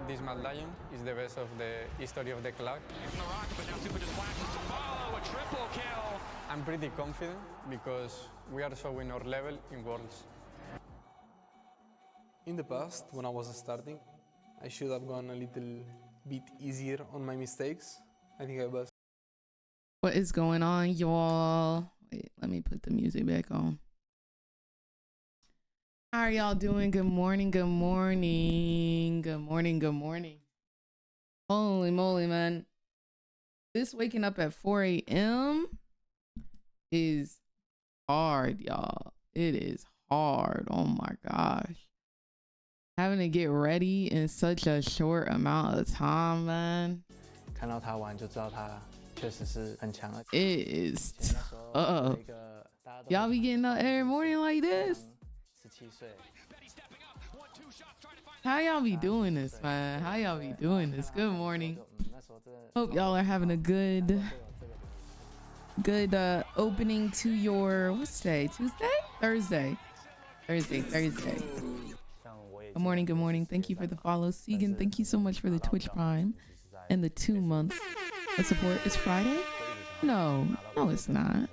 this Mad Lion is the best of the history of the club. I'm pretty confident because we are showing our level in Worlds. In the past, when I was starting, I should have gone a little bit easier on my mistakes. I think I was. What is going on, y'all? Wait, let me put the music back on. How are y'all doing? Good morning, good morning, good morning, good morning. Holy moly, man. This waking up at 4 a.m. is hard, y'all. It is hard. Oh my gosh. Having to get ready in such a short amount of time, man. 看到他玩就知道他确实是很强的。 It is tough. Y'all be getting up every morning like this? 17岁。 How y'all be doing this, man? How y'all be doing this? Good morning. Hope y'all are having a good opening to your, what's today? Tuesday? Thursday. Thursday. Good morning, good morning. Thank you for the follow. Segan, thank you so much for the Twitch Prime and the 2 months of support. It's Friday? No, it's not.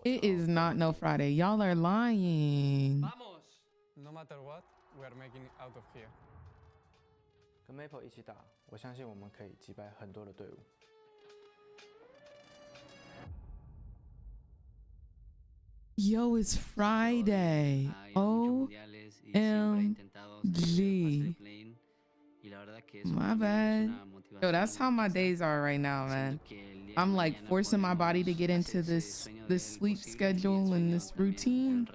It is not no Friday. Y'all are lying. No matter what, we are making it out of here. 跟 Maple 一起打，我相信我们可以击败很多的队伍。 Yo, it's Friday. OMG. My bad. Yo, that's how my days are right now, man. I'm like forcing my body to get into this sleep schedule and this routine.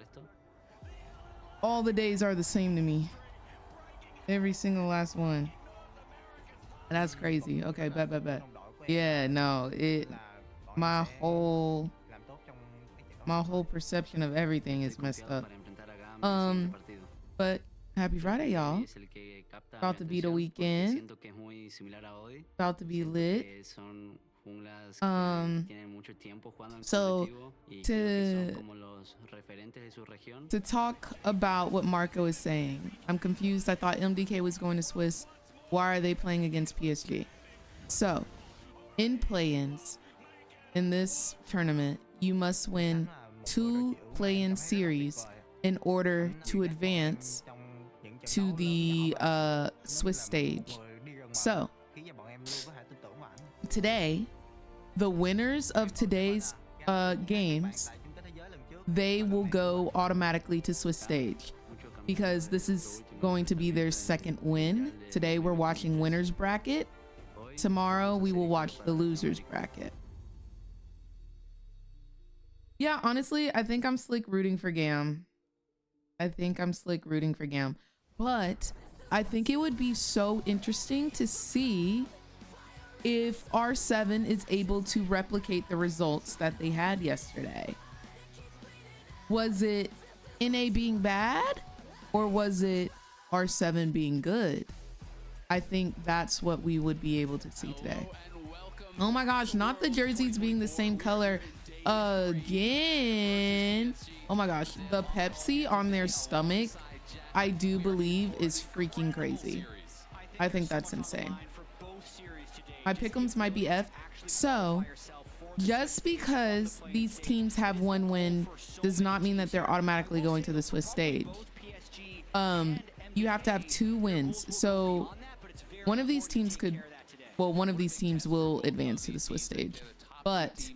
All the days are the same to me. Every single last one. That's crazy. Okay, bet. Yeah, no, my whole perception of everything is messed up. But happy Friday, y'all. About to be the weekend. About to be lit. So to talk about what Marco is saying, I'm confused. I thought MDK was going to Swiss. Why are they playing against PSG? So in play-ins in this tournament, you must win 2 play-in series in order to advance to the Swiss stage. So today, the winners of today's games, they will go automatically to Swiss stage because this is going to be their second win. Today we're watching winners bracket. Tomorrow we will watch the losers bracket. Yeah, honestly, I think I'm slick rooting for GAM. But I think it would be so interesting to see if R7 is able to replicate the results that they had yesterday. Was it NA being bad or was it R7 being good? I think that's what we would be able to see today. Oh my gosh, not the jerseys being the same color again. Oh my gosh, the Pepsi on their stomach, I do believe is freaking crazy. I think that's insane. My pick'ems might be F. So just because these teams have 1 win does not mean that they're automatically going to the Swiss stage. You have to have 2 wins. So one of these teams will advance to the Swiss stage, but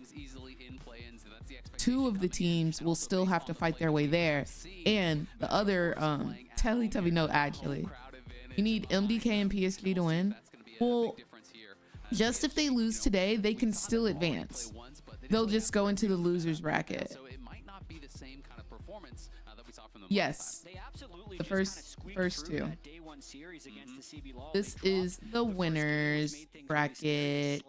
2 of the teams will still have to fight their way there. And the other Teletubby, no, actually, you need MDK and PSG to win. Well, just if they lose today, they can still advance. They'll just go into the losers bracket. Yes, the first 2. This is the winners bracket.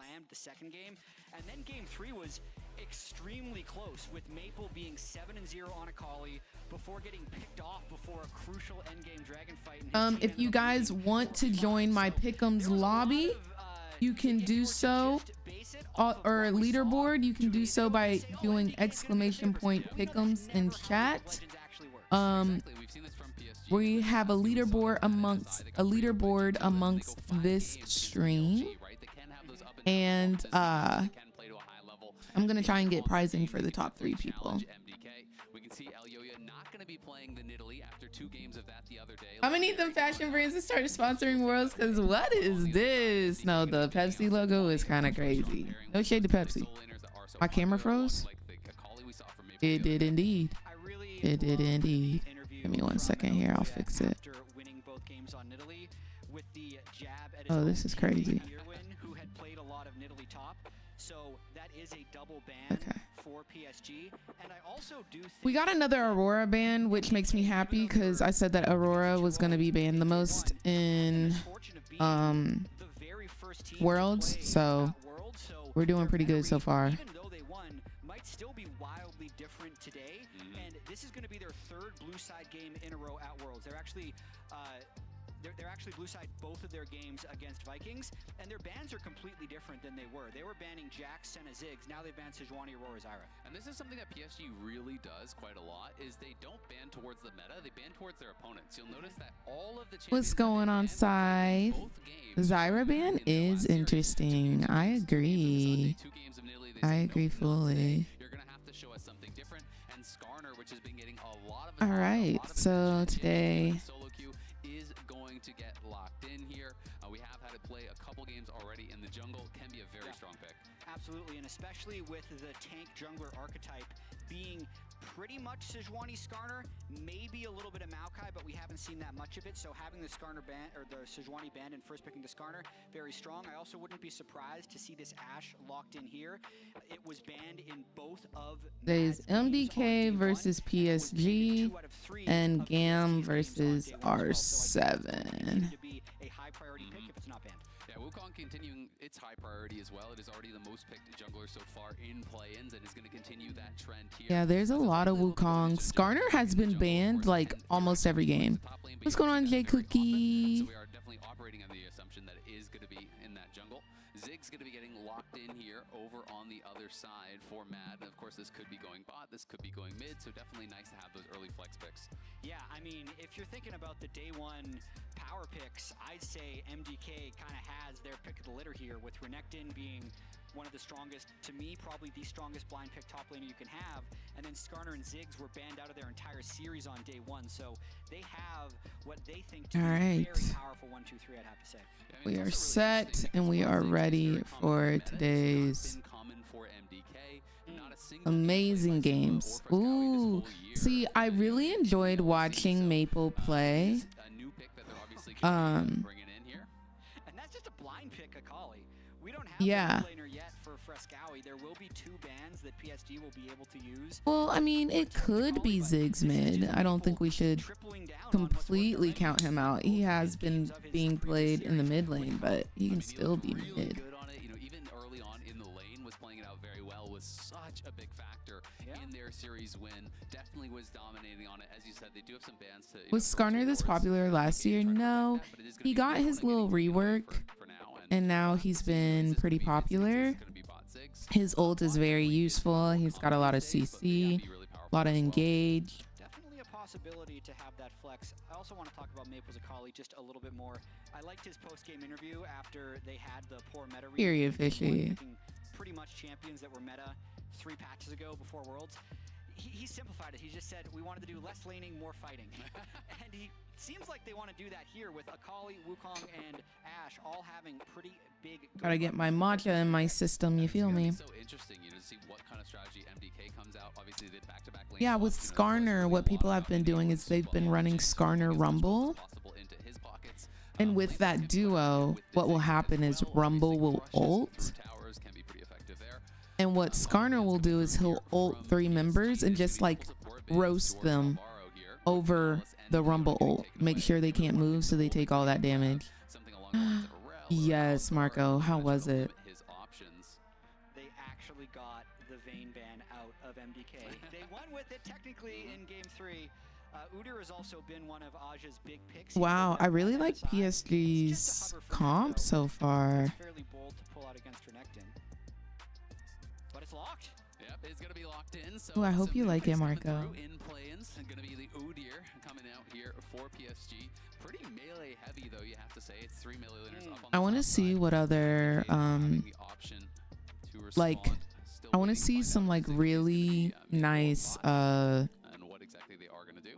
And then game 3 was extremely close, with Maple being 7-0 on a collie before getting picked off before a crucial endgame dragon fight. If you guys want to join my pick'ems lobby, you can do so, or leaderboard, you can do so by doing !pick'ems in chat. Exactly. We've seen this from PSG. We have a leaderboard amongst this stream, Right? They can have those up and they can play to a high level. I'm gonna try and get prizing for the top 3 people. MDK. We can see Elyoya not going to be playing the Nidalee after 2 games of that the other day. I'm gonna need them fashion brands to start sponsoring Worlds, because what is this? No, the Pepsi logo is kind of crazy. No shade to Pepsi. My camera froze? It did indeed. It did indeed. Give me 1 second here, I'll fix it. Oh, this is crazy. Who had played a lot of Nidalee top. So that is a double ban Okay. for PSG. And I also do think We got another Aurora ban, which makes me happy because I said that Aurora was going to be banned the most in the very first team to Worlds, play so at Worlds, so we're doing their pretty ban good so rate, far. even though they won, might still be wildly different today. And this is going to be their 3rd blue side game in a row at Worlds. They're actually they're actually blue side both of their games against Vikings, and their bans are completely different than they were. They were banning Jax, Senna, Ziggs. Now they banned Sejuani, Aurora, Zyra. And this is something that PSG really does quite a lot, is they don't ban towards the meta, they ban towards their opponents. You'll notice that all of the champions What's going on, Scythe? Zyra ban is interesting. I agree. I agree fully. You're going to have to show us something different. And Skarner, which has been getting a lot of All right, so today solo queue, is going to get locked in here. We have had it play a couple games already in the jungle. Can be a very strong pick. Absolutely, and especially with the tank jungler archetype being pretty much Sejuani Skarner, maybe a little bit of Maokai, but we haven't seen that much of it. So having the Skarner ban or the Sejuani banned and first picking the Skarner, very strong. I also wouldn't be surprised to see this Ashe locked in here. It was banned in both of there's MDK versus PSG and GAM versus R7. To be a high priority pick if it's not banned. Yeah, Wukong continuing its high priority as well. It is already the most picked jungler so far in play-ins and is going to continue that trend here. Yeah, there's a lot of Wukong. Skarner has been banned like almost every game. What's going on, J Cookie? So we are definitely operating on the assumption that it is going to be in that jungle. Ziggs going to be getting locked in here over on the other side for Mad. And of course, this could be going bot, this could be going mid, so definitely nice to have those early flex picks. Yeah, I mean, if you're thinking about the day 1 power picks, I'd say MDK kind of has their pick of the litter here, with Renekton being one of the strongest, to me, probably the strongest blind pick top laner you can have. And then Skarner and Ziggs were banned out of their entire series on day 1. So they have what they think to be a very powerful 1, 2, 3, I'd have to say. We are set and we are ready for today's amazing games. Ooh, see, I really enjoyed watching Maple play. And that's just a blind pick, Akali. We don't have Yeah. a laner yet for Frescowie. There will be 2 bans that PSG will be able to use. Well, I mean, it could be Ziggs mid. I don't think we should completely count him out. He has been being played in the mid lane, but he can still be mid. Good on it. You know, even early on in the lane was playing it out very well, was such a big factor in their series win. Definitely was dominating on it. As you said, they do have some bans to... Was Skarner this popular last year? No, he got his little rework and now he's been pretty popular. His ult is very useful. He's got a lot of CC, a lot of engage. Definitely a possibility to have that flex. I also want to talk about Maple's Akali just a little bit more. I liked his post-game interview after they had the poor meta. Period, fishy. Pretty much champions that were meta 3 patches ago before Worlds. He simplified it. He just said, we wanted to do less laning, more fighting. And he seems like they want to do that here with Akali, Wukong, and Ashe all having pretty big... Gotta get my matcha in my system, you feel me? So interesting, you know, to see what kind of strategy MDK comes out. Obviously, they did back-to-back lanes. Yeah, with Skarner, what people have been doing is they've been running Skarner Rumble. And with that duo, what will happen is Rumble will ult. And what Skarner will do is he'll ult 3 members and just like roast them over the Rumble ult. Make sure they can't move so they take all that damage. Yes, Marco, how was it? They actually got the Vayne ban out of MDK. They won with it technically in game 3. Udyr has also been one of Aja's big picks. Wow, I really like PSG's comp so far. It's fairly bold to pull out against Renekton. But it's locked. Yep, it's gonna be locked in. So Ooh, I hope you like it, Marco. In play-ins. games. Going to be the Udyr coming out here for PSG. Pretty melee heavy, though, you have to say. It's 3 melee laners up on I the want to top see side. what other Having the option to like respond. Still I want to waiting see find some out like if Ziggs is gonna be, really mid or nice bot, and what exactly they are going to do.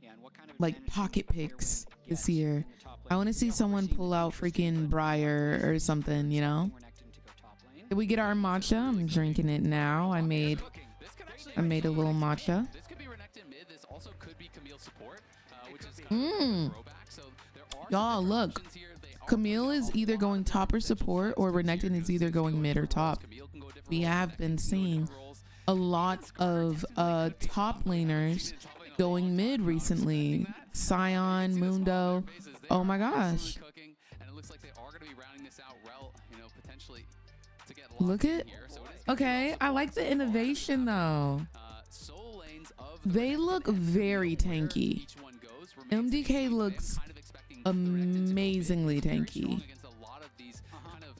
Yeah, and what kind of like advantage pocket do you think a player picks win this gets year. in the top I lane? want to see Yeah, what we're someone seeing pull is out interesting, freaking but Briar or something, you know. Renekton to go top lane. Did we get our matcha? I'm drinking it now. I made This could actually a little matcha. This could be Renekton mid. This also could be Camille support, which is kind Mm. of a throwback. So there are some Y'all, different look. options here. They are Camille putting is a either lot going of top or different support, or potential Renekton is either going mid or top. Camille can go different We roles, have Renekton been can go seeing different roles. a lot of top laners going mid recently. Scion, Mundo. Oh my gosh. And it looks like they are going to be rounding this out potentially to get Look locked in at. here. So it is Okay, I like the innovation though. soul lanes of the They Renekton look and very where tanky. each one goes remains to be MDK seen, but I am looks kind of expecting the Renekton to go mid. amazingly He's very tanky. strong against a lot of these kind of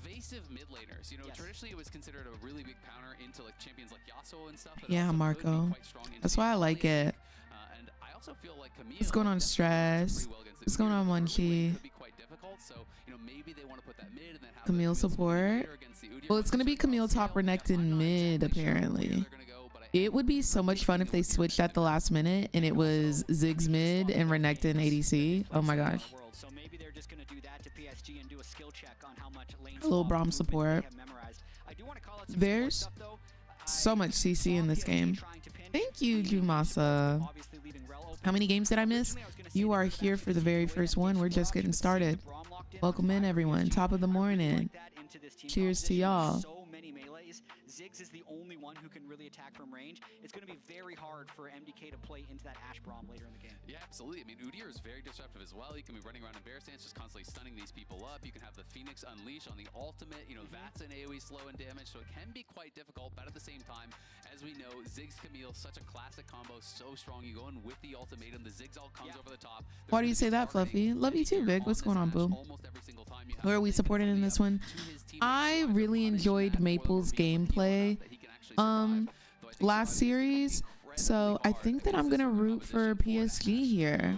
evasive mid laners. Yes. Traditionally it was considered a really big counter into like champions like Yasuo and stuff. but Yeah, also could be Marco. quite strong into That's the why I Akali like lane. it. And I also feel like Camille What's going on, definitely Stress? pretty well against the What's going Udyr, on, but early lane Munchie? could be quite difficult, so maybe they want to put that mid and then have the Camille support support. later against the Udyr Well, once it's they gonna be start to Camille top upscale. Renekton I'm not mid exactly sure where apparently. they're gonna go, but I It would be so much fun if they switched at the last minute and it was Ziggs mid and Renekton ADC. Oh my gosh. So maybe they're just going to do that to PSG and do a skill check on how much lane A little swap Braum movement support. they have memorized. I do want to call it some There's support stuff, though. so much CC in this game. Thank you, Jumasa. Obviously leaving Rel open. How many games did I miss? Originally, I was gonna say You that are the here best for the is very the way first that one. takes We're the just Braum, getting but seeing started. the Braum locked in on Welcome in, fire everyone. PSG, Top of the I really morning. like that into this team Cheers to composition. y'all. There's so many melees. Ziggs is the only one who can really attack from range. It's going to be very hard for MDK to play into that Ash Braum later in the game. Yeah, absolutely. I mean, Udyr is very disruptive as well. You can be running around in bear stance, just constantly stunning these people up. You can have the Phoenix Unleash on the ultimate. That's an AoE slow and damage, so it can be quite difficult. But at the same time, as we know, Ziggs Camille, such a classic combo, so strong. You go in with the ultimatum, the Ziggs all comes over the top. Why do you say that, Fluffy? Love you too, Vic. What's going on, boo? Who are we supporting in this one? I really enjoyed Maple's gameplay last series, so I think that I'm gonna root for PSG here.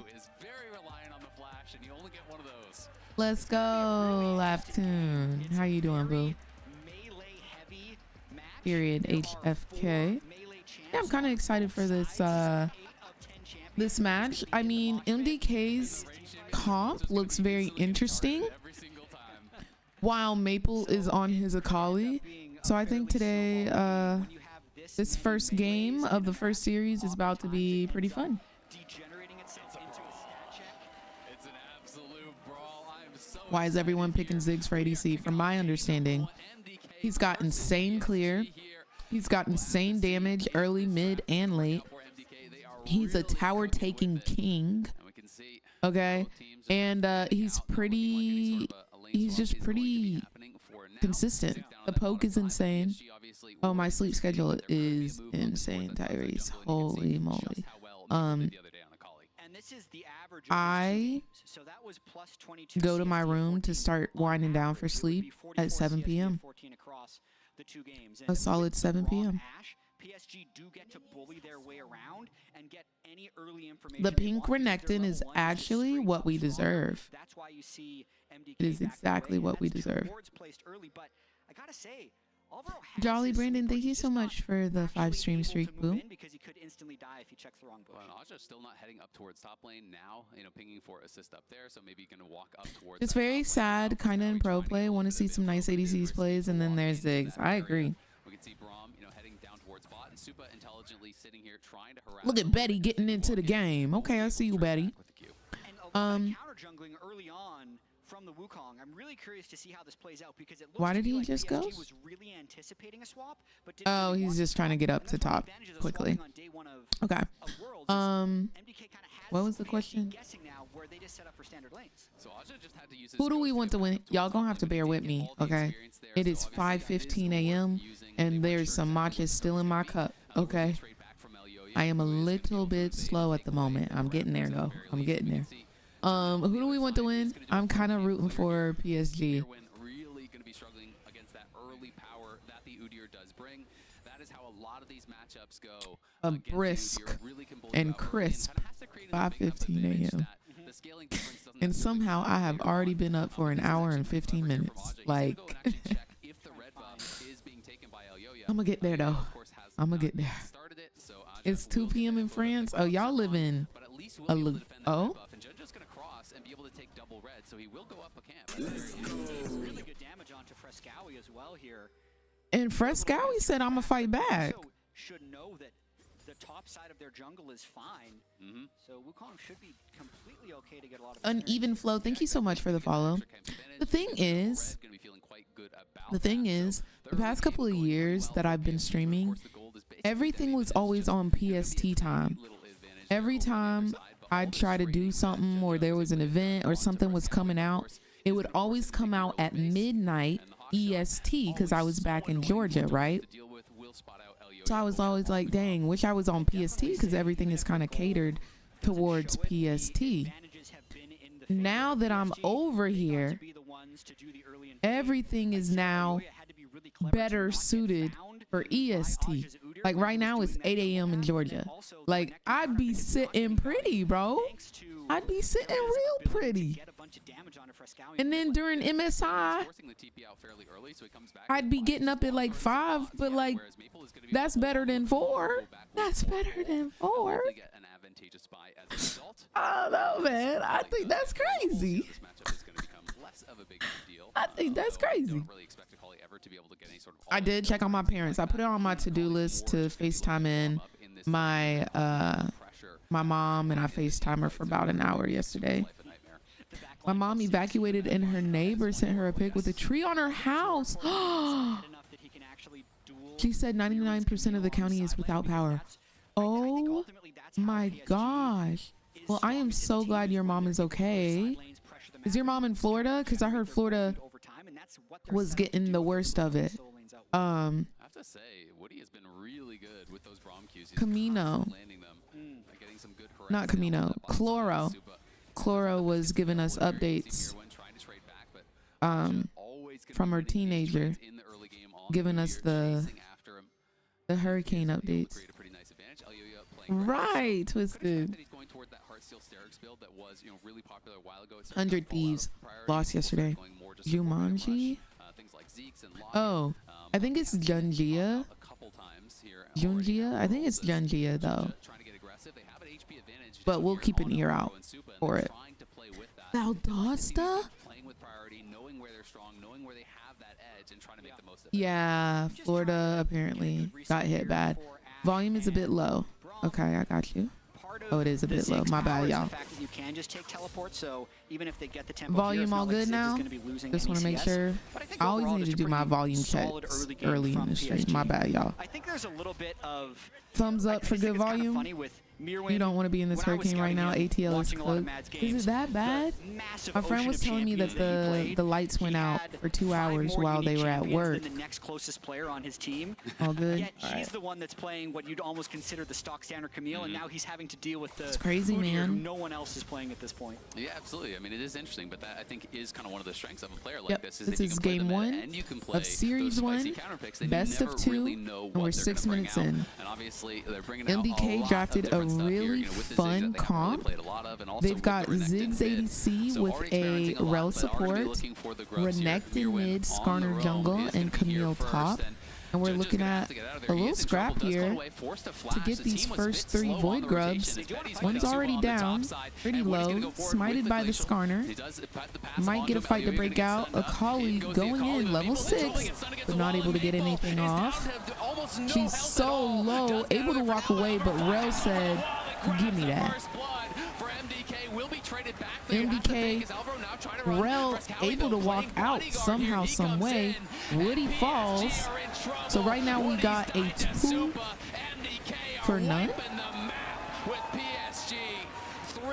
Let's go, Laftune. How you doing, boo? Period. HFK. Yeah, I'm kind of excited for this this match. I mean, MDK's comp looks very interesting, while Maple is on his Akali. So I think today, this first game of the first series is about to be pretty fun. Why is everyone picking Ziggs for ADC? From my understanding, he's got insane clear. He's got insane damage early, mid, and late. He's a tower-taking king. Okay, and he's just pretty consistent. The poke is insane. Oh, my sleep schedule is insane, Tyrese. Holy moly. I go to my room to start winding down for sleep at 7 p.m. A solid 7 p.m. PSG do get to bully their way around and get any early information. The pink Renekton is actually what we deserve. That's why you see MDK. It is exactly what we deserve. Placed early, but I gotta say, Jolly Brandon, thank you so much for the 5-stream streak, boo. Because he could instantly die if he checks the wrong bush. Well, Aja still not heading up towards top lane now, pinging for assist up there, so maybe you can walk up towards. It's very sad, kind of in pro play. Want to see some nice ADCs plays, and then there's Ziggs. I agree. We can see Braum, heading down towards bot, and Supa intelligently sitting here trying to harass. Look at Betty getting into the game. Okay, I see you, Betty. Counter jungling early on from the Wukong. I'm really curious to see how this plays out because it looks Why did he like just PSG go? was really anticipating a swap, but Oh, he's just trying to get up to top quickly. Okay. What was the question? Who do we want to win? Y'all gonna have to bear with me, okay? It is 5:15 a.m. and there's some matcha still in my cup, okay? I am a little bit slow at the moment. I'm getting there, though. I'm getting there. Who do we want to win? I'm kind of rooting for PSG. Really going to be struggling against that early power that the Udyr does bring. That that is how a lot of these matchups go. A brisk and crisp 5:15 a.m. And somehow I have already been up for an hour and 15 minutes. Like, I'm gonna get there though. I'm gonna get there. It's 2 p.m. in France. Oh, y'all live in oh? Really good damage onto Frescowi as well here. And Frescowi said, I'm gonna fight back. Also should know that the top side of their jungle is fine. So Wukong should be completely okay to get a lot of Uneven flow. Thank you so much for the follow. The thing is, the past couple of years that I've been streaming, everything was always on PST time. Every time I'd try to do something or there was an event or something was coming out, it would always come out at midnight EST because I was back in Georgia, right? So I was always like, dang, wish I was on PST because everything is kind of catered towards PST. Now that I'm over here, everything is now better suited for EST. Like right now it's 8 a.m. in Georgia. Like I'd be sitting pretty, bro. I'd be sitting real pretty. And then during MSI, I'd be getting up at like 5, but like that's better than 4. That's better than 4. I don't know, man. I think that's crazy. I think that's crazy. I did check on my parents. I put it on my to-do list to FaceTime in my mom, and I FaceTime her for about an hour yesterday. My mom evacuated and her neighbor sent her a pic with a tree on her house. She said 99% of the county is without power. Oh my gosh. Well, I am so glad your mom is okay. Is your mom in Florida? Because I heard Florida was getting the worst of it. I have to say, Woody has been really good with those Braum Qs. Camino. Not Camino. Chloro. Chloro was giving us updates from her teenager, giving us the hurricane updates. Right, Twisted. 100 Thieves lost yesterday. Jumanji? Oh, I think it's Junjia. Junjia? I think it's Junjia though. But we'll keep an ear out for it. Valdosta? Yeah, Florida apparently got hit bad. Volume is a bit low. Okay, I got you. Oh, it is a bit low. My bad, y'all. Volume all good now? Just want to make sure. I always need to do my volume checks early in the stream. My bad, y'all. I think there's a little bit of thumbs up for good volume. You don't want to be in this hurricane right now. ATL is cooked. Is it that bad? My friend was telling me that the lights went out for 2 hours while they were at work. The next closest player on his team. All good. Yet he's the one that's playing what you'd almost consider the stock standard Camille, and now he's having to deal with the it's crazy, man. Who no one else is playing at this point. Yeah, absolutely. I mean, it is interesting, but that I think is kind of one of the strengths of a player like this. This is game 1 of series 1, best of 2, and we're 6 minutes in. And obviously, they're bringing MDK drafted a really fun comp. They've got Ziggs ADC with a Rel support, Renekton mid, Skarner jungle, and Camille top. And we're looking at a little scrap here to get these first 3 Void Grubs. One's already down, pretty low, smited by the Skarner. Might get a fight to break out. A colleague going in, level 6, but not able to get anything off. She's so low, able to walk away, but Rel said, give me that. MDK, Rel able to walk out somehow, some way. Woody falls. So right now we got a 2 for none.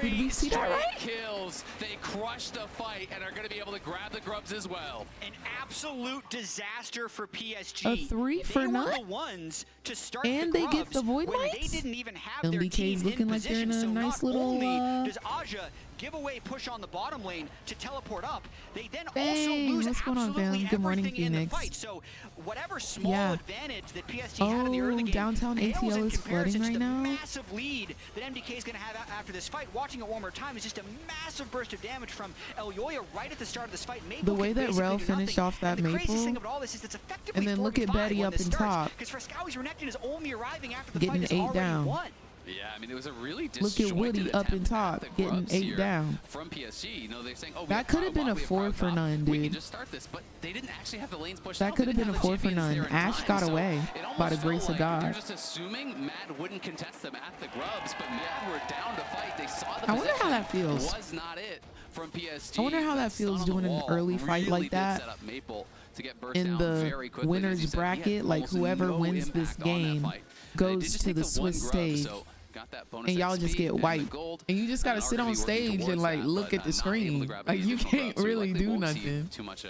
Did we see that right? Kills. They crushed the fight and are going to be able to grab the grubs as well. An absolute disaster for PSG. A 3 for none. The ones to start and the they get the Void when Knights. They didn't even have their MDK's team looking in like they're in a so nice not little only does Aja giveaway push on the bottom lane to teleport up. They then also Dang, lose what's going on, absolutely fam? Good morning, everything in the Phoenix. fight. So whatever small advantage that PSG had in the early game, downtown pales ATL in is flooding comparison to right the now. massive lead that MDK is going to have after this fight. Watching it one more time is just a massive burst of damage from Elyoya right at the start of this fight. Maple The way can that basically Rel do finished nothing. off that And the craziest Maple, thing about all this is it's effectively and then look at 4v5 Betty when up this in starts, top. because Frescowi's Renekton is only arriving after the Getting fight is 8 already down. won. Yeah, I mean, it was a really Look at Woody disjointed up in attempt top, at the getting grubs 8 here down. from PSG. You know, they're saying, oh, we That have could have been a we have 4 for top. none, We can dude. just start this, but they didn't actually have the lanes pushed That up. could They have been didn't a 4 the for champions none. there in Ash time, got so away it by almost the felt grace of like God. They're just assuming Mad wouldn't contest them at the grubs, but Mad were down to fight. They saw the I wonder how that position. feels. Was not it from PSG. I wonder how that Sun feels on the doing an wall early fight really like did that set up Maple to get burst in down the very quickly. As you winners said, he had bracket. Like almost whoever no wins this impact on that game fight. They goes did just to take the one Swiss grub, stage, so got that bonus and y'all XP just get and the wiped. gold, And you just gotta and sit on already working stage towards and like that, look but at the not able to screen. grab Like any you additional can't grubs, so really likely do won't see nothing. Too much,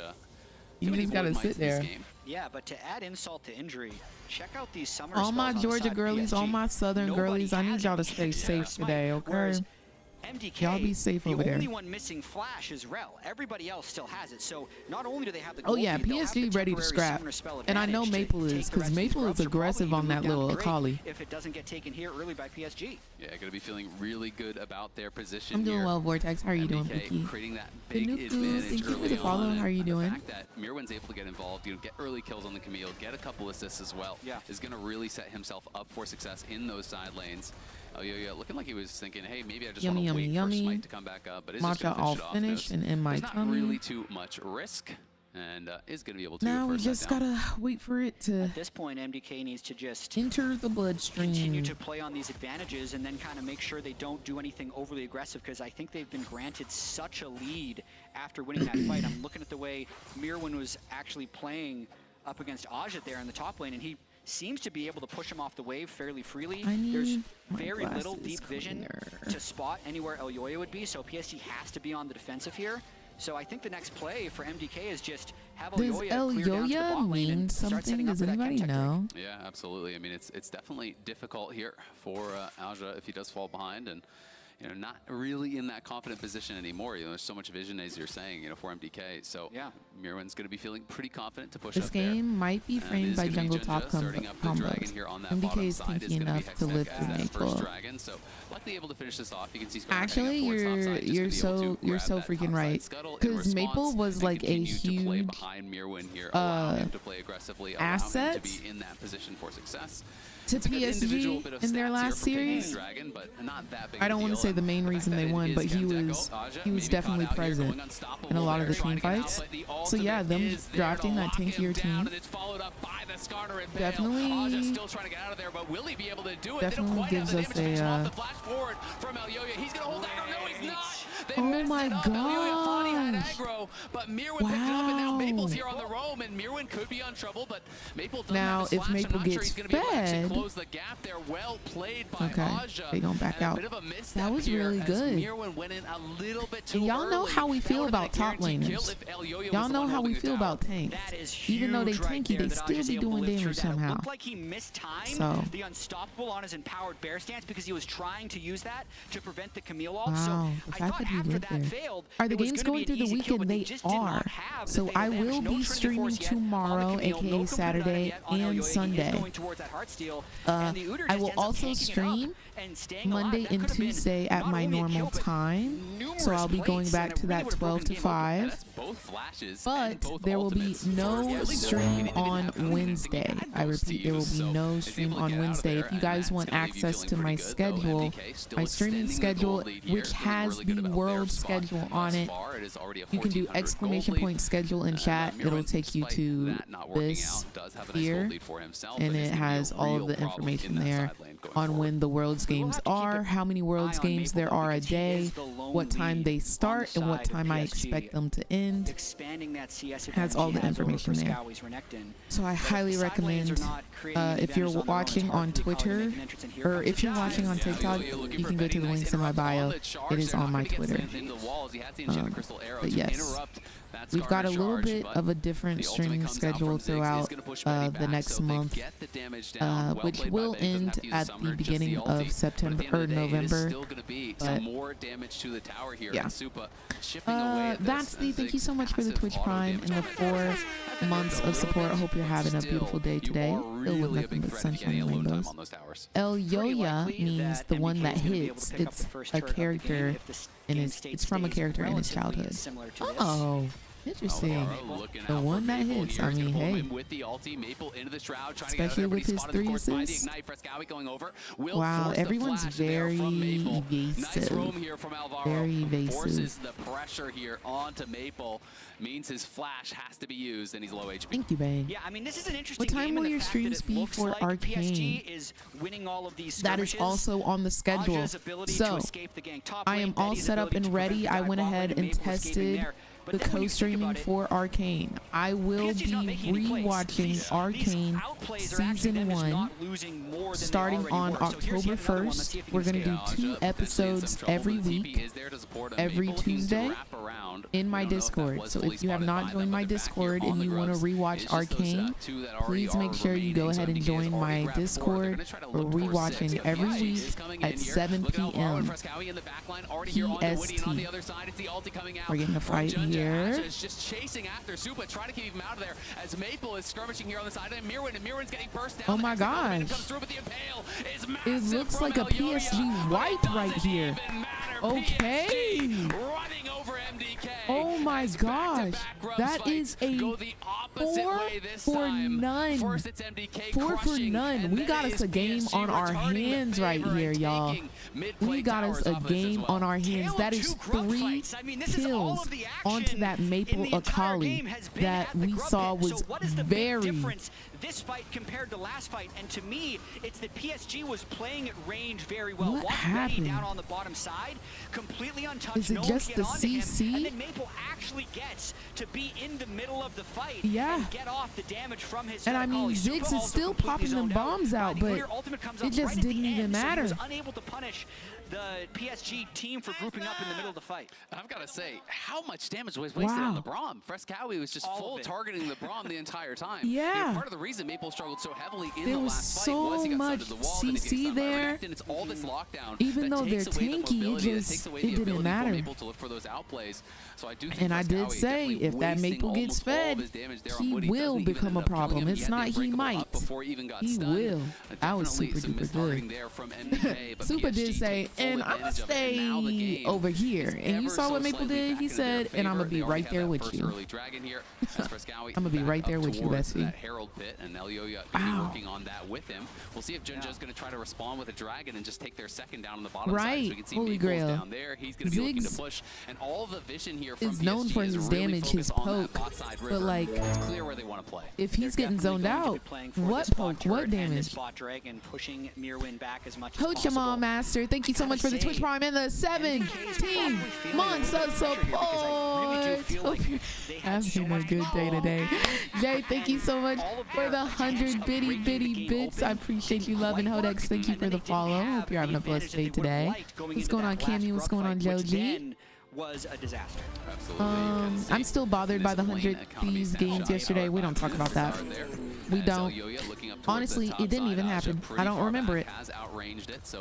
You just gotta sit there. Yeah, but to add insult to injury, check out these summer All my spells on the Georgia side of girlies, all PSG. my Southern Nobody girlies, I need has y'all to it. stay It's safe smite. today, okay? Whereas MDK, Y'all be safe over the there. only one missing Flash is Rel. Everybody else still has it. So not only do they have the Oh gold yeah, lead, they'll have the PSG ready to temporary scrap. summoner spell And I know advantage to Maple is, take the because rest of these Maple scrubs, is or probably aggressive on even that move down little to Drake Akali. if it doesn't get taken here early by PSG. Yeah, going to be feeling really good about their position I'm doing here. well, Vortex. How are you doing, MDK Vicky? creating that Good big news. advantage Thank you for early the follow. on, How are you and doing? The fact that Mirwan's able to get involved, get early kills on the Camille, get a couple assists as well, is going to really set himself up for success in those side lanes. Oh yeah, looking like he was thinking, hey, maybe I just want to wait for Smite to come back up, but it's just Matcha going to all finish it off. finished and in my There's not tummy. really too much risk, and is going to be able to. Now we first just down. gotta wait for it to At this point, MDK needs to just enter the bloodstream. continue to play on these advantages and then kind of make sure they don't do anything overly aggressive, because I think they've been granted such a lead after winning that fight. I'm looking at the way Mirwan was actually playing up against Ajit there in the top lane, and he seems to be able to push him off the wave fairly freely. There's very little deep vision to spot anywhere Elyoya would be, so PSG has to be on the defensive here. So I think the next play for MDK is just have Does Elyoya clear down to the Elyoya bot lane mean and start setting something? up Does for that anybody Chem Tech know? Yeah, absolutely. I mean, it's definitely difficult here for Alja if he does fall behind, and not really in that confident position anymore. There's so much vision, as you're saying, for MDK. So yeah, Mirwan's going to be feeling pretty confident to push This up there. game might be framed by jungle top starting up the dragon here on that combos. bottom MDK is side thinky enough to live through that first Maple. dragon. So likely able to finish this off. You can see Actually, you're so freaking right. Because Maple was like a huge asset to be in that position for success. To PSG in their last series. I don't want to say the main reason they won, but he was definitely present in a lot of the team fights. So yeah, them drafting that tankier team definitely gives us a oh my gosh. But Mirwan picked it up, and now Maple's here on the roam, and Mirwan could be on trouble, but Maple doesn't now have a slash. if Maple I'm not sure gets he's gonna be able to actually fed, close the gap there. Well played by okay, Aja. they gonna back And a out. bit of a misstep That was here really as good. Mirwan went in a little bit too And y'all know early. how we That feel would've been a about top guaranteed kill laners. if Elyoya was Y'all the know one how we holding feel it about down. tanks. That is Even though they huge right tanky, there they that still Aja's be able to doing live through damage that. It somehow. looked like he mistimed So the unstoppable on his empowered bear stance because he was trying to use that to prevent the Camille ult. Wow, So the I fact thought that he after lived that there. failed, Are the it was games gonna going be through an the easy kill, weekend? but They just did are. not have the So fatal I damage. will No be Trinity streaming Force yet on the tomorrow, Camille, no aka Completely Saturday yet on Elyoya. and He is Sunday. going towards that Heartsteel, and the Udyr I just will ends up also tanking it up stream and staying alive. Monday That and could have been Tuesday at not my only a normal kill, but time. numerous So I'll be going plates, back and it to really that would've 12 broken to the game open. 5. That's both flashes But and both there will be ultimates no for Elyoya. stream He didn't on have anything Wednesday. to I add those repeat, there will to be use, no so stream he's able to on get out of Wednesday. there, If you and guys that's want gonna leave you access feeling to my pretty good, though. schedule, MDK still my streaming extending the schedule, gold lead here, which feeling has really good the about their world spot schedule on thus it, far. It is already a you can do 1400 exclamation gold point lead. schedule in chat. It'll Mirwan, take you despite to that not working this out, does have a nice here, gold lead for himself, and but it's it gonna be a has all of real the problem information in that there side lane going on forward. when the Worlds We will games have to keep are, an how many Worlds eye on games Maple there are a because he day, is the lone what time lead they on the start, and what side of time I PSG. expect them to end. Expanding that CS Has all the advantage he information has over there. Frescowi's Renekton. So I But if highly the side lanes recommend, are not creating an if you're advantage on their own, it's watching hard on for the Akali to Twitter, make an entrance in. Here or comes if the you're watching dive. on TikTok, you can go to the links in my bio. It is on my Twitter. But yes, we've got a little bit of a different streaming schedule throughout the next month, which will end at the beginning of September or November. But tower here. Yeah. And Supa chipping away at this That's the as thank you Ziggs so much for the massive Twitch auto Prime damage and the on that 4 months of support. I hope you're having a beautiful day today. You are Filled with really a nothing big but threat if you get sunshine any and alone time rainbows. on those towers. El Pretty Yoya likely means that the one MDK that is gonna be able hits. to pick up It's the first a turret of the character, game if this and game it's state from a stays character in his relatively childhood. similar to this. Oh, interesting. Alvaro looking The out one for that Maple hits, here. I He's gonna mean, pull him hey. in with the ulti. Maple into the shroud, trying Especially to get out of there, but with he's his spotted, of 3 course, by the assists. ignite. Frescowi going over. Will Wow, force the everyone's flash in there very from Maple. Nice evasive. roam here from Alvaro. Very evasive. Forces the pressure here onto Maple. Means his flash has to be used, and he's low HP. Thank you, Bang. Yeah, I mean, this is an interesting What time game in will the your fact streams that it be looks for like Arcane? PSG is winning all of these That is skirmishes. also on the schedule. Aja's ability to So, escape the gang top I lane, am all Betty's set up ability and to prevent ready. the I dive went bot lane, ahead and Maple escaping tested there. But the then when you think co-streaming about it, for Arcane. I will PSG's not be making any plays. rewatching These Arcane outplays are actually Season them just 1 not losing more than they starting already on were. So here's October yet another one. Let's 1st. see if he We're can going to scale. do 2 episodes every week, every Tuesday in my Discord. So if you have not joined my Discord and you want to rewatch Arcane, please make sure you go ahead and join my Discord. We're rewatching every week at 7 p.m. PST. We're getting a fight here. Just chasing after Supa, trying to keep him out of there as Maple is skirmishing here on the side, and Mirwin's getting burst down. Oh my gosh. It looks like a PSG wipe right here. Okay. Running over MDK. Oh my gosh. That is a 4 for none. First it's MDK 4 for none. We got us a game on our hands right here, y'all. We got us a game on our hands. That is 3 kills onto that Maple Akali that we saw was very... This fight compared to last fight, and to me, it's that PSG was playing at range very well. What Walked happened? down on the bottom side, completely untouched. Is it no one just can the get onto him, CC? and then Maple actually gets to be in the middle of the fight Yeah. and get off the damage from his And I mean, Akali. Supa Ziggs is also still completely popping them zoned bombs out, The but Nuclear ultimate comes it up just right at didn't the even end, so he matter. was unable to punish the PSG team for grouping up in the middle of the fight. I've got to say, how much damage was wasted on the Braum? Frescowi was just All full of it. targeting the Braum the entire time. Yeah. Part of the reason Maple struggled so heavily in There the was last so fight was he got much stunned to the wall, then he's getting CC stunned by there. React, and it's all this lockdown Even that though takes they're away the tanky, mobility, that just- takes away it the didn't ability matter. for Maple to look for those outplays. So I do think And I did Frescowi say, definitely if that wasting Maple gets almost all of fed, his damage there he on Wood. He will doesn't even become end a up killing problem. him. It's had the not he unbreakable might. up before he even got He stunned. will. That was Definitely super some duper mistargeting good. there from MDK, but Super PSG did say, take full and I'm gonna advantage of it. And now the stay game over here. is And you ever saw so what Maple slightly did? back He into their said, and I'm favor. gonna be They already right have there that with first you. early dragon here as Frescowi I'ma be back right up there with you, towards Bessie. that Herald pit, and El Yoya gonna be Ow. working on that with him. We'll see if Junja's gonna try to respond with a dragon and just take their second down on the bottom side. Right. So we can see Holy Maple's Grail. down there. He's gonna be looking to Ziggs push, and all the vision here from is known PSG for is his really damage, his focused on that poke. bot side But river. like, It's clear where they want to play. if he's They're getting definitely zoned going to be out, playing for what this bot poke, what turret and damage? this bot dragon, pushing Mirwin back as much as Coach possible. Jamal Master, thank you so much for the Twitch Prime and the 17 months of support. Hope you're having a good day today. Jay, thank you so much for the 100 bitty bits. I appreciate you, Love, and Hodex. Thank you for the follow. Hope you're having a blessed day today. What's going on, Cammy? What's going on, Joji? Was a disaster. Absolutely. I'm still bothered by the 100 Thieves games yesterday. We don't talk about that. We don't. Honestly, it didn't even happen. I don't remember it.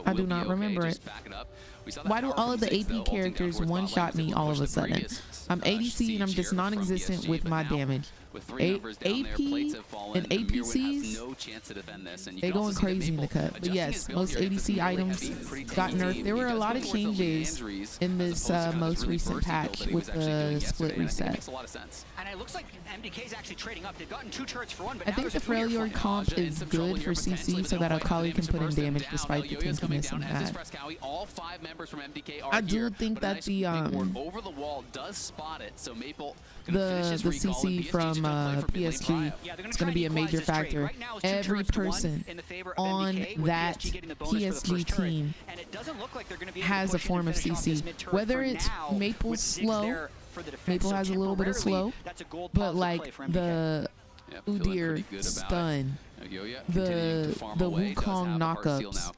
I do not remember it. Why do all of the AP characters one-shot me all of a sudden? I'm ADC and I'm just non-existent with my damage. AP and APCs, they going crazy in the cut. But yes, most ADC items got nerfed. There were a lot of changes in this most recent patch with the split reset. And it looks like MDK's actually trading up. They've gotten 2 turrets for 1, but I think the Freljord comp is good for CC so that Akali can put in damage despite the tankiness and that. I do think that the CC from PSG is going to be a major factor. Every person on that PSG team has a form of CC. Whether it's Maple's slow, Maple has a little bit of slow, but like the Udyr stun the Wukong knockups,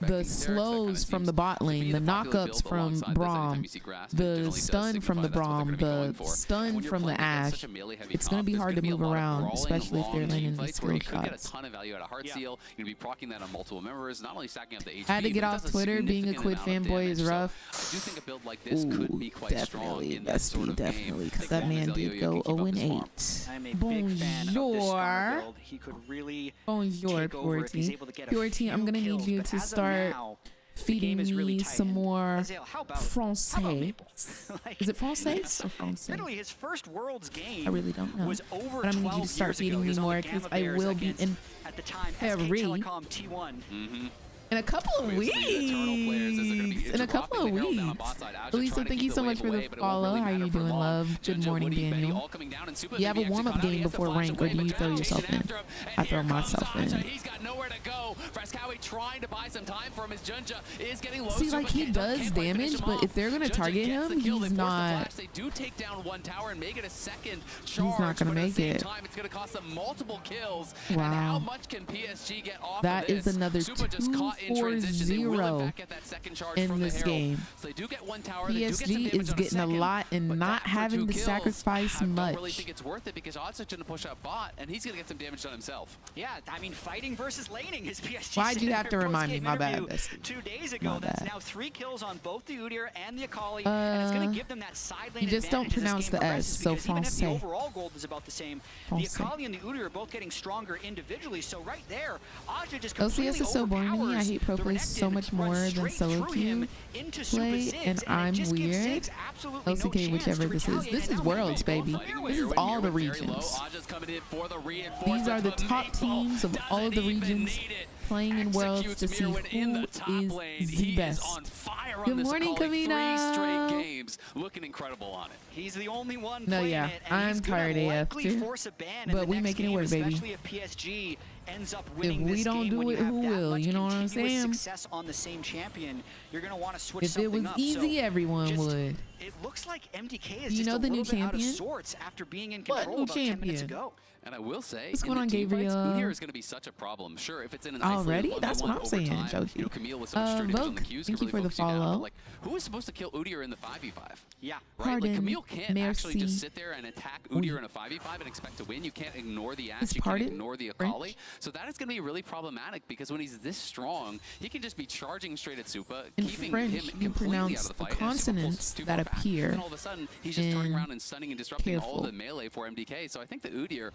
the slows from the bot lane, the knockups from Braum, the stun from the Braum, the stun from the Ashe. It's going to be hard to move around, especially if they're landing these skill shots. Had to get off Twitter. Being a Quid fanboy is rough. Ooh, definitely, bestie, definitely, because that man did go 0-8. Bonjour. Bonjour, Pure Team. Pure Team, I'm going to need you to start feeding me some more Francais. Is it Francais or Francais? His first Worlds game I really don't know. was over but I'm going to need you to start feeding me more because I will be in Paris in a couple of weeks. In a couple of weeks. Elisa, thank you so much for the follow. How are you doing, love? Good morning, Daniel. You have a warm-up game before rank, or do you throw yourself in? I throw myself in. See, like, he does damage, but if they're going to target him, he's not. He's not going to make it. Wow. That is another 2-4-0 in this game. PSG is getting a lot and not having to sacrifice much. I really think it's worth it because Odds is going to push up bot and he's going to get some damage done himself. Yeah, I mean, fighting versus laning is PSG. Why'd you have to remind me? My bad. 2 days ago, that's now 3 kills on both the Udyr and the Akali, and it's going to give them that side lane. You just don't pronounce the S, so Francais. Even if the overall gold is about the same, the Akali and the Udyr are both getting stronger individually. So right there, Aja just completely LCS is so boring to me. I hate pro play so much more than solo queue play, and I'm weird. LCK, whichever this is. This is Worlds, baby. This is all the regions. These are the top teams of all of the regions playing in Worlds to see who is the best. Good morning, Kamina. Looking incredible on it. He's the only one. No, yeah, I'm tired AF too. But we making it work, baby. If we don't do it, who will? You know what I'm saying? On the same champion, you're gonna want to switch if it was easy, everyone would. It looks like MDK is you know the new champion? Out of sorts after being in control about 10 minutes ago. And I will say, what's going on, Gabriel? Udyr is going to be such a problem. Sure, if it's in an already, that's what I'm saying, Joshi. Camille was so restricted on the queues, thank you for the follow. Like, who is supposed to kill Udyr in the 5v5? Yeah, right. Pardon, like Camille can't actually just sit there and attack Udyr in a 5v5 and expect to win. You can't ignore the Ashe. You can't ignore the Akali. So that is going to be really problematic because when he's this strong, he can just be charging straight at Supa, keeping French, him you completely out pronounce of the fight. The consonants that appear. And all of a sudden, he's just turning around and stunning and disrupting all of the melee for MDK. So I think the Udyr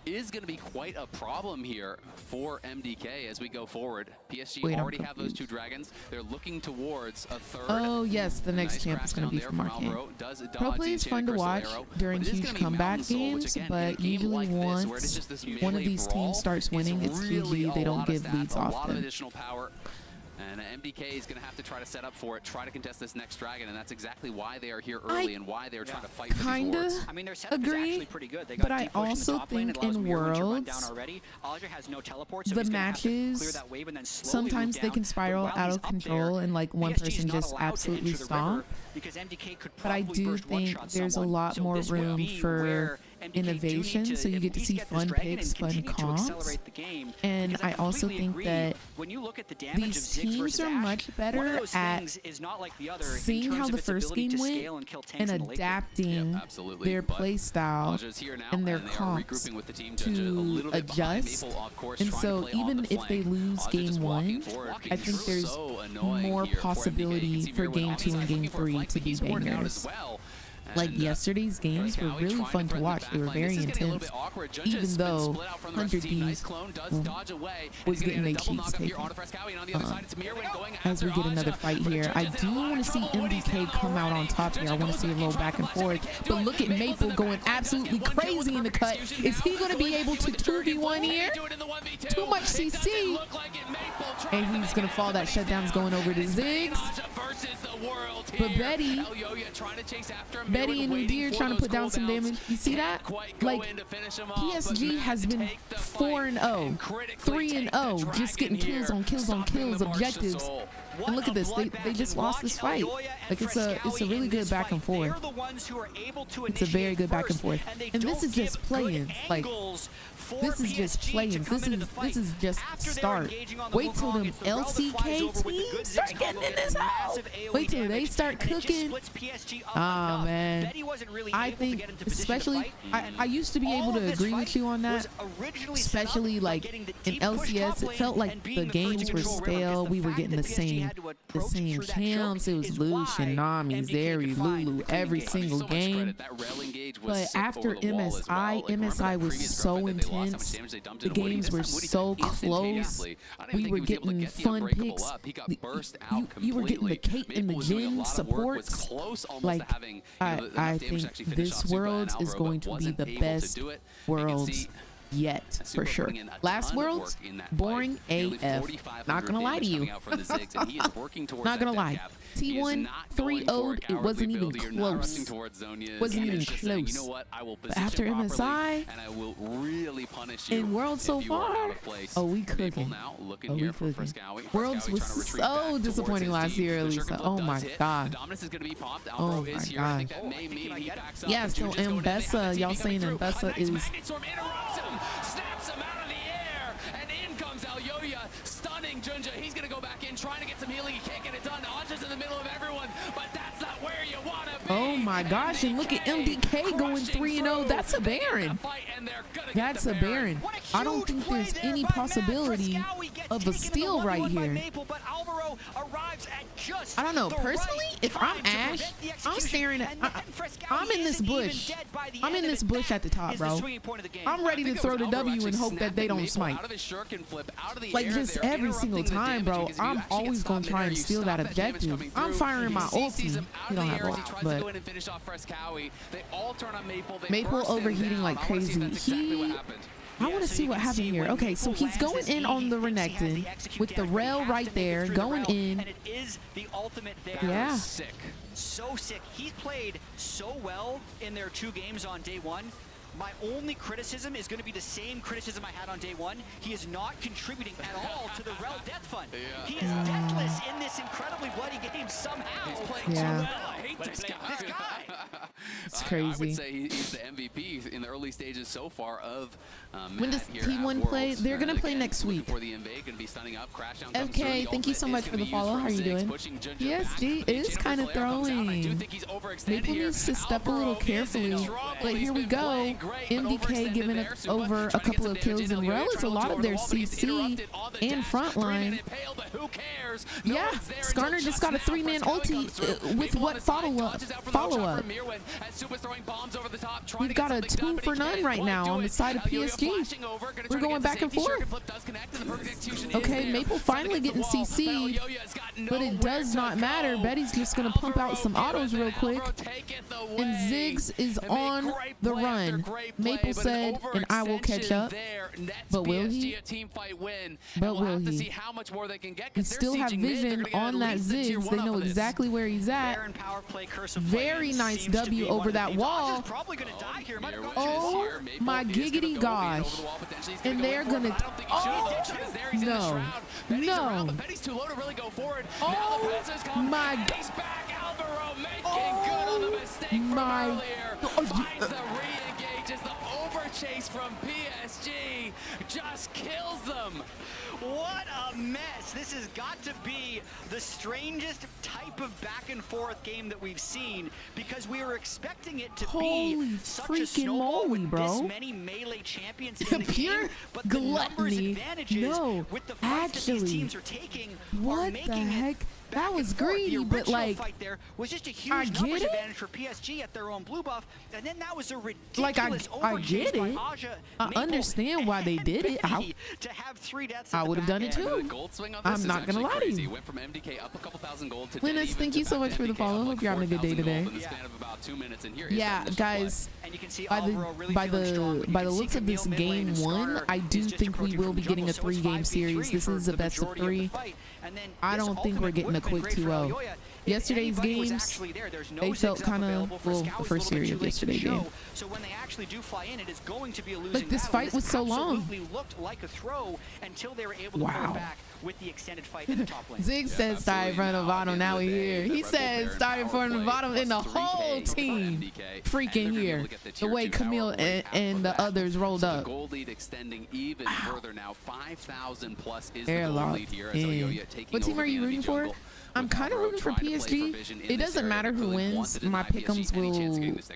is going to be quite a problem here for MDK as we go forward. PSG already have those 2 dragons. They're looking towards a third. Oh yes, the next champ is going to be from Arcane. Pro play is fun to watch during huge comeback games, but usually once one of these teams starts winning, it's usually they don't give leads often. And MDK is going to have to try to set up for it, try to contest this next dragon, and that's exactly why they are here early and why they're trying to fight for these wards. I mean, their setup is actually pretty good. They got but I also think in Worlds, the matches, sometimes they can spiral out of control and like one person just absolutely stomp. But I do think there's a lot more room for innovation, so you get to see fun picks, fun comps, and I also think that these teams are much better at seeing how the first game went and adapting their play style and their comps to adjust. And so even if they lose game 1, I think there's more possibility for game 2 and game 3 to be bangers. Like yesterday's games were really fun to watch. They were very intense, even though 100 B's was getting their cheeks taken. As we get another fight here, I do want to see MDK come out on top here. I want to see a little back and forth. But look at Maple going absolutely crazy in the cut. Is he going to be able to 2v1 here? Too much CC. And he's going to fall. That shutdown's going over to Ziggs. But Betty and Udyr trying to put down some damage. You see that? Like, PSG has been 4-0, 3-0, just getting kills on kills on kills, objectives And look at this, they just lost this fight. Like it's a really good back and forth. It's a very good back and forth. And this is just playing. Like this is just playing. This is just start. Wait till them LCK teams start getting in this house. Wait till they start cooking. Oh man, I think especially I used to be able to agree with you on that. Especially like in LCS, it felt like the games were stale. We were getting the same champs. It was Lucian, Nami, Zeri, Lulu every single game. But after MSI was so intense. The games were so close. We were getting fun picks. You were getting the Kate and the Jin supports. Like I think this Worlds is going to be the best Worlds yet for sure. Last Worlds, boring AF. Not gonna lie to you. Not gonna lie. T1 3-0'd, it wasn't even close. Wasn't even close. But after MSI and Worlds so far, oh we cooking. Oh we cooking. Worlds was so disappointing last year, Elisa. Oh my god. Oh my god. Yeah, so Mbessa, y'all saying Mbessa is snaps him out of the air, and in comes Alyoya, stunning Junja. He's gonna go back in, trying to get some healing. He can't get it done. Anja's in the middle of everyone, but that's not where you wanna be. Oh my gosh, and look at MDK going 3-0. That's a Baron. That's a Baron. I don't think there's any possibility of a steal right here. I don't know. Personally, if I'm Ash, I'm staring at. I'm in this bush. I'm in this bush at the top, bro. I'm ready to throw the W and hope that they don't smite. Like just every single time, bro. I'm always gonna try and steal that objective. I'm firing my ulti. He don't have ult, but Maple overheating like crazy. I want to see what happened here. Okay, so he's going in on the Renekton with the rail right there, going in. And it is the ultimate there. Yeah. So sick. He's played so well in their 2 games on day 1. My only criticism is going to be the same criticism I had on day 1. He is not contributing at all to the Rel Death Fund. He is deathless in this incredibly bloody game somehow. He's playing so well. I hate this guy. It's crazy. I would say he's the MVP in the early stages so far of when does T1 play? They're going to play next week. FK, thank you so much for the follow. How are you doing? PSG is kind of throwing. Maple needs to step a little carefully. But here we go. MDK giving it over a couple of kills, and Rel is a lot of their CC and frontline. Yeah, Skarner just got a 3-man ulti with what follow-up. We've got a 2 for none right now on the side of PSG. We're going back and forth. Okay, Maple finally getting CC'd, but it does not matter. Betty's just going to pump out some autos real quick. And Ziggs is on the run. Maple said, and I will catch up. But will he? But will he? We still have vision on that Ziggs. They know exactly where he's at. Very nice W over that wall. Oh my giggity gosh. And they're gonna. Oh no. No. Oh my god. Oh my. Chase from PSG just kills them. What a mess. This has got to be the strangest type of back and forth game that we've seen, because we were expecting it to be such a snowball with this many melee champions in the game, but the numbers advantages with the fights that these teams are taking are making it. That was greedy, but like, there was just a huge numbers advantage for PSG at their own blue buff, and then that was a ridiculous I get it. I understand why they did it. I would have done it too. I'm not gonna lie to you. Linus, thank you so much for the follow. Hope you're having a good day today. Yeah, guys. By the looks of this game 1, I do think we will be getting a 3-game series. This is a best of 3. I don't think we're getting a quick 2-0. Yesterday's games, they felt kind of, well, the first series of yesterday's game. So when they actually do fly in, it is going to be a losing Like, this fight was so long. looked like a throw until they were able to pull it back with the extended fight in the top lane. Zig said started from the bottom, now we here. He said started from the bottom and the whole team freaking here. The way Camille and the others rolled The up. gold lead extending even further now. 5,000 plus is the gold lead here as Aoya taking What team over are you the rooting enemy for? jungle. I'm kind of rooting for PSG. It doesn't matter who wins. My pick'ems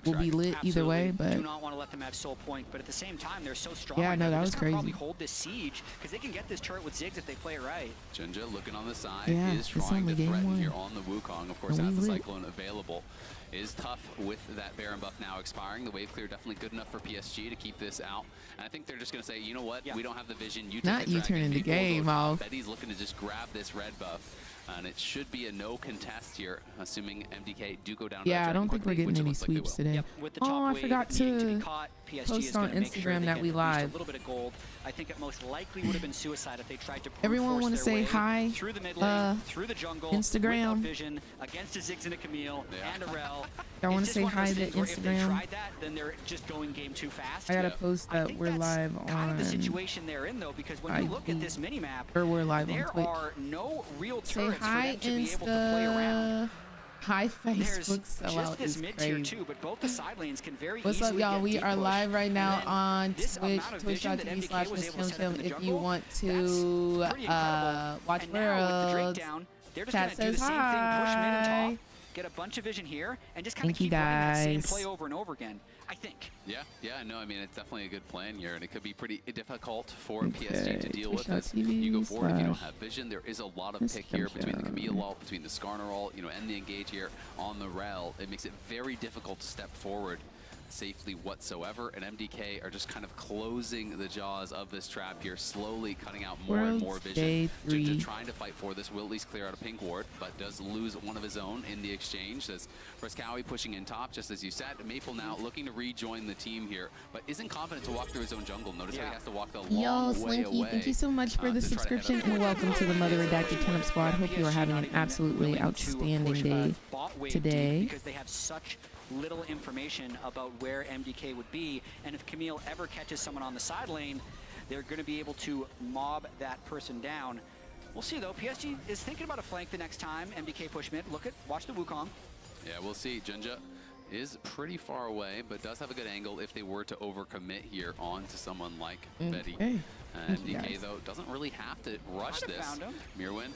will be lit either way, but do not want to let them have soul point, but at the same time, they're so strong. Yeah, I know, that was They're just gonna crazy. Probably hold this siege because they can get this turret with Ziggs if they play it right. Jinja looking on the side Yeah, is it's trying only to game threaten one. here on the Wukong. Of course, And has we the lit. Cyclone available. Is tough with that Baron buff now expiring. The wave clear definitely good enough for PSG to keep this out. And I think they're just going to say, you know what, we don't have the vision. You Not take the you dragon, turning the people will go game top. off. Betty's looking to just grab this red buff. And it should be a no contest here, assuming MDK do go down. yeah, I red don't think quickly, we're getting which it any looks like they sweeps will. today. Yep, with the Oh, top I wave forgot needing to be to caught, PSG post is on gonna make sure Instagram they that get we at least live. a little bit of gold. I think it most likely would have been suicide if they tried to brute Everyone force wanna their say way hi, through the mid lane, through the jungle, Instagram. without vision, against a Ziggs and a Camille and a Rel. Y'all wanna It's just say one of those hi to things where If they Instagram? tried that, then they're just going game too fast. I gotta post I that think we're that's live kind of the on, situation they're in though, because when you look at this mini map, or we're live on there Twitch. are no real Say turrets for hi, them to be able to play around. Insta. Hi, There's Facebook just sellout this is mid tier crazy. too, but both the side lanes can very What's up, easily y'all? get We deep are push. live right now And then on this Twitch, amount of vision that MDK was able to set up in the twitch.tv/Chim Chim. If you jungle, want that's to pretty incredible. watch And now with the Drake Worlds, down, they're just chat going to do the says same thing, push mid and hi. top, get a bunch of vision here, and just kind of Thank you, keep running that same guys. play over and over again, I think. Yeah, no, I mean, it's definitely a good plan here, and it could be pretty difficult for Okay, PSG to deal with as you go forward. If you don't have vision, there is a lot of pick here between the Camille ult, between the Skarner ult, and the engage here on the Rel. It makes it very difficult to step forward safely whatsoever, and MDK are just kind of closing the jaws of this trap here, slowly cutting out more and more Worlds vision. Day 3. Jinja trying to fight for this, will at least clear out a pink ward, but does lose one of his own in the exchange. As Frescowi pushing in top, just as you said. Maple now looking to rejoin the team here, but isn't confident to walk through his own jungle. Notice how he has to walk the Yo, long way Slinky, away. thank you so much for the to try to head subscription up and towards welcome to the Mother Redacted Turnip Squad. Hope you are having an absolutely outstanding day today. Because they have such little information about where MDK would be, and if Camille ever catches someone on the side lane, they're going to be able to mob that person down. We'll see though. PSG is thinking about a flank the next time. MDK push mid. Watch the Wukong. Yeah, we'll see. Jinja is pretty far away, but does have a good angle if they were to overcommit here onto someone like Betty. MDK, though, doesn't really have to rush this. Mirwin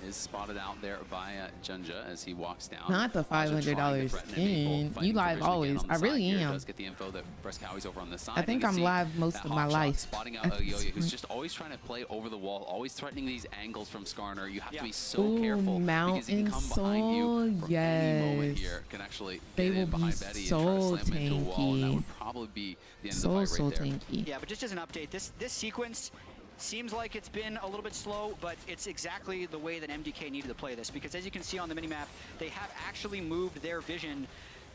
is spotted out there by Jinja as he walks down. Not the $500 skin. You live always. I really am. Does get the info that Frescowi's over on this side. I think I'm live most of my life. Spotting out Aoya, who's just always trying to play over the wall, always threatening these angles from Skarner. You have to be so careful because he can come behind you from any moment here. Can actually get in behind Betty and try to slam into a wall, and that would probably be the end of the fight right there. Tanky. Yeah, but just as an update, this sequence seems like it's been a little bit slow, but it's exactly the way that MDK needed to play this, because as you can see on the minimap, they have actually moved their vision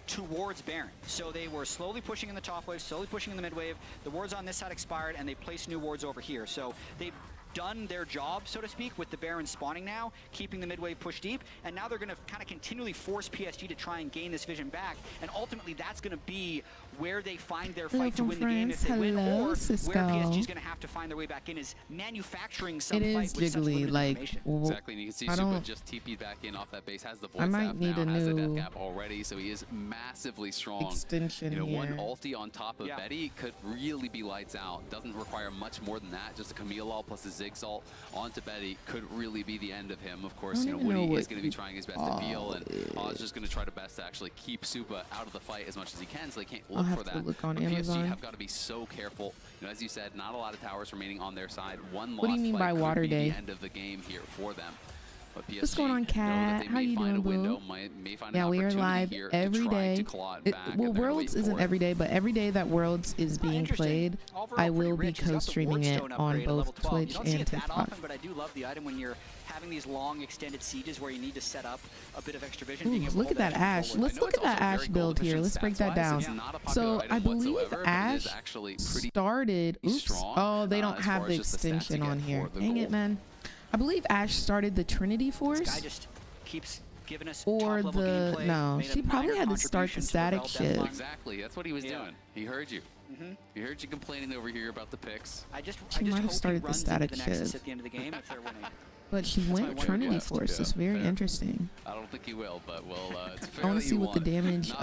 towards Baron. So they were slowly pushing in the top wave, slowly pushing in the mid wave. The wards on this side expired, and they placed new wards over here. So they've done their job, so to speak, with the Baron spawning now, keeping the mid wave push deep, and now they're going to kind of continually force PSG to try and gain this vision back, and ultimately that's going to be where they find their fight to win the game if they win, or where PSG is going to have to find their way back in is manufacturing some fight with such limited information. Exactly, and you can see Supa just TP'd back in off that base, has the voice I might staff need now, a has the new death cap already, so he is massively strong. Extension here. One ulti on top of Betty could really be lights out. Doesn't require much more than that. Just a Camille ult plus a Ziggs ult onto Betty could really be the end of him. Of course, Woody is going to be trying his best to peel, and Oz just going to try to best to actually keep Supa out of the fight as much as he can, so they can't look for that. PSG have got to be so careful. As you said, not a lot of towers remaining on their side. One lost fight could be the end of the game here for them. But PSG, what's going on, Cat? How you doing, boo? Yeah, we are live every day. Well, Worlds isn't every day, but every day that Worlds is being played, I will be co-streaming it on both Twitch and TikTok. But I do love the item when you're having these long extended sieges where you need to set up a bit of extra vision. Look at that Ashe. Let's look at that Ashe build here. Let's break that down. So I believe Ashe started. Oops. Oh, they don't have the extension on here. Dang it, man. I believe Ashe started the Trinity Force. This guy just keeps giving us or the no, she probably had to start the static shit. Exactly, that's what he was doing. He heard you. He heard you complaining over here about the picks. I just might have hope started he runs the static into the Nexus shit. at the end of the game if they're winning. But she went Trinity Force. It's very interesting. I don't think he will, but we'll. It's I want to see what the damage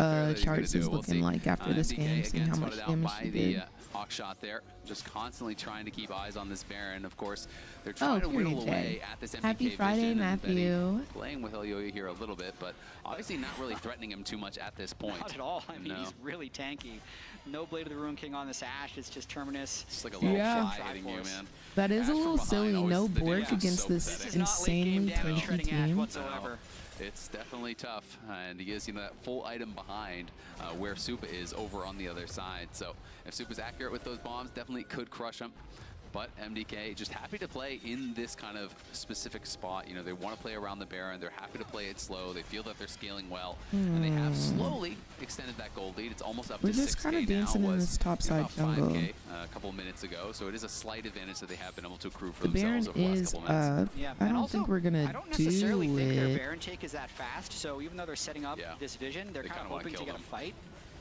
charts is looking see. like after this MDK game, seeing again how much spotted out damage by she the did. Hawk shot there, just constantly trying to keep eyes on this Baron. Of course, they're trying to whittle away at this MDK Happy Friday, vision, and Matthew. Betty playing with Elyoya here a little bit, but obviously not really threatening him too much at this point. Not at all. I mean, No. he's really tanky. No Blade of the Ruin King on this Ashe. It's just Terminus. It's like a little Yeah. fly hitting you, man. That is a Ashe from little behind, silly. always No the Bork damage is against so this pathetic. This is not late game insanely damage tanky shredding Ashe team. whatsoever. It's definitely tough, and he is, that full item behind where Supa is over on the other side. So if Supa's accurate with those bombs, definitely could crush him. But MDK just happy to play in this kind of specific spot. They want to play around the Baron. They're happy to play it slow. They feel that they're scaling well, and they have slowly extended that gold lead. It's almost up We're to just 6K kind of dancing now. in this top side About jungle. 5K a couple of minutes ago, so it is a slight advantage that they have been able to accrue for The Baron themselves over the last is couple of minutes. up. Yeah, I and don't also, think we're gonna I don't necessarily do think their it. Baron take is that fast. So even though they're setting up Yeah. this vision, they're They kind of kinda wanna hoping to kill get a them. fight.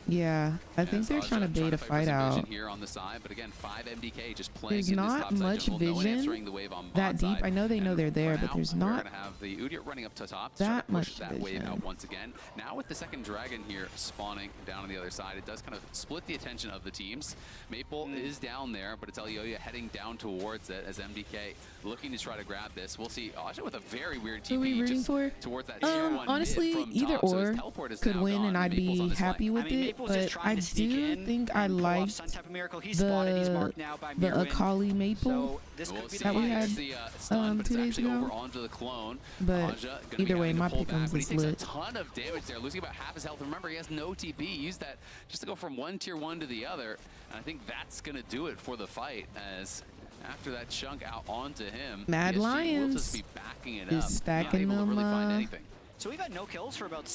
Yeah, I think they're trying to bait a fight for some out. vision here on the side, but again, 5 MDK just playing There's in this not top side much jungle, no one vision answering the wave on that bot deep. side. I know they know And they're there, for but now, there's we're not gonna have the Udyr running up to top to try that to push much that wave vision. out once again. Now with the second dragon here spawning down on the other side, it does kind of split the attention of the teams. Maple is down there, but it's Elyoya heading down towards it as MDK looking to try to grab this. We'll see Aja with a very weird Who are we TP rooting just for? towards that tier 1 Honestly, mid from either top, so his or teleport is could now win, gone, and I'd Maple's on be his happy flank. with I mean, it. Maple's just But trying I to sneak do in think and I pull off liked some type of miracle. He's spotted. He's marked now by the Mirwin. Akali Maple. So this We'll could be see. the that we fight. had, There's the stun, but 2 it's days actually ago. over onto the clone. But Aja gonna be either way, having to my pull pick'ems back, but he is takes lit. a ton of damage there, losing about half his health. Remember, he has no TP. He used that just to go from one tier 1 to the other, and I think that's gonna do it for the fight. As after that chunk out onto him, Mad PSG will Lions just be backing it is up, stacking not able to really them, find anything. So we've had no kills for about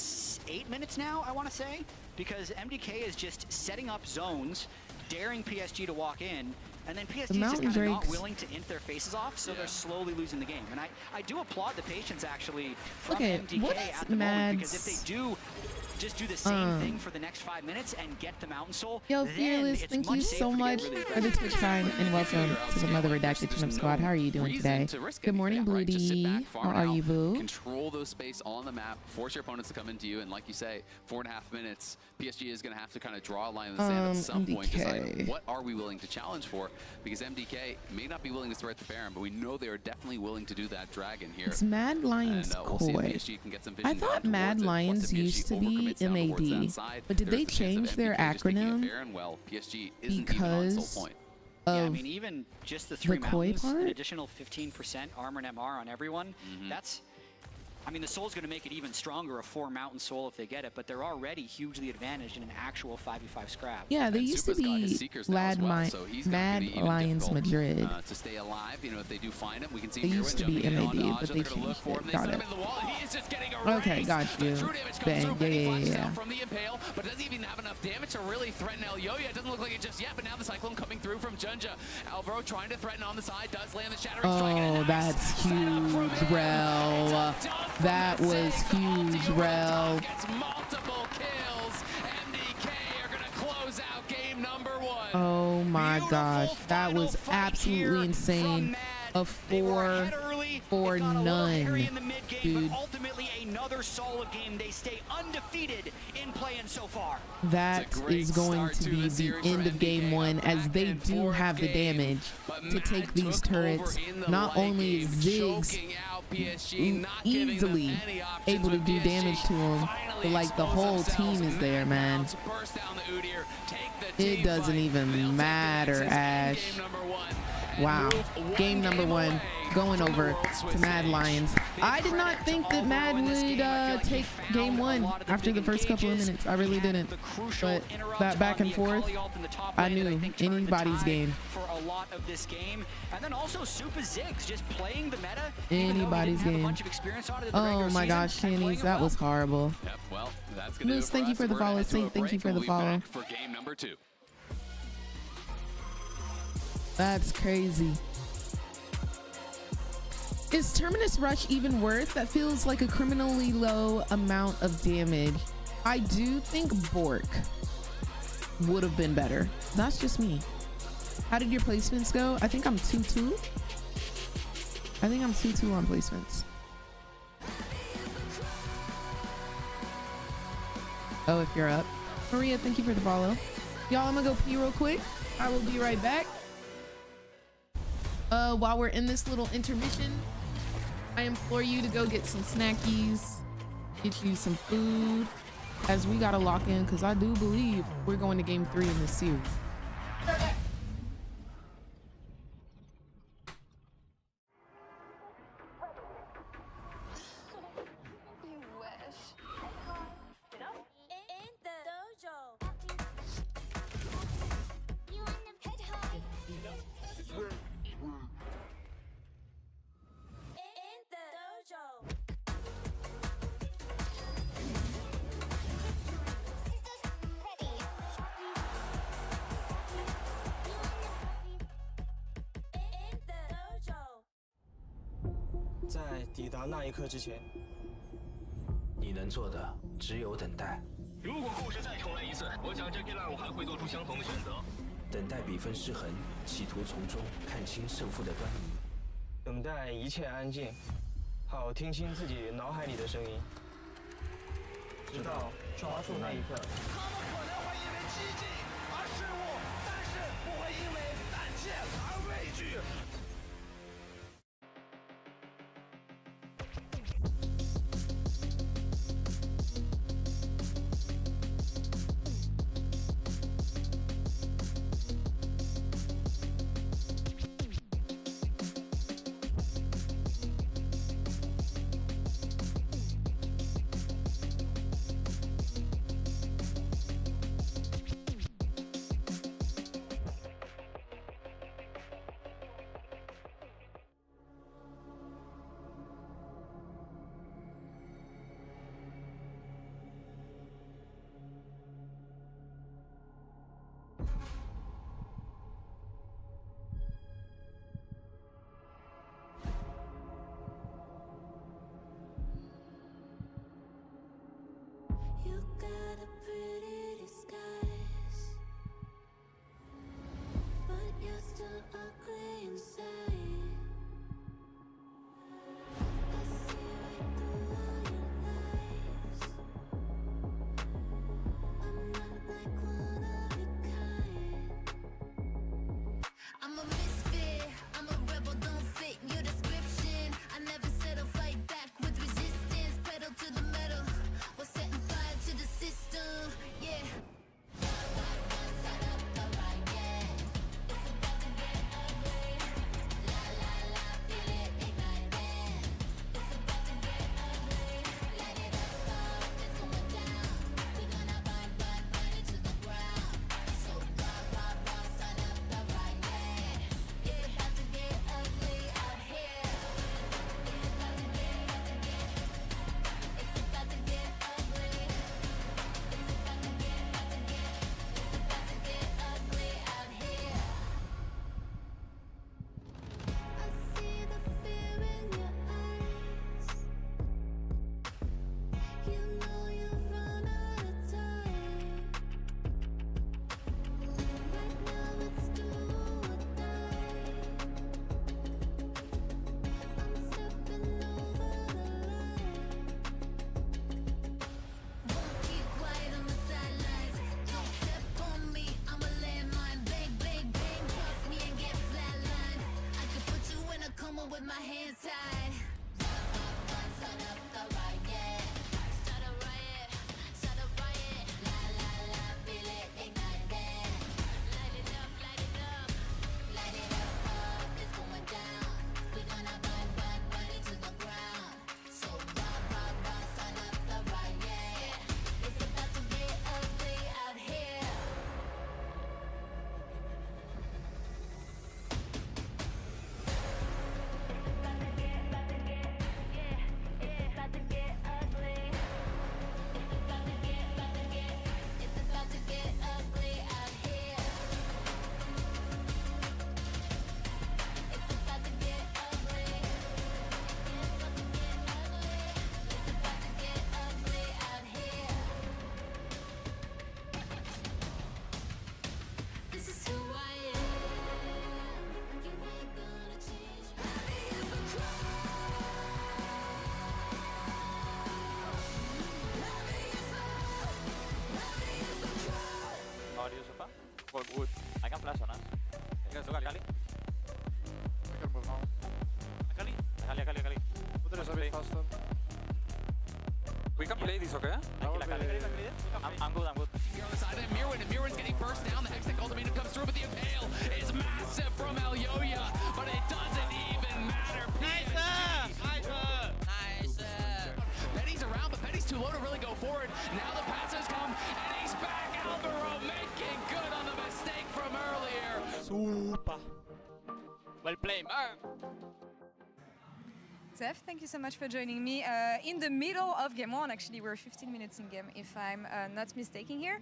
8 minutes now, I want to say, because MDK is just setting up zones, daring PSG to walk in, and then PSG is just Mountain kind of not Drakes. willing to int their faces off, so Yeah. they're slowly losing the game. And I do applaud the patience, actually, from Okay, MDK what at is the moment, because Mad's, if they do just do the same thing for the next 5 minutes and get the Mountain Soul, Yo, then Fearless, it's thank much you safer so to get much really for the aggressive. Twitch Prime, and welcome to the Mother Redacted Chim Squad. How are you doing today? Good morning, Bloody. How are you, boo? Control those space on the map, force your opponents to come into you, and like you say, 4.5 minutes, PSG is going to have to kind of draw a line in the sand at some point. Decide MDK. what are we willing to challenge for? Because MDK may not be willing to threat the Baron, but we know they are definitely willing to do that Dragon here. It's Mad Lions And we'll see if Koi. PSG can get some vision I down thought towards Mad it. Plus, Lions if PSG used to be overcommits down towards that MAD, side, but did there's they the chance of change their MDK just taking a acronym Baron well. PSG isn't even on because soul point. Yeah, I of mean, even just the 3 the Koi mountains, part? an additional 15% armor and MR on everyone, that's... I mean, the Soul's going to make it even stronger, a 4 Mountain Soul if they get it, but they're already hugely advantaged in an actual 5v5 scrap. Yeah, they And used to Supa's got his be Seekers now as well, so he's gonna Mad be even Lions difficult, Madrid. To stay alive, if they do find him, we can see They used to be jumping in onto MAD, Aja, but they they're gonna look changed for him, it. they Got send him it. into the wall, and he is just getting Okay, erased. got The you. true damage comes Bang, through, but he yeah, flashes yeah. out from the Impale, but doesn't even have enough damage to really threaten Elyoya. It doesn't look like it just yet, but now the Cyclone coming through from Junja. Alvaro trying to threaten on the side, does land the Shattering Strike. and a Oh, nice that's setup from huge, him. Rel. It's a dunk from That the was Ziggs onto huge, you on Rel. top, gets multiple kills. MDK are gonna close out game number 1. Oh my Beautiful gosh, that final was fight here absolutely insane. from Mad. A They were 4 ahead early. for It got a little hairy none, in the mid game, dude. but ultimately another solid game. They stay undefeated in playing so far. That It's a great is going start to to be the the series end for of game MDK. 1, as Back they and do forth have the game. damage But to Mad take these took turrets. over in the Not late only is game, Ziggs choking out PSG, not giving them easily any options able to with do PSG. damage to him, Finally but like the expose whole themselves. team is there, Mad man. Mounts burst down the Udyr, take the It team doesn't fight. even They'll take the matter, Nexus in Ash. game number 1 and Wow. move Game number game 1 away going from the over World to Swiss Mad stage. Lions. Big I did not credit think to that Mad Alvaro in this would game. I feel like he take found game a 1 lot of the after big the first couple of engages. minutes. I really He had didn't. the crucial But interrupt that back on and the forth, Akali ult in the top I lane that knew think turned the anybody's tide game. for a lot of this game. And then also Supa Ziggs just playing the meta. even though he Anybody's didn't have a game. bunch of experience on it in the Oh regular my season, gosh, and playing Shannies, it that well. was horrible. Yep, well, that's gonna do Moose, it for thank you us. for the We're gonna follow. head to a Saint, thank you break, for and the we'll be follow. back for game number 2. That's crazy. Is Terminus Rush even worth? That feels like a criminally low amount of damage. I do think Bork would have been better. That's just me. How did your placements go? I think I'm 2-2. I think I'm 2-2 on placements. Oh, if you're up. Maria, thank you for the follow. Y'all, I'm gonna go pee real quick. I will be right back. While we're in this little intermission, I implore you to go get some snackies, get you some food, as we gotta lock in, because I do believe we're going to game 3 in this series. You wish. In the dojo. You want to head high? In the dojo. Ready. 在抵达那一刻之前，你能做的只有等待。如果故事再重来一次，我想这片烂我还会做出相同的选择。等待比分失衡，企图从中看清胜负的端倪。等待一切安静，好听清自己脑海里的声音，直到抓住那一刻。他们可能会因为激进而失误，但是不会因为胆怯而畏惧。You got a pretty disguise, but you're still ugly inside. I see right through all your lies. I'm not like one of your kind. I'm a misfit, I'm a rebel, don't fit your description. I never settle, fight back with resistance, pedal to the metal. We're setting fire to the system, yeah. I see the fear in your eyes. You know you've run out of time. Right now it's do or die. I'm stepping over the line. Won't keep quiet on the sidelines. Don't step on me, I'm a landmine. Bang, bang, bang, cross me and get flatlined. I could put you in a coma with my hands tied. Start up the riot. Start a riot. Start a riot. La la la, feel it, ignite it. Light it up, light it up. Light it up, it's going down. We gonna burn it to the ground. So rah, start up the riot. It's about to get ugly out here. Got for wood. I can flash on us. You guys look at Kali. I can move now. Kali. Wood is a bit faster. We can play this, okay? I'm good. On the side of Mirwin, and Mirwin's getting burst down. The Hextech ultimatum comes through, but the impale is massive from Alyoya, but it doesn't even matter. Nice. Petty's around, but Petty's too low to really go forward. Now the passes come, and he's back. Alvaro making good on the mistake from earlier. Super. Well played, Zeph, thank you so much for joining me in the middle of game 1. Actually, we're 15 minutes in game, if I'm not mistaken here.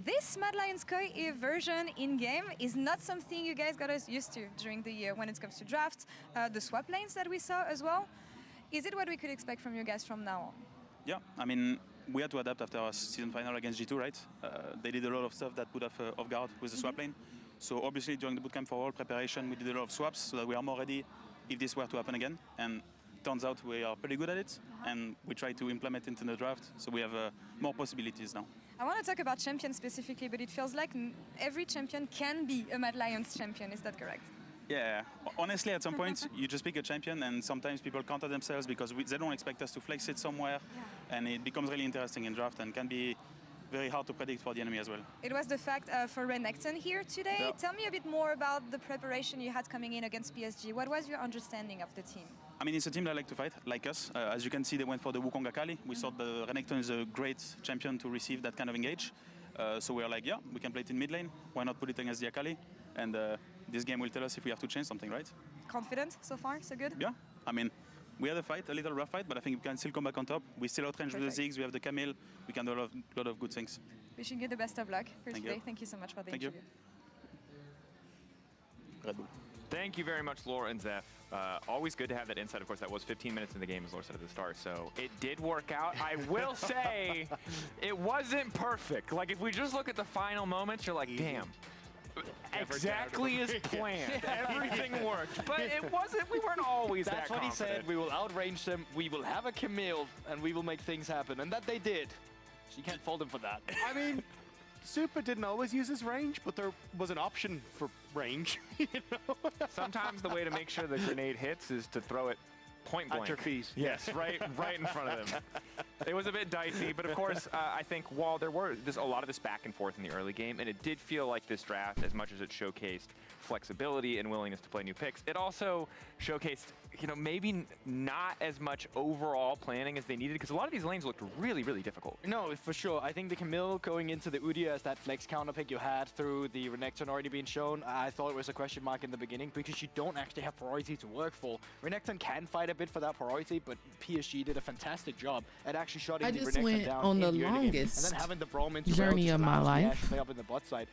This Mad Lions Koi version in game is not something you guys got us used to during the year when it comes to draft, the swap lanes that we saw as well. Is it what we could expect from you guys from now on? Yeah, I mean, we had to adapt after our season final against G2, right? They did a lot of stuff that put us off guard with the swap lane. So obviously during the bootcamp for all preparation, we did a lot of swaps so that we are more ready if this were to happen again. And turns out we are pretty good at it, and we try to implement it into the draft, so we have more possibilities now. I want to talk about champions specifically, but it feels like every champion can be a Mad Lions champion. Is that correct? Yeah, honestly, at some point, you just pick a champion, and sometimes people counter themselves because they don't expect us to flex it somewhere, and it becomes really interesting in draft and can be very hard to predict for the enemy as well. It was the fact for Renekton here today. Yeah. Tell me a bit more about the preparation you had coming in against PSG. What was your understanding of the team? I mean, it's a team that like to fight, like us. As you can see, they went for the Wukong Akali. We thought the Renekton is a great champion to receive that kind of engage. So we are like, yeah, we can play it in mid lane. Why not put it against the Akali? And this game will tell us if we have to change something, right? Confident so far? So good? Yeah, I mean, we had a fight, a little rough fight, but I think we can still come back on top. We still outrange with the Ziggs, we have the Camille. We can do a lot of good things. Wishing you the best of luck for Thank today. you. Thank you so much for the Thank interview. Red Bull. Thank you very much, Laura and Zeph. Always good to have that insight. Of course, that was 15 minutes in the game, as Laura said at the start, so it did work out. I will say it wasn't perfect. Like, if we just look at the final moments, you're like, damn. Exactly as planned. Everything worked, but it wasn't. We weren't always That's that what confident. he said. We will outrange them. We will have a Camille, and we will make things happen. And that they did. So you can't fault him for that. I mean, Super didn't always use his range, but there was an option for range. You know? Sometimes the way to make sure the grenade hits is to throw it point blank. At your feet. Yes, right in front of them. It was a bit dicey, but of course, I think while there were a lot of this back and forth in the early game, and it did feel like this draft, as much as it showcased flexibility and willingness to play new picks, it also showcased, you know, maybe not as much overall planning as they needed, because a lot of these lanes looked really, really difficult. No, for sure. I think the Camille going into the Udyr as that flex counter pick you had through the Renekton already being shown, I thought it was a question mark in the beginning because you don't actually have priority to work for. Renekton can fight a bit for that priority, but PSG did a fantastic job at actually shutting I the just Renekton went down on in the early game. longest and then having the Braum into journey of my life. Play up in the bot side.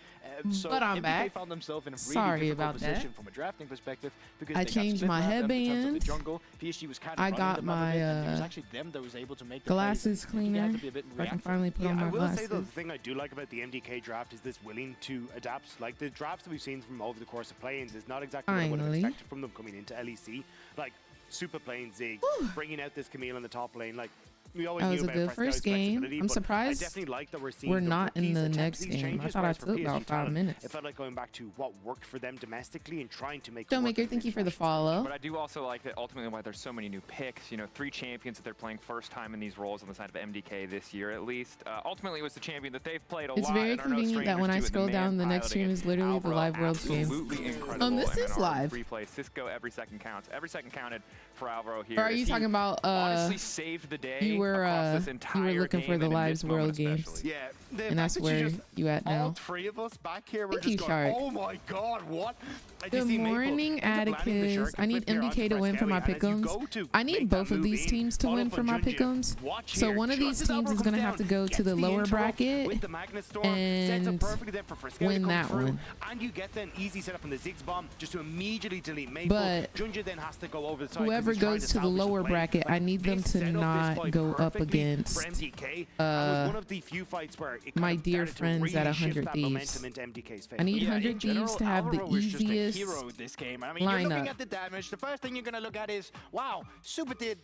So But I'm MDK back. found themselves in a really Sorry difficult about position that. from a drafting perspective because I they got changed split my mapped in terms of the headband. jungle. PSG was kind of I running got them out of it, and it was my actually them that was able to make the glasses plays. He had cleaner. to be a bit I can reactive. finally put Yeah, on my I will glasses. say though, the thing I do like about the MDK draft is this willing to adapt. Like the drafts that we've seen from over the course of play-ins is not exactly what I would have Finally. expected from them coming into LEC. Like super playing Zig, bringing out this Camille in the top lane. Like we always That knew was a about good Fresco's first game. flexibility, I'm but surprised I definitely like that we're seeing we're the not in rookies the attempt next these game. I changes, thought I whereas for took PSG about 5 talent, minutes. It felt like going back to what worked for them domestically and trying to make it work Filmmaker, on thank you for the international follow. But I do also like that ultimately why there's so many new picks. You know, 3 champions that they're playing first time in these roles on the side of MDK this year at least. Ultimately, it was the champion that they've played a It's lot. very and are no convenient that strangers when I to it. scroll The down, man the next piloting stream it. is literally the Alvaro, live Worlds game. absolutely incredible. This and is our live. Replay. Cisco, every second counts. Every second counted for Alvaro here. Or are you He talking about honestly saved the day you were across this you entire were looking for game the and in lives this moment world games. especially. Yeah, the And fact that's that where just, you at all now. 3 of us back here were Thank just you, going, Shark. oh my god, what? I Good just see Maple morning, ends up landing the Atticus. Shuriken I need flip here MDK onto to win for my Frescoe, and as you pick'ems. go to I need make both that of move these in, teams to follow win up for on my Junjin. pick'ems. Watch So here, one of these just as teams Alvaro is going to comes have to down, go to gets the lower interrupt bracket with the Magnet Storm, sets up and perfectly there for Frescoe to win come that through, one. and you get an easy setup on the Ziggs bomb just to immediately delete Maple. But Junjin then has to go over the side 'cause whoever he's trying goes to the salvage lower lane. bracket, Like, I need them this to set up this not fight go up perfectly against for MDK, and was one of the few fights where it kind my of dear started to friends really at shift 100 that Thieves. momentum into MDK's favor. I need Yeah, 100 in general, Thieves to have the Alvaro was just a easiest hero this game. I mean, you're looking lineup. at the damage. The first thing you're going to look at is, wow, Super did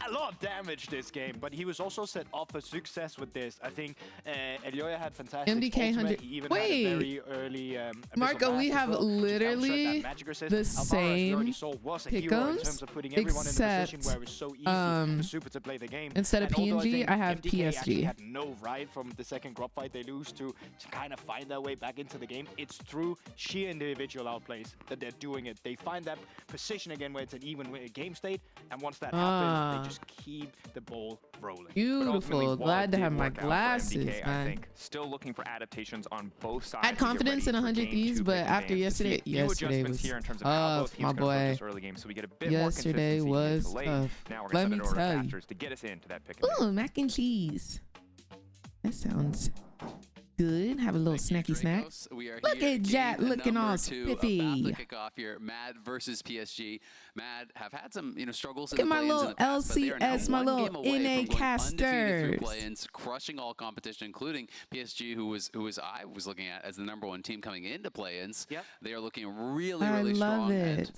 a lot of damage this game, but he was also set up for success with this. I think Elioya had fantastic MDK ultimate. 100. He even Wait, had a very early Marco, we have literally the same pick'ems, except instead of PNG, I have PSG. Had no ride from the second drop fight they lose to kind of find their way back into the game. It's through sheer individual outplays that they're doing it. They find that position again where it's an even game state, and once that happens, they just keep the ball rolling. Beautiful. Glad to have my glasses, MDK, man. I think still looking for adaptations on both sides. I had confidence in 100 Thieves, but after yesterday was tough, my boy. Yesterday was tough. Let me tell you. To get us into that pick. Ooh, mac and cheese. That sounds good. Have a little snacky snack. Look at Jack looking all spiffy. Kickoff here, Mad versus PSG. Mad have had some, struggles. Look at my little LCS, my little NA casters. Play-ins, crushing all competition, including PSG, who was I was looking at as the #1 team coming into play-ins. Yep. They are looking really strong. And,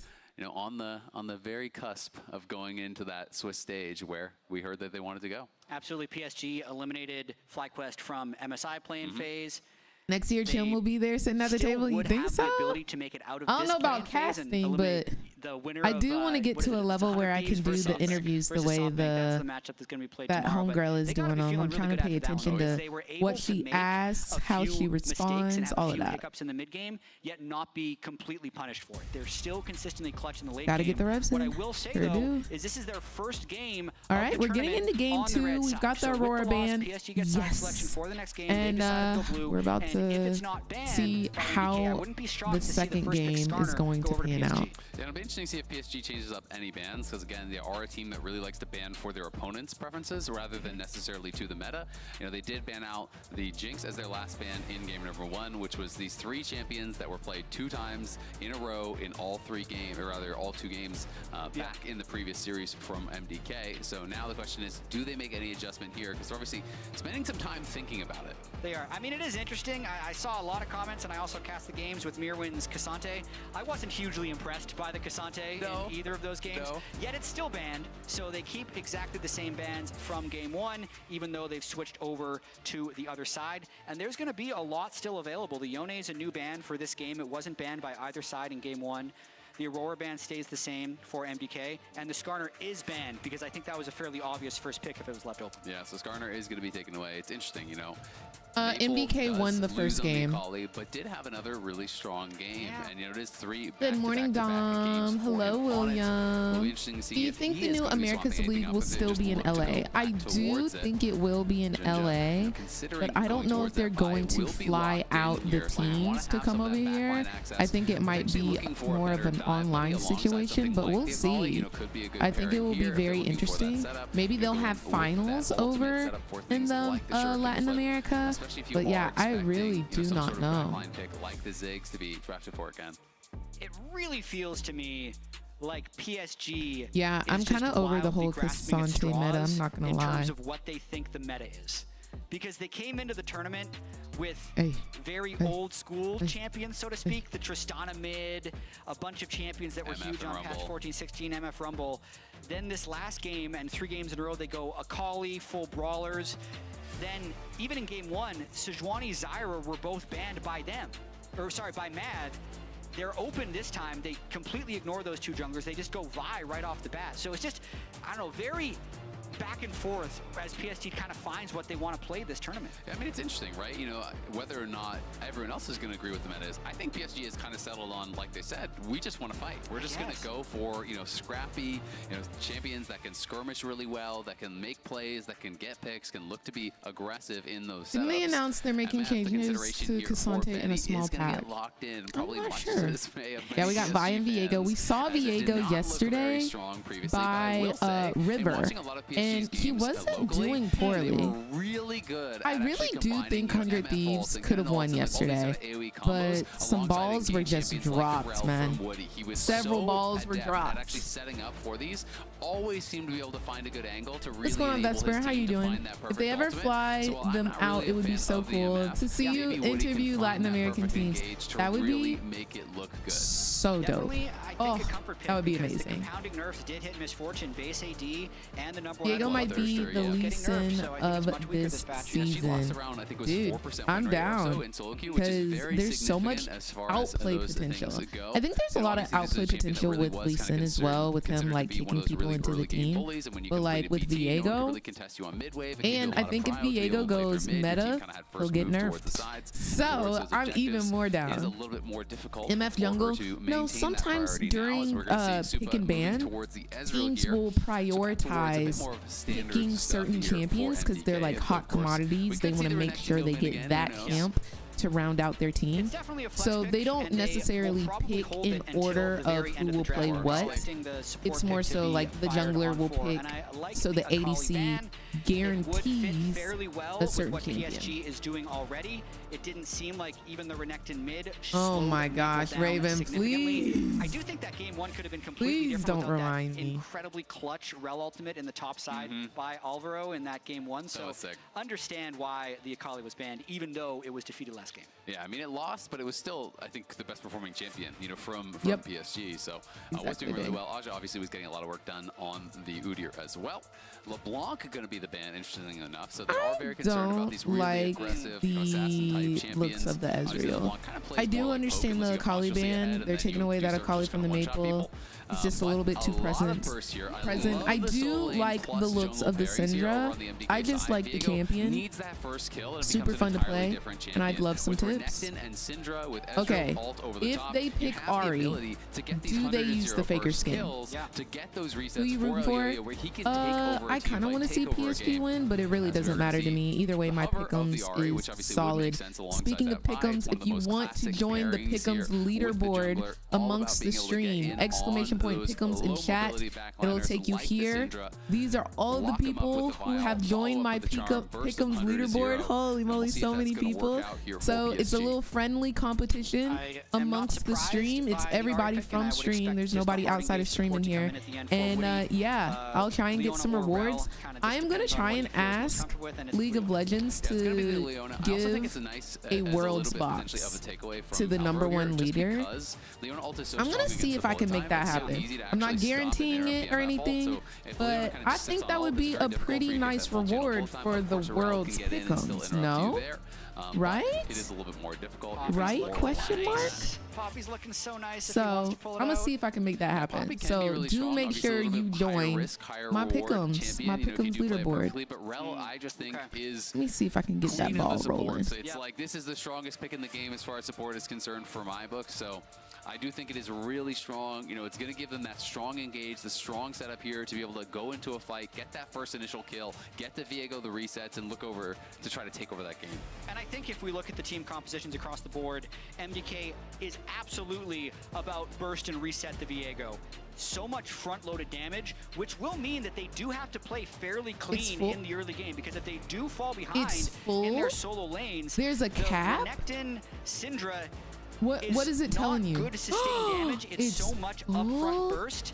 on the very cusp of going into that Swiss stage where we heard that they wanted to go. Absolutely. PSG eliminated FlyQuest from MSI play-in phase. Next year, Chim will be there sitting at the table. You think so? I don't know about casting, but I do want to get to a level where I can do the interviews the way that homegirl is doing them. I'm trying to pay attention to what she asks, how she responds, all of that. Hiccups in the mid game, yet not be completely punished for it. They're still consistently clutch in the late Gotta game. get the reps in. What I will say though is this is their first game. All right, we're getting into game 2. We've got the Aurora band. Yes, and we're about to see how the second game is going to pan out. Yeah, it'll be interesting to see if PSG changes up any bans, because again, they are a team that really likes to ban for their opponents' preferences rather than necessarily to the meta. They did ban out the Jinx as their last ban in game #1, which was these 3 champions that were played 2 times in a row in all 3 games, or rather all 2 games back in the previous series from MDK. So now the question is, do they make any adjustment here? Because they're obviously spending some time thinking about it. They are. I mean, it is interesting. I saw a lot of comments, and I also cast the games with Mirwin's Cassante. I wasn't hugely impressed by the Cassante in either of those games, yet it's still banned. So they keep exactly the same bans from game 1, even though they've switched over to the other side. And there's going to be a lot still available. The Yone is a new ban for this game. It wasn't banned by either side in game 1. The Aurora ban stays the same for MDK, and the Skarner is banned because I think that was a fairly obvious first pick if it was left open. Yeah, so Skarner is going to be taken away. It's interesting, MDK won the first game. But did have another really strong game, and it is 3 Good morning, Dom. Hello, William. Do you think the new America's League will still be in LA? I do think it will be in LA, but I don't know if they're going to fly out the teams to come over here. I think it might be more of an online situation, but we'll see. I think it will be very interesting. Maybe they'll have finals over in the Latin America. But yeah, I really do not know. Like the Ziggs to be drafted for again. It really feels to me like PSG. Yeah, I'm kind of over the whole Cassante meta. I'm not gonna lie. In terms of what they think the meta is, because they came into the tournament with very old school champions, so to speak. The Tristana mid, a bunch of champions that were huge on patch 14-16, MF Rumble. Then this last game and 3 games in a row, they go Akali, full brawlers. Then, even in game 1, Sejuani, Zyra were both banned by them. Or, sorry, by Mad. They're open this time. They completely ignore those 2 junglers. They just go Vi right off the bat. So it's just, I don't know, very back and forth as PSG kind of finds what they want to play this tournament. Yeah, I mean, it's interesting, right? Whether or not everyone else is going to agree with the meta is, I think PSG is kind of settled on, like they said, we just want to fight. We're just going to go for, scrappy, champions that can skirmish really well, that can make plays, that can get picks, can look to be aggressive in those setups. Didn't they announce they're making changes to Cassante in a small pack? I'm not sure. Yeah, we got Vi and Viego. We saw Viego yesterday by River. And he wasn't doing poorly. I really do think 100 Thieves could have won yesterday, but some balls were just dropped, man. Several balls were dropped. Actually setting up for these always seem to be able to find a good angle to really What's going on, enable Vesper? his How team you to doing? find that If perfect they ever ultimate. fly So while I'm them not out, really it a would be fan so of the cool MF, to see maybe you Woody can interview find Latin that American perfect teams. engage to That would really be make it look good. so dope. Definitely, I think Oh, a comfort pick that would be because amazing. The compounding nerfs did hit Misfortune, base AD, and the number Diego one might be the Lee Sin of this season. Dude, I'm down because there's so much outplay potential. I think there's a lot of outplay potential with Lee Sin as well, with him like kicking people into the team. But like with Viego, and I think if Viego goes meta, he'll get nerfed. So I'm even more down. MF jungle, no, sometimes during pick and ban, teams will prioritize picking certain champions because they're like hot commodities. They want to make sure they get that camp to round out their team. So they don't necessarily pick in order of who will play what. It's more so like the jungler will pick, so the ADC guarantees a certain champion. PSG is doing already. It didn't seem like even the Renekton mid. Oh my gosh, Raven, please. I do think that game one could have been completely Please different don't without remind that me. incredibly clutch Rel ultimate in the top side by Alvaro in that game one. So understand why the Akali was banned, even though it was defeated last game. Yeah, I mean, it lost, but it was still, I think, the best performing champion, you know, from PSG. So was doing really well. Aja obviously was getting a lot of work done on the Udyr as well. LeBlanc going to be the ban, interestingly enough. So they are very concerned about these really aggressive, assassin-type champions. Looks of the Ezreal. I do understand the Akali ban. They're taking away that Akali from the Maple. It's just a little bit too present. I do like the looks of the Syndra. I just like the champion. Super fun to play, and I'd love some tips. Okay, if they pick Ari, do they use the Faker skin? Who you rooting for? I kind of want to see PSG win, but it really doesn't matter to me. Either way, my pick'ems is solid. Speaking of pick'ems, if you want to join the pick'ems leaderboard amongst the stream, exclamation point pick'ems in chat, it'll take you here. These are all the people who have joined my pick'ems leaderboard. Holy moly, so many people. So it's a little friendly competition amongst the stream. It's everybody from stream. There's nobody outside of stream in here. And yeah, I'll try and get some rewards. I am going to try and ask League of Legends to give a Worlds box to the #1 leader. I'm going to see if I can make that happen. I'm not guaranteeing it or anything, but I think that would be a pretty nice reward for the Worlds pick'ems, no? Right? It is a little bit more difficult. Right? Question mark? Poppy's looking so nice. So I'm gonna see if I can make that happen. So do make sure you join my pick'ems leaderboard. But Rel, I just think is. Let me see if I can get that ball rolling. So it's like this is the strongest pick in the game as far as support is concerned for my book. So I do think it is really strong. You know, it's going to give them that strong engage, the strong setup here to be able to go into a fight, get that first initial kill, get the Viego the resets, and look over to try to take over that game. And I think if we look at the team compositions across the board, MDK is absolutely about burst and reset the Viego. So much front-loaded damage, which will mean that they do have to play fairly clean in the early game, because if they do fall behind in their solo lanes, there's a cap? Renekton, Syndra, what is it telling you? Good to sustain damage. It's so much upfront burst.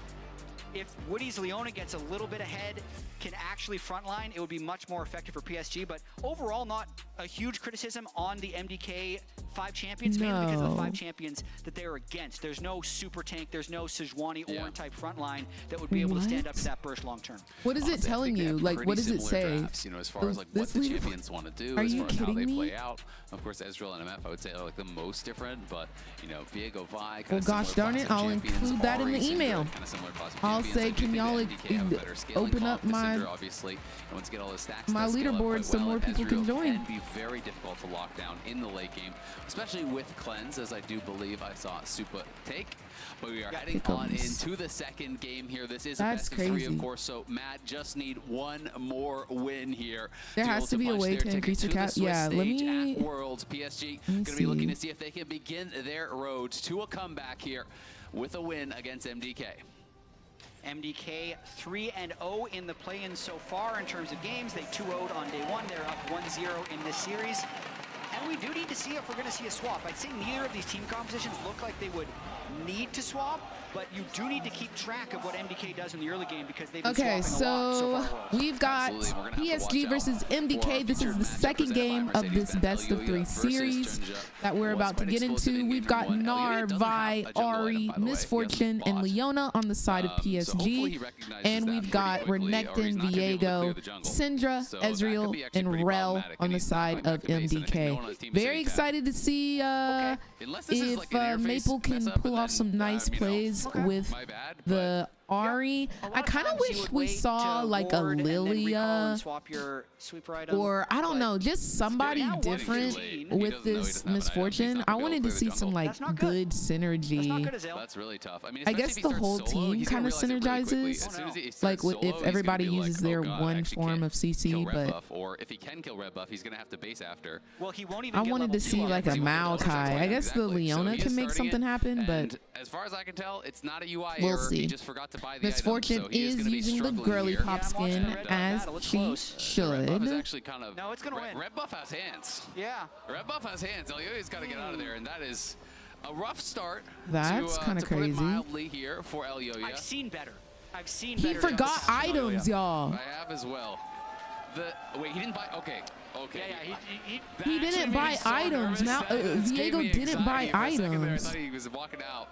If Woody's Leona gets a little bit ahead, can actually frontline, it would be much more effective for PSG. But overall, not a huge criticism on the MDK 5 champions, mainly because of the 5 champions that they're against. There's no super tank, there's no Sejuani Ornn type frontline that would be able to stand up to that burst long term. What is it telling you? Like, what does it say? Drafts, you know, as far as like what the champions want to do, as far as how they play out. Of course, Ezreal and MF, I would say, are like the most different, but you know, Viego, Vi. Well, gosh darn it, I'll include that in the email. I'll say, can y'all open up my leaderboard so more people can join? Can be very difficult to lock down in the late game, especially with cleanse, as I do believe I saw Supa take. But we are heading on into the second game here. This is a best of 3, of course, so Matt just need one more win here. There has to be a way to increase the cap. Yeah, let me. At Worlds, PSG going to be looking to see if they can begin their road to a comeback here with a win against MDK. MDK 3-0 in the play-in so far in terms of games. They 2-0'd on day one. They're up 1-0 in this series. And we do need to see if we're going to see a swap. I'd say neither of these team compositions look like they would need to swap, but you do need to keep track of what MDK does in the early game because they've been Okay, swapping a lot so so far. we've got PSG versus MDK. This is the second game of this best of 3 series that we're about to get into. We've got Gnar, Vi, Ari, Misfortune, and Leona on the side of PSG. And we've got Renekton, Viego, Syndra, Ezreal, and Rel on the side of MDK. Very excited to see if Maple can pull off some nice plays with the Ari. I kind of wish we saw like a Lilia or I don't know, just somebody different with this Misfortune. I wanted to see some like good synergy. That's really tough. I mean, I guess the whole team kind of synergizes, like if everybody uses their one form of CC, but or if he can kill red buff, he's gonna have to base after. Well, he won't even I wanted to see like a Maokai. I guess the Leona can make something happen, but as far as I can tell, it's not a UI we'll error. see. He just forgot to buy the Misfortune item, so he is using the girly pop skin as she should. Red buff is actually kind of. No, it's gonna win. Red buff has hands. Yeah. Red buff has hands. Elioya's got to get out of there, and that is a rough start. That's kind of crazy. Put it mildly here for Elioya. I've seen better. I've seen He better. forgot items, y'all. I have as well. Wait, he didn't buy. Okay. Yeah, he didn't buy items. Now Viego didn't buy items. I thought he was walking out.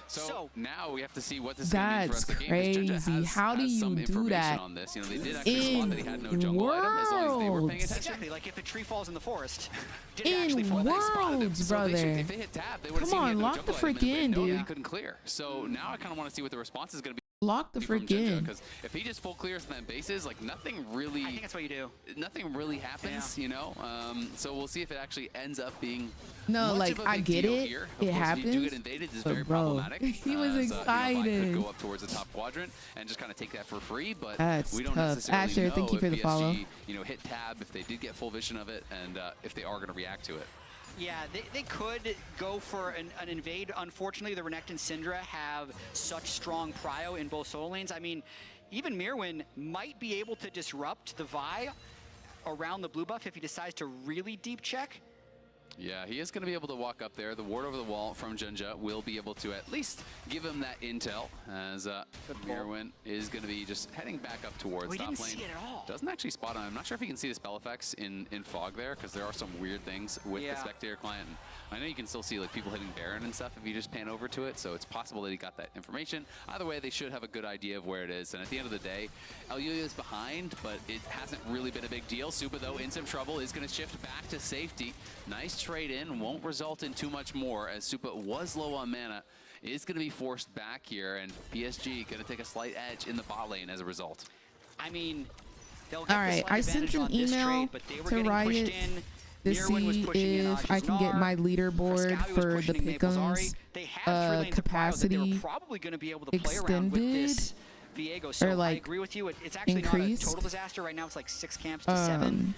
So now we have to see what this is going to mean for us. That's crazy. How do you do that? On this. You know, they did actually respond that he had no jungle item as long as they were paying attention. Exactly, like if a tree falls in the forest. In Worlds, brother. If they hit tab, they would have Come on, seen lock the frick in, dude. He couldn't clear. So now I kind of want to see what the response is going to be. Lock the frick in. Because if he just full clears from that bases, like nothing really. I think that's what you do. Nothing really happens, you know. So we'll see if it actually ends up being. No, like I get it. It happens. You do get invaded is very bro, problematic. he was excited. Could go up towards the top quadrant and just kind of take that for free, but that's we don't tough. necessarily Asher, know thank you for if the PSG, follow. You know, hit tab if they did get full vision of it, and if they are going to react to it. Yeah, they could go for an invade. Unfortunately, the Renekton Syndra have such strong prio in both solo lanes. I mean, even Mirwin might be able to disrupt the Vi around the blue buff if he decides to really deep check. Yeah, he is going to be able to walk up there. The ward over the wall from Junja will be able to at least give him that intel, as Mirwin is going to be just heading back up towards top lane. See it at all. Doesn't actually spot him. I'm not sure if he can see the spell effects in fog there, because there are some weird things with the spectator client. I know you can still see like people hitting Baron and stuff if you just pan over to it, so it's possible that he got that information. Either way, they should have a good idea of where it is, and at the end of the day, Elioya is behind, but it hasn't really been a big deal. Supa, though, in some trouble, is going to shift back to safety. Nice trade in, won't result in too much more, as Supa was low on mana, is going to be forced back here, and PSG going to take a slight edge in the bot lane as a result. I mean, all right, I sent an email to Riot to see if I can get my leaderboard for the pick'ems capacity extended. Viego, so or like I agree with you. It's actually increased. Not a total disaster right now. It's like 6 camps to 7.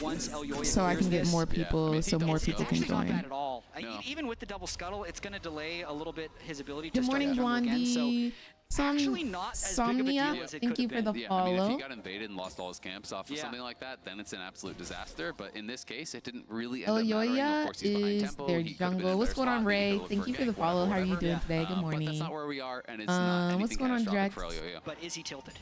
Once Elioya so I can get more people, I mean, so more people can join. Not bad at all. No. Even with the double scuttle, it's going to delay a little bit his ability to Good morning, Blondie. Again, so actually not as big of a deal as it thank you for the follow. I mean, if he got invaded and lost all his camps off of something like that, then it's an absolute disaster. But in this case, it didn't really end up mattering. Of course, he's behind tempo. Their jungle. What's going on, Ray? Thank you for the follow. How are you doing today? Good morning. But that's not where we are, and it's not anything what's going on, Drax? for Elioya. But is he tilted?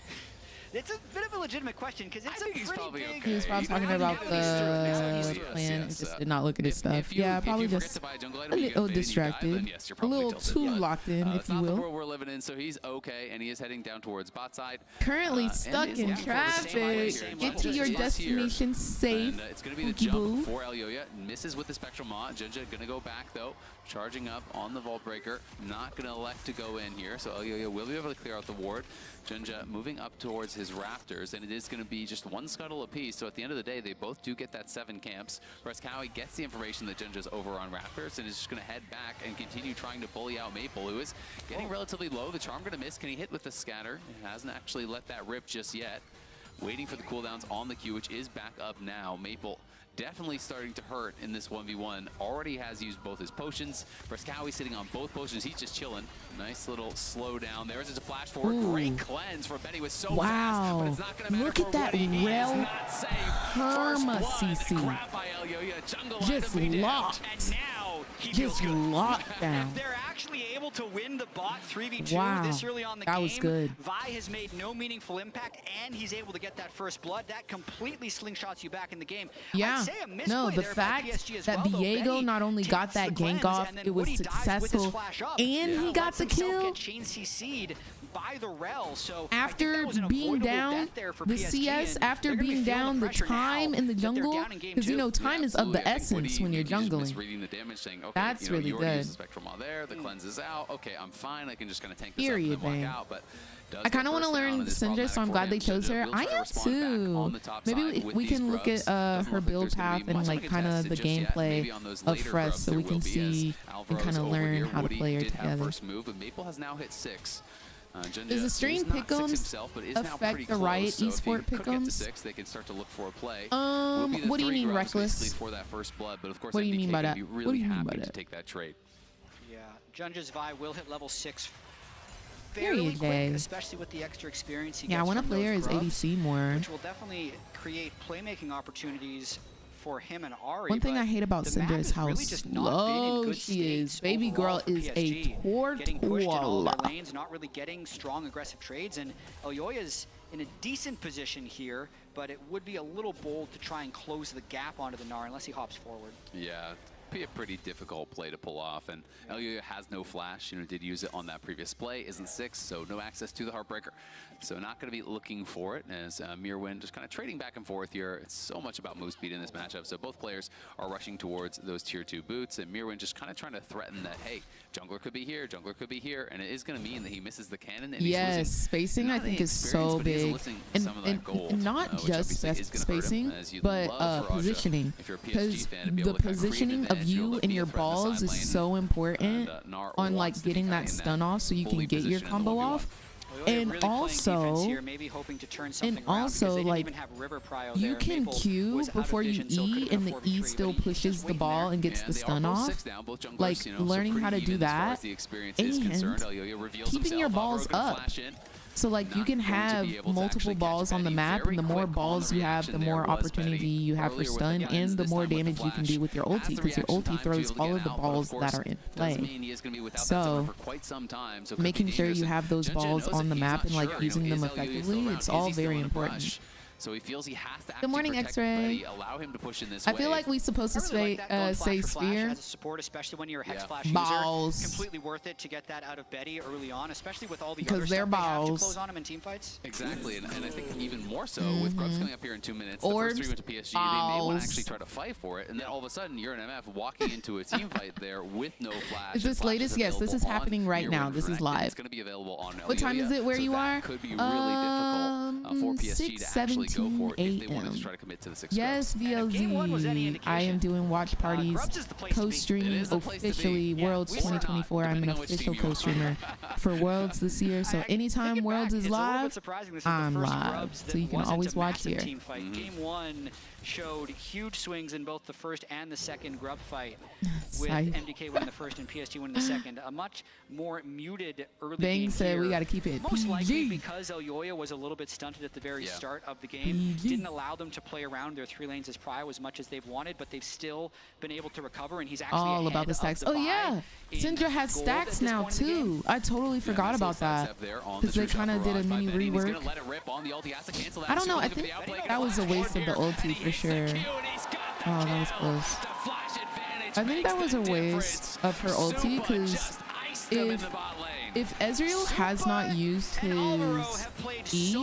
It's a bit of a legitimate question because it's a pretty big. He was probably talking about the plan and just did not look at his stuff. Yeah, probably just a little distracted, a little too locked in, if you will. It's not the world we're living in, so he's okay, and he is heading down towards bot side. Currently stuck in traffic. Get to your destination safe. And it's going to be the jump for Elioya. Misses with the Spectral Maw. Junja going to go back, though. Charging up on the Vault Breaker. Not going to elect to go in here, so Elioya will be able to clear out the ward. Junja moving up towards his Raptors, and it is going to be just one scuttle apiece, so at the end of the day, they both do get that 7 camps. Whereas Cowie gets the information that Junja's over on Raptors, and is just going to head back and continue trying to bully out Maple, who is getting relatively low. The Charm going to miss. Can he hit with the Scatter? He hasn't actually let that rip just yet. waiting for the cooldowns on the Q, which is back up now. Maple definitely starting to hurt in this 1v1. Already has used both his potions. Frescowi sitting on both potions. He's just chilling. Nice little slow down. There's just a flash forward. Ooh. Great cleanse for Betty. Was so Wow. fast, but it's not going to matter. Look at that rel perma CC. Just locked. And now he Just locked down. They're actually able to win the bot 3v2 Wow. this early on the That game. was good. Vi has made no meaningful impact, and he's able to get that first blood. That completely slingshots you back in the game. Yeah. I'd say a misplay No, the there by fact PSG as that well, though. Viego Benny not only got takes that the gank cleanse, off, and then it was Woody dies with his successful, flash up. and he got lets the himself kill. Get chain CC'd by the rel. So After being down the CS, after being down the time in the jungle, because you know time is of the essence when you're jungling. Reading the damage, saying, okay, That's you know, really you already good. used the Spectrum all there, the cleanse is out. Okay, I'm fine. I can just kind of tank this Period, up and then man. walk out. But I kind of want to learn Syndra, so I'm glad they chose her. I am too. Maybe we can look at her build path and like kind of the gameplay of Fresh, so we can see and kind of learn how to play her together. First move, but Maple has now hit 6. Does the stream pick'ems affect the Riot esport pick'ems? They can start to look for a play. What do you mean reckless? For that first blood, but of course, what do you mean by that? Be really What do you mean happy by to that? take that trade. Yeah, Junja's Vi will hit level 6 Period, fairly quick, Jay. especially with the extra experience he Yeah, I gets want to from play her those as grubs, ADC more. which will definitely create playmaking opportunities for him and Ari. One thing but I hate about the Syndra map is how really just not been in slow good she is. states Baby overall girl for is a PSG. Getting pushed in all their tortola. lanes, not really getting strong aggressive trades, and Elyoya's in a decent position here, but it would be a little bold to try and close the gap onto the Gnar unless he hops forward. Yeah, be a pretty difficult play to pull off, and Elyoya has no flash. You know, did use it on that previous play. Isn't 6, so no access to the Heartbreaker. So not going to be looking for it as Mirwin just kind of trading back and forth here. It's so much about move speed in this matchup. So both players are rushing towards those tier 2 boots, and Mirwin just kind of trying to threaten that, hey, jungler could be here, and it is going to mean that he misses the cannon. And Yes, he's spacing I think is so big, and not just spacing, but positioning. Because the positioning of you and your balls is so important on like getting that stun off, so you can get your combo off. And also, like, you can Q before you E, and the E still pushes the ball and gets the stun off. Like, learning how to do that, and keeping your balls up. So like you can have multiple balls on the map, and the more balls you have, the more opportunity you have for stun, and the more damage you can do with your ulti, because your ulti throws all of the balls that are in play. So making sure you have those balls on the map and like using them effectively, it's all very important. So he feels he has to Good morning, X-Ray. Allow him to push in this I feel like we're supposed to say Sphere. As a support, especially when you're a Hex Flash balls. user. Completely worth it to get that out of Betty early on, especially with all the Because other they're stuff they have to balls. close on him in team fights. Exactly, and I think even more so with Grubs coming up here in 2 minutes. The Orbs, first 3 went to PSG. They may want to actually try to fight for it, and then all of a sudden you're an MF walking into a team fight there with no flash. Is this latest? Yes, this is happening right now. This is live. It's going to be available on What time is it where you are? Could be really difficult for PSG to actually go for it if they wanted to try to commit to the 6 Yes, VLZ. I am doing watch parties, co-streaming officially Worlds 2024. I'm an official co-streamer for Worlds this year. So anytime Worlds is live, I'm live. So you can always watch here. Game 1 showed huge swings in both the first and the second Grub fight, with Sigh. MDK winning the first and PSG winning the second. A much more muted early Bang game said here. we got to keep it Most likely PG. because Elyoya was a little bit stunted at the very start of the game. PG. Didn't allow them to play around their 3 lanes as prio as much as they've wanted, but they've still been able to recover, and he's actually All ahead about the of stacks. the Oh Vi yeah, in Syndra has gold stacks at this now point in the game. too. I totally forgot about that because they kind of did a mini rework. I don't know. I think that was a waste of the ulti for sure. Oh, that was close. I think that was a waste of her ulti because if Ezreal has not used his E,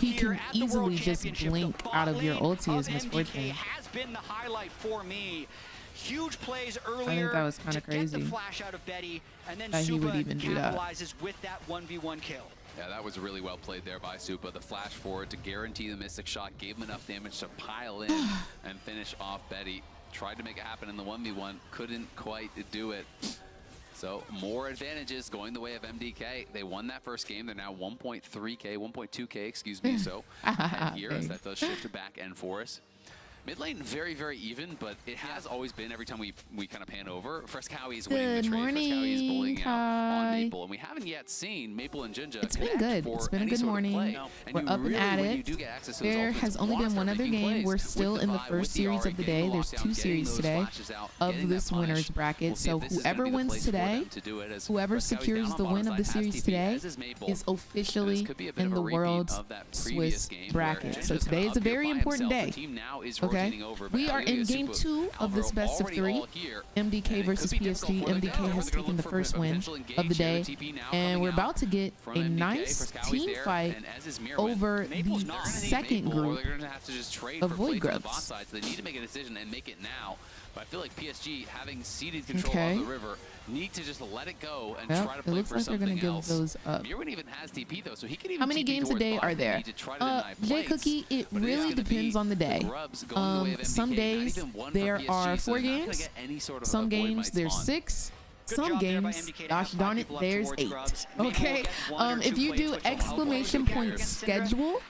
he can easily just blink out of your ulti as Misfortune. Has been the highlight for me. Huge plays earlier. I think that was kind of to get crazy. the flash out of Betty, and then That he would Supa even do that. capitalizes with that 1v1 kill. Yeah, that was really well played there by Supa. The flash forward to guarantee the Mystic shot, gave him enough damage to pile in and finish off Betty. Tried to make it happen in the 1v1, couldn't quite do it. So more advantages going the way of MDK. They won that first game. They're now 1.3K, 1.2K, excuse me. So ahead here as that does shift to back end for us. Mid lane very, very even, but it has always been every time we kind of pan over. Frescowy is winning the trade. Frescowy is bullying out on Maple, and we haven't yet seen Maple and Jinja. It's been good. It's been a good morning. We're up and at it. There has only been one other game. We're still in the first series of the day. There's 2 series today of this winner's bracket. So whoever wins today, whoever secures the win of the series today, is officially in the world's Swiss bracket. So today is a very important day. Okay. We are in game 2 of this best of 3. MDK versus PSG. MDK has taken the first win of the day, and we're about to get a nice team fight over the second group of Void Grubs. They need to make a decision and make it now. But I feel like PSG, having ceded control of the river, need to just let it go and try to play for something else. Those up. Mirwin even has TP though, so he can even. How many games a day are there? J Cookie, it really depends on the day. Some days there are 4 games. Some games there's 6. Some games, gosh darn it, there's 8. Okay. If you do exclamation point schedule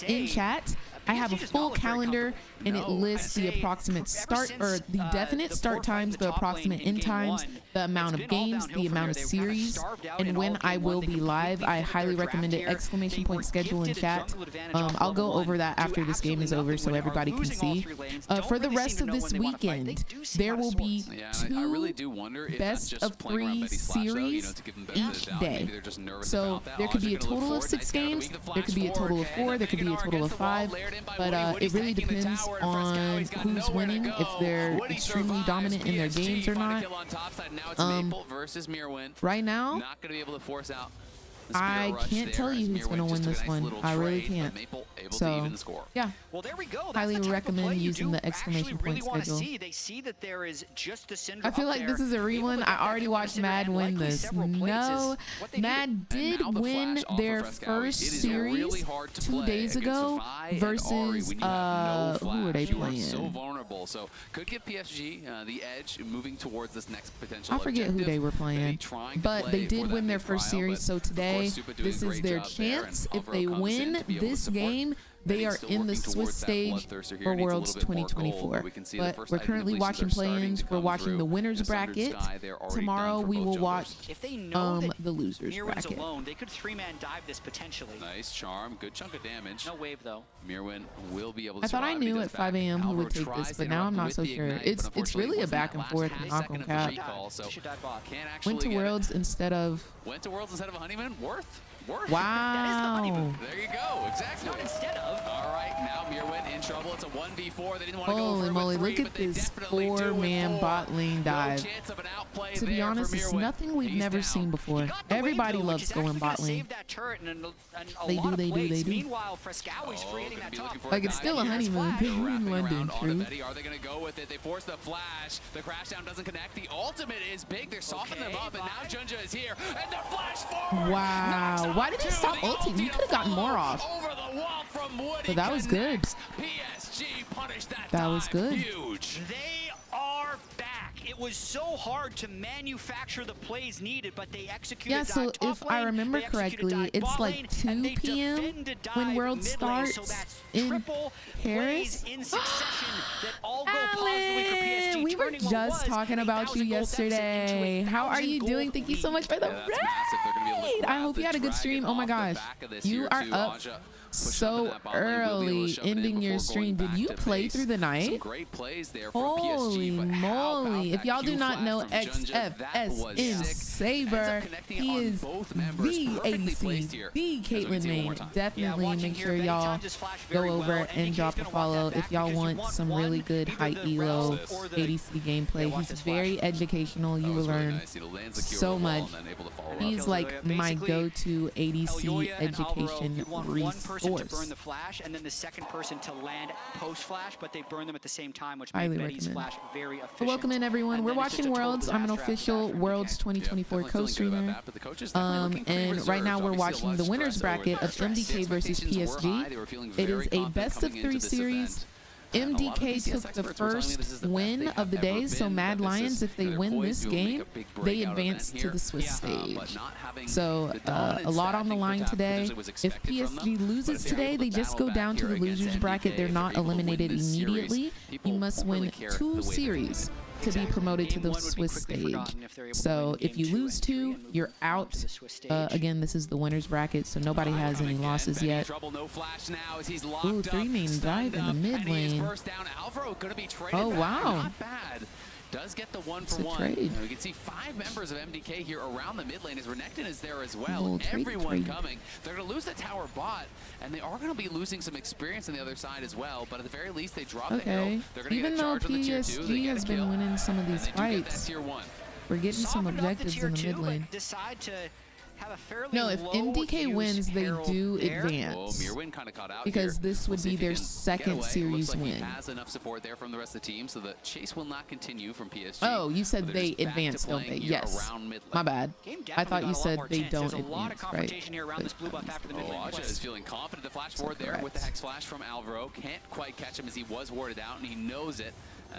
in chat, I have a full calendar and it lists the approximate start or the definite start times, the approximate end times, the amount of games, the amount of series, and when I will be live. I highly recommend it. Exclamation point schedule in chat. I'll go over that after this game is over so everybody can see. For the rest of this weekend, there will be 2 best of 3 series each day. So there could be a total of 6 games, there could be a total of 4, there could be a total of 5, but it really depends on who's winning, if they're extremely dominant in their games or not. Right now, not going to be able to force out. I can't tell you who's going to win this one. I really can't. So, yeah. Well, there we go. Highly recommend using the exclamation point schedule. They see that there is just the Cinder. I feel like this is a rerun. I already watched Mad win this. No, Mad did win their first series 2 days ago versus who are they playing? So vulnerable. So could give PSG the edge moving towards this next potential. I forget who they were playing, but they did win their first series. So today, this is their chance. If they win this game, they are in the Swiss stage for Worlds 2024. But we're currently watching play-ins. We're watching the winners bracket. Tomorrow we will watch the losers bracket. Alone, they could 3-man dive this potentially. Nice charm, good chunk of damage. No wave though. Mirwin will be able to. I thought I knew at 5 a.m. who would take this, but now I'm not so sure. It's really a back and forth knock on cap. Went to Worlds instead of. Went to Worlds instead of a honeymoon. Worth. Wow. That is the honeymoon. There you go. Exactly. Not instead of. All right, now Mirwin in trouble. It's a 1v4. They didn't want to go for it. Holy moly, look at this 4-man bot lane dive. To be honest, it's nothing we've never seen before. Everybody loves going bot lane. They do. Meanwhile, Frescowy's creating that top. Like it's still a honeymoon. They're in London, true. Are they going to go with it? They force the flash. The crash down doesn't connect. The ultimate is big. They're softening them up, and now Junja is here. And the flash forward. Wow. Why did he stop ulting? He could have gotten more off. But that was good. PSG punished that. That was good. Huge. They are back. It was so hard to manufacture the plays needed, but they executed. Yeah, so if I remember correctly, it's like 2 p.m. when World starts in Paris. Alan, we were just talking about you yesterday. How are you doing? Thank you so much for the raid. I hope you had a good stream. Oh my gosh, you are up so early, ending your stream. Did you play through the night? Holy moly. If y'all do not know XFSN Saber, he is the ADC, the Caitlyn main. Definitely make sure y'all go over and drop a follow if y'all want some really good high elo ADC gameplay. He's very educational. You will learn so much. He's like my go-to ADC education resource. To burn the flash, and then the second person to land post-flash, but they burn them at the same time, which highly made Betty's recommend. flash very efficient. Welcome in, everyone. We're watching Worlds. I'm an official Worlds 2024 co-streamer. And right now we're watching the winners bracket of MDK versus PSG. It is a best of 3 series. MDK took the first win of the day, so Mad Lions, if they win this game, they advance to the Swiss stage. So a lot on the line today. If PSG loses today, they just go down to the losers bracket. They're not eliminated immediately. You must win 2 series to be promoted to the Swiss stage. So if you lose 2, you're out. Again, this is the winners bracket, so nobody has any losses yet. Ooh, 3 main dive in the mid lane. Oh, wow. Does get the 1-for-1. We can see 5 members of MDK here around the mid lane as Renekton is there as well. Everyone coming. They're going to lose the tower bot, and they are going to be losing some experience on the other side as well. But at the very least, they drop the hill. They're going to get a charge on the tier 2. PSG has been winning some of these fights. We're getting some objectives in the mid lane. No, if MDK wins, they do advance. Because this would be their second series win. Has enough support there from the rest of the team, so the chase will not continue from PSG. Oh, you said they advance, don't they? Yes. My bad. I thought you said they don't advance, right? Aja is feeling confident. The flash forward there with the Hex Flash from Alvaro. Can't quite catch him as he was warded out, and he knows it.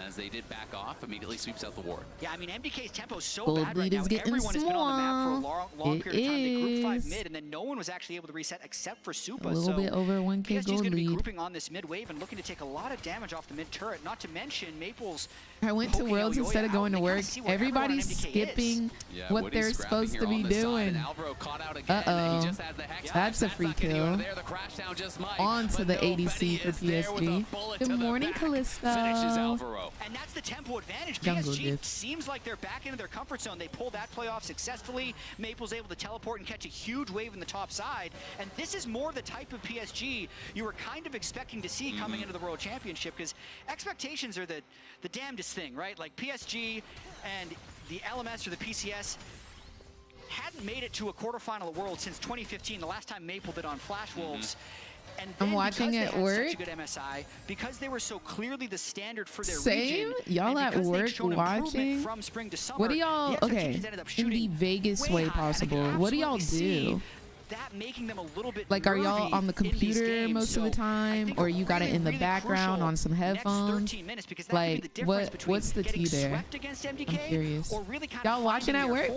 As they did back off, immediately sweeps out the ward. Yeah, I mean, MDK's tempo is so bad right now. Everyone has been on the map for a long period of time. They grouped 5 mid, and then no one was actually able to reset except for Supa. A little bit over 1K PSG's gold going to be lead. grouping on this mid wave and looking to take a lot of damage off the mid turret. Not to mention Maple's. I went to Worlds instead of going to work. Everybody's skipping what they're supposed to be doing. Uh-oh. That's a free kill. On to the ADC for PSG. Good morning, Callisto. And that's the tempo advantage. Jungle PSG diff. seems like they're back into their comfort zone. They pulled that play off successfully. Maple's able to teleport and catch a huge wave in the top side. And this is more the type of PSG you were kind of expecting to see coming into the World Championship, because expectations are the damnedest thing, right? Like PSG and the LMS or the PCS hadn't made it to a quarterfinal of World since 2015, the last time Maple did on Flash Wolves. And I'm watching at work. Such a good MSI, because they were so clearly the standard for their Same? region. Y'all at work watching? From spring to summer, What do y'all, the okay, expectations ended up in the shooting Vegas way possible, what do y'all do? that making them a little bit Like, are y'all nervy on the in these computer games. most of the time, or you got it in the background on some headphones? Like, what's the tea there? I'm curious. Y'all watching at work?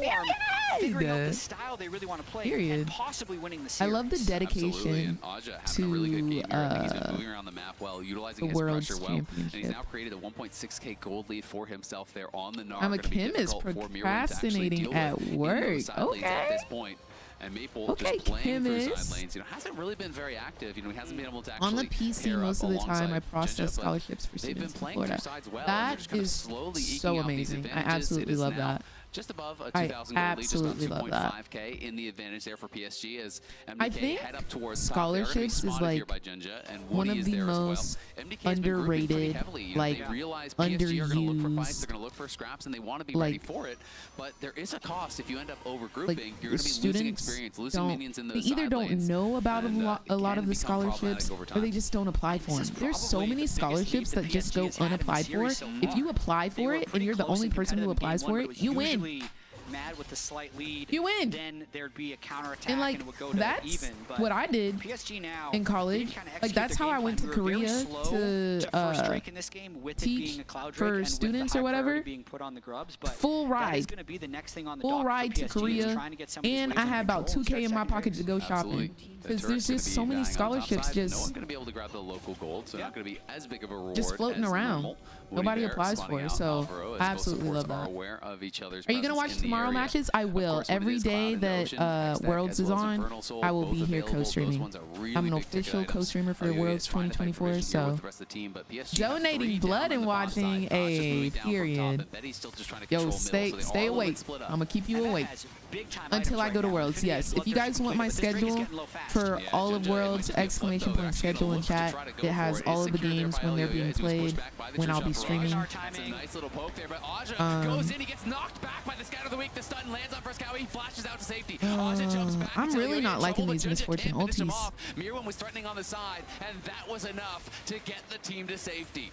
Figuring out the style they really want to play and possibly winning the I series. love the dedication to the World's And he's Championship. now created a 1.6k gold lead for himself there on the Gnar. I'm a Kim is procrastinating at work. Okay. At this point. And Maple just playing through side lanes, hasn't really been very active. He hasn't been able to actually On the PC, most of the time, I process scholarships for students in Florida. That is so amazing. I absolutely love that. Just above a I 2,000 gold lead, just about absolutely love that. 2.5k in the advantage there for PSG as MDK I think head up towards scholarships is like one of the most underrated, like underused, they're going to look for scraps and they want to be ready for it. But there is a cost if you end up over grouping. You're going to be losing experience, losing minions in the they either don't know about a lot of the scholarships, or they just don't apply for them. There's so many scholarships that just go unapplied for. If you apply for it and you're the only person who applies for it, you win. Mad with the slight lead, you win. Then there'd be a counterattack and like and it would go to that's even. But what I did PSG now, in college. Like that's how I went to Korea to teach for students or whatever. Full ride, full ride to Korea, and I had about 2K in my pocket to go shopping. Because there's just so many scholarships just floating around. Nobody applies for it, so I absolutely love that. Are you gonna watch tomorrow matches? I will. Every day that Worlds is on, I will be here co-streaming. I'm an official co-streamer for Worlds 2024, so donating blood and watching a period. Yo, stay awake. I'm gonna keep you awake until I go to Worlds. Yes, if you guys want my schedule for all of Worlds, exclamation point schedule in chat. It has all of the games when they're being played, when I'll be streaming. I'm really not liking these Misfortune ultis. Mirwin was threatening on the side, and that was enough to get the team to safety.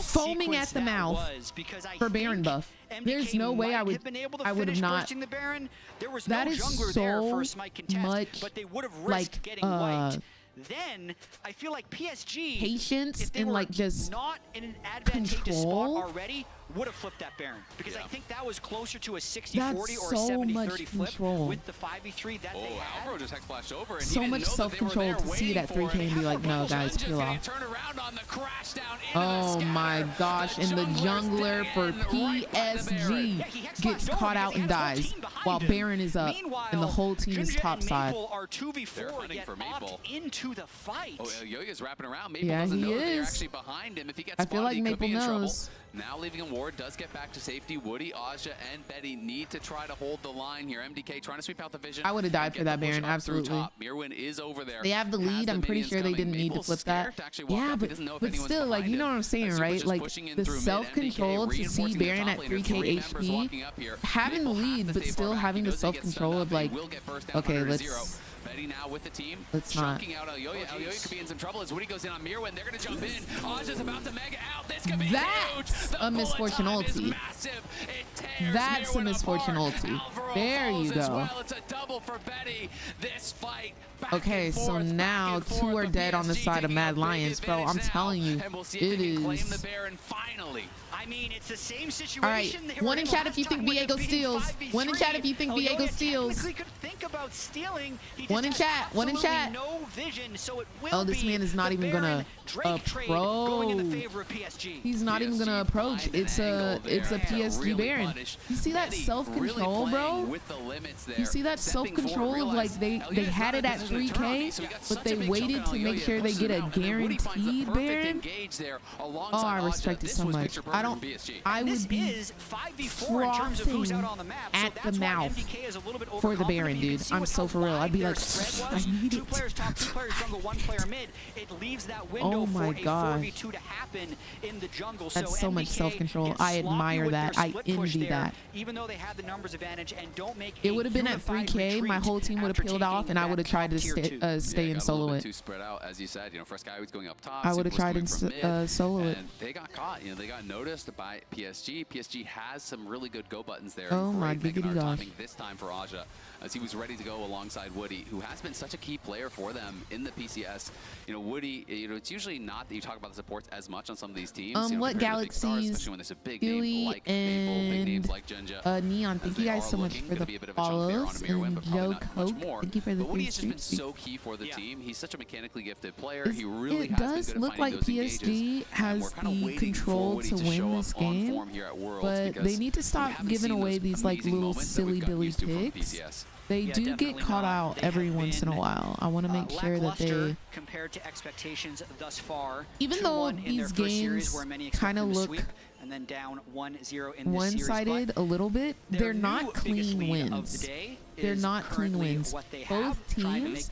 foaming at the mouth for Baron buff. There's no way I would have not. That is so much like then I feel like PSG patience if they and were like just not in an advantageous spot control already would have flipped that Baron, because I think that was closer to a 60-40 That's or a so 70-30 much flip control. with the 5v3 that they had. Alvaro just hex flashed over, and So much self-control to see it at 3K and be like, no, guys, peel off. Oh my gosh, and the jungler for PSG gets caught out and dies while Baron is up and the whole team is top side. Are 2v4 They're hunting for Maple into the fight. Oh, Yo-Yo's wrapping around. Maple Yeah, doesn't he know that they're is. actually behind him. If he gets I feel spotted, like he could Maple be in trouble. knows. Now leaving him ward, does get back to safety. Woody, Aja, and Betty need to try to hold the line here. MDK trying to sweep out the vision. I would have died and for get that the push Baron, up through absolutely. top. Mirwin is over there. They have the Has lead. the I'm pretty minions sure they coming. didn't need to Maple's flip that. scared to actually walk Yeah, up. He doesn't know if but anyone's still, like, behind you know him. what I'm saying, Super's right? just Like, pushing in the through mid. self-control MDK to see reinforcing the Baron top at laner. 3K 3 members HP, walking up here. having the Maple has lead, to but stay still far back. having He the knows he gets self-control stunned of up. He like, will get first down okay, under let's... zero. Betty now with the team. Let's not. Chunking out Elyoya. Elyoya could be in some trouble as Woody goes in on Mirwin. They're going to jump in. Aja's about to mega out. This could be huge. That's a misfortune ulti. That's a misfortune ulti. There you go. It's a double for Betty. This fight. Okay, so now 2 are dead on the side of Mad Lions, bro. I'm telling you, it is. I mean, it's the same situation. All right, one in chat if you think Viego steals. One in chat if you think Viego steals. One in chat. One in chat. No vision, so it will Oh, this man is not even gonna approach. He's not even gonna approach. It's a PSG Baron. You see that self-control, bro? You see that self-control of like they had it at 3K, but they waited to make sure they get a guaranteed Baron. Oh, I respect it so much. I would be frothing at the mouth for the Baron, dude. I'm so for real. I'd be like, I need it. Oh my god. That's so much self-control. I admire that. I envy that. Even though they had the numbers advantage and don't make it would have been at 3K, my whole team would have peeled off, and I would have tried to stay and solo it. Too spread out, as you said. You know, Fresco was going up top. I would have tried and solo it. And they got caught. You know, they got noticed by PSG. PSG has some really good go buttons there. Oh my giggity gosh. This time for Aja, as he was ready to go alongside Woody, who has been such a key player for them in the PCS. You know, Woody. You know, it's usually not that you talk about the supports as much on some of these teams. You know, What Galaxies, especially when there's a big name like Maple, big names like Jinja. Neon, thank you guys so much for the follows. And Joe Coke, thank you for the 3 Woody's just been streets. so key for the team. He's such a mechanically gifted player. He really It has does been good look at like finding those PSG engages. has the control to win this game, but they need to stop giving away these like little silly billy picks. They do get caught out every once in a while. I want to make sure that they, compared to expectations thus far, even though these games kind of look and then down 1-0 in this one-sided a little bit, they're not clean wins. They're not clean wins. Both teams,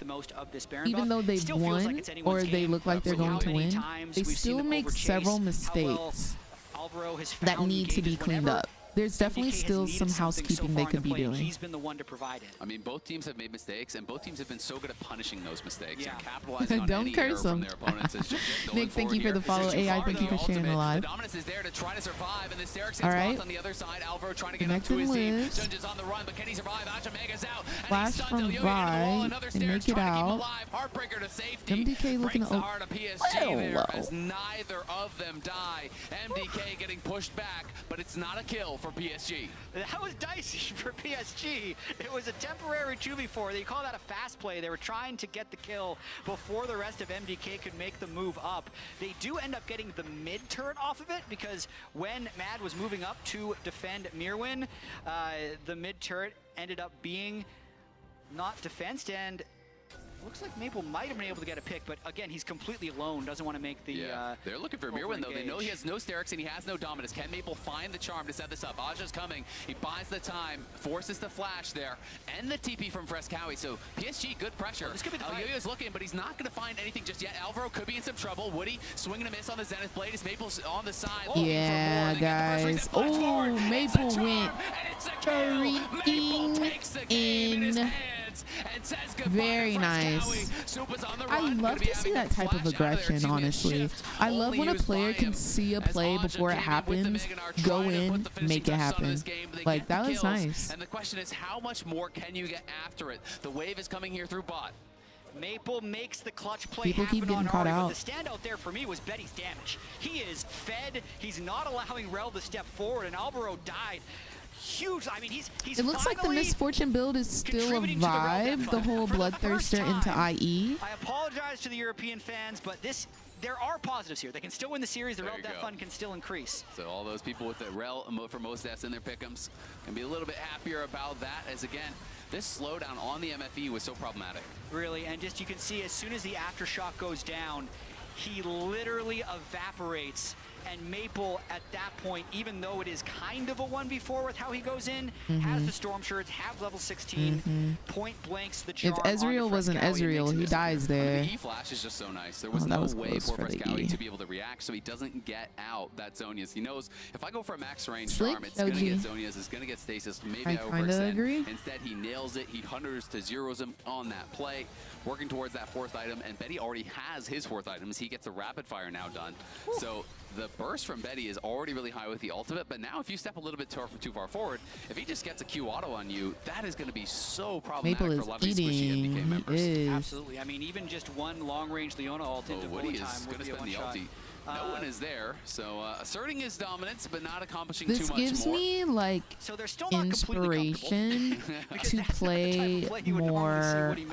even though they've won or they look like they're going to win, they still make several mistakes that need to be cleaned up. There's definitely still some housekeeping they could be doing. He's been the one to provide it. I mean, both teams have made mistakes, and both teams have been so good at punishing those mistakes and capitalizing on Don't any error curse from them. their opponents. Nick, thank you for the follow. AI, thank you for sharing the live. Dominus is there to try to survive, and the Sterix All right. on the other side. Alvaro trying to get up to his team. Junja's on the run, but can he survive? Aja Mega's out. Flash from Vi and make it out. Heartbreaker to safety. MDK looking the heart of PSG there as neither of them die. MDK getting pushed back, but it's not a kill for PSG. That was dicey for PSG. It was a temporary 2v4. They call that a fast play. They were trying to get the kill before the rest of MDK could make the move up. They do end up getting the mid turret off of it because when Mad was moving up to defend Mirwin, the mid turret ended up being not defensed, and looks like Maple might have been able to get a pick, but again, he's completely alone, doesn't want to make the... they're looking for Mirwin, though. They know he has no Sterix and he has no Dominus. Can Maple find the charm to set this up? Aja's coming. He buys the time, forces the flash there, and the TP from Frescowi. So PSG, good pressure. This could be the Yo-Yo's looking, but he's not going to find anything just yet. Alvaro could be in some trouble. Woody swinging a miss on the Zenith Blade as Maple's on the side. Yeah, guys. Oh, Maple went freaking in. Very nice. I love to see that type of aggression, honestly. I love when a player can see a play before it happens, go in, make it happen. Like, that was nice. And the question is, how much more can you get after it? The wave is coming here through bot. Maple makes the clutch play People keep happen getting on caught Ari, out. but the standout there for me was Betty's damage. He is fed. He's not allowing Rel to step forward, and Alvaro died. Huge. I mean, he's It looks like the finally Misfortune build is still a contributing to the Rel vibe. death The fund. whole For the first Bloodthirster into time, IE. I apologize to the European fans, but there are positives here. They can still win the series. The There Rel you death go. fund can still increase. So all those people with the Rel for most deaths in their pick'ems can be a little bit happier about that, as again, this slowdown on the MFE was so problematic. Really, and just you can see as soon as the aftershock goes down, he literally evaporates. And Maple, at that point, even though it is kind of a 1v4 with how he goes in, has the Storm Shirts, have level 16, point blanks the charm. If Ezreal wasn't Ezreal, he dies there. The E-Flash is just so nice. There was that no was way close for for the Frescowi E. to be able to react, so he doesn't get out that Zonia's. He knows if I go for a max range Slick, charm, it's going to OG. get Zonia's, it's going to get Stasis, maybe I kinda overextend. agree. Instead, he nails it. He hunters to zeros him on that play, working towards that fourth item, and Betty already has his fourth item, as he gets a rapid fire now done. So the burst from Betty is already really high with the ultimate, but now if you step a little bit too far forward, if he just gets a Q auto on you, that is going to be so problematic Maple for is a lot of these squishy eating. MDK members. He is. Absolutely. I mean, even just one long-range Leona ult into Woody bullet is time going would to be a spend the one-shot. ulti. No one is there, so asserting his dominance, but not accomplishing This too much gives more. me like So they're still not completely inspiration Because to that's not the type of play play you would normally see more Woody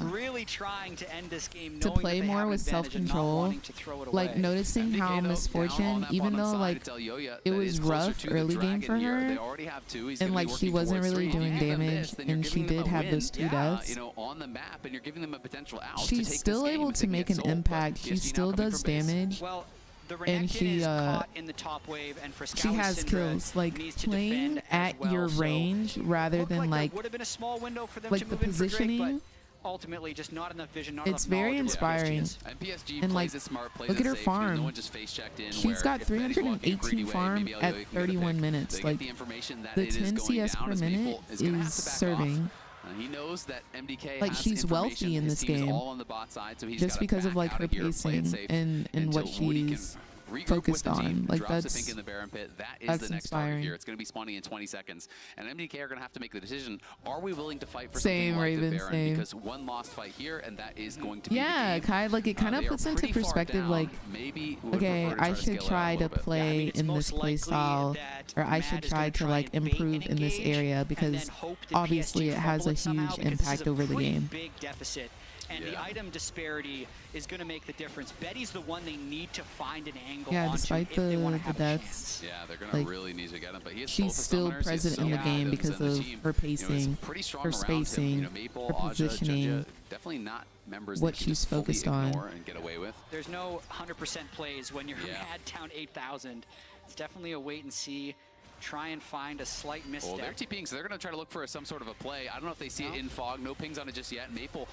make. Really trying to end this game, to knowing play that they more have with an advantage and not self-control, wanting to throw it like away. noticing MDK, how though, now on Misfortune, that even bottom though side, like it's Elyoya it that was is closer rough to the early game dragon for here. her, They already have two. He's and gonna be like she working wasn't towards really three. doing If you give them damage, this, then you're and she giving them did a have win. those 2 deaths. You know, on the map, and you're giving them a potential out to She's take still this game able if to they make get an sold, but impact. She PSG now still coming does from base. damage. Well, the And Renekton she is caught in the top wave, and for she has kills. Like playing at your range rather than like would have been a small window for them like to the move in for Drake, positioning. but ultimately just not enough vision, not It's enough very knowledge of what PSG inspiring. is. And PSG And, plays like, it smart, plays look it at her safe. You know, farm. no one just face checked in. She's where got if Betty's walking a greedy 318 way, farm maybe at Elyoya can get a 31 pick. minutes. They Like get the information that the it is 10 going CS down per as minute Maple is gonna have is to back serving. off. He knows that MDK Like has she's information. wealthy in His this team's game, all on the bot side, so he's just gotta because of back like out her here, play it pacing safe and until what Woody can she's regroup focused with the team, on. Like drops the that's pink in the Baron pit. That is that's the next target inspiring. here. It's going to be spawning in 20 seconds. And MDK are going to have to make the decision, are we willing to fight for Same, something like Raven, the Baron? same. Because one lost fight here, and that is going to be yeah, the game. kind of like it kind of They are puts into pretty far perspective down. like Maybe we would okay, prefer to I to should scale it try out a to little bit. play in this play style, or I should try to like improve in this area because obviously it has a huge impact over the game. Big deficit. And the item disparity is going to make the difference. Betty's the one they need to find an angle Yeah, onto despite if they want the to have a deaths, chance. Yeah, they're going to like, really need to get him. But he has she's both the still summoners, he has present so in the many game items, because and the of team, her you know, is pacing, pretty strong her around him. spacing, You know, Maple, her Aja, positioning, Jungja, definitely not members what that you she's just fully focused on. ignore and get away with. There's no 100% plays when you're mad down 8,000. It's definitely a wait and see. Try and find a slight misstep. Well, they're TPing, so they're going to try to look for some sort of a play. I don't know if they see it in fog. No pings on it just yet. Maple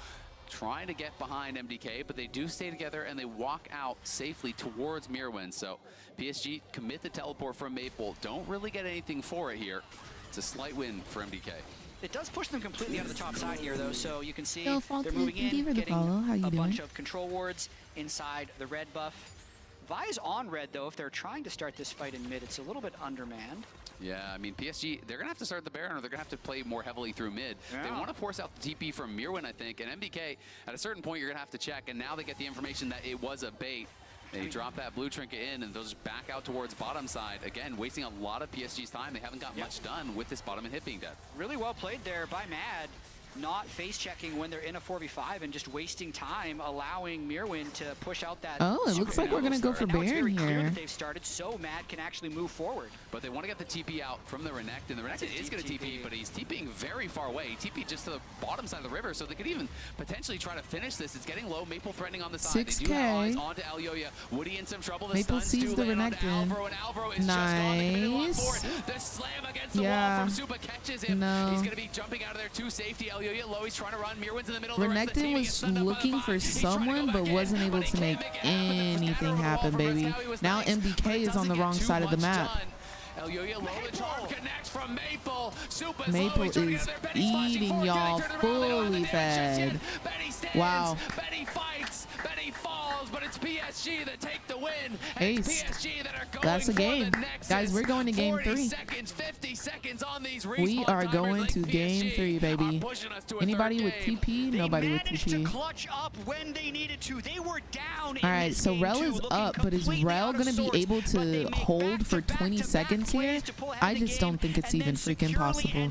trying to get behind MDK, but they do stay together and they walk out safely towards Mirwin. So PSG commit the teleport from Maple. Don't really get anything for it here. It's a slight win for MDK. It does push them completely out of the top side here, though, so you can see Yo, they're Falcon, moving thank you in, for the getting follow. How you a bunch doing? of control wards inside the red buff. Vi's on red, though. If they're trying to start this fight in mid, it's a little bit undermanned. Yeah, I mean, PSG, they're going to have to start the Baron or they're going to have to play more heavily through mid. They want to force out the TP from Mirwin, I think, and MDK, at a certain point, you're going to have to check, and now they get the information that it was a bait. They drop that blue trinket in, and they'll just back out towards bottom side. Again, wasting a lot of PSG's time. They haven't got much done with this bottom and hit being dead. Really well played there by Mad. Not face checking when they're in a 4v5 and just wasting time, allowing Mirwin to push out that. Oh, it looks like we're gonna go for Now it's very Baron clear here. that they've started, so Mad can actually move forward. But they want to get the TP out from the Renekton, and the Renekton is going to TP, but he's TPing very far away. He TP'd just to the bottom side of the river, so they could even potentially try to finish this. It's getting low. Maple threatening on the side. 6K. They do have eyes onto Elyoya. Woody in some trouble. The Maple stuns sees do the land onto Renekton. Alvaro, and Alvaro is just gone. They committed a lot for Nice. it. The slam against the Yeah. wall from Supa catches him. No. He's going to be jumping out of there to safety. Elyoya low. He's trying to run. Mirwin's in the middle of the rest of the Renekton team. He gets was stunned up by the looking five. for He's trying to go someone, back but in, wasn't able but he to make can't make it. anything happen, baby. Now MDK is on the wrong side of the map. Elyoya low, the charm connects from Maple. Supa's Maple low, he's trying to is get there. Betty's flashing eating forward, y'all getting turned around. They don't have fully the damage just fed. yet. Betty stands. Wow. Betty fights. Betty falls, but it's PSG PSG that take the win. Ace. PSG that are going That's a for game. the Nexus. Guys, we're going to game 40 3. seconds, 50 seconds on these We are going to game 3, baby. Anybody with TP? Nobody with TP. Clutch up when they needed to. They were down. All right, so Rel is up, but is Rel going to be able to hold for 20 seconds here? I just don't think it's even freaking possible.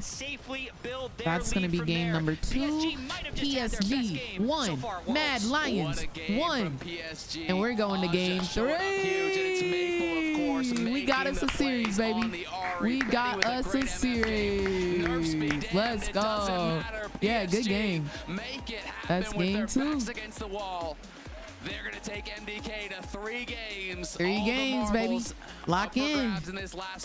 That's going to be game number 2. PSG 1, Mad Lions 1, and we're going to game 3. We got us a series, baby. We got us a series. Let's go. Yeah, good game. That's game 2. They're going to take MDK to 3 games. 3 games, baby. Lock in.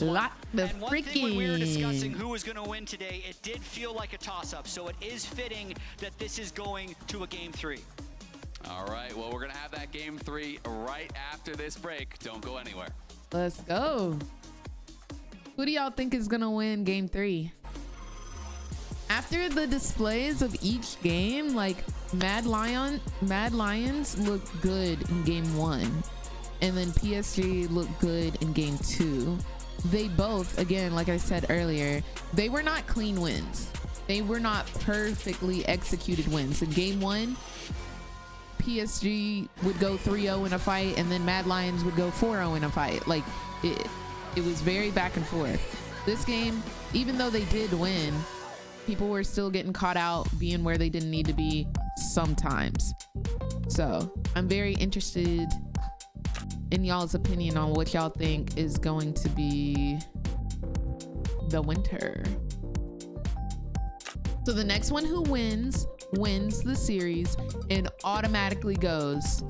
Lock the And one thing when we were discussing freaking. who was going to win today, it did feel like a toss-up. So it is fitting that this is going to a game 3. All right, well, we're going to have that game 3 right after this break. Don't go anywhere. Let's go. Who do y'all think is going to win game 3? After the displays of each game, like Mad Lions looked good in game 1, and then PSG looked good in game 2. They both, again, like I said earlier, they were not clean wins. They were not perfectly executed wins. In game 1, PSG would go 3-0 in a fight, and then Mad Lions would go 4-0 in a fight. Like it was very back and forth. This game, even though they did win, people were still getting caught out, being where they didn't need to be sometimes. So I'm very interested in y'all's opinion on what y'all think is going to be the winter. So the next one who wins the series and automatically goes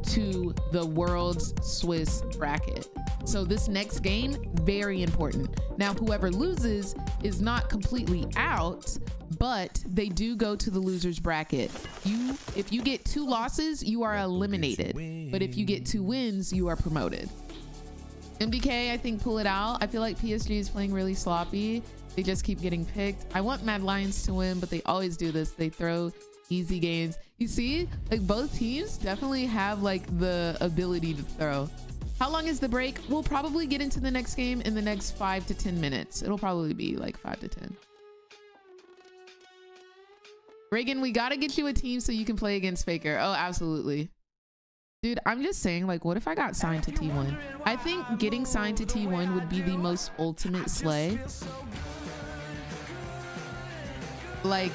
to the world's Swiss bracket. So this next game, very important. Now, whoever loses is not completely out, but they do go to the loser's bracket. If you get 2 losses, you are eliminated. But if you get 2 wins, you are promoted. MDK, I think, pull it out. I feel like PSG is playing really sloppy. They just keep getting picked. I want Mad Lions to win, but they always do this. They throw easy games. You see, like both teams definitely have like the ability to throw. How long is the break? We'll probably get into the next game in the next 5 to 10 minutes. It'll probably be like 5 to 10. Reagan, we gotta get you a team so you can play against Faker. Oh, absolutely. Dude, I'm just saying, like, what if I got signed to T1? I think getting signed to T1 would be the most ultimate slay. Like,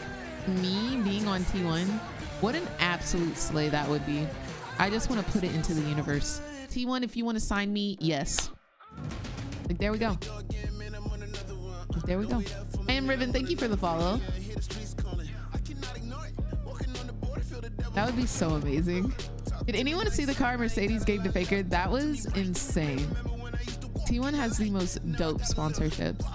me being on T1, what an absolute slay that would be. I just want to put it into the universe. T1, if you want to sign me, yes. Like, there we go. Like, there we go. I am Riven. Thank you for the follow. That would be so amazing. Did anyone see the car Mercedes gave to Faker? That was insane. T1 has the most dope sponsorships.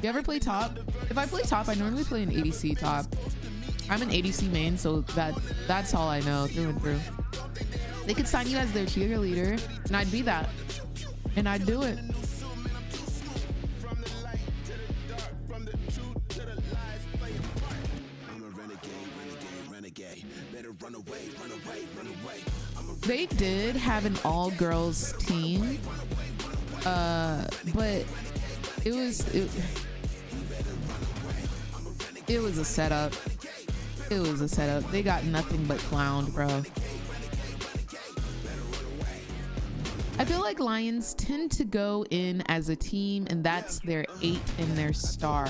You ever play top? If I play top, I normally play an ADC top. I'm an ADC main, so that's all I know through and through. They could sign you as their cheerleader, and I'd be that. And I'd do it. They did have an all-girls team, but it was a setup. It was a setup. They got nothing but clowned, bro. I feel like Lions tend to go in as a team, and that's their 8 and their star.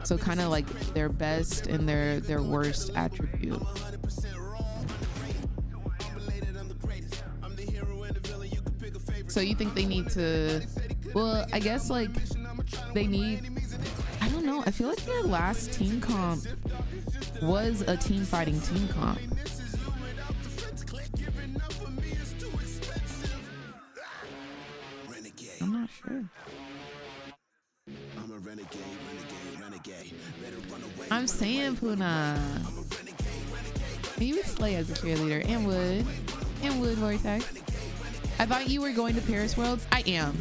So kind of like their best and their worst attribute. So you think they need to, well, I guess like they need, I don't know. I feel like their last team comp was a team fighting team comp. I'm not sure. I'm saying Puna. You would slay as a cheerleader and would. And would, Vortex. I thought you were going to Paris Worlds. I am.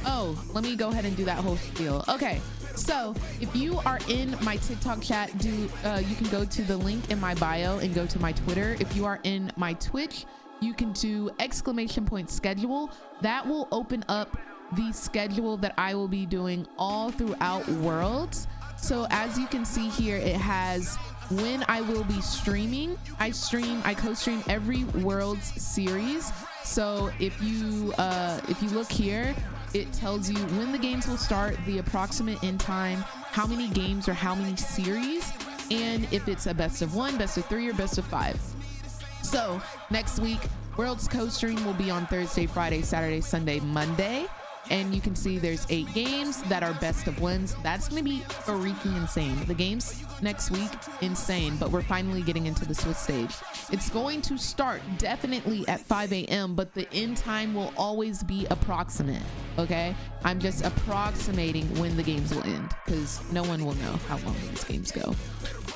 Oh, let me go ahead and do that whole spiel. Okay, So if you are in my TikTok chat, you can go to the link in my bio and go to my Twitter. If you are in my Twitch, you can do !schedule. That will open up the schedule that I will be doing all throughout Worlds. So as you can see here, it has when I will be streaming. I co-stream every Worlds series. So if you look here, it tells you when the games will start, the approximate end time, how many games or how many series, and if it's a best of 1, best of 3, or best of 5. So next week, Worlds co-stream will be on Thursday, Friday, Saturday, Sunday, Monday. And you can see there's 8 games that are best of wins. That's going to be freaking insane. The games next week, insane. But we're finally getting into the Swiss stage. It's going to start definitely at 5 a.m. But the end time will always be approximate. Okay? I'm just approximating when the games will end, because no one will know how long these games go.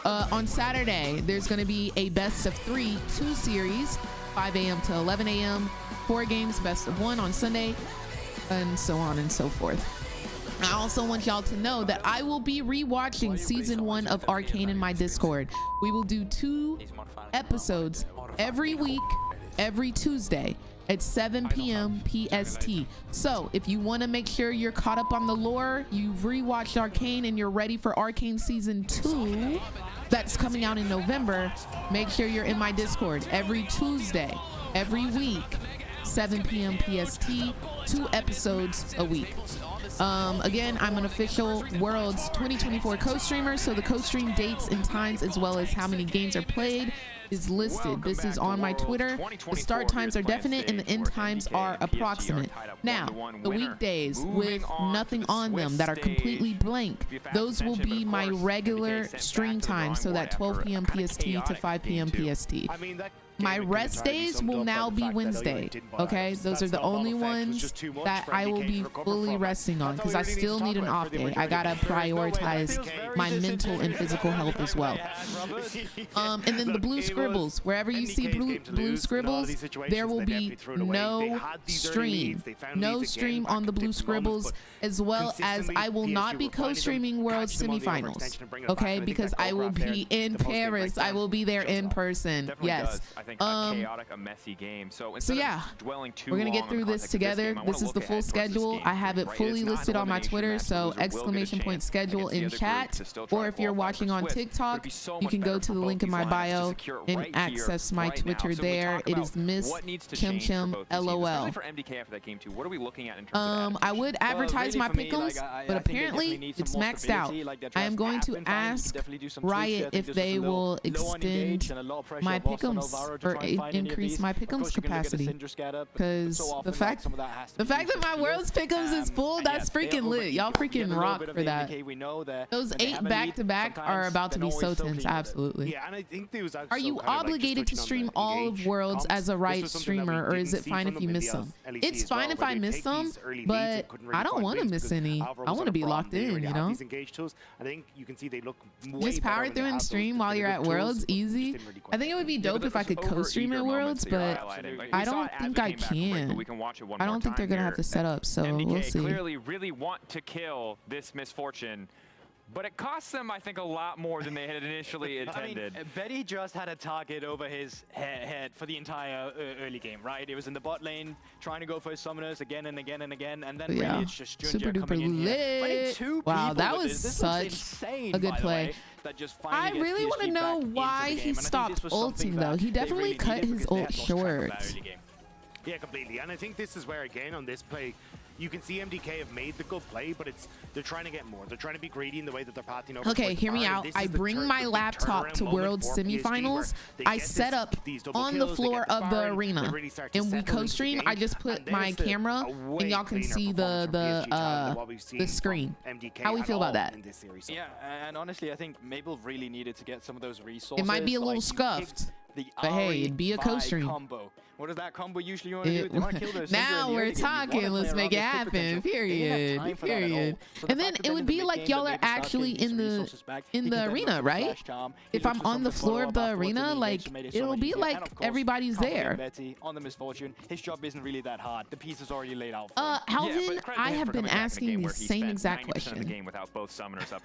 On Saturday, there's going to be a best of 3, 2 series, 5 a.m. to 11 a.m. 4 games, best of 1 on Sunday, and so on and so forth. I also want y'all to know that I will be rewatching season 1 of Arcane in my Discord. We will do 2 episodes every week, every Tuesday at 7 p.m. PST. So if you want to make sure you're caught up on the lore, you've rewatched Arcane, and you're ready for Arcane season 2 that's coming out in November, make sure you're in my Discord every Tuesday, every week, 7 p.m. PST, 2 episodes a week. Again, I'm an official Worlds 2024 co-streamer, so the co-stream dates and times, as well as how many games are played, is listed. This is on my Twitter. The start times are definite and the end times are approximate. Now, the weekdays with nothing on them that are completely blank, those will be my regular stream time, so that 12 p.m. PST to 5 p.m. PST. My rest days will now be Wednesday. Okay, those are the only ones that I will be fully resting on, because I still need an off day. I gotta prioritize my mental and physical health as well. And then the blue scribbles, wherever you see blue scribbles, there will be no stream on the blue scribbles, as well as I will not be co-streaming World semifinals. Okay, because I will be in Paris. I will be there in person. Yes. I think a chaotic, a messy game. So yeah, we're gonna get through this together. This is the full schedule. I have it fully listed on my Twitter, so !schedule in chat, or if you're watching on TikTok, you can go to the link in my bio and access my Twitter there. It is Miss Chim Chim LOL. For MDK after that game too, what are we looking at in terms of I would advertise my pick'ems, but apparently it's maxed out. I am going to ask Riot if they will extend my pick'ems or increase my pick'ems capacity, because the fact that my World's pick'ems is full, that's freaking lit. Y'all freaking rock for that. Those 8 back-to-back are about to be so tense. Absolutely. Are you obligated to stream all of Worlds as a Riot streamer, or is it fine if you miss some? It's fine if I miss some, but I don't want to miss any. I want to be locked in, you know? Just power through and stream while you're at Worlds, easy. I think it would be dope if I could co-stream at Worlds, but I don't think I can. I don't think they're gonna have to set up, so we'll see. Clearly really want to kill this misfortune, but it costs them, I think, a lot more than they had initially intended. I mean, Betty just had a target over his head for the entire early game, right? It was in the bot lane, trying to go for his summoners again and again and again, and then really it's just super duper lit. Wow, that was such a good play. I really want to know why he stopped ulting, though. He definitely cut his ult short. Yeah, completely. And I think this is where, again, on this play, you can see MDK have made the good play, but they're trying to get more. They're trying to be greedy in the way that they're pathing over. Okay, hear me out. I bring my laptop to World semifinals. I set up on the floor of the arena, and we co-stream. I just put my camera, and y'all can see the screen. How we feel about that? Yeah, and honestly, I think Mabel really needed to get some of those resources. It might be a little scuffed, but hey, it'd be a co-stream. What does that combo usually want to do? They want to kill their now we're talking. Let's make it happen. Period. Period. And then it would be like y'all are actually in the arena, right? If I'm on the floor of the arena, like it'll be like everybody's there. On the misfortune, his job isn't really that hard. The piece is already laid out. Halvin, I have been asking the same exact question. The game without both summoners up.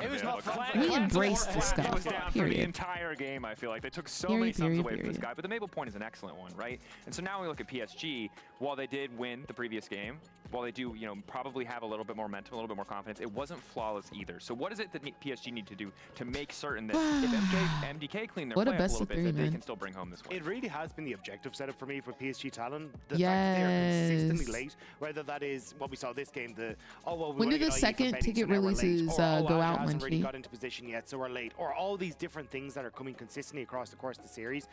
We embraced this stuff. For the entire game, I feel like they took so many subs away from this guy. But the Maple point is an excellent one, right? And so now when we look at PSG, while they did win the previous game, while they do, probably have a little bit more momentum, a little bit more confidence, it wasn't flawless either. So what is it that PSG need to do to make certain that if MDK clean their play up a little bit, that they can still bring home this win? It really has been the objective setup for me for PSG Talon. The fact that they're consistently late, whether that is what we saw this game, when do the second ticket releases go out, hasn't really got into position yet, so we're late, or all these different things that are coming consistently across the course of the series.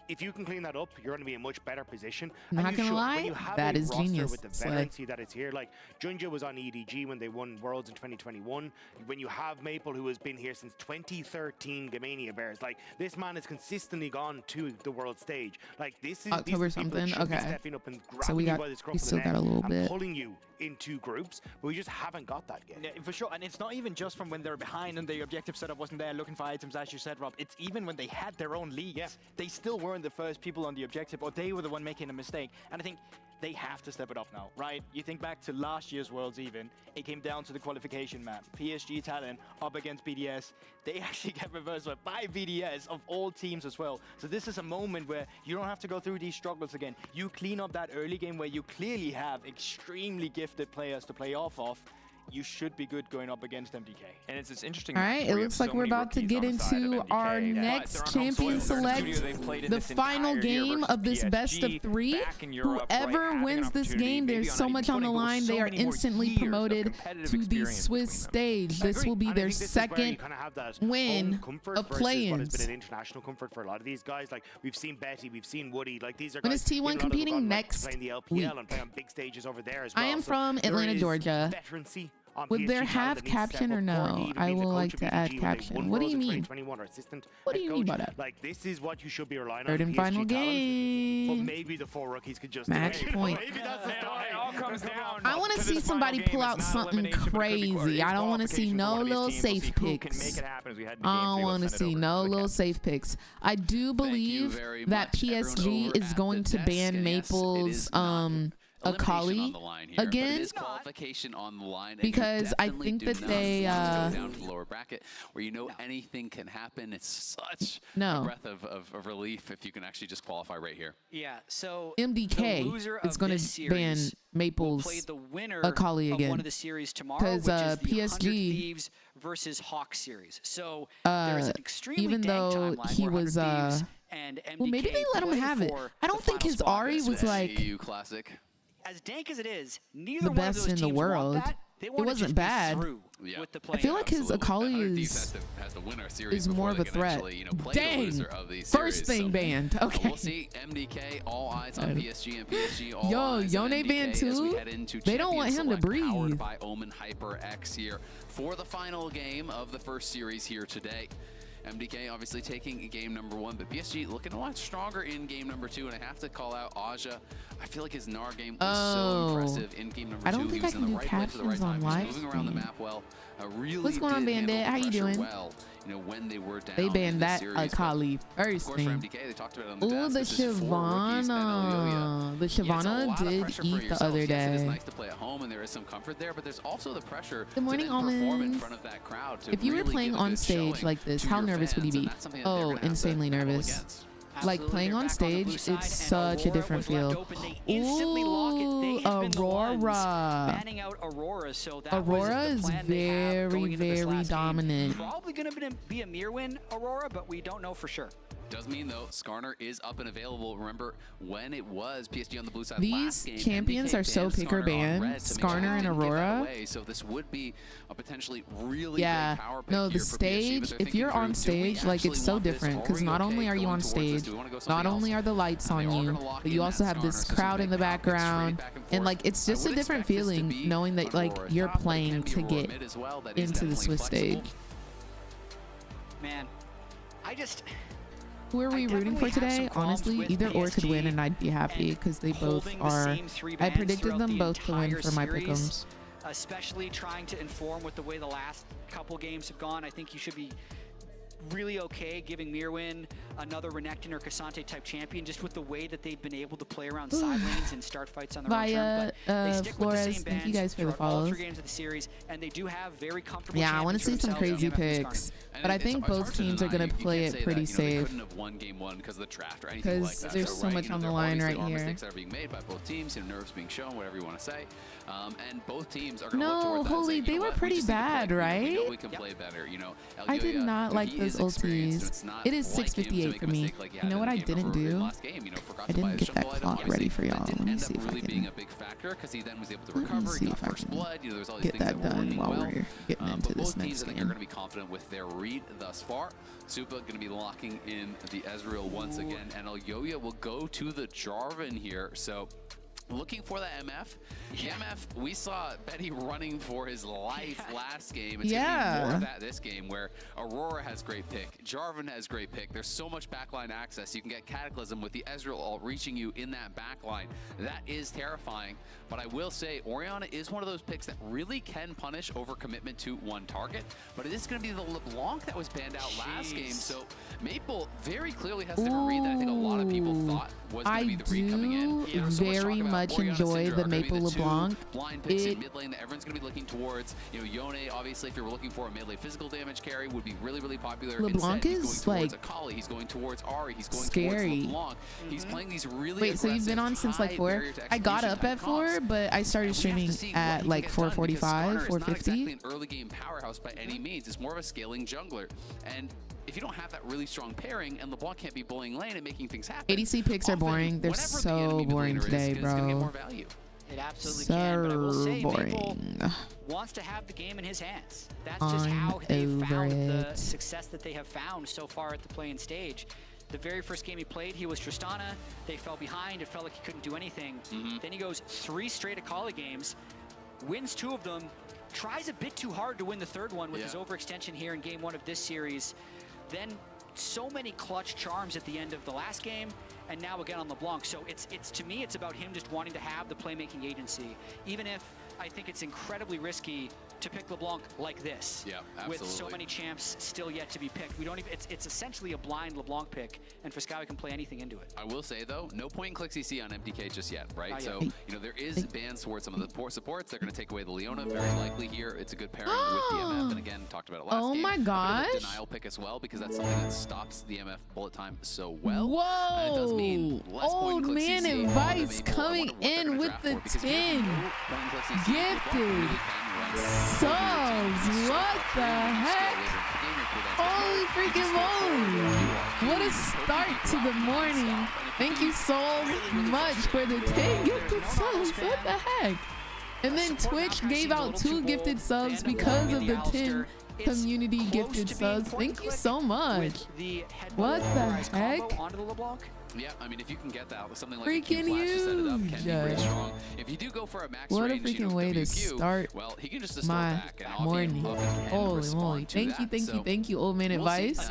If you can clean that up, you're going to be in a much better position. Not gonna lie, when you have that a is roster genius. with the veterancy that it's here, like Junja was on EDG when they won Worlds in 2021. When you have Maple, who has been here since 2013, Gamania Bears, like this man has consistently gone to the world stage. Like this is October something. Okay. Stepping up and So we got. We still got a little bit. Pulling you into groups, but we just haven't got that yet. Yeah, for sure, and it's not even just from when they're behind and the objective setup wasn't there looking for items, as you said, Rob. It's even when they had their own leads. Yeah. They still weren't the first people on the objective, or they were the one making a mistake. And I think they have to step it up now, right? You think back to last year's Worlds even, it came down to the qualification map. PSG Talon up against BDS. They actually get reversed by BDS of all teams as well. So this is a moment where you don't have to go through these struggles again. You clean up that early game where you clearly have extremely gifted players to play off of. You should be good going up against MDK. And it's interesting. All right, it looks like we're about to get into our next champion select, the final game of this best of 3. Whoever wins this game, there's so much on the line. They are instantly promoted to the Swiss stage. This will be their second win of play-ins. It's been an international comfort for a lot of these guys. Like we've seen Betty, we've seen Woody. Like these are when guys. Is T1 competing next week? And play on big stages over there as well. I am from Atlanta, Georgia. Would there have caption or no? I will like to add caption. What do you mean? What do you mean by that? Like this is what you should be relying on. Third and final game. But maybe the 4 rookies could just match point. Maybe that's the story. It all comes down. I want to see somebody pull out something crazy. I don't want to see no little safe picks. I don't want to see no little safe picks. I do believe that PSG is going to ban Maple's Akali again, disqualification on the line, because I think that they down to the lower bracket where anything can happen. It's such a breath of relief if you can actually just qualify right here. Yeah, so MDK is going to ban Maple's Akali again one of the series tomorrow, which is the 100 Thieves versus Hawk series. So there's an extremely even though he was and well, maybe they let him have it. I don't think his Ari was like classic. As dank as it is, neither the best in the world. It wasn't bad. I feel like his Akali is more of a threat. Dang! First thing banned. Okay. We'll see MDK, all eyes on PSG, and PSG all eyes Yone on MDK banned too? They don't want him to breathe. Powered by Omen Hyper X here for the final game of the first series here today. MDK obviously taking game number 1, but PSG looking a lot stronger in game number 2, and I have to call out Aja. I feel like his Gnar game was so impressive in game number 2. I don't think I can do captions on live stream. Around the map well. Really What's going on, Bandit? How you doing? Well, when they were down. They banned that Akali first thing. Ooh, the Shyvana. The Shyvana did eat the other day. It's nice to play at home, and there is some comfort there, but there's also the pressure Good morning, Almond. If you were playing on stage like this, how nervous would you be? Oh, insanely nervous. Like playing on stage, it's such a different feel. Ooh, Aurora. Banning out Aurora, so that Aurora is very, very dominant. Probably going to be a mirror win, Aurora, but we don't know for sure. Does mean though Skarner is up and available. Remember when it was PSG on the blue side. These champions are so pick or ban. Skarner and Aurora. So this would be a potentially really great power pick. No, the stage. If you're on stage, like it's so different because not only are you on stage, not only are the lights on you, but you also have this crowd in the background, and like it's just a different feeling knowing that like you're playing to get into the Swiss stage. Man, Who are we rooting for today? Honestly, either or could win and I'd be happy because they both are. I predicted them both to win for my pick'ems. Especially trying to inform with the way the last couple games have gone. I think you should be really okay giving Mirwin another Renekton or Cassante type champion, just with the way that they've been able to play around side lanes and start fights on their own turn. But they stick with the Flores, same thank you guys for the throughout all follows. 3 games of the series, and they do have very comfortable Yeah, I want to see some champions crazy for themselves in the MF picks, tournament. but I think both teams are going to play it pretty safe. Couldn't have won game 1 because of the draft or anything like Because that. there's so much on the line right here. Mistakes that are being made by both teams, nerves being shown, whatever you want to say, and both teams are going to look No, towards that. holy, they were pretty bad, right? We know we can play better. I did not like those ultis. It is 6:58 for me. You know what I didn't do? I didn't get that clock ready for y'all. Let me see if I can. Being a big factor because he then was able to recover. He got first blood. There's all these Get things that done while we're getting into but this both teams, next I think, are game. going to be confident with their read thus far. Supa going to be locking in the Ezreal once again, and Elyoya will go to the Jarvan here. So looking for the MF. The MF, we saw Betty running for his life last game. It's going to be more of that this game, where Aurora has great pick, Jarvan has great pick. There's so much backline access. You can get Cataclysm with the Ezreal ult reaching you in that backline. That is terrifying. But I will say, Orianna is one of those picks that really can punish overcommitment to one target. But it is going to be the LeBlanc that was banned out last game. So Maple very clearly has a different read that I think a lot of people thought was going to be the read coming in. I do very much enjoy the Maple LeBlanc. Blind picks in mid lane that everyone's going to be looking towards. Yone, obviously, if you're looking for a melee physical damage carry, would be really, really popular. LeBlanc Instead, is he's going towards like Akali. He's going towards Ari. He's going scary. towards LeBlanc. He's playing these really Wait, so you've been on since like 4? I got up at 4, but I started streaming at like 4:45, 4:50. Not exactly an early game powerhouse by any means. It's more of a scaling jungler. And if you don't have that really strong pairing and LeBlanc can't be bullying lane and making things happen, ADC picks are boring. They're so boring today, bro. It absolutely so can, but I will say boring. Maple wants to have the game in his hands. That's just how they found the success that they have found so far at the play-in stage. The very first game he played, he was Tristana. They fell behind. It felt like he couldn't do anything. Then he goes 3 straight Akali games, wins 2 of them, tries a bit too hard to win the 3rd one with his overextension here in game 1 of this series. Then so many clutch charms at the end of the last game, and now again on LeBlanc. So it's to me, it's about him just wanting to have the playmaking agency, even if I think it's incredibly risky to pick LeBlanc like this. Yeah, absolutely. With so many champs still yet to be picked. We don't even, it's essentially a blind LeBlanc pick, and Frescawi can play anything into it. I will say though, no point in click CC on MDK just yet, right? Not So, yet. there is bans towards some of the poor supports. They're going to take away the Leona, very likely here. It's a good pairing with the MF, and again, talked about it last game. Oh my gosh. A bit of a denial pick as well, because that's something that stops the MF bullet time so well. Whoa! And it does mean less point in click man CC. advice coming in with the 10 gifted subs. What the heck? Holy freaking moly! What a start to the morning. Thank you so much for the 10 gifted subs. What the heck? And then Twitch gave out 2 gifted subs because of the 10 community gifted subs. Thank you so much. What the heck? Yeah, I mean, if you can get that with something like Freaking a Q flash to set it up, can be pretty huge. strong. If you do go for a max What a range, freaking way to WQ, start well, he can just my back and morning. Holy moly. Thank you, old man advice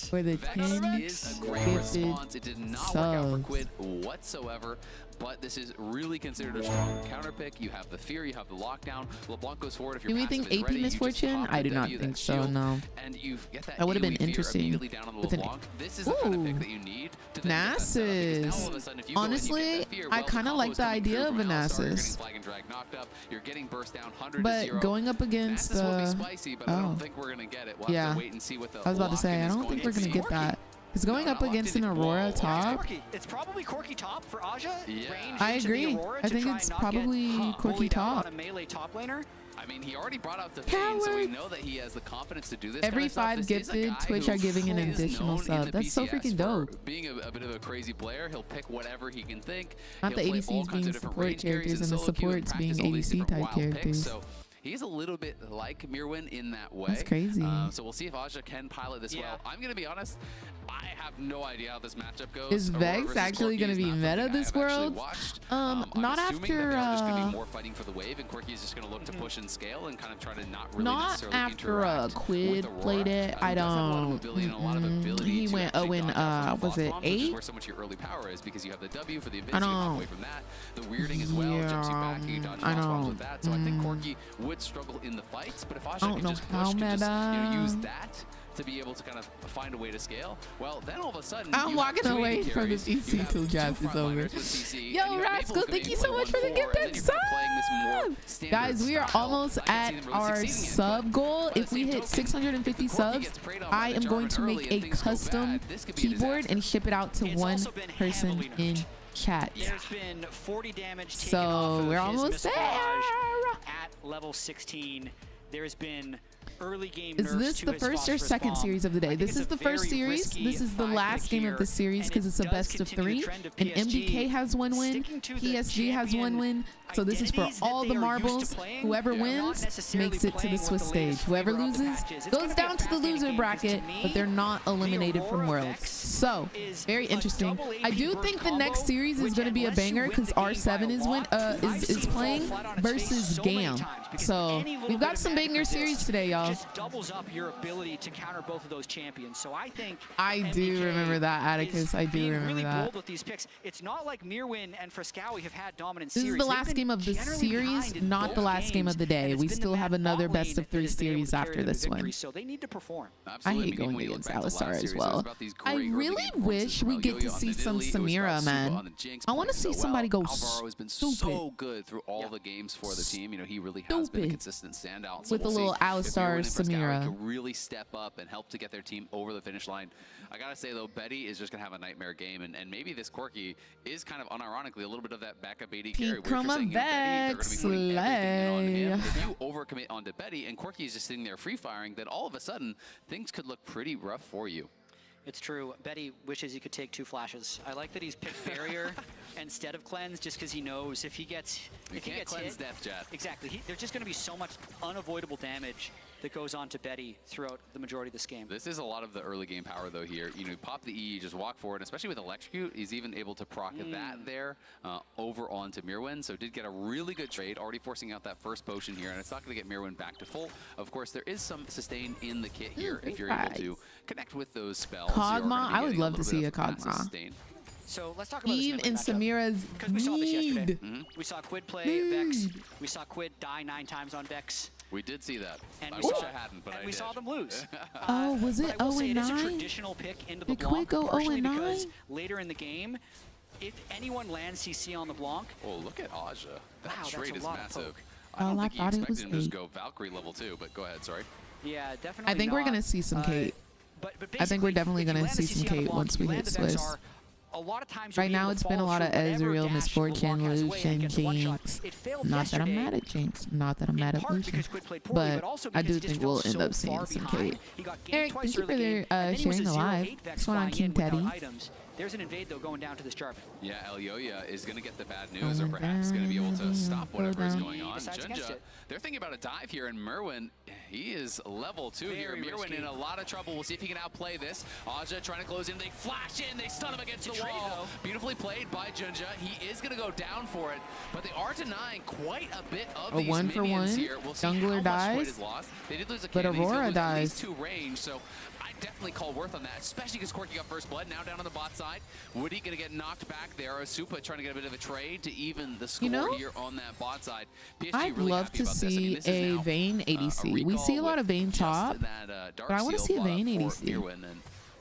for the 10 is a great gifted response. It did not work out for subs. Quid whatsoever, but this is really considered a strong counter pick. You have the fear, you have the lockdown. LeBlanc goes forward. If Do your we passive think is AP ready, you just misfortune? pop I the do not W, think that so, shield, no. And you get that That would have been AoE fear interesting immediately down on the with an LeBlanc. This is the kind of pick that you need to then get that set up, because now all of a Nasus. sudden, if you go and you Honestly, get that fear, I well, kind of combo's like the coming through idea of a from Alistar, you're getting Nasus. flag and drag knocked up, you're getting burst down 100 But to 0. going up against Nasus will be the... spicy, but I don't think we're going to get it. We'll have to wait and see what the I was about to say, lock-in I is don't going think we're to going to be. get that. Because going up against an Aurora top, It's probably Corki top for Aja. I agree. I think it's probably Corki top. On a melee top laner. I mean, he already brought out the Fiend, so we know that he has the confidence to do this. Every kind of 5 stuff. This is a gifted, guy Twitch who are giving an is additional known in sub. the That's so PCS freaking for dope. Being a bit of a crazy player, he'll pick whatever he can think. Not the He'll play all ADCs kinds being of different support range carries characters and the solo queue and supports being practice all these ADC different type wild picks. characters. So he's a little bit like Mirwin in that way. That's crazy. So we'll see if Aja can pilot this well. I'm going to be honest, I have no idea how this matchup goes. Is Vex actually going to be meta this world? Not after. There's going to be more fighting for the wave, and Quirky is just going to look to push and scale and kind of try to not really Not necessarily after interact Quid played it. I don't. He went 0 was it 8? Where so much of your early power is because you have the W for the invis, you hop away from that. The weirding as well jumps you back, and you dodge bombs with that. So I think Quirky would struggle in the fights, but if Aja can just push to just use that to be able to kind of find a way to scale, well, then all of a sudden I'm walking away from the CC till draft is over. Yo, Rascal, thank you so much for the gifted sub! Guys, we are almost at our sub goal. If we hit 650 subs, I am going to make a custom keyboard and ship it out to one person in chat. There's been 40 damage taken So off of we're his almost missile there. barrage at level 16. There's been early game Is this the first or second series of the day? This is the first series. This is the last game of the series because it's a best of 3. And MDK has 1 win. PSG has 1 win. So this is for all the marbles. Whoever wins makes it to the Swiss stage. Whoever loses goes down to the loser bracket, but they're not eliminated from Worlds. So very interesting. I do think the next series is going to be a banger because R7 is playing versus GAM. So we've got some banger series today, y'all. Just doubles up your ability to counter both of those champions. So I think I do remember that, Atticus. I do remember really that. bold with these picks. It's not like Mirwin and Frescowi have had dominant This series. is the last game of the series, not the last game of the day. We still have another best of 3 series after this one. So they need to perform. I hate going against Alistar as well. I really wish we get to see some Samira, man. I want to see somebody go Alvaro has been so good through all the games for the team. You know, he really has been a consistent standout. So with a little Alistar Samira. Could really step up and help to get their team over the finish line. I gotta say though, Betty is just gonna have a nightmare game, and maybe this Quirky is kind of unironically a little bit of that backup AD carry. Chroma Vex, slay. If you overcommit onto Betty and Quirky is just sitting there free firing, then all of a sudden things could look pretty rough for you. It's true. Betty wishes he could take 2 flashes. I like that he's picked barrier instead of cleanse, just because he knows if he gets cleanse hit, death jet. Exactly. There's just going to be so much unavoidable damage that goes on to Betty throughout the majority of this game. This is a lot of the early game power though here. You know, pop the E, just walk forward, especially with Electrocute. He's even able to proc that there over onto Mirwin. So did get a really good trade, already forcing out that first potion here, and it's not going to get Mirwin back to full. Of course, there is some sustain in the kit here if you're able to connect with those spells. Kog'Maw, I would love to see a Kog'Maw. So let's talk about Eve and Samira's we saw this yesterday. need. We saw Quid play Vex. We saw Quid die 9 times on Vex. We did see that. And I we wish saw, I hadn't, but I did. We saw them lose. Oh, was it but I will 0 say and it is a 9? traditional pick into the Did Blanc, Quid go 0 partially and 9? because later in the game, if anyone lands CC on the Blanc. Oh, look at Aja. That trade is massive. Oh, I don't I think he thought it expected was him to just 8. go Valkyrie level 2, but go ahead, sorry. Yeah, definitely. I think we're gonna see some Kate. I think we're definitely gonna see some Kate once we hit Swiss. A lot of times right now it's been a lot of Ezreal, Misfortune, Lucian, Jinx. Not that I'm mad at Jinx, not that I'm mad at Lucian, but I do think we'll end up seeing some Kate. Eric, thank you for sharing the live. What's going on, King Teddy? There's an invade though going down to this Jarvan. Yeah, Elyoya is going to get the bad news, or perhaps going to be able to stop whatever is going on. Junja, they're thinking about a dive here, and Merwin, he is level 2 here. Merwin in a lot of trouble. We'll see if he can outplay this. Aja trying to close in. They flash in. They stun him against the wall. Beautifully played by Junja. He is going to go down for it, but they are denying quite a bit of these minions here. We'll see Jungler how much dies, Quid is lost. They did lose a but Aurora dies. 2 range, so I definitely call worth on that, especially because Quirky got first blood. Now down on the bot side. Woody going to get knocked back there. Supa trying to get a bit of a trade to even the score here on that bot side. PSG I'd really love to see a Vayne ADC. We see a lot of Vayne top, but I want to see a Vayne ADC. And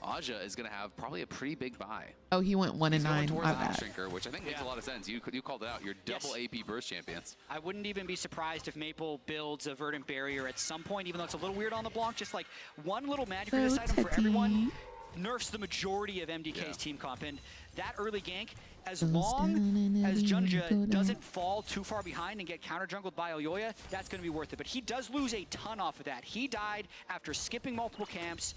Aja is going to have probably a pretty big buy. Oh, he went 1 and 9. My bad. Shrinker, which I think makes a lot of sense. You called it out. You're double AP burst champions. I wouldn't even be surprised if Maple builds a verdant barrier at some point, even though it's a little weird on the Blanc. Just like one little magic resist item for everyone nerfs the majority of MDK's team comp. And that early gank, as long as Junja doesn't fall too far behind and get counter jungled by Elyoya, that's going to be worth it. But he does lose a ton off of that. He died after skipping multiple camps,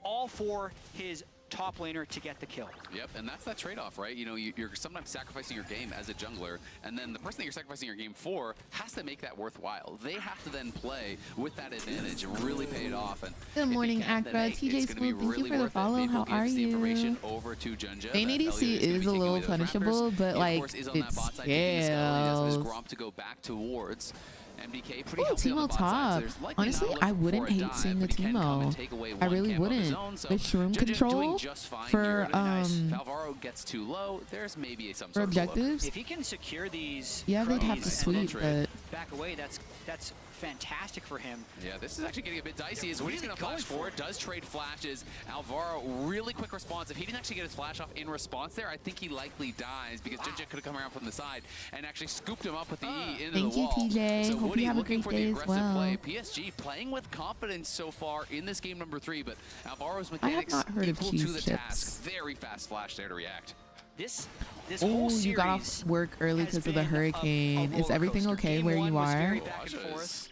all for his top laner to get the kill. Yep, and that's that trade-off, right? You know, you're sometimes sacrificing your game as a jungler, and then the person that you're sacrificing your game for has to make that worthwhile. They have to then play with that advantage and really pay it off. And good morning, Accra. TJ Swoop, thank you for the follow. How are you? Over to Junja. Main ADC is a little punishable, but like it's scales. To go back towards MDK. Ooh, Teemo top. Honestly, I wouldn't hate seeing the Teemo. I really wouldn't. The shroom control for Alvaro gets too low. There's maybe some for objectives. If he can secure these, yeah, they'd have to sweep, but back away. That's fantastic for him. Yeah, this is actually getting a bit dicey. Is what he's going to flash for. Does trade flashes. Alvaro, really quick response. If he didn't actually get his flash off in response there, I think he likely dies because Jinja could have come around from the side and actually scooped him up with the E into the wall. Thank you, TJ. So Hope Woody you have a looking great for day the as aggressive well. play. PSG playing with confidence so far in this game number 3, but Alvaro's I have mechanics not heard of equal to cheese the chips. task. Very fast flash there to react. This Oh, whole series you got off work early because of the hurricane. Is everything okay where you are?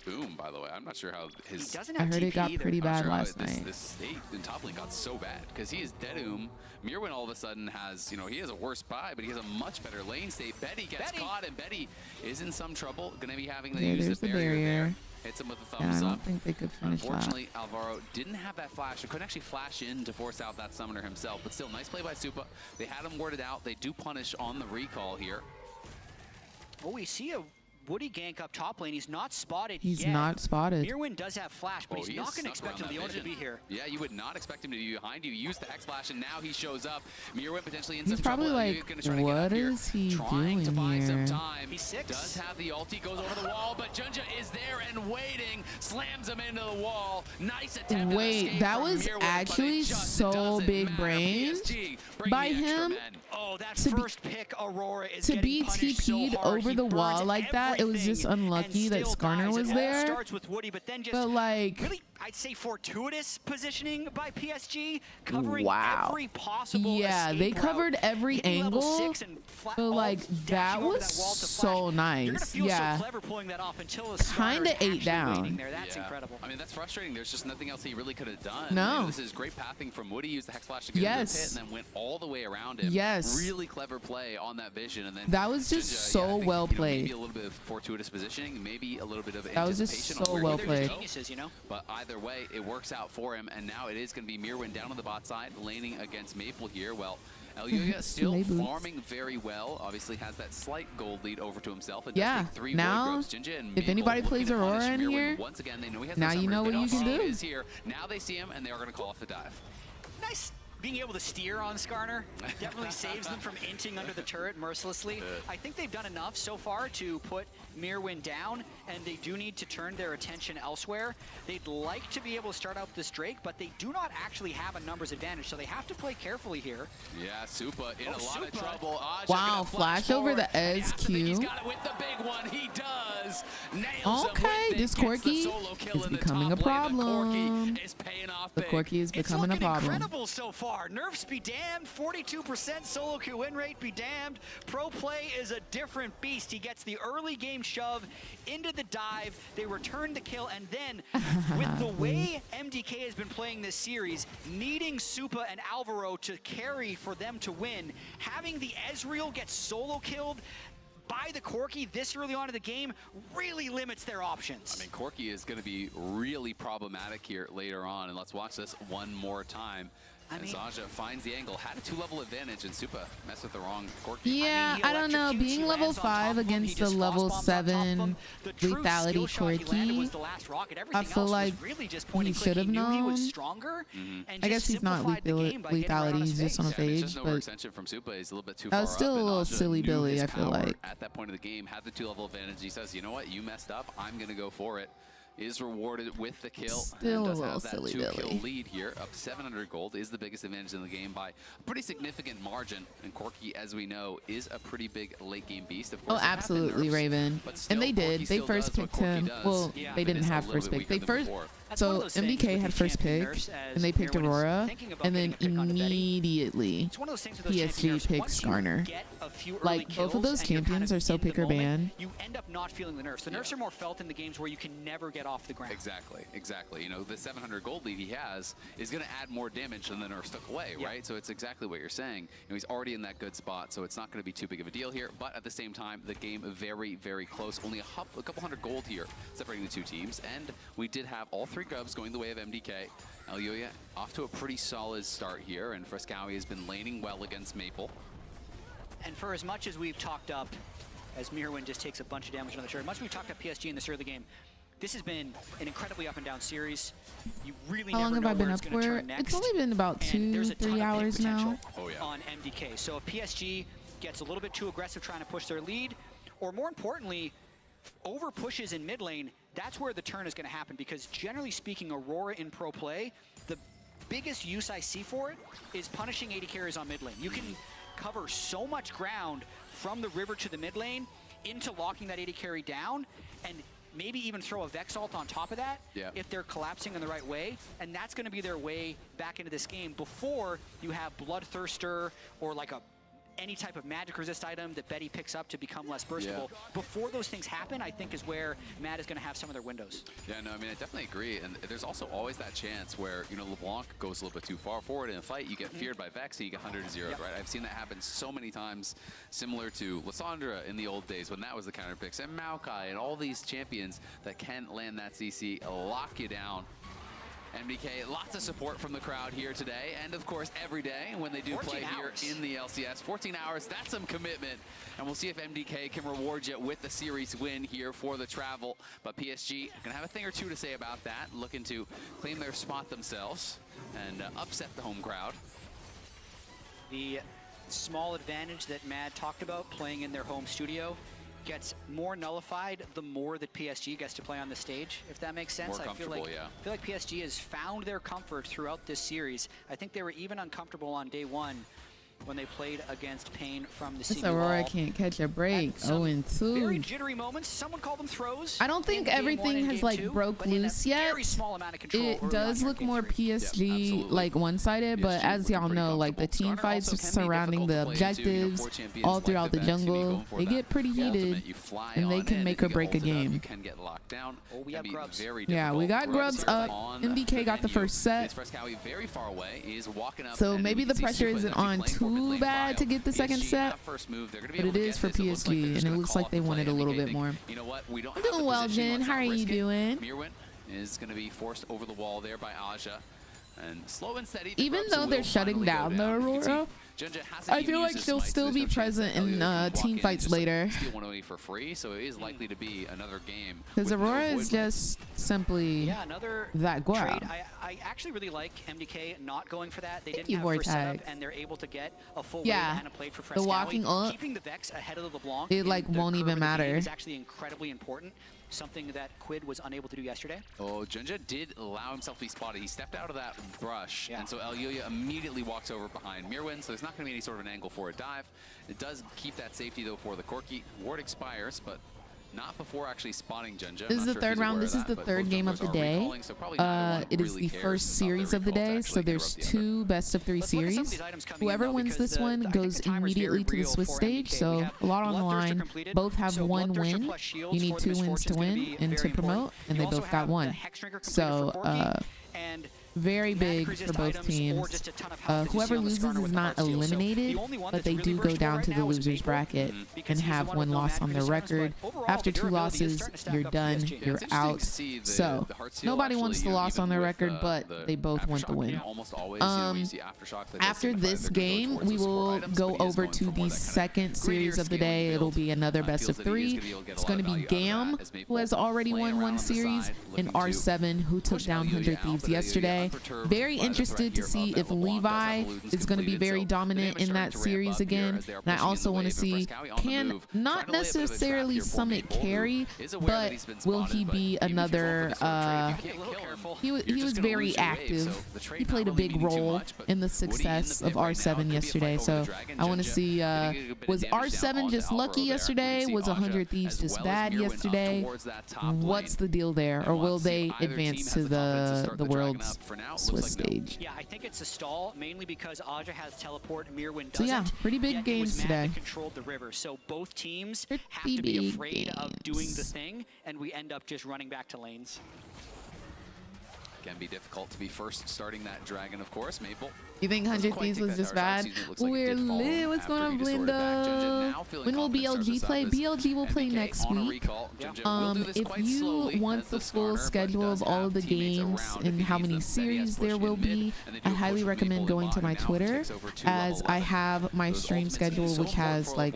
Boom, by the way. I'm not sure how his... I heard it got pretty bad last this, night. This state in top lane got so bad because he is Deadum. Mirwin all of a sudden has, you know, he has a worse buy, but he has a much better lane state. Betty gets caught, and Betty is in some trouble. Going to be having to use the barrier there. Hits him with a thumbs I up. don't think they could finish Unfortunately, Alvaro didn't have that flash. He couldn't actually flash in to force out that summoner himself. But still, nice play by Supa. They had him warded out. They do punish on the recall here. Oh, we see a Woody gank up top lane. He's not spotted He's yet. not spotted. Mirwin does have flash, but he's not going to expect him, Leona, to be here. Yeah, you would not expect him to be behind you. Use the X flash, and now he shows up. Mirwin potentially in He's some probably trouble. like, what is he doing to buy some here? time. He's 6. Does have the ulti, goes over the wall, but Junja is there and waiting. Slams him into the wall. Nice attempt. Wait, that was actually so big brain by him. Oh, that first pick, Aurora, is to be TP'd over the wall like that. It was just unlucky that Skarner was there. Starts with Woody, but then just like, really, I'd say fortuitous positioning by PSG, covering every possible escape they covered route, every angle. But like that was so nice. Yeah, kind of ate down. That's incredible. I mean, that's frustrating. There's just nothing else he really could have done. No. You know, this is great pathing from Woody. Used the Hex Flash to get into the pit and then went all the way around him. Yes. Really clever play on that vision. And then that was just Jinja, so I think, well played. Maybe a little bit of fortuitous positioning, maybe a little bit of that was just so well played. But either way, it works out for him. And now it is going to be Mirwin down on the bot side, laning against Maple here. Well, Elyoya still farming very well. Obviously has that slight gold lead over to himself. It does take 3 now Jinja and if anybody plays Aurora in here, once again, they know he has now you know what you can do. Is here. Now they see him and they are going to call off the dive. Nice. Being able to steer on Skarner definitely saves them from inting under the turret mercilessly. I think they've done enough so far to put Mirwin down, and they do need to turn their attention elsewhere. They'd like to be able to start out this Drake, but they do not actually have a numbers advantage, so they have to play carefully here. Yeah, Supa in a lot of trouble. Wow, flash over the SQ. He's got it with the big one. He does. Nails okay, this Corki is becoming a problem. The Corki is becoming a problem. Incredible so far. Nerfs be damned. 42% solo queue win rate be damned. Pro play is a different beast. He gets the early game shove into the dive. They return the kill, and then with the way MDK has been playing this series, needing Supa and Alvaro to carry for them to win, having the Ezreal get solo killed by the Corki this early on in the game really limits their options. I mean, Corki is going to be really problematic here later on, and let's watch this one more time. And Zaja finds the angle, had a 2-level advantage, and Supa messed with the wrong Corki. Yeah, I don't know. Being level 5 against the level 7 lethality Corki, I feel like he should have known. I guess he's not lethality, he's just on a phage, but that was still a little silly Billy, I feel like. At that point of the game, had the 2-level advantage. He says, you know what, you messed up, I'm going to go for it. Is rewarded with the kill. Still does a little have that silly 2-kill Billy. lead here, up 700 gold, is the biggest advantage in the game by a pretty significant margin. And Corki, as we know, is a pretty big late game beast. Of course, Absolutely, nerfs, Raven. but still, And they did. Corki They still first does what picked him. Corki does, Well, but they didn't is a have little first bit pick. weaker They than first. before. So MDK had first pick, and they picked Aurora, and then immediately PSG picked Skarner. Like, both of those champions are so pick or ban. You end up not feeling the nerfs. The nerfs are more felt in the games where you can never get off the ground. Exactly. You know, the 700 gold lead he has is going to add more damage than the nerfs took away, right? So it's exactly what you're saying. You know, he's already in that good spot, so it's not going to be too big of a deal here. But at the same time, the game very, very close. Only a couple hundred gold here separating the two teams. And we did have all three Gubs going the way of MDK. Alyoya off to a pretty solid start here, and Frescowi has been laning well against Maple. And for as much as we've talked up, as Mirwin just takes a bunch of damage on the turret, as much as we've talked up PSG in this early game, this has been an incredibly up and down series. You really How long never have know I been where up it's going to for? turn next. It's only been about 2-3 hours now. On MDK. So if PSG gets a little bit too aggressive trying to push their lead, or more importantly, over pushes in mid lane, that's where the turn is going to happen, because generally speaking, Aurora in pro play, the biggest use I see for it is punishing AD carries on mid lane. You can cover so much ground from the river to the mid lane into locking that AD carry down, and maybe even throw a Vex ult on top of that if they're collapsing in the right way, and that's going to be their way back into this game before you have Bloodthirster or like any type of magic resist item that Betty picks up to become less burstable. Before those things happen, I think is where Mad is going to have some of their windows. Yeah, no, I mean, I definitely agree. And there's also always that chance where, you know, LeBlanc goes a little bit too far forward in a fight. You get feared by Vex, and you get 100-0, right? I've seen that happen so many times, similar to Lissandra in the old days when that was the counter picks, and Maokai, and all these champions that can land that CC, lock you down. MDK, lots of support from the crowd here today, and of course every day when they do play here in the LCS. 14 hours, that's some commitment, and we'll see if MDK can reward you with the series win here for the travel. But PSG gonna have a thing or two to say about that, looking to claim their spot themselves and upset the home crowd. The small advantage that Mad talked about playing in their home studio gets more nullified the more that PSG gets to play on the stage, if that makes sense. More comfortable, I feel like PSG has found their comfort throughout this series. I think they were even uncomfortable on day one when they played against Pain from the This CB Aurora wall. can't catch a break. Very 0-2. jittery moments. Someone called them throws. I don't think everything has like broke loose yet. It does look more PSG like one-sided, but as y'all know, like the team fights surrounding the objectives all throughout the jungle, they get pretty heated, and they can make or break a game. Yeah, we got Grubs up. MDK got the first set. So maybe the pressure isn't on too bad to get the second set, but it is for PSG, and it looks like they want it a little bit more. I'm doing well, Jen. How are you doing? Mirwin is going to be forced over the wall there by Aja. And slow and steady. Even though they're shutting down the Aurora, I feel like she'll still be present in team fights later. Steal 108 for free, so it is likely to be another game. Because Aurora is just simply that good. I actually really like MDK not going for that. They didn't have first setup, and they're able to get a full wave and a plate for Frescowi. The walking up, keeping the Vex ahead of the LeBlanc, it like won't even matter. Is actually incredibly important. Something that Quid was unable to do yesterday. Oh, Junja did allow himself to be spotted. He stepped out of that brush, and so Alyoya immediately walks over behind Mirwin, so there's not going to be any sort of an angle for a dive. It does keep that safety, though, for the Corki. Ward expires, but not before actually spotting Junja. This is the third round. This is the third game of the day. It is the first series of the day, so there's 2 best-of-3 series. Whoever wins this one goes immediately to the Swiss stage, so a lot on the line. Both have 1 win. You need 2 wins to win and to promote, and they both got 1. So very big for both teams. Whoever loses is not eliminated, but they do go down to the losers bracket and have 1 loss on their record. After 2 losses, you're done, you're out. So nobody wants the loss on their record, but they both want the win. After this game, we will go over to the second series of the day. It'll be another best of 3. It's going to be GAM, who has already won 1 series, and R7, who took down 100 Thieves yesterday. yesterday. Very interested to see if Levi is going to be very dominant in that series again. And I also want to see, can not necessarily Summit carry, but will he be another, he was very active. He played a big role in the success of R7 yesterday. So I want to see, was R7 just lucky yesterday? Was 100 Thieves just bad yesterday? What's the deal there? Or will they advance to the world's Swiss stage? Yeah, I think it's a stall, mainly because Aja has teleport, Mirwin doesn't. So yeah, pretty big games today. Controlled the river, so both teams have to be afraid of doing the thing, and we end up just running back to lanes. Can be difficult to be first starting that dragon, of course. Maple. You think 100 Thieves was just bad? We're lit. What's going on, Blinda? When will BLG play? BLG will play next week. If you want the full schedule of all of the games and how many series there will be, I highly recommend going to my Twitter, as I have my stream schedule, which has like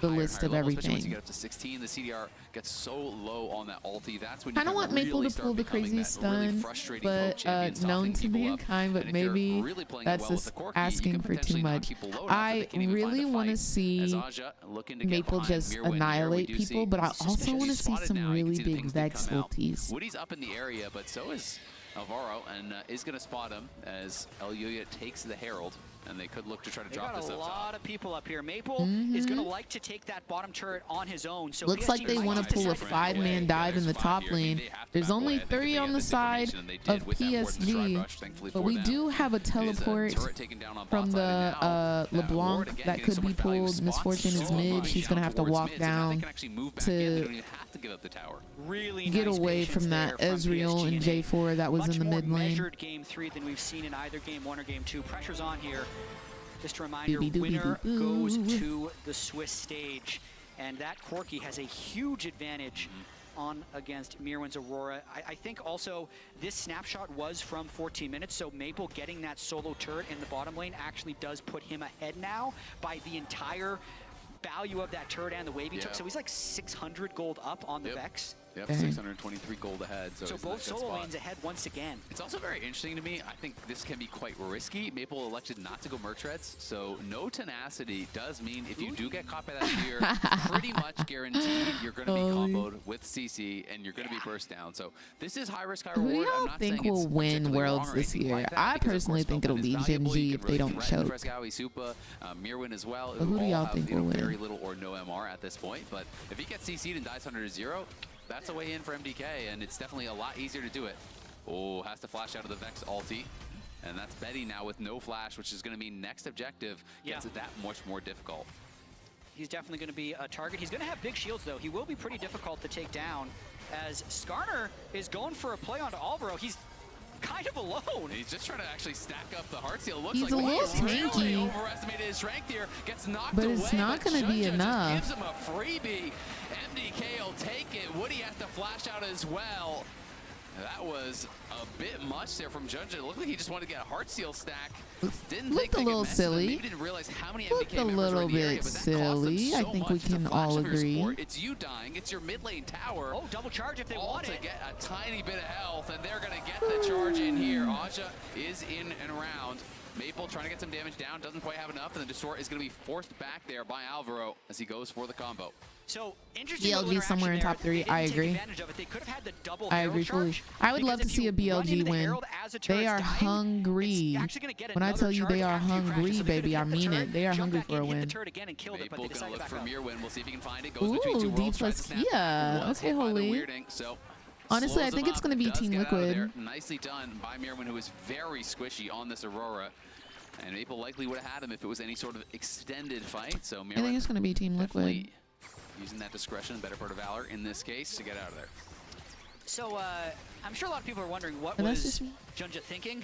the list of everything. I don't want Maple to pull the crazy stun, but known to mankind, but maybe that's just asking for too much. I really want to see Maple just annihilate people, but I also want to see some really big Vex ultis. Woody's up in the area, but so is Alvaro, and is going to spot him as El Yuya takes the Herald, and they could look to try to drop this up. A lot of people up here. Maple is going to like to take that bottom turret on his own. So looks like they want to pull a 5-man dive in the top lane. There's only 3 on the side of PSG, but we do have a teleport from the LeBlanc that could be pulled. Misfortune is mid. She's going to have to walk down to get away from that Ezreal and J4 that was in the mid lane. Measured game 3 than we've seen in either game 1 or game 2. Pressure's on here. Just a reminder, winner goes to the Swiss stage, and that Corki has a huge advantage on against Mirwin's Aurora. I think also this snapshot was from 14 minutes, so Maple getting that solo turret in the bottom lane actually does put him ahead now by the entire value of that turret and the wave he took. So he's like 600 gold up on the Vex. Yep, 623 gold ahead. So both solo lanes ahead once again. It's also very interesting to me. I think this can be quite risky. Maple elected not to go Merc Reds, so no tenacity does mean if you do get caught by that fear, pretty much guaranteed you're going to be comboed with CC and you're going to be burst down. So this is high risk, high reward. Who do y'all think will win Worlds this year? I personally think it'll be Chim Chim if they don't choke. Mirwin as well. But who do y'all think will win? Very little or no MR at this point, but if he gets CC'd and dies 100-0, that's a way in for MDK, and it's definitely a lot easier to do it. Oh, has to flash out of the Vex ulti. And that's Betty now with no flash, which is going to mean next objective gets it that much more difficult. He's definitely going to be a target. He's going to have big shields, though. He will be pretty difficult to take down, as Skarner is going for a play onto Alvaro. He's kind of alone. He's just trying to actually stack up the heart seal. Looks He's like a little really tanky, overestimated his strength here. Gets knocked but away, it's not going to be enough. Gives him a freebie. MDK will take it. Woody has to flash out as well. That was a bit much there from Junja. It looked like he just wanted to get a heart seal stack. Looked a little silly. Maybe didn't realize how many Looked a little bit silly. I think we can all agree. It's you dying. It's your mid lane tower. Oh, double charge if they want it. To get a tiny bit of health, and they're going to get the charge in here. Aja is in and around. Maple trying to get some damage down, doesn't quite have enough, and the Distort is going to be forced back there by Alvaro as he goes for the combo. So interesting. BLG somewhere in top 3. I agree. I agree fully. I would love to see a BLG win. They are hungry. When I tell you they are hungry, baby, I mean it. They are hungry for a win. Maple gonna look for Mirwin. We'll see if he can find it. Ooh, D plus Kia. Okay, holy. Honestly, I think it's going to be Team Liquid. Nicely done by Mirwin, who is very squishy on this Aurora. And Maple likely would have had him if it was any sort of extended fight. So Mirwin, I think it's going to be Team Liquid. Using that discretion, better part of valor in this case to get out of there. So I'm sure a lot of people are wondering what was Junja thinking.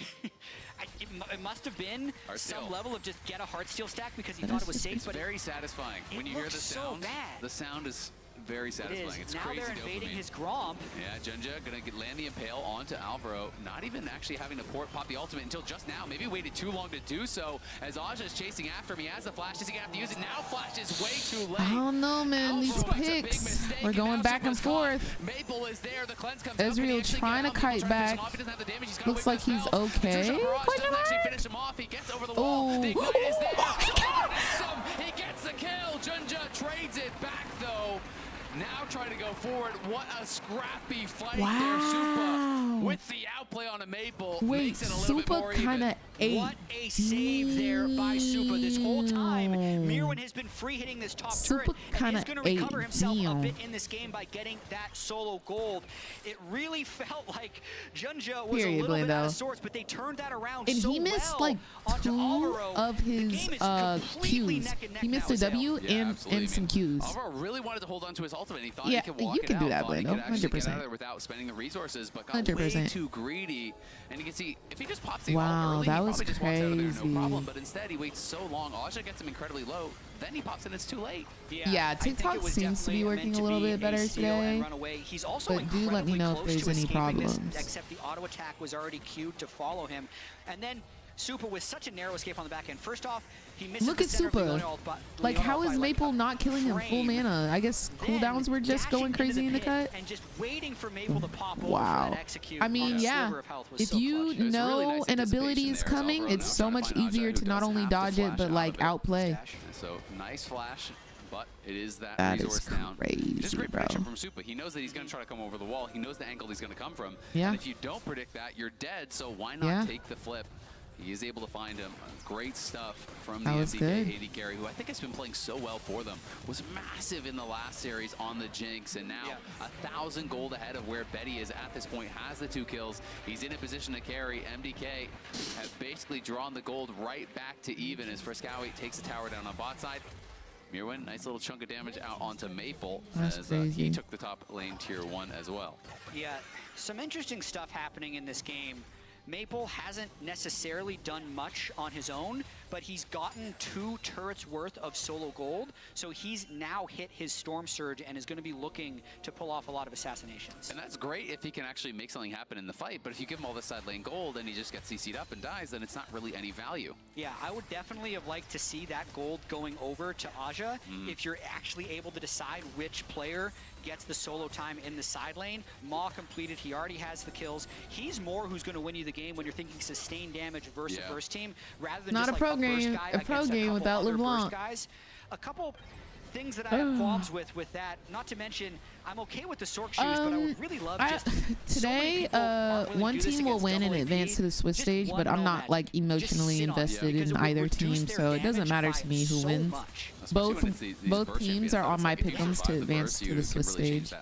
It must have been some level of just get a heart steal stack because he thought it was safe. It's very satisfying when you hear the sound. The sound is very satisfying. It's now crazy they're invading dopamine. his Gromp. Yeah, Junja gonna land the Impale onto Alvaro, not even actually having to pop the ultimate until just now. Maybe waited too long to do so, as Aja is chasing after him. He has the flash, is he gonna have to use it? Now Flash is way too late. I don't know, man. These picks, we're going back and forth. Maple is there, the cleanse comes Ezreal trying to kite back. Looks like he's okay. Finish him off. He gets over the wall. The ignite is there. He gets the kill. Junja trades it back though. Now trying to go forward. What a scrappy fight there, Supa. With the outplay on a Maple. Wait, makes it a little bit more Supa kind of ate. What a save there by Supa. This whole time, Mirwin has been free hitting this top turret and is going to recover himself a bit in this game by getting that solo gold. It really felt like Junja was a little bit out of sorts, but they turned that around and so he missed well like 2 of his Qs. He missed a W and some Qs. Alvaro really wanted to hold on to his ultimate. He thought he could walk you can it do out. that, Blando. He could actually get out of 100%. there without spending the resources, but got way too greedy. And you can see if he just pops the ult early, that he was probably just walks out of there crazy. no problem. But instead, he waits so long. Aja gets him incredibly low. Then he pops in. It's too late. Yeah, TikTok seems to be working a little bit better today. He's also But do let me know if there's any problems. Except the auto attack was already queued to follow him. And then Supa with such a narrow escape on the back end. First off, he misses Look the at center of the Supa. Leonard by- Like, how is by, Maple not killing him full mana? I guess cooldowns were just going crazy in the cut. And just waiting for Maple to pop over Wow. for that execute. I mean, on a yeah. sliver of health was If so you clutch. know an ability is coming, it's so much easier to not only dodge it, but like outplay. So nice flash, but it is that That is resource down. crazy, Just great bro. prediction from Supa. He knows that he's going to try to come over the wall. He knows the angle he's going to come from. Yeah. And if you don't predict that, you're dead. So why not Yeah. take the flip? He is able to find him. Great stuff from That the was MDK good. AD carry, who I think has been playing so well for them. Was massive in the last series on the Jinx, and now 1,000 gold ahead of where Betty is at this point. Has the 2 kills. He's in a position to carry. MDK have basically drawn the gold right back to even as Frescowi takes the tower down on bot side. Mirwin, nice little chunk of damage out onto Maple That's as crazy. he took the top lane tier 1 as well. Yeah, some interesting stuff happening in this game. Maple hasn't necessarily done much on his own, but he's gotten 2 turrets worth of solo gold, so he's now hit his Storm Surge and is going to be looking to pull off a lot of assassinations. And that's great if he can actually make something happen in the fight, but if you give him all this side lane gold and he just gets CC'd up and dies, then it's not really any value. Yeah, I would definitely have liked to see that gold going over to Aja if you're actually able to decide which player gets the solo time in the side lane. Maw completed, he already has the kills. He's more who's going to win you the game when you're thinking sustained damage versus first team, rather than Not just a like pro a burst game- guy a pro against game couple without other LeBlanc. burst guys. A couple things that I have qualms with that, not to mention, I'm okay with the Sork shoes, but I would really love just Today, one team will win and advance to the Swiss stage, but I'm not like emotionally invested in either team, so it doesn't matter to me who wins. Both teams are on my pick'ems to advance to the Swiss stage.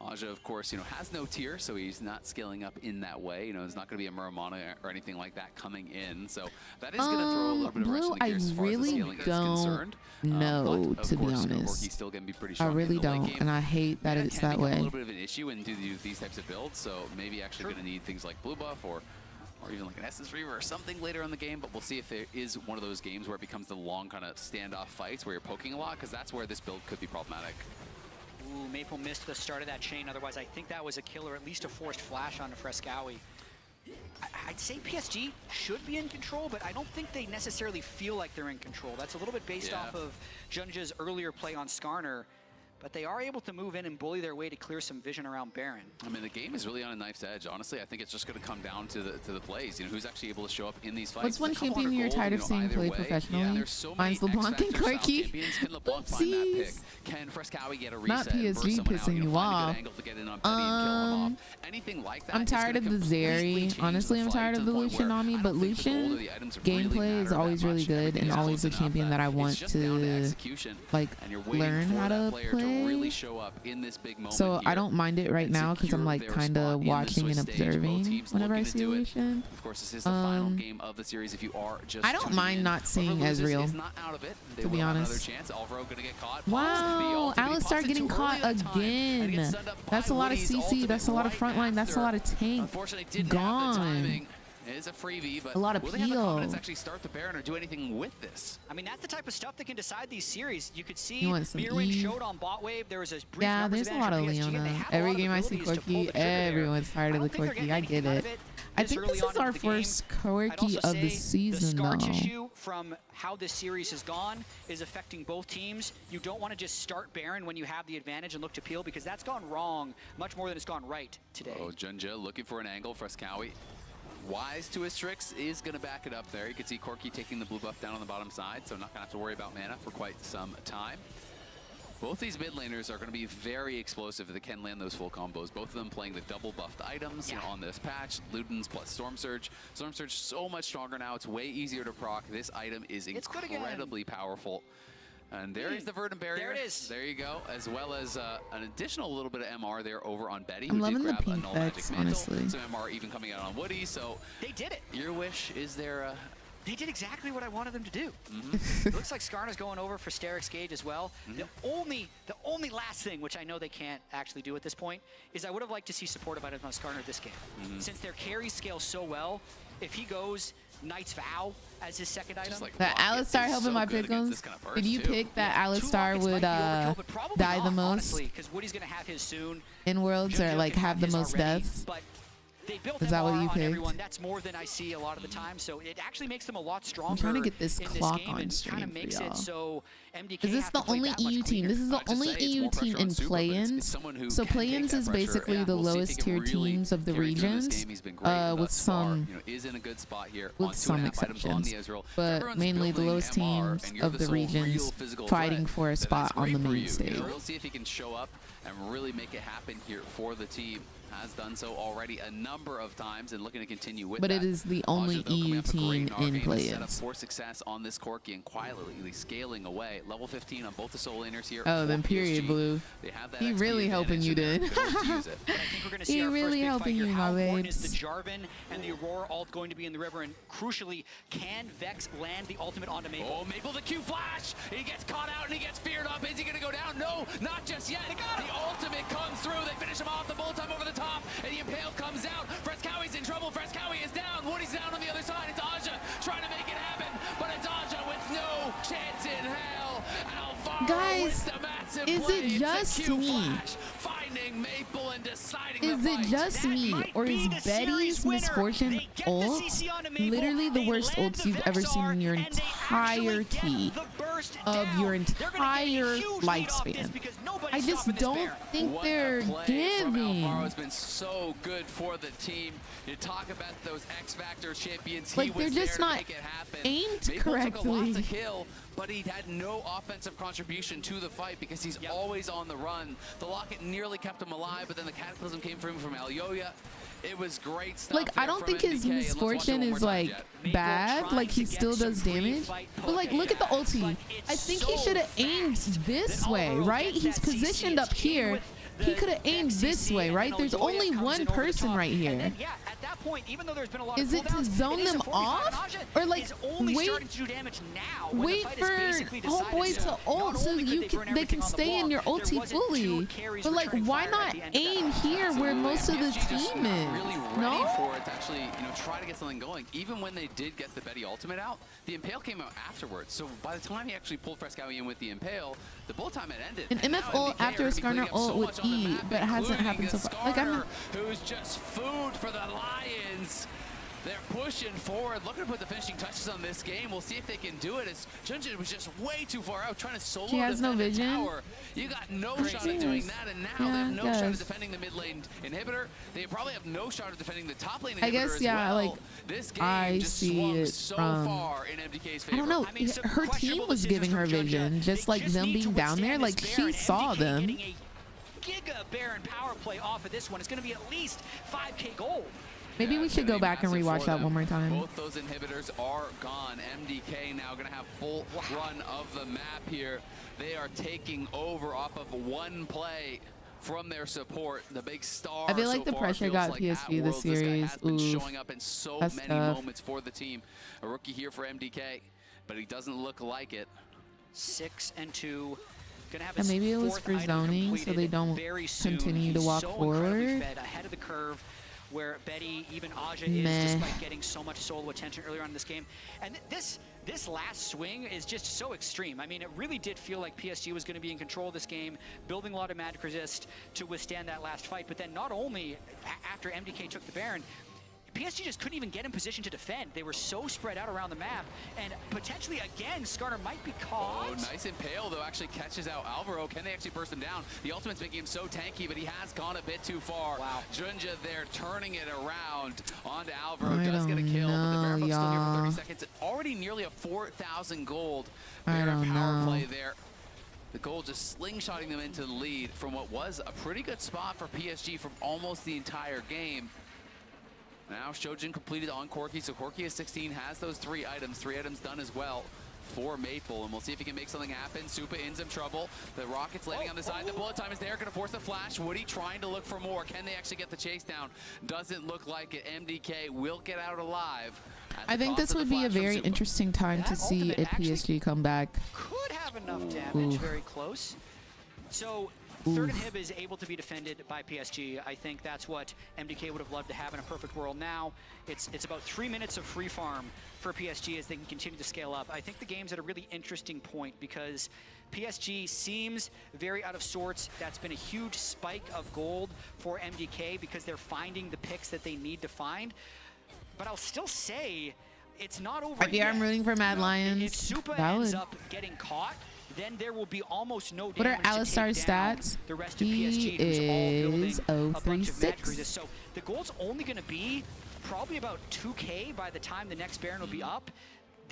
Aja, of course, has no tier, so he's not scaling up in that way. There's not going to be a Muramana or anything like that coming in. So that is going to throw a little bit of wrench in the gears as far as the scaling is concerned. know, But, of to be course, honest. He's still going to be pretty I strong really in the late don't, game. and I hate that it's Can that become way. a little bit of an issue and do these types of builds, so maybe actually going to need things like blue buff or even like an Essence Reaver or something later in the game, but we'll see if there is one of those games where it becomes the long kind of standoff fights where you're poking a lot, because that's where this build could be problematic. Ooh, Maple missed the start of that chain. Otherwise, I think that was a kill, or at least a forced flash onto Frescowi. I'd say PSG should be in control, but I don't think they necessarily feel like they're in control. That's a little bit based off of Junja's earlier play on Skarner. But they are able to move in and bully their way to clear some vision around Baron. I mean, the game is really on a knife's edge. Honestly, I think it's just going to come down to the plays. Who's actually able to show up in these fights. What's one champion you're tired of seeing played professionally? Mine's LeBlanc and Corky. Can LeBlanc find that pick? Can Frescowi get a reset? Not PSG pissing you off. Anything like that. I'm tired of the Zeri. Honestly, I'm tired of the Lucian on me, but Lucian gameplay is always really good and always a champion that I want to like learn how to play. Really show up in this big moment So I here don't mind it right now because I'm like kind of watching and observing whenever I see Lucian. Of course, this is the final game of the series. If you are just I don't mind not seeing Ezreal, to be honest. Wow, Alistar getting caught again. That's a lot of CC. That's a lot of frontline. That's a lot of tank. Gone. is a freebie, but A lot of will they have the confidence to peel. actually start the Baron or do anything with this? I mean, that's the type of stuff that can decide these series. You could see You want some Mirwin E? showed on bot wave. There was a brief Yeah, numbers there's a lot of advantage for PSG, and they Leona. have a Every lot of game I see abilities to pull Corki, the trigger there. everyone's tired of the Corki. I get it. I think this is our first Corki of the season, the scar though. tissue from how this series has gone is affecting both teams. You don't want to just start Baron when you have the advantage and look to peel, because that's gone wrong much more than it's gone right today. Oh, Junja looking for an angle. Frescowi, wise to his tricks, is going to back it up there. You can see Corki taking the blue buff down on the bottom side, so not going to have to worry about mana for quite some time. Both these mid laners are going to be very explosive if they can land those full combos. Both of them playing the double buffed items on this patch. Ludens plus Storm Surge. Storm Surge so much stronger now. It's way easier to proc. This item is incredibly powerful. And there is the Verdant Barrier. There it is. There you go. As well as an additional little bit of MR there over on Betty. I'm who loving did the grab a pink null decks, magic mantle. honestly. Some MR even coming out on Woody. So they did it. Your wish, is there a... They did exactly what I wanted them to do. It looks like Skarner's going over for Sterix Gage as well. The only last thing, which I know they can't actually do at this point, is I would have liked to see supportive items on Skarner this game. Since their carry scales so well, if he goes Knight's Vow as his second item. That Alistar helping my pickles. Did you pick that Alistar would die the most because Woody's going to have his soon. in Worlds, or like have the most deaths? But they built Is that what MR you on picked? everyone. That's more than I see a lot of the time. So it actually makes them a lot stronger. I'm trying to get this in clock game on and stream kind of for makes y'all. it so MDK Is this have the to play only that much EU team? cleaner. This is the only EU team in play-ins. So play-ins is basically the lowest tier teams of the regions, with some is in a good spot here with on some 2.5 items on the exceptions, Ezreal. but Everyone's mainly the building lowest MR, teams and you're of the the sole real regions physical fighting threat, for a then spot that's on the great for main you. stage. We'll see if he can show up and really make it happen here for the team. Has done so already a number of times and looking to continue with But that. it is the only EU team in Set up play-ins. for success on this Corki and quietly scaling away. Level 15 on both the solo laners here. Oh, then for period PSG. blue. They have that He XP really helping advantage you, and dude. they're going to use it. But I think we're going to see He our really first big fight helping here. you, How my important is babes. the Jarvan and the Aurora alt going to be in the river? And crucially, can Vex land the ultimate onto Maple? Oh, Maple the Q flash! He gets caught out and he gets feared up. Is he going to go down? No, not just yet. The ultimate comes through. They finish him off. The bullet time over the top, and the Impale comes out. Frescowi's in trouble. Frescowi is down. Woody's down on the other side. It's Aja trying to make it happen, but it's Aja with no chance in hell. And Alvaro Guys, with the massive is play. it It's just the Q me? flash, finding Maple and deciding Is the it fight. just me, or is Betty's Misfortune ult literally the worst ults you've ever seen in your entirety of your entire lifespan? I just don't think What they're a play from giving. Alvaro has been so good for the team. You talk about those X Factor champions. He Like, was they're just there to not make it happen. aimed Maple took a correctly. lot to kill, but he had no offensive contribution to the fight because he's always on the run. The Locket nearly kept him alive, but then the Cataclysm came from him from Alyoya. It was great stuff. Like, I don't think his misfortune is like bad. Like, he still does damage. But like, look at the ulti. I think he should have aimed this way, right? He's positioned up here. He could have aimed this way, right? There's only one person right here. At that point, even though there's been a lot Is of it to cooldowns, zone it is them a 45, off? and Aja Or like, is only wait, starting to do damage now when the wait fight for is basically decided. homeboy So to ult so not only could they burn can everything on the stay in block, your there ulti wasn't fully. two carries But like, returning why fire not at the end of that. aim here where most of the team is? Really ready No? for it to actually, try to get something going. Even when they did get the Betty ultimate out, the Impale came out afterwards. So by the time he actually pulled Frescowi in with the Impale, the bull time had ended. An And MF now ult MDK are after a gonna be cleaning Skarner up so ult would much on the E, map, but it hasn't including happened so the far. Like, I'm Skarner, who's just food for the Lions. They're pushing forward, looking to put the finishing touches on this game. We'll see if they can do it. As Junjin was just way too far out, trying to solo He has no defend the vision. tower. You got no shot at doing that, and now they have no shot at defending the mid lane inhibitor. They probably have no shot at defending the top lane inhibitor I guess, as yeah, well. like, This game I just see swung it so from, far in MDK's I favor. don't know, her team was giving her vision, just like them being down there, like she saw them. Giga Baron power play off of this one. It's going to be at least 5k gold. Maybe we should go back and Massive rewatch for that them. one more time. Both those inhibitors are gone. MDK now going to have full run of the map here. They are taking over off of one play from their support. The big star I feel like so the far pressure feels got like PSG at this Worlds. This guy series. has been Oof. showing up in so That's many tough. moments for the team. A rookie here for MDK, but he doesn't look like it. 6-2. Gonna have And his maybe it was fourth for item zoning so they completed don't very soon. continue to He's walk so incredibly forward. fed, ahead of the curve where Betty, even Aja is, despite getting so much solo attention earlier on in this game. And this last swing is just so extreme. I mean, it really did feel like PSG was going to be in control of this game, building a lot of magic resist to withstand that last fight. But then not only after MDK took the Baron, PSG just couldn't even get in position to defend. They were so spread out around the map, and potentially, again, Skarner might be caught. Oh, nice impale, though, actually catches out Alvaro. Can they actually burst him down? The ultimate's making him so tanky, but he has gone a bit too far. Wow. Junja there turning it around onto Alvaro. Does get a kill, but the Baron still here for 30 seconds. Already nearly a 4,000 gold Baron power play there. The goal just slingshotting them into the lead from what was a pretty good spot for PSG from almost the entire game. Now Shojin completed on Corki, so Corki is 16, has those 3 items done as well for Maple, and we'll see if he can make something happen. Supa in some trouble. The rocket's landing on the side. The bullet time is there, gonna force the flash. Woody trying to look for more. Can they actually get the chase down? Doesn't look like it. MDK will get out alive. I think this would be a very interesting time to see a PSG come back. Could have enough damage, very close. So third inhib is able to be defended by PSG. I think that's what MDK would have loved to have in a perfect world. Now it's about 3 minutes of free farm for PSG as they can continue to scale up. I think the game's at a really interesting point because PSG seems very out of sorts. That's been a huge spike of gold for MDK because they're finding the picks that they need to find. But I'll still say it's not over yet. I'm rooting for Mad Lions. If Supa ends up getting caught, then there will be almost no damage. What are Alistar's stats? The rest of PSG, who's all building a bunch of magic 036. resist. So the goal's only going to be probably about 2K by the time the next Baron will be up.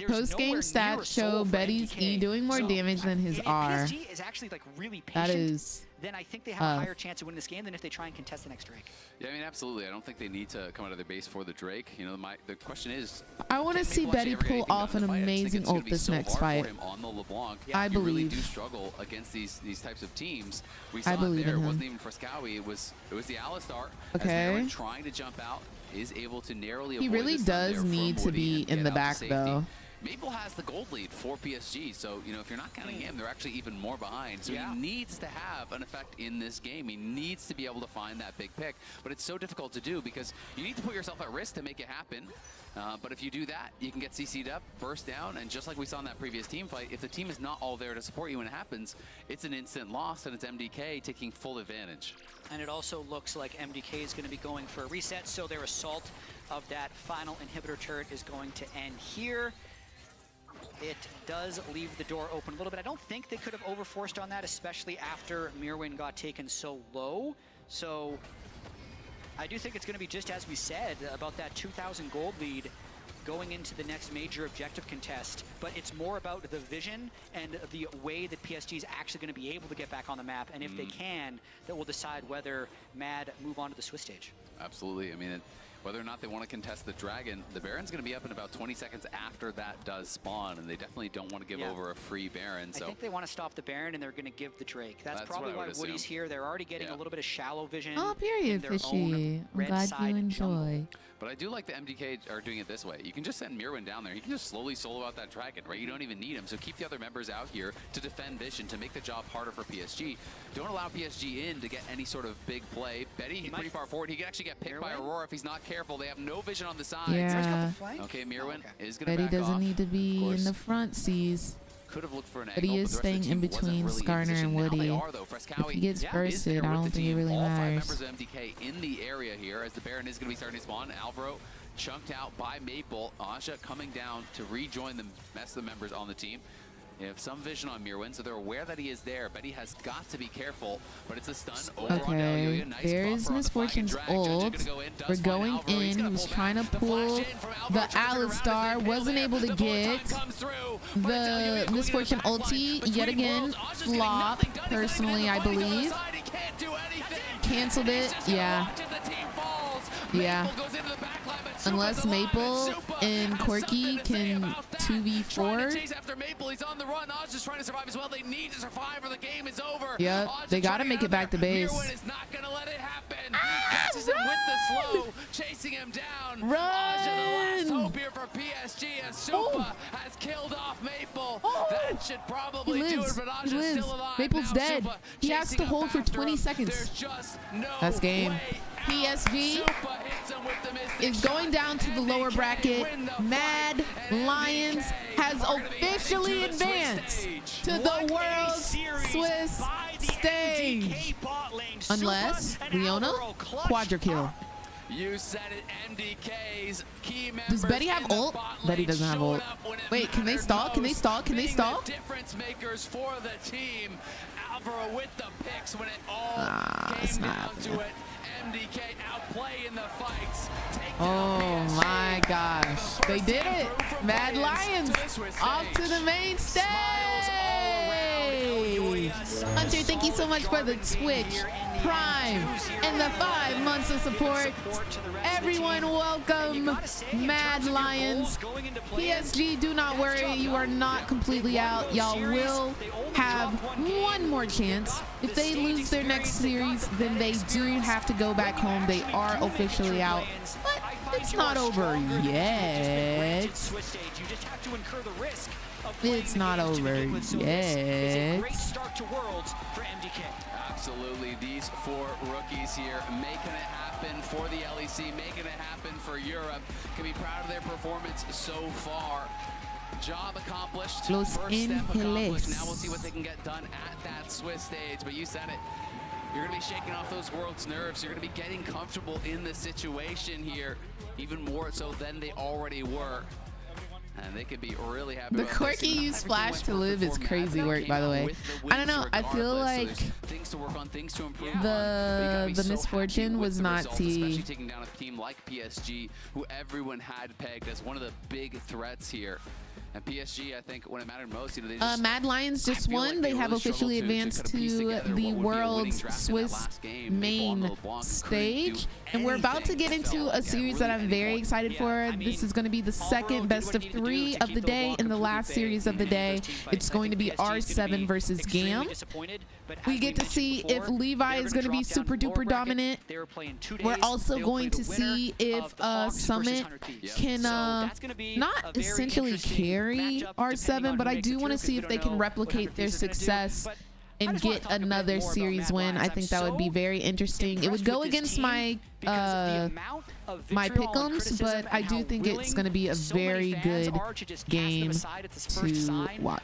Post-game stats show Betty's E doing more damage than his R. PSG is actually like really patient. That is then I think they have a higher chance of winning this game than if they try and contest the next Drake. Yeah, I mean, absolutely. I don't think they need to come out of their base for the Drake. You know, the question is, I want to see Betty pull off an amazing ult this next fight. On the LeBlanc. I You really believe. do struggle against these types of teams. We I saw it believe there. in It him. wasn't even Frescowi. It was the Alistar. Okay. As Marin trying to jump out is able to narrowly He avoid really the stun does there need from to Woody be and in get the out to back, safety. though. Maple has the gold lead for PSG, so you know if you're not counting him, they're actually even more behind. So he needs to have an effect in this game. He needs to be able to find that big pick, but it's so difficult to do because you need to put yourself at risk to make it happen. But if you do that, you can get CC'd up, burst down, and just like we saw in that previous team fight, if the team is not all there to support you when it happens, it's an instant loss, and it's MDK taking full advantage. And it also looks like MDK is going to be going for a reset, so their assault of that final inhibitor turret is going to end here. It does leave the door open a little bit. I don't think they could have overforced on that, especially after Mirwin got taken so low. So I do think it's going to be just as we said about that 2,000 gold lead going into the next major objective contest, but it's more about the vision and the way that PSG is actually going to be able to get back on the map, and if they can, that will decide whether Mad move on to the Swiss stage. Absolutely. I mean, whether or not they want to contest the Dragon, the Baron's going to be up in about 20 seconds after that does spawn, and they definitely don't want to give over a free Baron. So I think they want to stop the Baron, and they're going to give the Drake. That's probably what I why would Woody's assume. here. They're already getting a little bit of shallow vision. Oh, in period, their Fishy. own I'm red glad side you enjoy. But I do like the MDK are doing it this way. You can just send Mirwin down there. You can just slowly solo out that Dragon, right? You don't even need him. So keep the other members out here to defend Vision, to make the job harder for PSG. Don't allow PSG in to get any sort of big play. Betty, he's pretty far forward. He can actually get picked by Aurora if he's not careful. They have no vision on the side. Yeah. Okay, Mirwin is going to Betty back doesn't off. need to be in the front seas. Could have looked for an But he is staying in between Skarner and Woody. If he gets bursted, I don't think it really All 5 matters. members of MDK in the area here as the Baron is going to be starting to spawn. Alvaro chunked out by Maple. Aja coming down to rejoin the rest of the members on the team. They have some vision on Mirwin, so they're aware that he is there. Betty has got to be careful, but it's a stun over on Okay, Elioya. Nice there's buffer on the flanking Misfortune's drag. ult. Judge gonna go in, does We're find going Alvaro. He's in. gonna He was pull trying to back. The pull flash in from Alvaro, the turns around as they Alistar. peel Wasn't there. able to The bullet get time comes through, but it's Elioya the going into the Misfortune back line. ulti Between yet again. worlds, Aja's getting Flop, nothing done. He's personally, I not even believe. side. He can't do anything. Canceled He's it, just gonna yeah. watch as the team falls. Yeah. Maple goes into the back line, but Supa's Unless alive, Maple and Supa and has Corky something to say can about that. 2v4. Trying to chase after Maple, he's on the run. Aja's trying to survive as well. They need to survive or the game is over. Yep, Aja they gotta trying make out it back there. to base. Mirwin is not gonna let it happen. Catches him with the slow, chasing him down. Aja, the last hope here for PSG as Supa has killed off Maple. That should probably He do it, lives. but He Aja's lives. still alive. Maple's Now dead. Supa He has chasing to up hold for after 20 him. seconds. There's just no That's game. way. PSG. Supa hits him is going down to the lower bracket. Mad Lions has officially advanced to the World's Swiss stage. Unless Leona, quadra kill. You said it, MDK's key members. Does Betty have ult? Betty doesn't have ult. Wait, can they stall? Can they stall? Can they stall? Difference makers for the team. Alvaro with the picks when it all came down to it. MDK outplay in the fights. Oh my gosh. They did it. Mad Lions off to the main stage. Hunter, thank you so much for the Twitch Prime and the 5 months of support. Everyone welcome Mad Lions. PSG, do not worry. You are not completely out. Y'all will have one more chance. If they lose their next series, then they do have to go back home. They are officially out. But it's not over yet. It's not over yet. Absolutely, these 4 rookies here making it happen for the LEC, making it happen for Europe. Can be proud of their performance so far. Job accomplished, Los first step accomplished. Angeles. Now we'll see what they can get done at that Swiss stage. But you said it, you're gonna be shaking off those world's nerves. You're gonna be getting comfortable in the situation here, even more so than they already were. And they could be really happy. The quirky use Flash to live is crazy work, by the way. I don't know. I feel like things to work on, things to improve the misfortune was not especially taking down a team like PSG, who everyone had pegged as one of the big threats here. And PSG, I think, when it mattered most, they just, Mad Lions just won. They have officially advanced to the World's Swiss main stage. And we're about to get into a series that I'm very excited for. This is going to be the second best of 3 of the day and the last series of the day. It's going to be R7 versus GAM. We get to see if Levi is going to be super duper dominant. We're also going to see if Summit can not essentially carry R7, but I do want to see if they can replicate their success and get another series win. I think that would be very interesting. It would go against my my pick'ems, but I do think it's going to be a very good game to watch.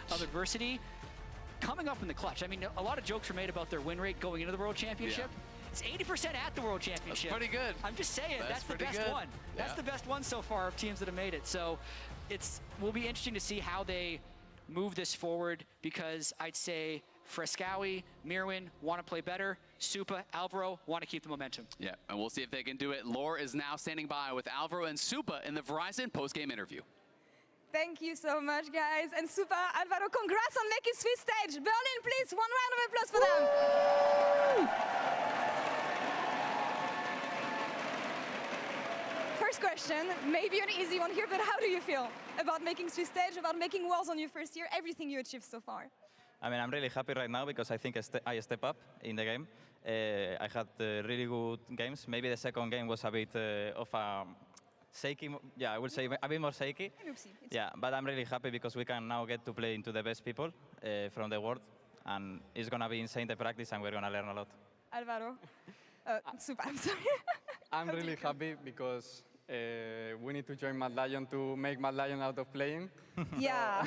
Coming up in the clutch. I mean, a lot of jokes were made about their win rate going into the World Championship. It's 80% at the World Championship. That's pretty good. I'm just saying, that's the best one. That's the best one so far of teams that have made it. So will be interesting to see how they move this forward, because I'd say Frescawi, Mirwin want to play better. Supa, Alvaro want to keep the momentum. Yeah, and we'll see if they can do it. Lore is now standing by with Alvaro and Supa in the Verizon post-game interview. Thank you so much, guys. And Supa, Alvaro, congrats on making Swiss stage. Berlin, please, one round of applause for them. First question, maybe an easy one here, but how do you feel about making Swiss stage, about making Worlds on your first year, everything you achieved so far? I mean, I'm really happy right now because I think I step up in the game. I had really good games. Maybe the second game was a bit of a shaky, I would say a bit more shaky. Yeah, but I'm really happy because we can now get to play into the best people from the world, and it's gonna be insane the practice, and we're gonna learn a lot. Alvaro, Supa, I'm sorry. I'm really happy because we need to join Mad Lion to make Mad Lion out of playing. Yeah.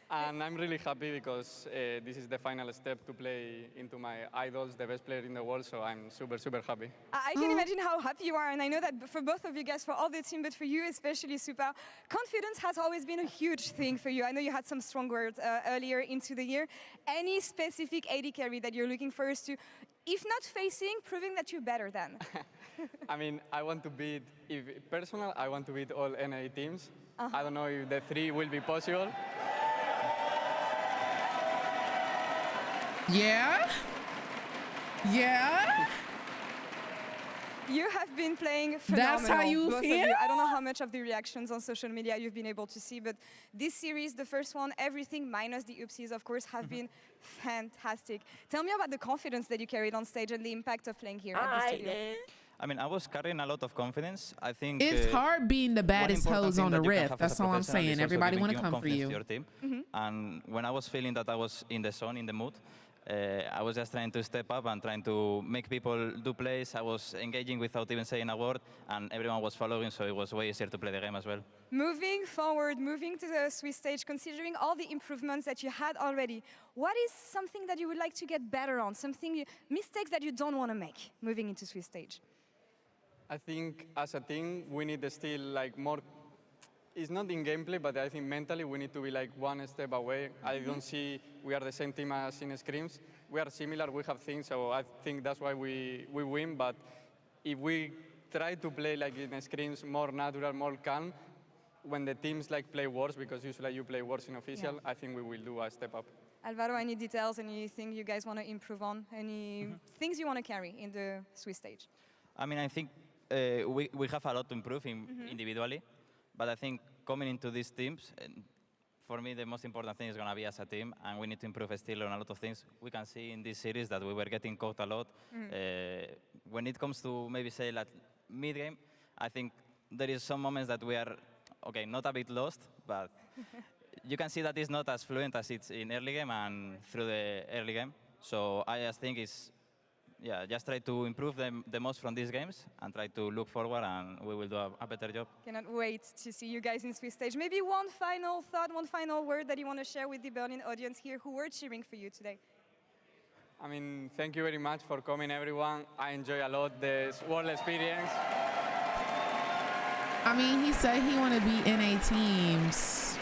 And I'm really happy because this is the final step to play into my idols, the best player in the world, so I'm super, super happy. I can imagine how happy you are, and I know that for both of you guys, for all the team, but for you especially, Supa, confidence has always been a huge thing for you. I know you had some strong words earlier into the year. Any specific AD carry that you're looking for is to, if not facing, proving that you're better than? I mean, I want to beat, personal, I want to beat all NA teams. I don't know if the 3 will be possible. Yeah? Yeah? You have been playing phenomenal. That's how you both feel? Of you. I don't know how much of the reactions on social media you've been able to see, but this series, the first one, everything minus the oopsies, of course, have been fantastic. Tell me about the confidence that you carried on stage and the impact of playing here at the studio. I mean, I was carrying a lot of confidence. I think It's hard being the baddest hose on the riff. That's all I'm saying. Everybody want to come for you. Your team. And when I was feeling that I was in the zone, in the mood, I was just trying to step up and trying to make people do plays. I was engaging without even saying a word, and everyone was following, so it was way easier to play the game as well. Moving forward, moving to the Swiss stage, considering all the improvements that you had already, what is something that you would like to get better on? Mistakes that you don't want to make moving into Swiss stage? I think as a team, we need still like more. It's not in gameplay, but I think mentally we need to be like one step away. I don't see we are the same team as in scrims. We are similar, we have things, so I think that's why we win. But if we try to play like in scrims, more natural, more calm, when the teams like play worse, because usually you play worse in official, I think we will do a step up. Alvaro, any details, anything you guys want to improve on? Any things you want to carry in the Swiss stage? I mean, I think we have a lot to improve individually. But I think coming into these teams, for me, the most important thing is going to be as a team, and we need to improve still on a lot of things. We can see in this series that we were getting caught a lot. When it comes to maybe say like mid-game, I think there is some moments that we are, okay, not a bit lost, but you can see that it's not as fluent as it's in early game and through the early game. So I just think it's, yeah, just try to improve the most from these games and try to look forward, and we will do a better job. Cannot wait to see you guys in Swiss stage. Maybe one final thought, one final word that you want to share with the Berlin audience here who were cheering for you today. I mean, thank you very much for coming, everyone. I enjoy a lot this world experience. I mean, he said he want to be NA teams.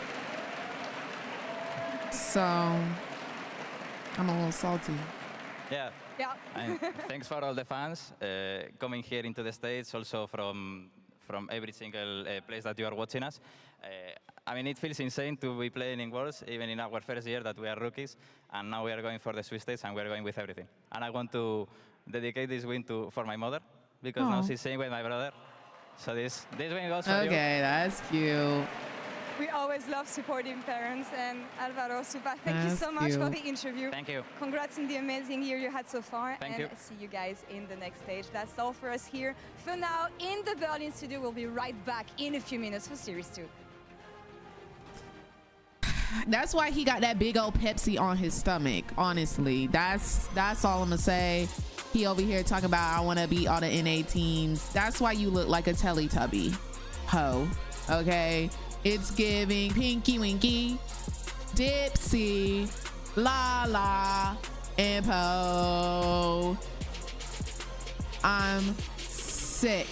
So, I'm a little salty. Yeah. Yeah. And thanks for all the fans coming here into the States, also from every single place that you are watching us. I mean, it feels insane to be playing in Worlds, even in our first year that we are rookies, and now we are going for the Swiss stage, and we are going with everything. And I want to dedicate this win for my mother, because now she's staying with my brother. So this win goes for you. Okay, that's cute. We always love supporting parents, and Alvaro, Supa, thank you so much for the interview. Thank you. Congrats on the amazing year you had so far. Thank and you. See you guys in the next stage. That's all for us here. For now, in the Berlin studio, we'll be right back in a few minutes for Series 2. That's why he got that big old Pepsi on his stomach, honestly. That's all I'm gonna say. He over here talking about, I want to beat all the NA teams. That's why you look like a Teletubby. Ho. Okay? It's giving Pinky Winky, Dipsy, La, and Po. I'm sick.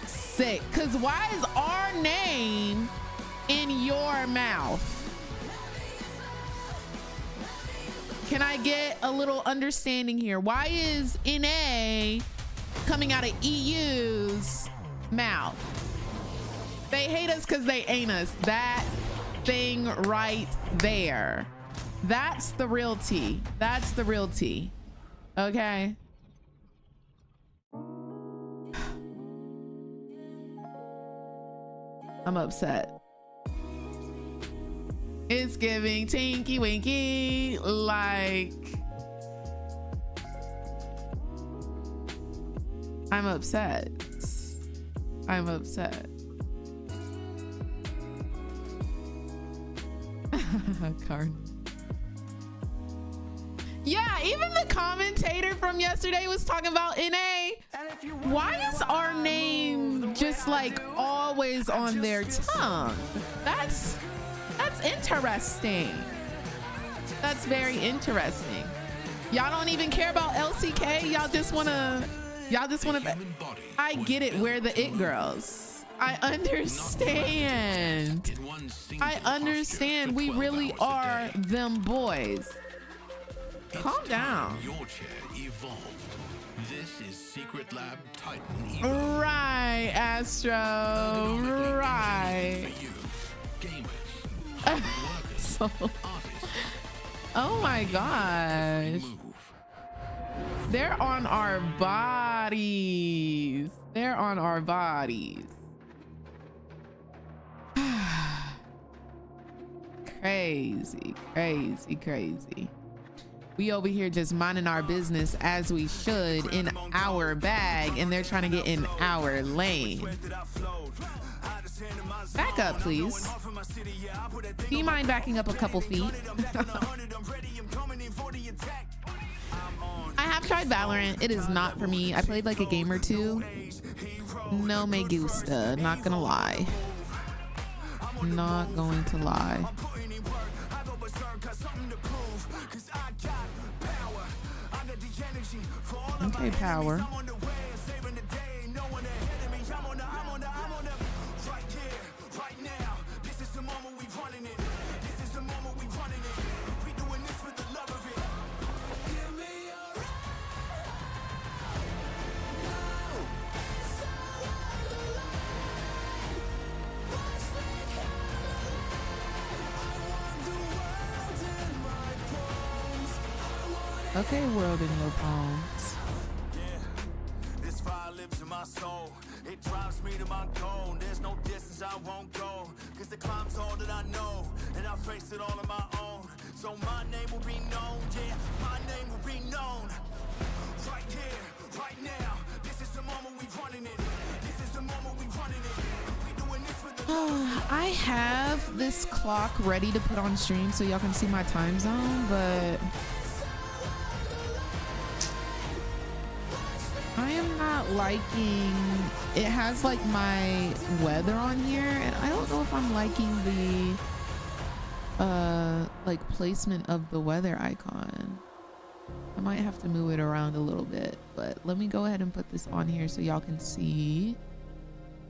Sick. Because why is our name in your mouth? Can I get a little understanding here? Why is NA coming out of EU's mouth? They hate us because they ain't us. That thing right there. That's the real tea. That's the real tea. Okay. I'm upset. It's giving Tinky Winky, like, I'm upset. I'm upset. Card. Yeah, even the commentator from yesterday was talking about NA. Why is our name just like always on their tongue? That's interesting. That's very interesting. Y'all don't even care about LCK. Y'all just wanna. I get it. We're the it girls. I understand. I understand. We really are them boys. Calm down. Your chair evolved. This is Secret Lab Titan. Right, Astro. Right. So, oh my gosh. They're on our bodies. They're on our bodies. Crazy, crazy, crazy. We over here just minding our business as we should in our bag, and they're trying to get in our lane. Back up, please. Do you mind backing up a couple feet? I have tried Valorant. It is not for me. I played like a game or two. No me gusta. Not gonna lie. Not going to lie. Okay, power. Okay, world in your palms. This fire lives in my soul. It drives me to my goal. There's no distance I won't go. Cause the climb's all that I know. And I face it all on my own. So my name will be known. Yeah, my name will be known. Right here, right now. This is the moment we running it. This is the moment we running it. We doing this for the I have this clock ready to put on stream so y'all can see my time zone, but I am not liking, it has like my weather on here and I don't know if I'm liking the like placement of the weather icon. I might have to move it around a little bit, but let me go ahead and put this on here so y'all can see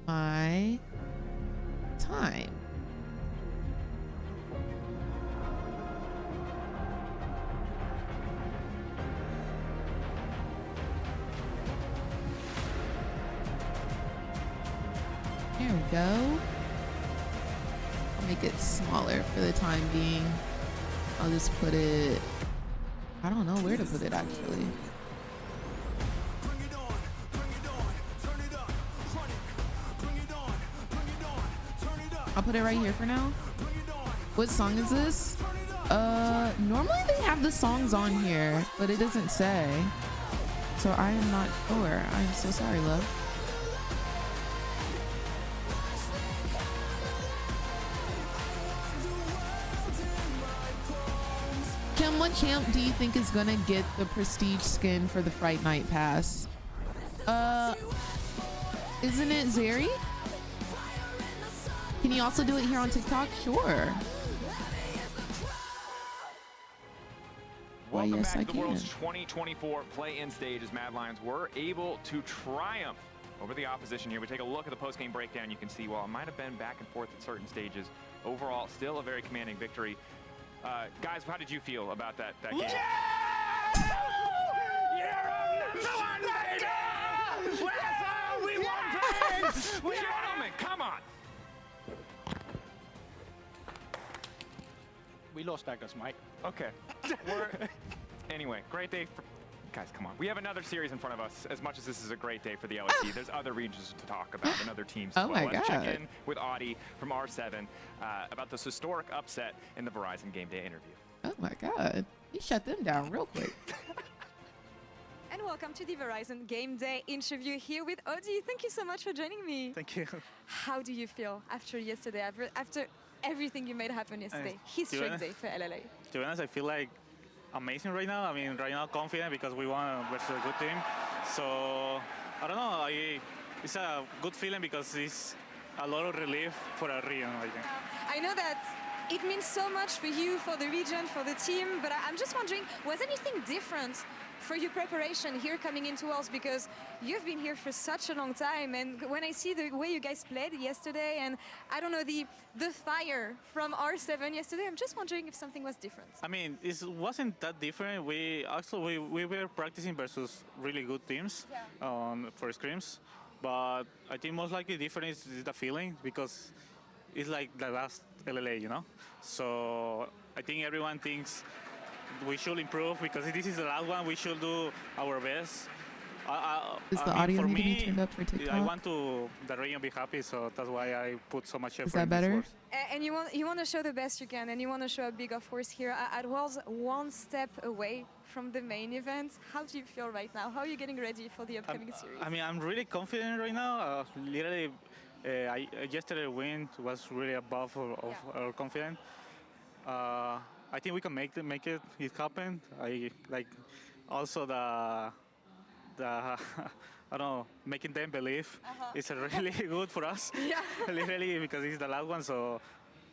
my time. There we go. I'll make it smaller for the time being. I'll just put it, I don't know where to put it actually. I'll put it right here for now. What song is this? Normally they have the songs on here, but it doesn't say. So I am not sure. I'm so sorry, love. Kim, what champ do you think is gonna get the prestige skin for the Fright Night Pass? Isn't it Zeri? Can you also do it here on TikTok? Sure. Why, Welcome yes, back I to the can. World's 2024 play-in stage as Mad Lions were able to triumph over the opposition here. We take a look at the post-game breakdown. You can see while it might have been back and forth at certain stages, overall still a very commanding victory. Guys, how did you feel about that game? Gentlemen, come on! We lost that, guys, Mike. Okay. Anyway, great day for... Guys, come on. We have another series in front of us. As much as this is a great day for the LEC, there's other regions to talk about and other teams as Oh well. my Let's check God. in with Audie from R7 about this historic upset in the Verizon Game Day interview. Oh my God. You shut them down real quick. And welcome to the Verizon Game Day interview here with Audie. Thank you so much for joining me. Thank you. How do you feel after yesterday, after everything you made happen yesterday? Historic day for LLA. To be honest, I feel like amazing right now. I mean, right now confident because we won versus a good team. So, I don't know, it's a good feeling because it's a lot of relief for our region, I think. I know that it means so much for you, for the region, for the team, but I'm just wondering, was anything different for your preparation here coming into Worlds? Because you've been here for such a long time, and when I see the way you guys played yesterday, and I don't know, the fire from R7 yesterday, I'm just wondering if something was different. I mean, it wasn't that different. We were practicing versus really good teams for scrims, but I think most likely difference is the feeling because it's like the last LLA, you know? So I think everyone thinks we should improve because this is the last one. We should do our best. Is the I mean, audio for need to be me, turned up for TikTok? I want the region be happy, so that's why I put so much effort. Is that in this better? work. And you want to show the best you can, and you want to show up big, of course, here at Worlds, one step away from the main event. How do you feel right now? How are you getting ready for the upcoming series? I mean, I'm really confident right now. Literally, Yesterday win was really above our confidence. I think we can make it happen. I like also the I don't know, making them believe it's really good for us. Yeah. Literally because it's the last one. So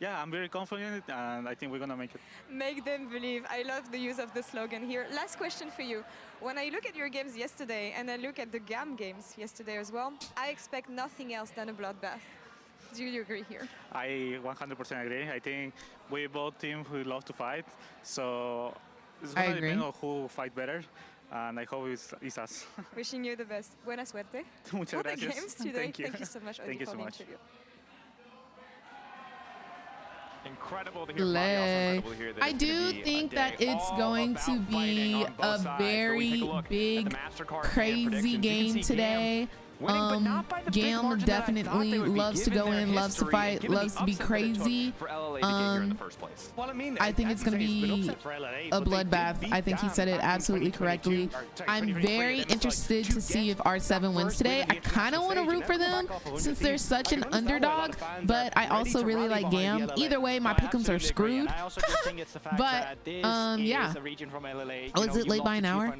yeah, I'm very confident and I think we're gonna make it. Make them believe. I love the use of the slogan here. Last question for you. When I look at your games yesterday and I look at the GAM games yesterday as well, I expect nothing else than a bloodbath. Do you agree here? I 100% agree. I think we both teams who love to fight. So it's gonna depend on who fight better. And I hope it's us. Wishing you the best. Buena suerte. Muchas for gracias. the games today. Thank you. Thank you so much, Odi, Thank you for so the much. interview. Incredible to hear. Also incredible to hear that I do think that it's going to be a very big, crazy game today. GAM definitely loves to go in, loves to fight, loves to be crazy. I think it's going to be a bloodbath. I think he said it absolutely correctly. I'm very interested to see if R7 wins today. I kind of want to root for them since they're such an underdog, but I also really like GAM. Either way, my pick'ems are screwed. But yeah. Oh, is it late by an hour?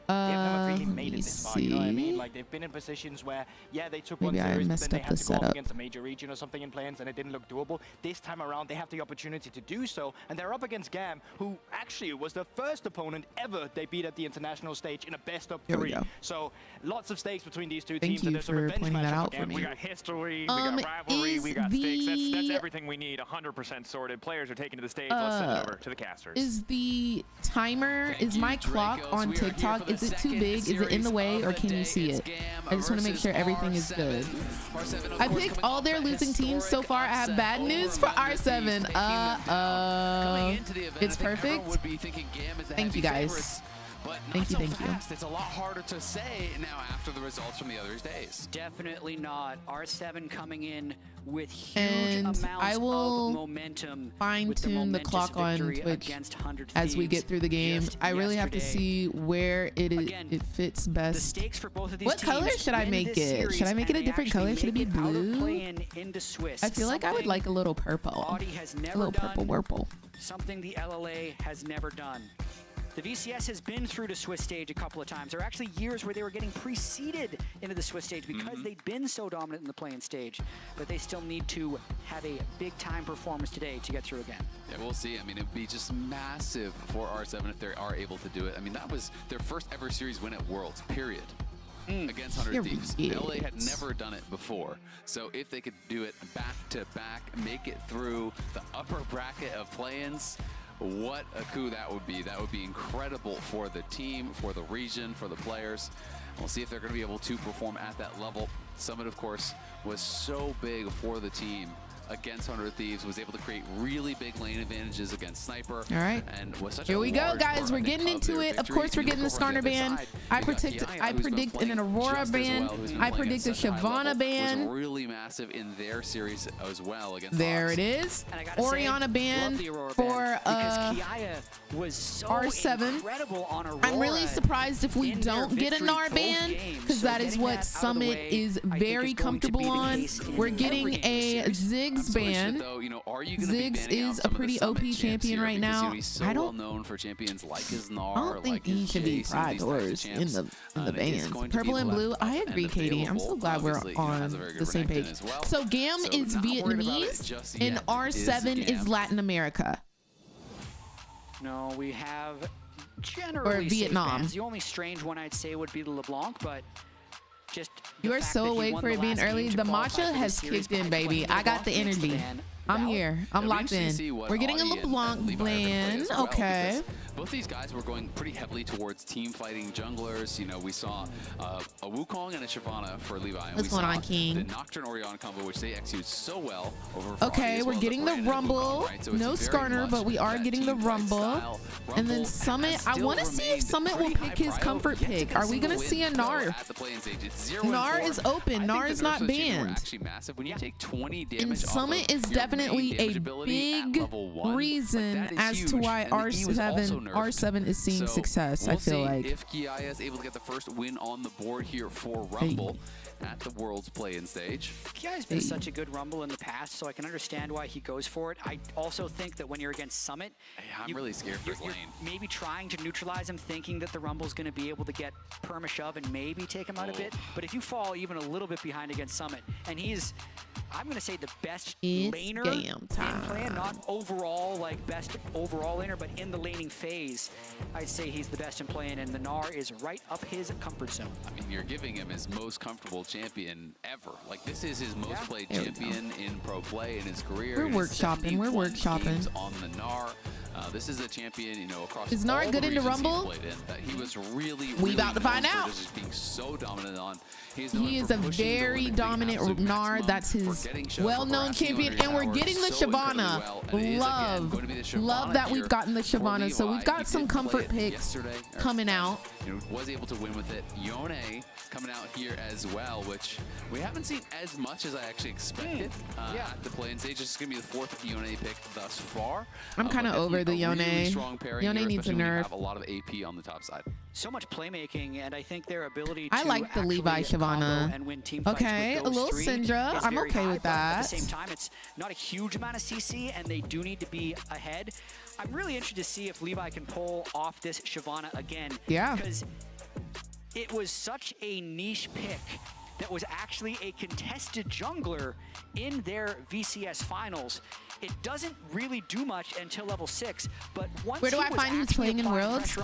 Let me see. Like they've been in positions where, yeah, they took Maybe one I series, but messed then they up had the to go up setup. against a major region or something in plans, and it didn't look doable. This time around, they have the opportunity to do so, and they're up against GAM, who actually was the first opponent ever they beat at the international stage in a best-of-3. So lots of stakes between these two teams, and there's a revenge matchup for GAM. We got history, we got rivalry, we got stakes. That's everything we need. 100% sorted. Players are taken to the stage. Let's send it over to the casters. Is the timer, is my clock on TikTok, is it too big? Is it in the way, or can you see it? I just want to make sure everything is good. I picked all their losing teams so far. I have bad news for R7. It's perfect. Thank you guys. But thank you. It's a lot harder to say now after the results from the other days. Definitely not. R7 coming in with huge And amounts I will of momentum. fine-tune the clock on Twitch as we get through the game. I really have to see where it fits best. What color should I make it? Should I make it a different color? Should it be blue? I feel like I would like a little purple. A little purple. Something the LLA has never done. The VCS has been through the Swiss stage a couple of times. There are actually years where they were getting preceded into the Swiss stage because they'd been so dominant in the playing stage. But they still need to have a big-time performance today to get through again. Yeah, we'll see. I mean, it'd be just massive for R7 if they are able to do it. I mean, that was their first ever series win at Worlds, period. Against 100 Thieves. LA had never done it before. So if they could do it back-to-back, make it through the upper bracket of play-ins, what a coup that would be. That would be incredible for the team, for the region, for the players. We'll see if they're going to be able to perform at that level. Summit, of course, was so big for the team against 100 Thieves, was able to create really big lane advantages against Sniper. All right. And was such Here a we go, large guys. part, We're I think, getting into it. Of course, we're getting the Skarner ban. I predict an Aurora ban. I predict a Shyvana ban. Was really massive in their series as well against There Hawks. it is. Oriana ban for R7. I'm really surprised if we don't get a Gnar ban, because that is what Summit is very comfortable on. We're getting a Ziggs ban. Ziggs is a pretty OP champion right now. I don't known for champions like his I don't think he should be Pride Doors in the bans. Purple and blue, I agree, Katie. I'm so glad we're on the same page. So GAM is Vietnamese and R7 is Latin America. No, we have generally Vietnam. bans. The only strange one I'd say would be the LeBlanc, but just You are so awake for it being early. The matcha has kicked in, baby. I got the energy. I'm here. I'm locked in. We're getting a LeBlanc ban. Okay. Both these guys were going pretty heavily towards team fighting junglers. You know, we saw a Wukong and a Shyvana for Levi. And What's going on, King? The Nocturne Orion combo, which they execute so well over. Okay, we're getting the Rumble. No Skarner, but we are getting the Rumble. And then Summit. I want to see if Summit will pick his comfort pick. Are we going to see a Gnar? Gnar is open. Gnar is not banned. Actually massive. When you take 20 damage And Summit is definitely a big reason as to why R7 is seeing success. I feel like if Kiaya is able to get the first win on the board here for Rumble, at the World's play-in stage. Kia has been such a good Rumble in the past, so I can understand why he goes for it. I also think that when you're against Summit, I'm really scared for his lane. Maybe trying to neutralize him, thinking that the Rumble's going to be able to get perma shove and maybe take him out a bit. But if you fall even a little bit behind against Summit, and he's, I'm going to say, the best laner in play, not overall, like best overall laner, but in the laning phase, I'd say he's the best in playing, and the Gnar is right up his comfort zone. I mean, you're giving him his most comfortable champion ever. Like, this is his most played champion in pro play in his career. We're workshopping. We're workshopping. On the Gnar. This is a champion, you know, across is Gnar good into Rumble? That he was really, we about to find out. Just being so dominant on. He is a very dominant Gnar. That's his well-known champion, and we're getting the Shyvana. Love that we've gotten the Shyvana. So we've got some comfort picks coming out. You know, was able to win with it. Yone coming out here as well, which we haven't seen as much as I actually expected at the play-in stage. This is going to be the 4th Yone pick thus far. I'm kind of over the Yone. Yone needs a nerf. Have a lot of AP on the top side. So much playmaking, and I think their ability I like the Levi Shyvana. And win team okay, a little Syndra. I'm okay with that. At the same time, it's not a huge amount of CC, and they do need to be ahead. I'm really interested to see if Levi can pull off this Shyvana again. Yeah. Because it was such a niche pick that was actually a contested jungler in their VCS finals. It doesn't really do much until level 6, but once where do I find who's playing in Worlds?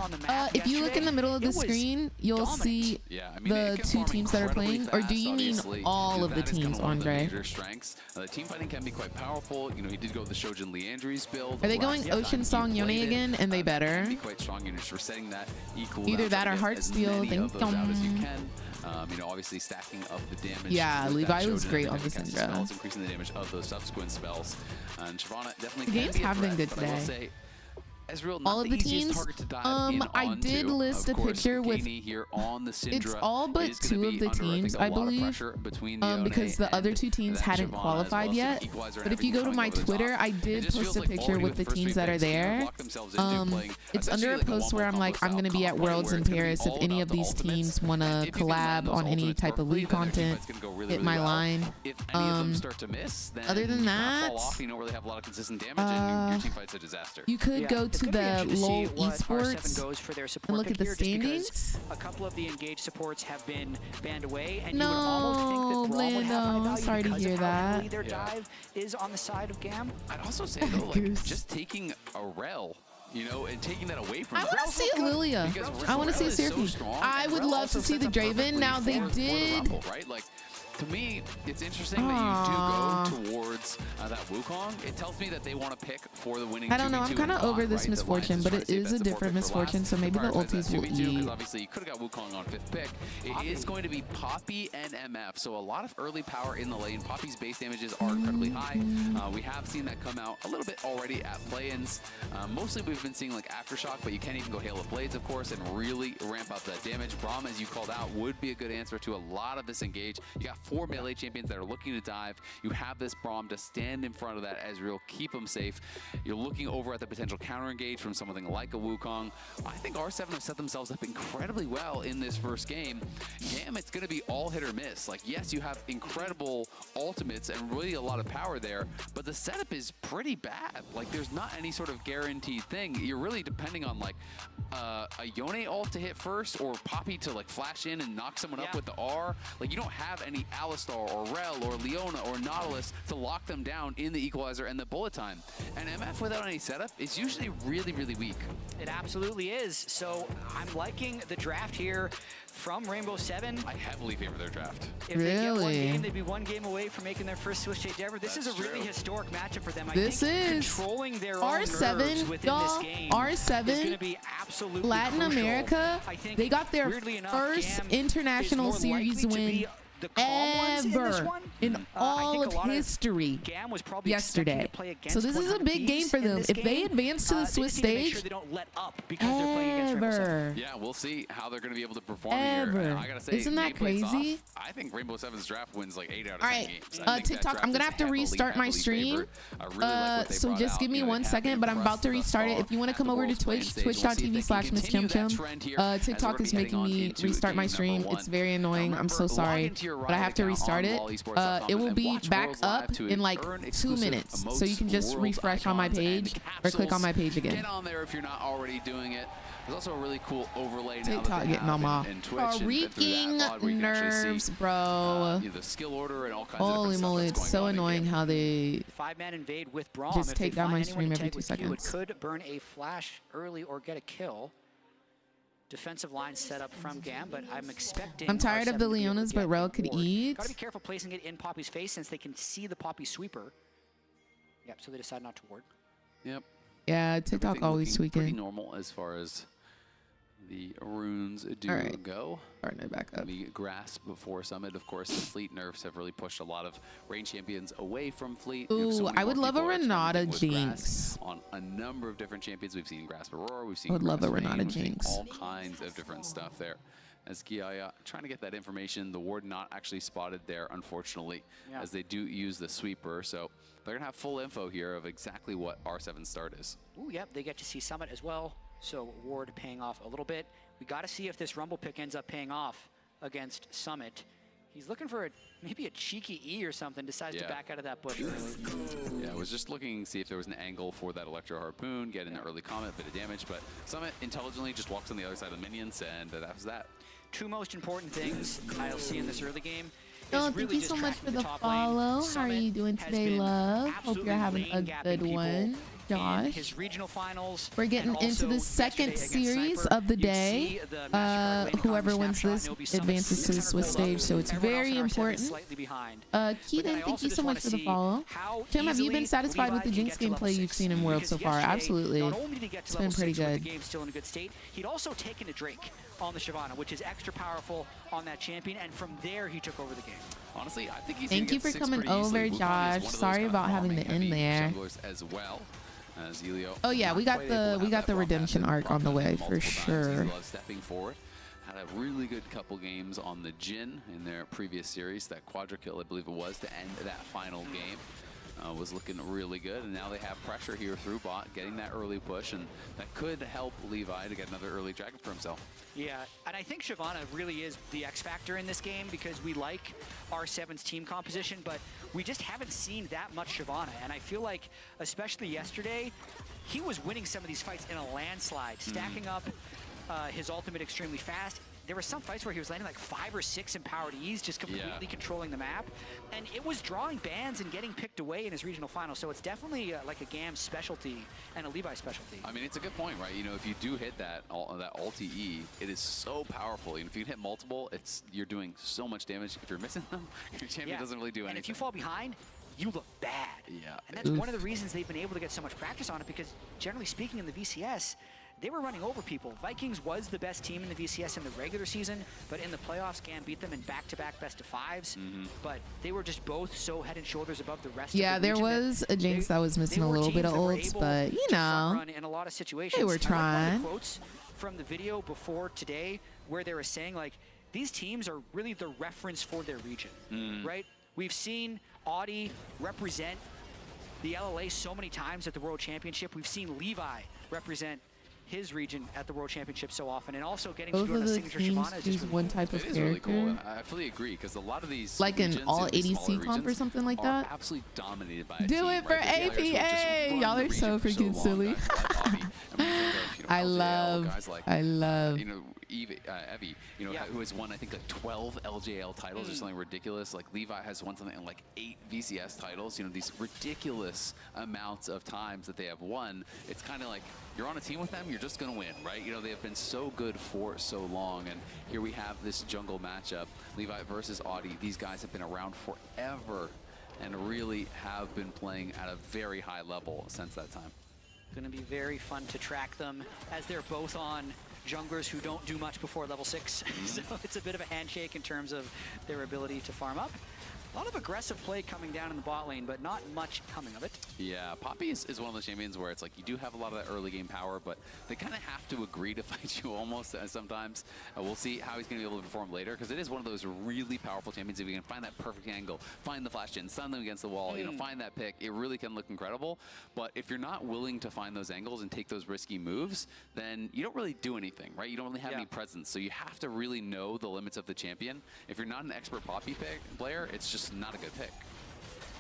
If you look in the middle of the screen, you'll see the 2 teams that are playing. Or do you mean all of the teams, Andre? The team fighting can be quite powerful. You know, he did go with the Shojin Leandry's build. Are they going Ocean Song Yone again? And they better. Be quite strong. You're just resetting that equal. Either that or Heartsteel. You know, obviously stacking up the damage. Yeah, Levi was great on the Syndra. Increasing the damage of those subsequent spells. And Shyvana definitely the games have been good today. All of the teams. I did list a picture with. It's all but 2 of the teams, I believe, because the other 2 teams hadn't qualified yet. But if you go to my Twitter, I did post a picture with the teams that are there. It's under a post where I'm like, I'm gonna be at Worlds in Paris. If any of these teams want to collab on any type of league content, hit my line. Other than that, you could go to the LOL esports and look at the standings. A couple of the engaged supports have been banned away, and no, you would almost think that Braum would have high value I'm sorry to hear that. Their dive is on the side of GAM. I'd also say though, like just taking a rel, you know, and taking that away from. I want to see a Lilia. I want to see a Seraphine. I would love to see the Draven. Now they did. Right, like. To me, it's interesting that you do go towards that Wukong. It tells me that they want to pick for the winning. I don't know. I'm kind of over this misfortune, but it is a different misfortune, so maybe the ultis will eat. Obviously, you could have got Wukong on 5th pick. It is going to be Poppy and MF, so a lot of early power in the lane. Poppy's base damages are incredibly high. We have seen that come out a little bit already at play-ins. Mostly we've been seeing like Aftershock, but you can even go Hail of Blades, of course, and really ramp up that damage. Braum, as you called out, would be a good answer to a lot of this engage. You got 4 melee champions that are looking to dive. You have this Braum to stand in front of that Ezreal, keep them safe. You're looking over at the potential counter engage from something like a Wukong. I think R7 have set themselves up incredibly well in this first game. GAM, it's going to be all hit or miss. Like, yes, you have incredible ultimates and really a lot of power there, but the setup is pretty bad. Like, there's not any sort of guaranteed thing. You're really depending on like a Yone ult to hit first, or Poppy to like flash in and knock someone up with the R. Like, you don't have any Alistar or Rel or Leona or Nautilus to lock them down in the equalizer and the bullet time. And MF without any setup is usually really, really weak. It absolutely is. So I'm liking the draft here from Rainbow 7. I heavily favor their draft. If they get one game, they'd be 1 game away from making their first Swiss J Dever. This is a really historic matchup for them. I think controlling their own nerves within this game R7 is going to be absolutely Latin crucial. America, they got their first international series win ever in all of history yesterday. So this is a big game for them. If they advance to the Swiss stage, ever. Yeah, we'll see how they're going to be able to perform here. I gotta say, isn't that crazy? I think Rainbow 7's draft wins like 8 out of 10 games. TikTok, I'm going to have to restart my stream. So just give me 1 second, but I'm about to restart it. If you want to come over to Twitch, twitch.tv/MissChimChim. TikTok is making me restart my stream. It's very annoying. I'm so sorry. your but I have to restart it. It will be back up in like 2 minutes, so you can just refresh on my page or click on my page again. Get on there if you're not already doing it. There's also a really cool overlay now TikTok that they getting have on my in Twitch and through that freaking VOD where you can actually nerves, see, bro. the skill order and all kinds Holy of moly, different it's stuff so that's going on annoying how they Five-man invade with Braum. just If take they down my find anyone stream to every tag 2 with seconds. Q, it could burn a flash early or get a kill. Defensive line set up from GAM, but I'm expecting. I'm tired of R7 the to be able to Leonas, get but Rel a could ward. eat. Gotta be careful placing it in Poppy's face since they can see the Poppy sweeper. Yep, so they decide not to ward. Yep. Yeah, TikTok Everything always looking pretty tweaking. normal as far as the runes do Alright. go. Starting it back up. We grasp before Summit. Of course, the Fleet nerfs have really pushed a lot of range champions away from Fleet. You know, so Ooh, many I more would love a people are Renata experimenting with Jinx. Grasp on a number of different champions. We've seen Grasp Aurora, we've seen I would love a Grasp Renata Vayne, we've seen Jinx. all kinds of different stuff there. As Giaya trying to get that information, the ward not actually spotted there, unfortunately, Yeah. as they do use the sweeper. So they're gonna have full info here of exactly what R7 start is. Ooh, yep, they get to see Summit as well. So Ward paying off a little bit. We got to see if this Rumble pick ends up paying off against Summit. He's looking for maybe a cheeky E or something, decides to back out of that bush early. Yeah, I was just looking to see if there was an angle for that Electro Harpoon, get in the early comet, bit of damage, but Summit intelligently just walks on the other side of the minions, and that was that. Two most important things I'll see in this early game. Oh, is thank really you just so much tracking for the top lane. follow. How are Summit you doing has today, been love? Hope absolutely you're having a lane gapping good people one, in Josh. his regional finals. We're getting and into also the second yesterday against series Sniper. of the You'd day. see the Massacre lane Whoever combo wins snapshot, this and it'll be Summit advances to the 600 Swiss pull stage, up. so it's Everyone very else in our set is important. slightly behind. Keaton, thank you so much for the follow. Tim, have you been satisfied with the Jinx gameplay you've seen in World so far? Absolutely. It's been pretty good. The game's still in a good state. He'd also taken a Drake on the Shyvana, which is extra powerful on that champion, and from there he took over the game. Honestly, I think he's Thank you for coming over, Josh. Sorry about having to end there. As well. As Elio Oh yeah, we got the redemption arc on the way for sure. He loves stepping forward. Had a really good couple games on the Jhin in their previous series. That quadra kill, I believe it was, to end that final game. Was looking really good, and now they have pressure here through bot, getting that early push, and that could help Levi to get another early dragon for himself. Yeah, and I think Shyvana really is the X factor in this game because we like R7's team composition, but we just haven't seen that much Shyvana, and I feel like, especially yesterday, he was winning some of these fights in a landslide, stacking up his ultimate extremely fast. There were some fights where he was landing like 5 or 6 empowered E's, just completely controlling the map. And it was drawing bans and getting picked away in his regional final. So it's definitely like a GAM specialty and a Levi specialty. I mean, it's a good point, right? You know, if you do hit that ulti E, it is so powerful. And if you hit multiple, you're doing so much damage. If you're missing them, your champion doesn't really do anything. And if you fall behind, you look bad. Yeah. And that's one of the reasons they've been able to get so much practice on it, because generally speaking in the VCS, they were running over people. Vikings was the best team in the VCS in the regular season, but in the playoffs, GAM beat them in back-to-back best-of-5s. But they were just both so head and shoulders above the rest of the region. There was a Jinx that was missing a little bit of ults, but you know, in a lot of situations. they were trying. I like one of the quotes from the video before today where they were saying, like, these teams are really the reference for their region, right? We've seen Audi represent the LLA so many times at the World Championship. We've seen Levi represent his region at the World Championship so often, and also getting to both do of a the signature teams Shyvana is use just really one type of It is character. really cool. And I fully agree, because a lot of these Like an regions, all in these ADC smaller comp or regions something like are that? absolutely dominated by a Do team, it for right? The players who just APA! run Y'all the are so region for freaking long, silly. guys like Bobby. I mean, think of, you know, I LJL, love, guys like, I love. you know, Evie, you know, who has won, I think, like 12 LJL titles or something ridiculous. Like Levi has won something like 8 VCS titles. You know, these ridiculous amounts of times that they have won. It's kind of like, you're on a team with them, you're just going to win, right? You know, they have been so good for so long, and here we have this jungle matchup, Levi versus Audi. These guys have been around forever and really have been playing at a very high level since that time. going to be very fun to track them, as they're both on junglers who don't do much before level 6. So it's a bit of a handshake in terms of their ability to farm up. A lot of aggressive play coming down in the bot lane, but not much coming of it. Yeah, Poppy is one of those champions where it's like you do have a lot of that early game power, but they kind of have to agree to fight you almost sometimes. We'll see how he's going to be able to perform later, because it is one of those really powerful champions. If you can find that perfect angle, find the flash in, stun them against the wall, you know, find that pick, it really can look incredible. But if you're not willing to find those angles and take those risky moves, then you don't really do anything, right? You don't really have any presence. So you have to really know the limits of the champion. If you're not an expert Poppy player, it's just not a good pick.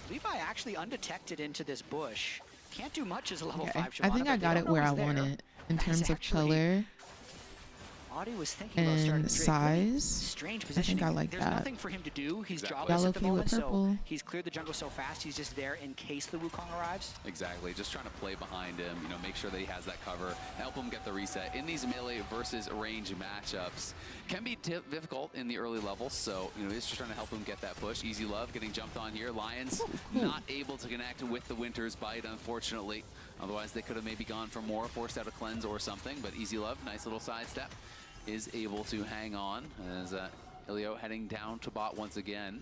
Levi actually undetected into this bush. Can't do much as a level 5 I Shyvana, think I but they got don't it know where I he's there. want it in terms of color Audi was thinking about starting and Drake. size. Strange I positioning. think I like There's that. nothing for him to do. He's jobless Y'all at the okay with moment, so purple? he's cleared the jungle so fast. He's just there in case the Wukong arrives. Exactly, just trying to play behind him, you know, make sure that he has that cover, help him get the reset. In these melee versus range matchups, can be difficult in the early levels, so, you know, he's just trying to help him get that push. Easy Love getting jumped on here. Lions not able to connect with the Winter's Bite, unfortunately. Otherwise, they could have maybe gone for more, forced out a cleanse or something, but Easy Love, nice little sidestep, is able to hang on as Ilio heading down to bot once again.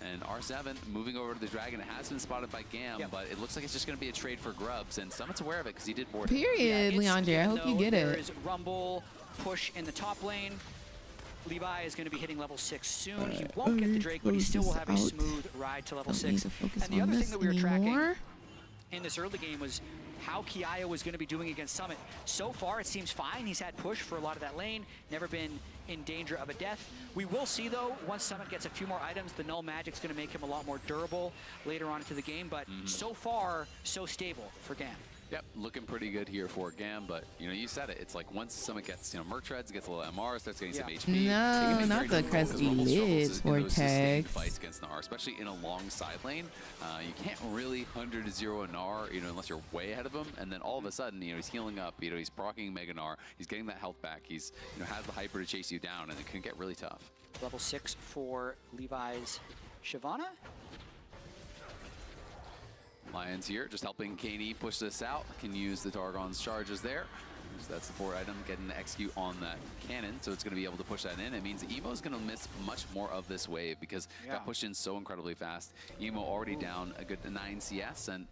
And R7 moving over to the Dragon. It has been spotted by GAM, but it looks like it's just going to be a trade for Grubs, and Summit's aware of it because he did board it. Period, Leandre. I hope you get There it. is Rumble, push in the top lane. Levi is going to be hitting level 6 soon. He won't get the Drake, but he still will have a smooth ride to level 6. And the other thing that we were tracking in this early game was how Kiaya was going to be doing against Summit. So far, it seems fine. He's had push for a lot of that lane, never been in danger of a death. We will see, though, once Summit gets a few more items, the Null Magic's going to make him a lot more durable later on into the game, but so far, so stable for GAM. Yep, looking pretty good here for GAM, but, you know, you said it. It's like once Summit gets, you know, Merc Treads, gets a little MR, starts getting some HP. No, not the crusty lids, Vortex. Fights against Gnar, especially in a long side lane. You can't really 100 to 0 a Gnar, you know, unless you're way ahead of him, and then all of a sudden, you know, he's healing up, you know, he's proccing Mega Gnar, he's getting that health back, he's, you know, has the hyper to chase you down, and it can get really tough. Level 6 for Levi's Shyvana. Lions here, just helping KD push this out. Can use the Targon's charges there. Use that support item, getting to execute on that cannon, so it's going to be able to push that in. It means Emo's going to miss much more of this wave because got pushed in so incredibly fast. Emo already down a good 9 CS, and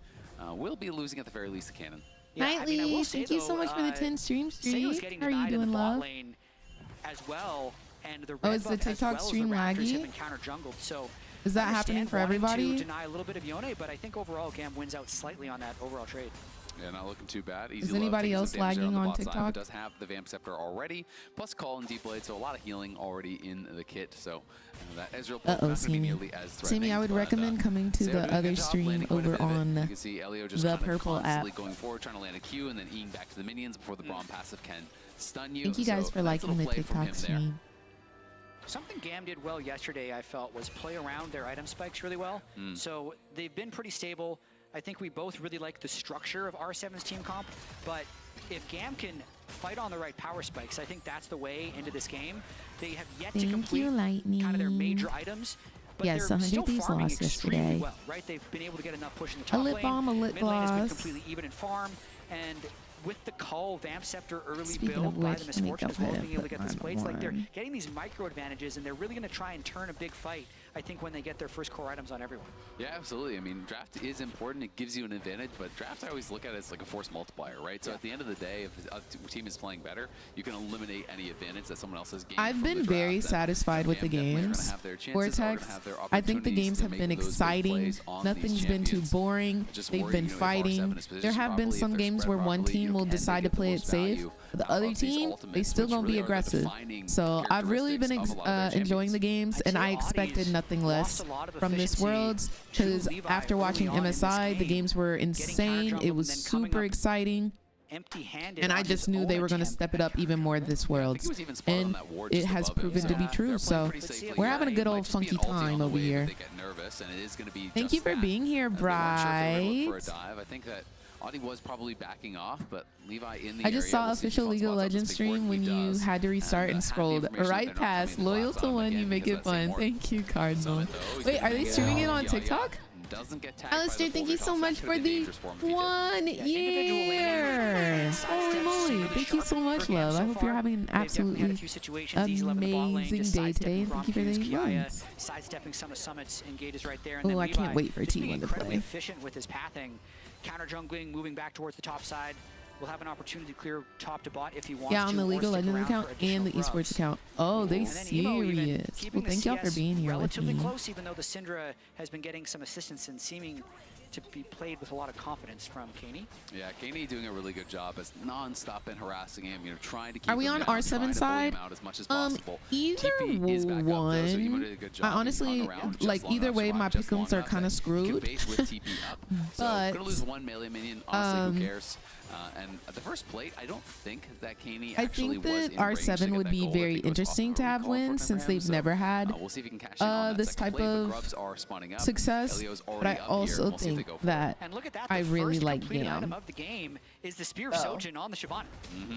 will be losing at the very least the cannon. Nightly, thank you so much for the 10 stream streak. How are you doing, love? As well, and the Oh, is the TikTok stream laggy? So is that happening for everybody? To deny a little bit of Yone, but I think overall GAM wins out slightly on that overall trade. Yeah, not looking too bad. Is anybody else lagging on TikTok? It does have the Vamp Scepter already, plus Call and Deep Blade, so a lot of healing already in the kit. So that Ezreal not going to be nearly as threatening. Sammy, I would recommend coming to the other stream over on you can see Elio just the kind of purple constantly app. going forward, trying to land a Q, and then eating back to the minions before the Braum passive can stun you. Thank you guys for liking the TikTok stream. Something GAM did well yesterday, I felt, was play around their item spikes really well. So they've been pretty stable. I think we both really like the structure of R7's team comp, but if GAM can fight on the right power spikes, I think that's the way into this game. They have yet to complete kind of their major items, but yes, they're still 100 Thieves farming lost extremely yesterday. well, right? They've been able to get enough push in the top A lip lane. balm, a lip Mid lane has been gloss. completely even in farm, and with the Cull Vamp Scepter early Speaking build of by which, the Misfortune, as well as being able to get makeup this plates, like they're on. getting these micro advantages, and they're really going to try and turn a big fight, I think, when they get their first core items on everyone. Yeah, absolutely. I mean, draft is important. It gives you an advantage, but draft I always look at it as like a force multiplier, right? So at the end of the day, if a team is playing better, you can eliminate any advantage that someone else has gained. I've been very satisfied with the games. Vortex, I think the games have been exciting. Nothing's been too boring. They've been fighting. There have been some games where one team will decide to play it safe. The other team, they still gonna be aggressive. So I've really been enjoying the games, and I expected nothing less from this Worlds, because after watching MSI, the games were insane. It was super exciting. And I just knew they were going to step it up even more this Worlds. And it has proven to be true. So we're having a good old funky time over here. Thank you for being here, Bright. I think that Audi was probably backing off, but Levi in the I just saw official League of Legends stream when you had to restart and scrolled right past loyal to one. You make it fun. Thank you, Cardinal. Wait, are they streaming it on TikTok? doesn't get tagged. Alistair, thank you so much for the 1 year. Holy moly. Thank you so much, love. I hope you're having an absolutely amazing day today. And thank you for the runs. Sidestepping some of Summit's engages right there. Oh, I can't wait for T1 to play. Efficient with his pathing. Counter jungling, moving back towards the top side. Will have an opportunity to clear top to bot if he wants to. Yeah, on the League of Legends account and the esports account. Oh, they serious. Well, thank y'all for being here with me. Relatively close, even though the Syndra has been getting some assistance and seeming to be played with a lot of confidence from Kaney. Yeah, Kaney doing a really good job as non-stop and harassing him, you know, trying to keep Are we on R7 side? Out as much as possible. Either one. I honestly, like, either way, my pickums are kind of screwed. But gonna lose one melee minion, honestly, who cares? And at the first plate, I don't think that Kaney actually was in range to get R7 would be very interesting to have wins since they've never had we'll see if he can cash in on that this type plate, of success. But I also think that I really like GAM. Of the game is the Spear of Sojin on the Shyvana.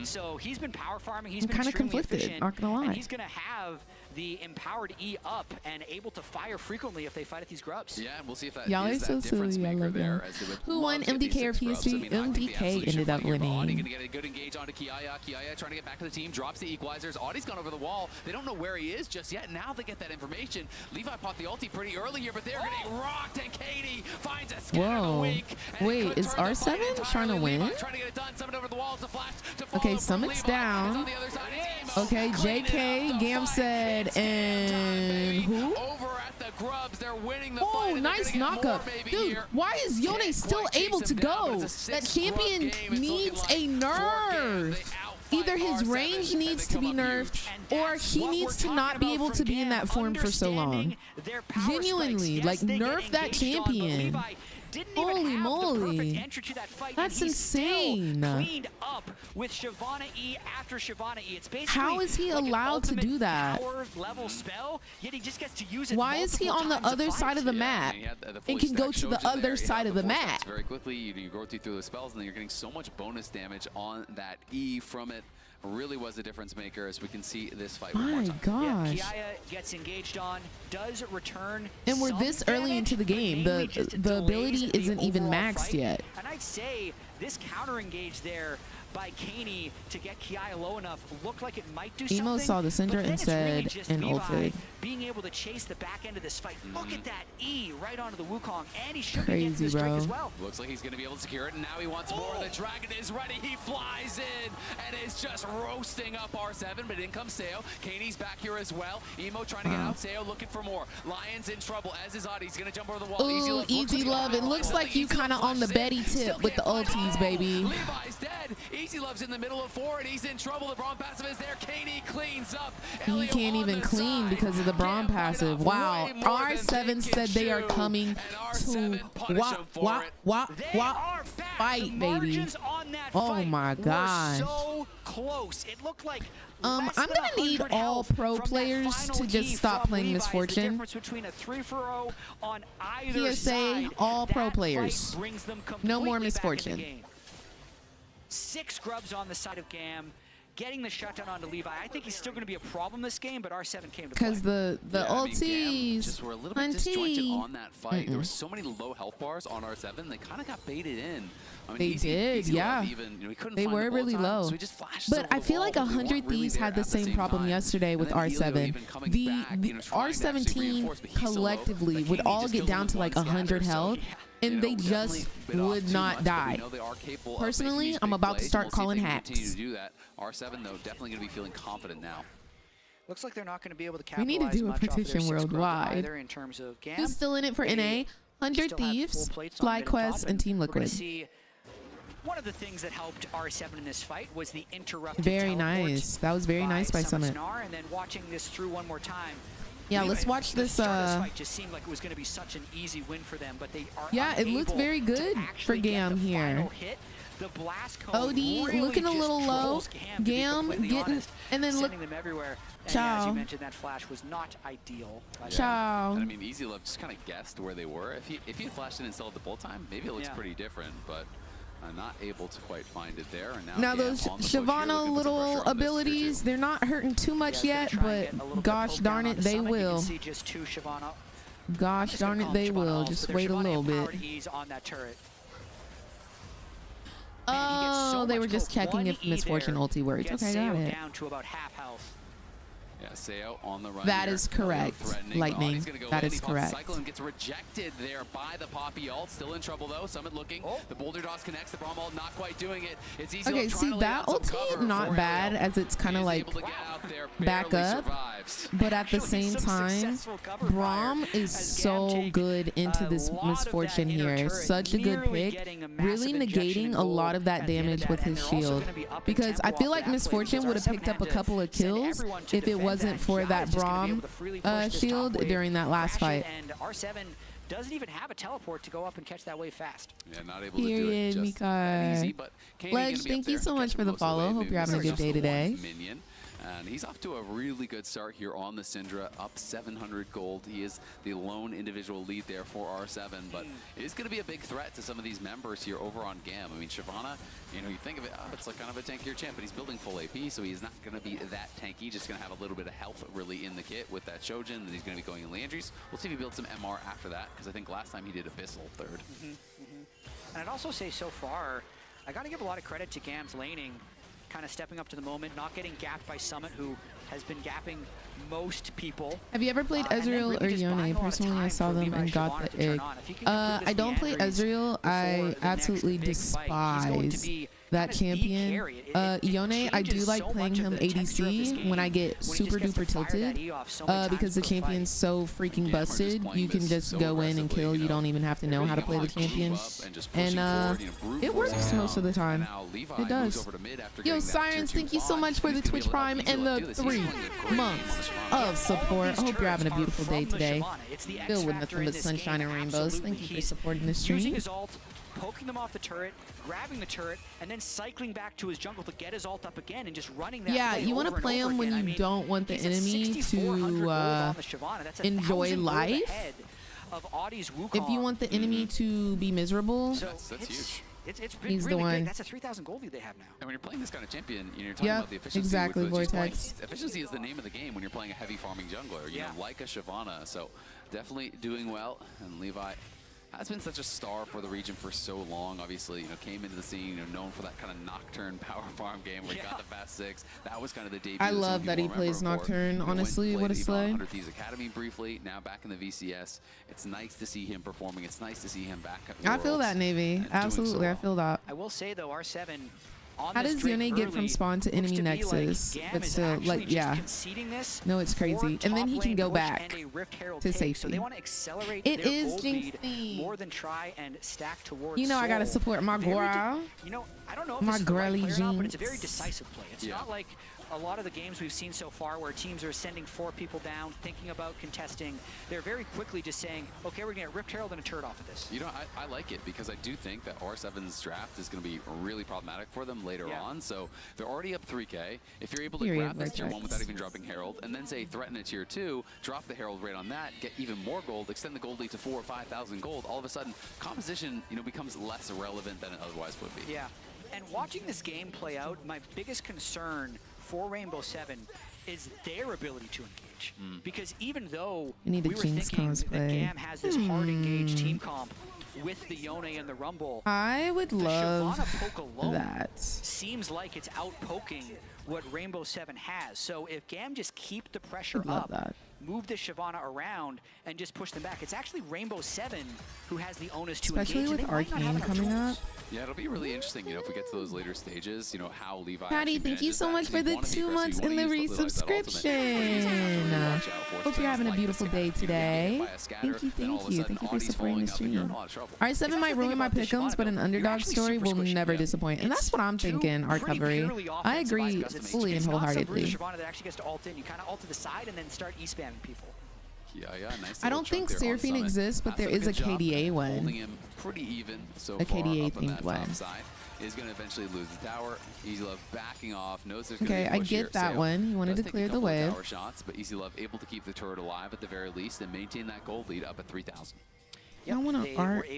So he's been power farming. He's I'm been kind of conflicted, not gonna lie. and he's gonna have the empowered E up and able to fire frequently if they fight at these grubs. Yeah, and we'll see if that Y'all are is so that difference silly. I maker love there. them. As they would Who won, love to get MDK or these scrubs. I PSG? mean, I think the MDK absolute ended up shift here. Audi winning. gonna get a good engage onto Kiaya. Kiaya trying to get back to the team, drops the equalizers. Audi's gone over the wall. They don't know where he is just yet. Now they get that information. Levi popped the ulti pretty early here, but they're getting rocked, and Katie finds a scatter of the week. Wait, is R7 trying to win? Trying to get it done. Summit over the wall. It's a flash to Okay, Summit's down. Okay, JK, GAM said, and who? Over at the grubs, they're winning the Oh, nice knockup. Dude, why is Yone still able to go? That champion needs a nerf. Either his range needs to be nerfed, or he needs to not be able to be in that form for so long. Genuinely, like, nerf that champion. Holy moly. That's insane. Cleaned up with Shyvana E after Shyvana E. It's basically How is he allowed to do that? power level spell, yet he just gets to use it. Why is he on the other side of the map and can go to the other side of the map? Very quickly, you go through the spells, and then you're getting so much bonus damage on that E from it. Really was a difference maker, as we can see this fight. My gosh. Yeah, Kiaya gets engaged on, does return. And we're this early into the game. The ability isn't even maxed yet. And I'd say this counter engage there by Kaney to get Kiaya low enough looked like it might do something. Emo saw the Syndra and said, and ulted. Being able to chase the back end of this fight. Look at that E right onto the Wukong, and he should Crazy, get this drink as well. Looks like he's going to be able to secure it, and now he wants more. The Dragon is ready. He flies in and is just roasting up R7, but in comes Seo. Kaney's back here as well. Emo trying to get out. Seo looking for more. Lion's in trouble, as is Audi. He's going to jump over the wall. Ooh, Easy Love. It looks like you kind of on the Betty tip with the ulties, baby. Levi's dead. Easy Love's in the middle of 4, and he's in trouble. The Braum passive is there. Kaney cleans up. He can't even clean because of the Braum passive. Wow. R7 said they are coming to fight, baby. Oh my gosh. So close. It looked like I'm gonna need all pro players to just stop playing Misfortune. Between a 3-for-0 on either PSA, side, all pro players. No more Misfortune. 6 grubs on the side of GAM, getting the shutdown onto Levi. I think he's still going to be a problem this game, but R7 came to play. Because the ulties, just were a little bit disjointed on that fight. There were so many low health bars on R7. They kind of got baited in. I mean, they did, yeah. Even, you know, they were really low. So he just but I feel like 100 Thieves had the same problem yesterday with R7. The R7 team collectively would all get down to like 100 health, and they just would not die. Personally, I'm about to start calling hacks. R7, though, definitely going to be feeling confident now. Looks like they're not going to be able to We need to capitalize do a much off their petition 6 grubs worldwide. either in terms of GAM. Who's still in it for NA? 100 Thieves, FlyQuest, and Team Liquid. One of the things that helped R7 in this fight was the interrupted Very nice. That was very nice by Summit. And then watching this through one more time. Yeah, let's watch this. Fight just seemed like it was going to be such an easy win for them, but they are yeah, it looks very good for GAM here. The blast OD really looking a little low. GAM getting, and then look. them everywhere. And Ciao. as you mentioned, that flash was not ideal. Ciao. And I mean, Easy Love just kind of guessed where they were. If he had flashed in and still had the bullet time, maybe it looks pretty different, but not able to quite find it there. And now those Shyvana little abilities, they're not hurting too much yet, but gosh darn it, they will. See just 2 Shyvana Gosh darn it, they will. Just wait a little bit. On that turret. Oh, they were just checking if Misfortune ulti worked. Okay, got it. Down to about half health. Yeah, Seo on the run. That is correct. Lightning. That is correct. Cyclone gets rejected there by the Poppy ult. Still in trouble though. Summit looking. The Boulder Doss connects. The Braum ult not quite doing it. It's easy. Okay, see that ulti not bad as it's kind of like back up, but at the same time, Braum is so good into this Misfortune here. Such a good pick, really negating a lot of that damage with his shield. Because I feel like Misfortune would have picked up a couple of kills if it wasn't for that Braum shield during that last fight. And R7 doesn't even have a teleport to go up and catch that wave fast. Yeah, not able to do it just that easy, but Ledge, thank you so much for the follow. Hope you're having a good day today. Minion. And he's off to a really good start here on the Syndra, up 700 gold. He is the lone individual lead there for R7, but it is going to be a big threat to some of these members here over on GAM. I mean, Shyvana, you know, you think of it, it's like kind of a tankier champ, but he's building full AP, so he's not going to be that tanky, just going to have a little bit of health really in the kit with that Shojin, and he's going to be going in Landry's. We'll see if he builds some MR after that, because I think last time he did Abyssal third. And I'd also say so far, I got to give a lot of credit to GAM's laning, kind of stepping up to the moment, not getting gapped by Summit, who has been gapping most people. Have you ever played Ezreal or Yone? Personally, I saw them and got the ick. I don't play Ezreal. I absolutely despise that champion. Yone, I do like playing him ADC when I get super duper tilted because the champion's so freaking busted. You can just go in and kill. You don't even have to know how to play the champion. And it works most of the time. It does. Yo, Sirens, thank you so much for the Twitch Prime and the 3 months of support. I hope you're having a beautiful day today. Filled with nothing but sunshine and rainbows. Thank you for supporting the stream. Poking them off the turret, grabbing the turret, and then cycling back to his jungle to get his ult up again and just running that. Yeah, you want to play him when you don't want the enemy to enjoy life. If you want the enemy to be miserable, that's huge. It's been he's really the one. Big. That's a 3,000 gold lead they have now. And when you're playing this kind of champion, you're talking about the efficiency. Exactly, with Vortex. Efficiency is the name of the game when you're playing a heavy farming jungler, you know, like a Shyvana. So definitely doing well. And Levi has been such a star for the region for so long. Obviously, you know, came into the scene, you know, known for that kind of Nocturne power farm game where he got the fast 6. That was kind of the debut. I love that he plays Nocturne. Honestly, what a slay. 100 Thieves Academy briefly, now back in the VCS. It's nice to see him performing. It's nice to see him back at I feel that, Navy. Absolutely, I feel that. I will say though, R7. How does Yone get from spawn to enemy nexus? But still, like, yeah. No, it's crazy. And then he can go back to safety. It is Jinxie. More than try and stack towards. You know, I gotta support my girl. You know, I don't know if my this is the right girly player or not, but it's a Jinx. very decisive play. It's not like a lot of the games we've seen so far where teams are sending 4 people down, thinking about contesting. They're very quickly just saying, okay, we're going to get Rift Herald and a turret off of this. You know, I like it because I do think that R7's draft is going to be really problematic for them later on. So they're already up 3K. If you're able to grab this tier 1 without even dropping Herald, and then say threaten a tier 2, drop the Herald right on that, get even more gold, extend the gold lead to 4,000 or 5,000 gold, all of a sudden, composition, you know, becomes less irrelevant than it otherwise would be. Yeah, and watching this game play out, my biggest concern for Rainbow Seven is their ability to engage. Because even though we need a were Jinx thinking cosplay. that GAM has this hard engaged team comp with the Yone and the Rumble, I would love Shyvana poke alone that. seems like it's out poking what Rainbow Seven has. So if GAM just keep the pressure up, move the Shyvana around, and just push them back, it's actually Rainbow Seven who has the onus to engage. Especially with Arcane coming up. Yeah, it'll be really interesting, you know, if we get to those later stages, you know, how Levi Patty, thank you so much for the 2 months in the resubscription. Hope you're having a beautiful day today. Thank you, thank you. Thank you for supporting the stream. R7 might ruin my pick'ems, but an underdog story will never disappoint. And that's what I'm thinking, our recovery. I agree fully and wholeheartedly. Shyvana that actually gets to ult in. You kind of ult to the side and then start e-spamming people. Yeah, nice. I don't think Seraphine exists, but there is a KDA one. Holding him pretty even so a far KDA up on that themed one. top side. Is going to eventually lose the tower. Easy Love backing off. Knows there's Okay, I get that one. You wanted to clear the wave. Tower shots, but Easy Love able to keep the turret alive at the very least and maintain that gold lead up at 3,000. I want to art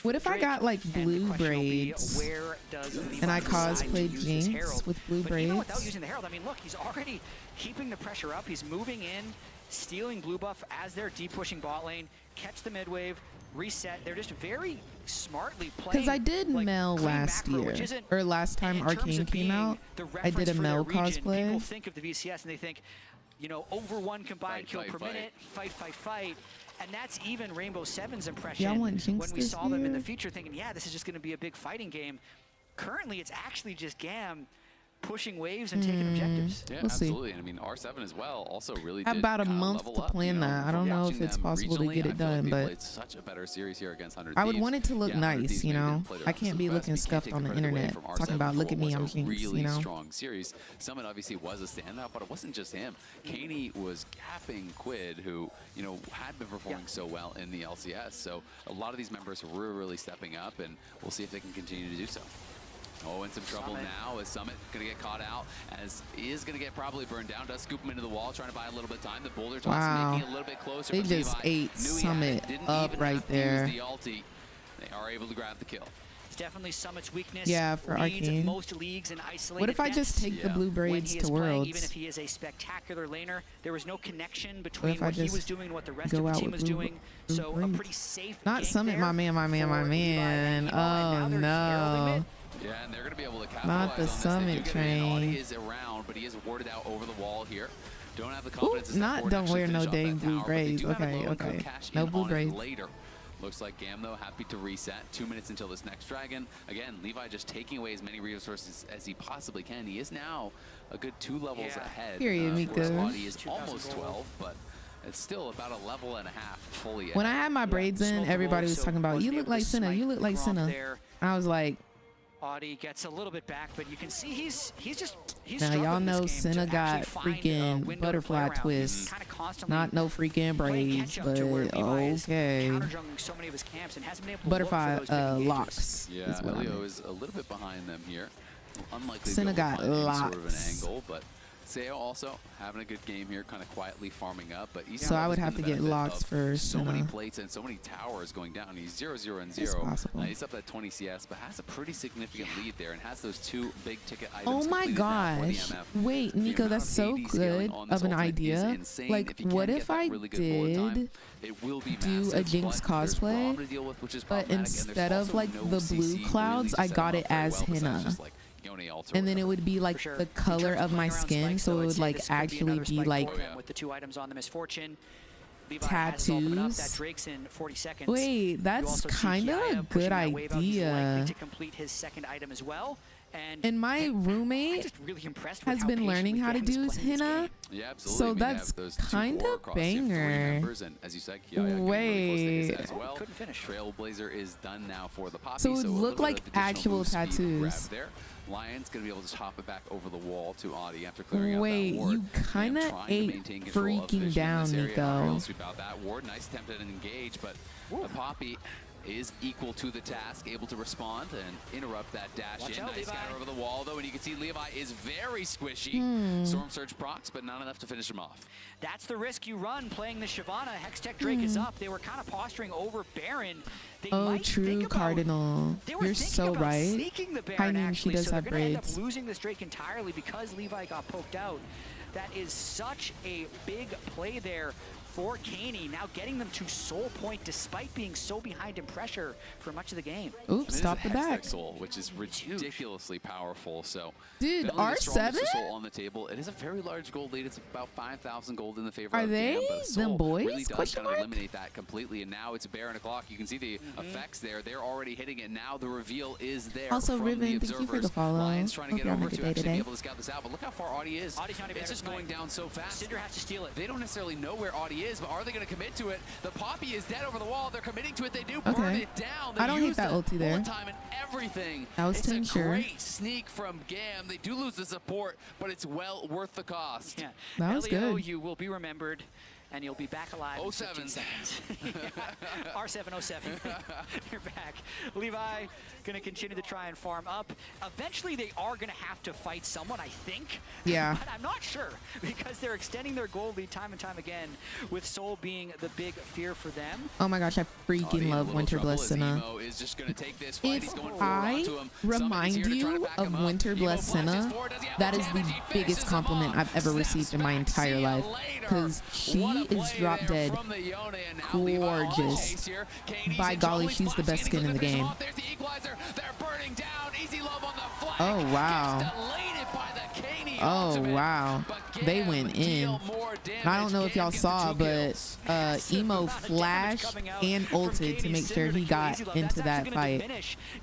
what if I got like blue braids and I cosplayed Jinx with blue braids? Without using the Herald, I mean, look, he's already keeping the pressure up. He's moving in. stealing blue buff as they're deep pushing bot lane, catch the mid wave, reset. They're just very smartly playing. Because I did Mel last year, or last time Arcane came out, I did a Mel cosplay. People think of the VCS and they think, you know, over 1 combined kill per minute, fight. And that's even Rainbow Seven's impression when we saw them in the future, thinking, yeah, this is just going to be a big fighting game. Currently, it's actually just GAM pushing waves and taking objectives. Yeah, absolutely. And I mean, R7 as well also really did about a month to plan that. I don't know if it's possible to get it done, but played such a better series here against 100 I would want it to look nice, you know. I can't be looking scuffed on the internet talking about, look at me, I'm Jinx, you know. Strong series. Summit obviously was a standout, but it wasn't just him. Kaney was gapping Quid, who, you know, had been performing so well in the LCS. So a lot of these members are really stepping up, and we'll see if they can continue to do so. Oh, in some trouble now as Summit going to get caught out, as he is going to get probably burned down. Does scoop him into the wall, trying to buy a little bit of time. The boulder toss making it a little bit closer. They just ate Summit up right there. The ulti. They are able to grab the kill. It's definitely Summit's weakness. Yeah, for Arcane. Most leagues in isolated what if I just take the blue braids to Worlds? Even if he is a spectacular laner, there was no connection between what he was doing and what the rest of the team was doing. So a pretty safe Not Summit, my man. Oh, no. Yeah, and they're going to be able to capitalize Not the on this. Summit train. He is around, but he is warded out over the wall here. Don't have the confidence. Not don't wear no dang blue braids. Okay. No blue braids. Later. Looks like GAM, though, happy to reset. 2 minutes until this next dragon. Again, Levi just taking away as many resources as he possibly can. He is now a good 2 levels ahead. Period, Miko. He is almost 12, but it's still about a level and a half fully. When I had my braids in, everybody was talking about, you look like Senna, you look like Senna. I was like, Audi gets a little bit back, but you can see he's now y'all know Senna got freaking butterfly twists, not no freaking braids, but okay. Butterfly locks. Yeah, Elio is a little bit behind them here. Unlikely Senna to be able to got find any locks. sort of an angle, but Seo also having a good game here, kind of quietly farming up. But so I would have to get locks for so many plates and so many towers going down. He's 0-0 and 0. He's up at 20 CS, but has a pretty significant lead there and has those 2 big ticket items. Oh my gosh! Wait, Nico, that's so good of an idea. Like, what if I did do a Jinx cosplay, but instead of like the blue clouds, I got it as henna? And then it would be like the color of my skin, so it would like actually be like with the 2 items on the misfortune. Tattoos. Wait, that's kind of a good idea. To complete his second item as well. And my roommate has been learning how to do henna. Yeah, absolutely. So that's kind of banger. Wait. Couldn't finish. Trailblazer is done now for the Poppy. So it would look like actual tattoos. Lion's going to be able to chop it back over the wall to Audi after clearing out that ward. You kind of ate freaking down, Nico. That ward, nice attempt at an engage, but the Poppy is equal to the task, able to respond and interrupt that dash in. Nice scatter over the wall, though, and you can see Levi is very squishy. Storm Surge procs, but not enough to finish him off. That's the risk you run playing the Shyvana. Hextech Drake is up. They were kind of posturing over Baron. Oh, true, Cardinal. You're so right. I mean, she does have braids. End up losing this Drake entirely because Levi got poked out. That is such a big play there for Kaney, now getting them to soul point despite being so behind in pressure for much of the game. Oops, stop the back. Soul, which is ridiculously powerful. So, dude, R7 soul on the table. It is a very large gold lead. It's about 5,000 gold in the favor of GAM. They them boys? Really does kind of eliminate that completely. And now it's Baron o'clock. You can see the effects there. They're already hitting it. Now the reveal is there. Also, from Riven, the thank you for the follow. Lions trying to Hope get over to actually be able to scout this out. But look how far Audi is. It's just going down so fast. Cinder has to steal it. They don't necessarily know where Audi is, but are they going to commit to it? The Poppy is dead over the wall. They're committing to it. They do burn it down. They I don't hate that ulti there. Time and everything. That was it's a sure. great sneak from GAM. They do lose the support, but it's well worth the cost. Yeah. That was Elio, good. You will be remembered, and you'll be back alive in 15 seconds. R707. You're back. Levi going to continue to try and farm up. Eventually, they are going to have to fight someone, I think. Yeah. But I'm not sure, because they're extending their gold lead time and time again, with Soul being the big fear for them. Oh my gosh, I freaking love Winter Blessed Senna. If I remind you of Winter Blessed Senna, that is the biggest compliment I've ever received in my entire life. because she is drop dead gorgeous. By golly, she's the best skin in the game. Oh, wow. Oh, wow. They went in. I don't know if y'all saw, but Emo flashed and ulted to make sure he got into that fight.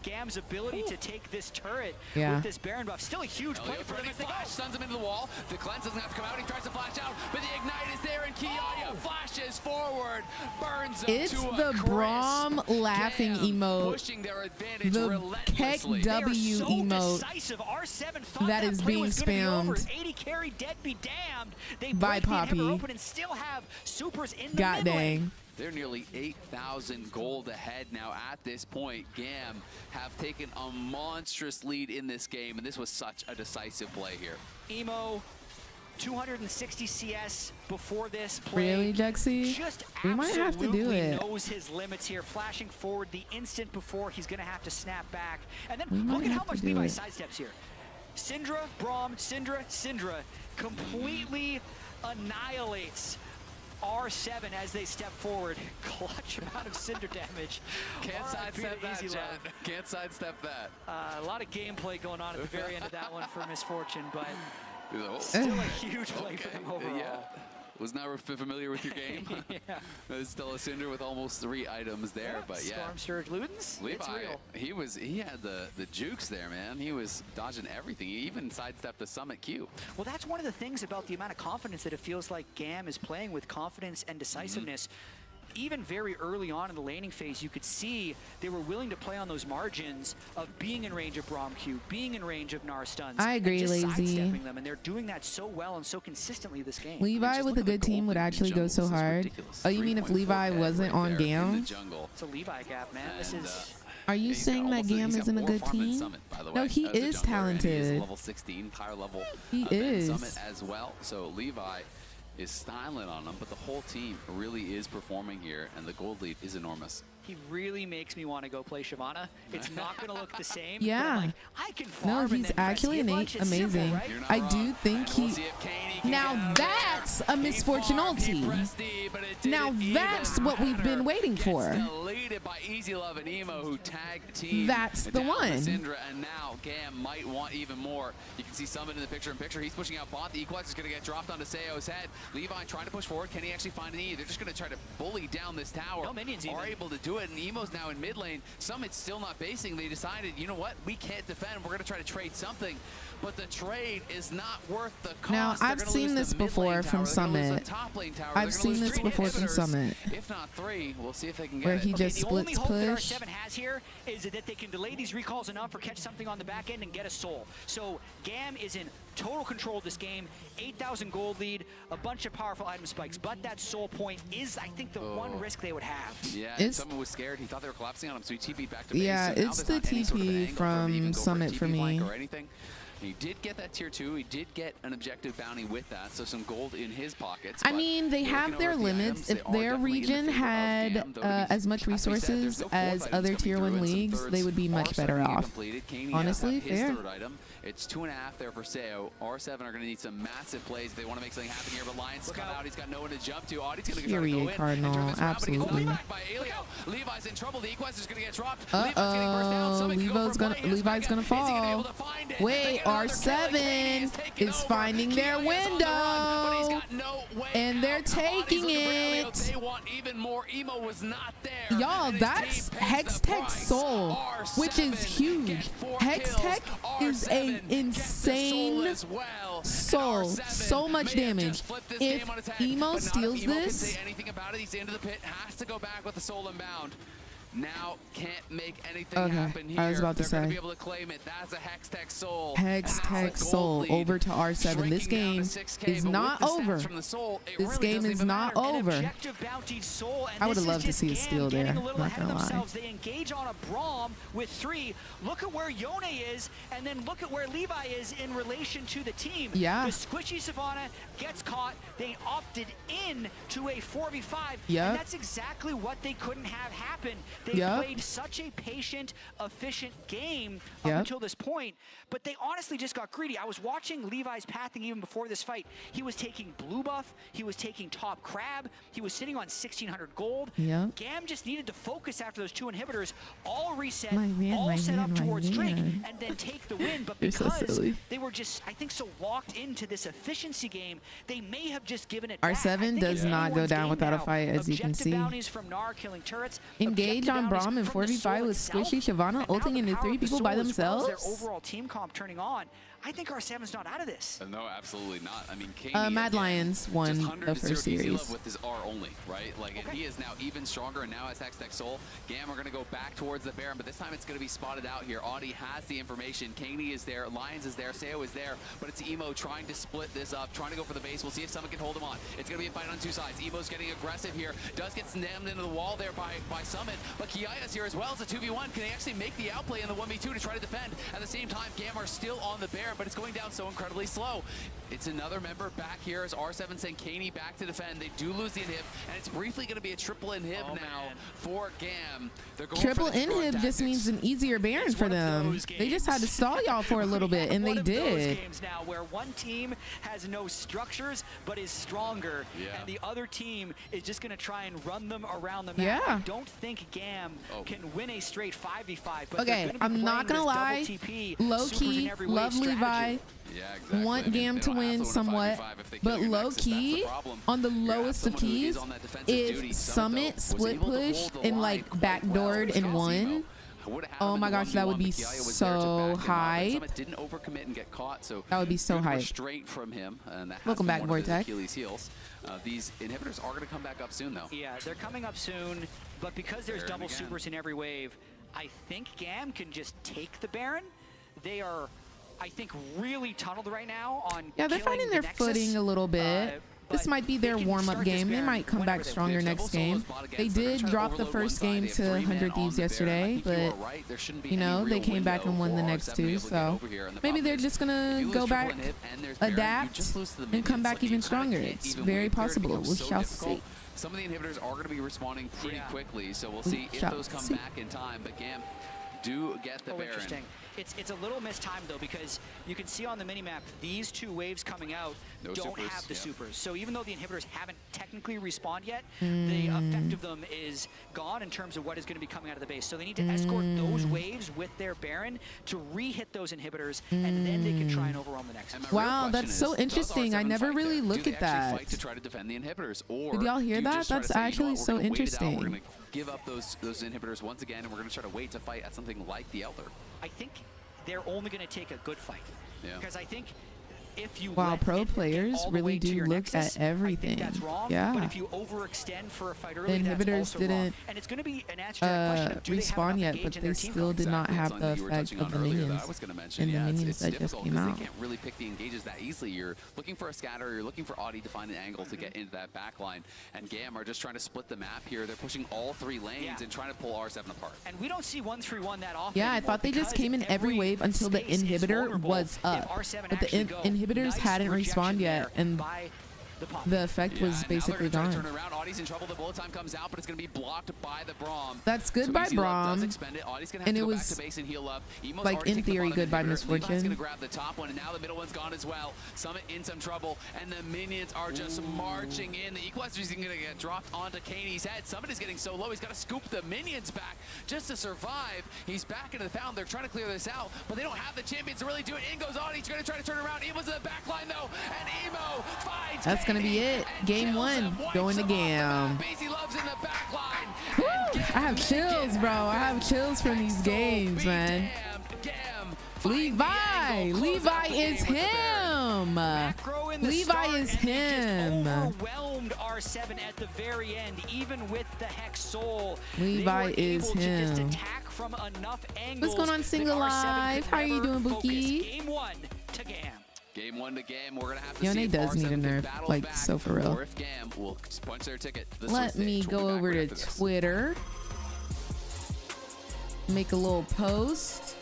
GAM's ability to take this turret Yeah. with this Baron buff. Still a huge play for him as they go. Stuns him into the wall. The cleanse doesn't have to come out. He tries to flash out, but the ignite is there, and Kiyoya flashes forward, burns him It's to the a crisp. Brom laughing emote, Pushing their advantage the Keck relentlessly. W So emote decisive. R7 thought that is play being was gonna be over. spammed 80 carry, dead be damned. They by break the inhibitor Poppy. open and still have supers in the God mid lane. dang. They're nearly 8,000 gold ahead now at this point. GAM have taken a monstrous lead in this game, and this was such a decisive play here. Emo, 260 CS before this play. Really, Jexy? Just We might have to do absolutely it. knows his limits here. Flashing forward the instant before he's going to have to snap back. And then We look might at how have to much do Levi it. sidesteps here. Syndra, Braum, Syndra completely annihilates R7 as they step forward. Clutch amount of Syndra damage. Can't sidestep that, Easy Jet. love. Can't sidestep that. A lot of gameplay going on at the very end of that one for Misfortune, but Oh. still a huge play for them overall. Yeah. Was not familiar with your game. Yeah. There's still a Cinder with almost 3 items there, but yeah. Storm Surge Ludens, it's Levi, real. he had the jukes there, man. He was dodging everything. He even sidestepped the summit Q. Well, that's one of the things about the amount of confidence that it feels like GAM is playing with confidence and decisiveness. Even very early on in the laning phase, you could see they were willing to play on those margins of being in range of Braum Q, being in range of Gnar stuns. I agree, and just Lazy. sidestepping them, and they're doing that so well and so consistently this game. Levi with a good team would actually go so hard. Oh, you mean if Levi wasn't on GAM? It's a Levi gap, man. This is... Are you saying that GAM isn't a good team? No, he is talented. Level 16, higher level. He is. Summit as well. So Levi is styling on them, but the whole team really is performing here, and the gold lead is enormous. He really makes me want to go play Shyvana. It's not going to look the same. Yeah. But I'm like, I can farm No, and he's then press actually hit punch. It's amazing. simple, right? I do think he... Now that's a Misfortune ulti. Now that's what we've been waiting for. Deleted by Easy Love and Emo, who tag team. That's the down one. Syndra, and now GAM might want even more. You can see Summit in the picture-in-picture. He's pushing out bot. The equalizer is going to get dropped onto Seo's head. Levi trying to push forward. Can he actually find an E? They're just going to try to bully down this tower. No minions Are even. able to do it, and Emo's now in mid lane. Summit's still not basing. They decided, you know what? We can't defend. We're going to try to trade something. But the trade is not worth the cost. Now, They're I've gonna seen lose this the mid lane before from tower. They're gonna lose Summit. the top lane tower. I've They're gonna seen lose this 3 before from inhibitors. Summit. If not 3, we'll see if they can get Where it. he just The only splits hope that push. R7 has here is that they can delay these recalls enough or catch something on the back end and get a soul. So GAM is in total control of this game. 8,000 gold lead, a bunch of powerful item spikes, but that soul point is, I think, the one risk they would have. Yeah, and Summit was scared. He thought they were collapsing on him, so he TP'd back to base. Yeah, So now it's there's the not any sort of an TP angle for him to even from go for a Summit TP for flank me. or anything. He did get that tier 2. He did get an objective bounty with that, so some gold in his pockets. I but mean, they looking have over their at the limits. items, they If are their definitely in the region favor of had GAM, though, to be- as much as we said, there's resources no fourth as items other coming tier through, 1 and some leagues, they thirds would be are much better starting to get off. completed. Kaney Honestly, have his fair. third item. It's 2.5 there for Seo. R7 are going to need some massive plays if they want to make something happen here, but Lions come out. He's got no one to jump to. Audie's going to try to go Period, in and Cardinal. turn this around, but he gets Absolutely. knocked back by Elio. Levi's in trouble. The equalizer's going to get dropped. Levi's getting burst down. Uh-oh, Somebody can go for a play. Here's Levi's gonna Is he gonna be able fall. to find it? Wait, They get another kill. Kaney is R7 taking is over. finding their Kiyoya's on the run, but he's window. got no way And they're out. Audie's taking looking for Elio. it. They want even more. Emo was not there. Y'all, and his that's team pays Hex the Tech price. Soul, which is R7 huge. get 4 Hex kills. Tech is a R7 get the soul insane as well. soul. R7 So much may have damage. just flipped this If game on its head, Emo but not if steals Emo can this, say anything about it. He's into the pit, has to go back with the soul inbound. Now can't make anything Okay, happen here. I was about to They're gonna say. be able to claim it. That's a Hex Tech soul. Hex That's Tech a gold Soul lead. over to R7. This Shrinking down game to 6K, is but not with the stats over. from the soul, it This really game doesn't is even not matter. over. Objective bounty soul, and I would this have is loved to just see a GAM steal getting there, a little not ahead of gonna lie. themselves. They engage on a Braum with 3. Look at where Yone is, and then look at where Levi is in relation to the team. Yeah. The squishy Savannah gets caught. They opted in to a 4v5, Yep. and that's exactly what they couldn't have happen. They played such a patient, efficient game up until this point, but they honestly just got greedy. I was watching Levi's pathing even before this fight. He was taking blue buff, he was taking top crab, he was sitting on 1600 gold. GAM just needed to focus after those 2 inhibitors, all reset, all set up towards Drake, and then take the win. But because they were just, I think, so locked into this efficiency game, they may have just given it back. R7 does not go down without a fight, as you can see. From Gnar killing turrets, engage on Braum in 4v5 with Squishy, Shyvana ulting into 3 people by themselves. Their overall team comp turning on. I think R7's not out of this. No, absolutely not. I mean, Katie Mad Lions won the first series. With his R only, right? Like, and he is now even stronger, and now as Hextech Soul, GAM are going to go back towards the Baron, but this time it's going to be spotted out here. Audi has the information. Kaney is there, Lions is there, Seo is there, but it's Emo trying to split this up, trying to go for the base. We'll see if someone can hold him on. It's going to be a fight on 2 sides. Emo's getting aggressive here. Does get slammed into the wall there by Summit, but Kiya's here as well. It's a 2v1. Can he actually make the outplay in the 1v2 to try to defend? At the same time, GAM are still on the Baron, but it's going down so incredibly slow. It's another member back here as R7 sent Kaney back to defend. They do lose the inhib, and it's briefly going to be a triple inhib now for GAM. They're going triple inhib just means an easier Baron for them. They just had to stall y'all for a little bit, and they did. Games now where one team has no structures but is stronger, and the other team is just going to try and run them around the map. I don't think GAM can win a straight 5v5. But okay, I'm not gonna lie. Low key, love Levi. Want GAM to win somewhat, but low key on the lowest of keys, if Summit split pushed and like backdoored and won, oh my gosh, that would be so high. Didn't overcommit and get caught, so that would be so high. Straight from him, and that welcome back, Vortex. Achilles heels. These inhibitors are going to come back up soon, though. Yeah, they're coming up soon, but because there's double supers in every wave, I think GAM can just take the Baron. They are, I think, really tunneled right now on they're finding their footing a little bit. This might be their warm-up game. They might come back stronger next game. They did drop the first game to 100 Thieves yesterday, but, you know, they came back and won the next 2, so maybe they're just going to go back, adapt, and come back even stronger. It's very possible. We shall see. Some of the inhibitors are going to be responding pretty quickly, so we'll see if those come back in time, but GAM do get the Baron. Interesting. It's a little mistimed though, because you can see on the minimap these 2 waves coming out don't have the supers. So even though the inhibitors haven't technically respawned yet, the effect of them is gone in terms of what is going to be coming out of the base. So they need to escort those waves with their Baron to re-hit those inhibitors, and then they can try and overwhelm the next one. Wow, that's so interesting. I never really look at that. Fight to try to defend the inhibitors, or did y'all hear that? That's actually so interesting. We're going to give up those inhibitors once again, and we're going to try to wait to fight at something like the Elder. I think they're only going to take a good fight, because I think if you pro players really do look at everything. That's wrong, yeah. But if you overextend for a fight early, the inhibitors didn't and it's going to be an answer to that question, respawn yet, but they still did not have the effect of the minions and the minions that just came out. They can't really pick the engages that easily. You're looking for a scatter, you're looking for Audi to find an angle to get into that back line, and GAM are just trying to split the map here. They're pushing all 3 lanes and trying to pull R7 apart. And we don't see 1-3-1 that often. Yeah, I thought they just came in every wave until the inhibitor was up, but the inhibitors hadn't respawned yet, and the effect was basically gone. Turn around. Audie's in trouble. The bullet time comes out, but it's going to be blocked by the Braum. That's good by Braum, and it was like in theory good by Misfortune. Going to grab the top one, and now the middle one's gone as well. Summit in some trouble, and the minions are just marching in. The Equalizer's going to get dropped onto Kaney's head. Summit is getting so low, he's got to scoop the minions back just to survive. He's back into the pound. They're trying to clear this out, but they don't have the champions to really do it. In goes Audi. He's going to try to turn around. Emo's in the back line, though, and Emo finds That's going to be it. Game 1, going to GAM. Woo! I have chills, bro. I have chills from these games, man. Levi is him. Levi is him. Overwhelmed R7 at the very end, even with the Hex Soul. Levi is him. From enough angles. What's going on, Single Live? How are you doing, Bookie? Game 1 to GAM. Game 1 to GAM. We're gonna have to Yone see does need a nerf, like, so for real. Or if GAM will punch their ticket. Let me go over to Twitter. Make a little post.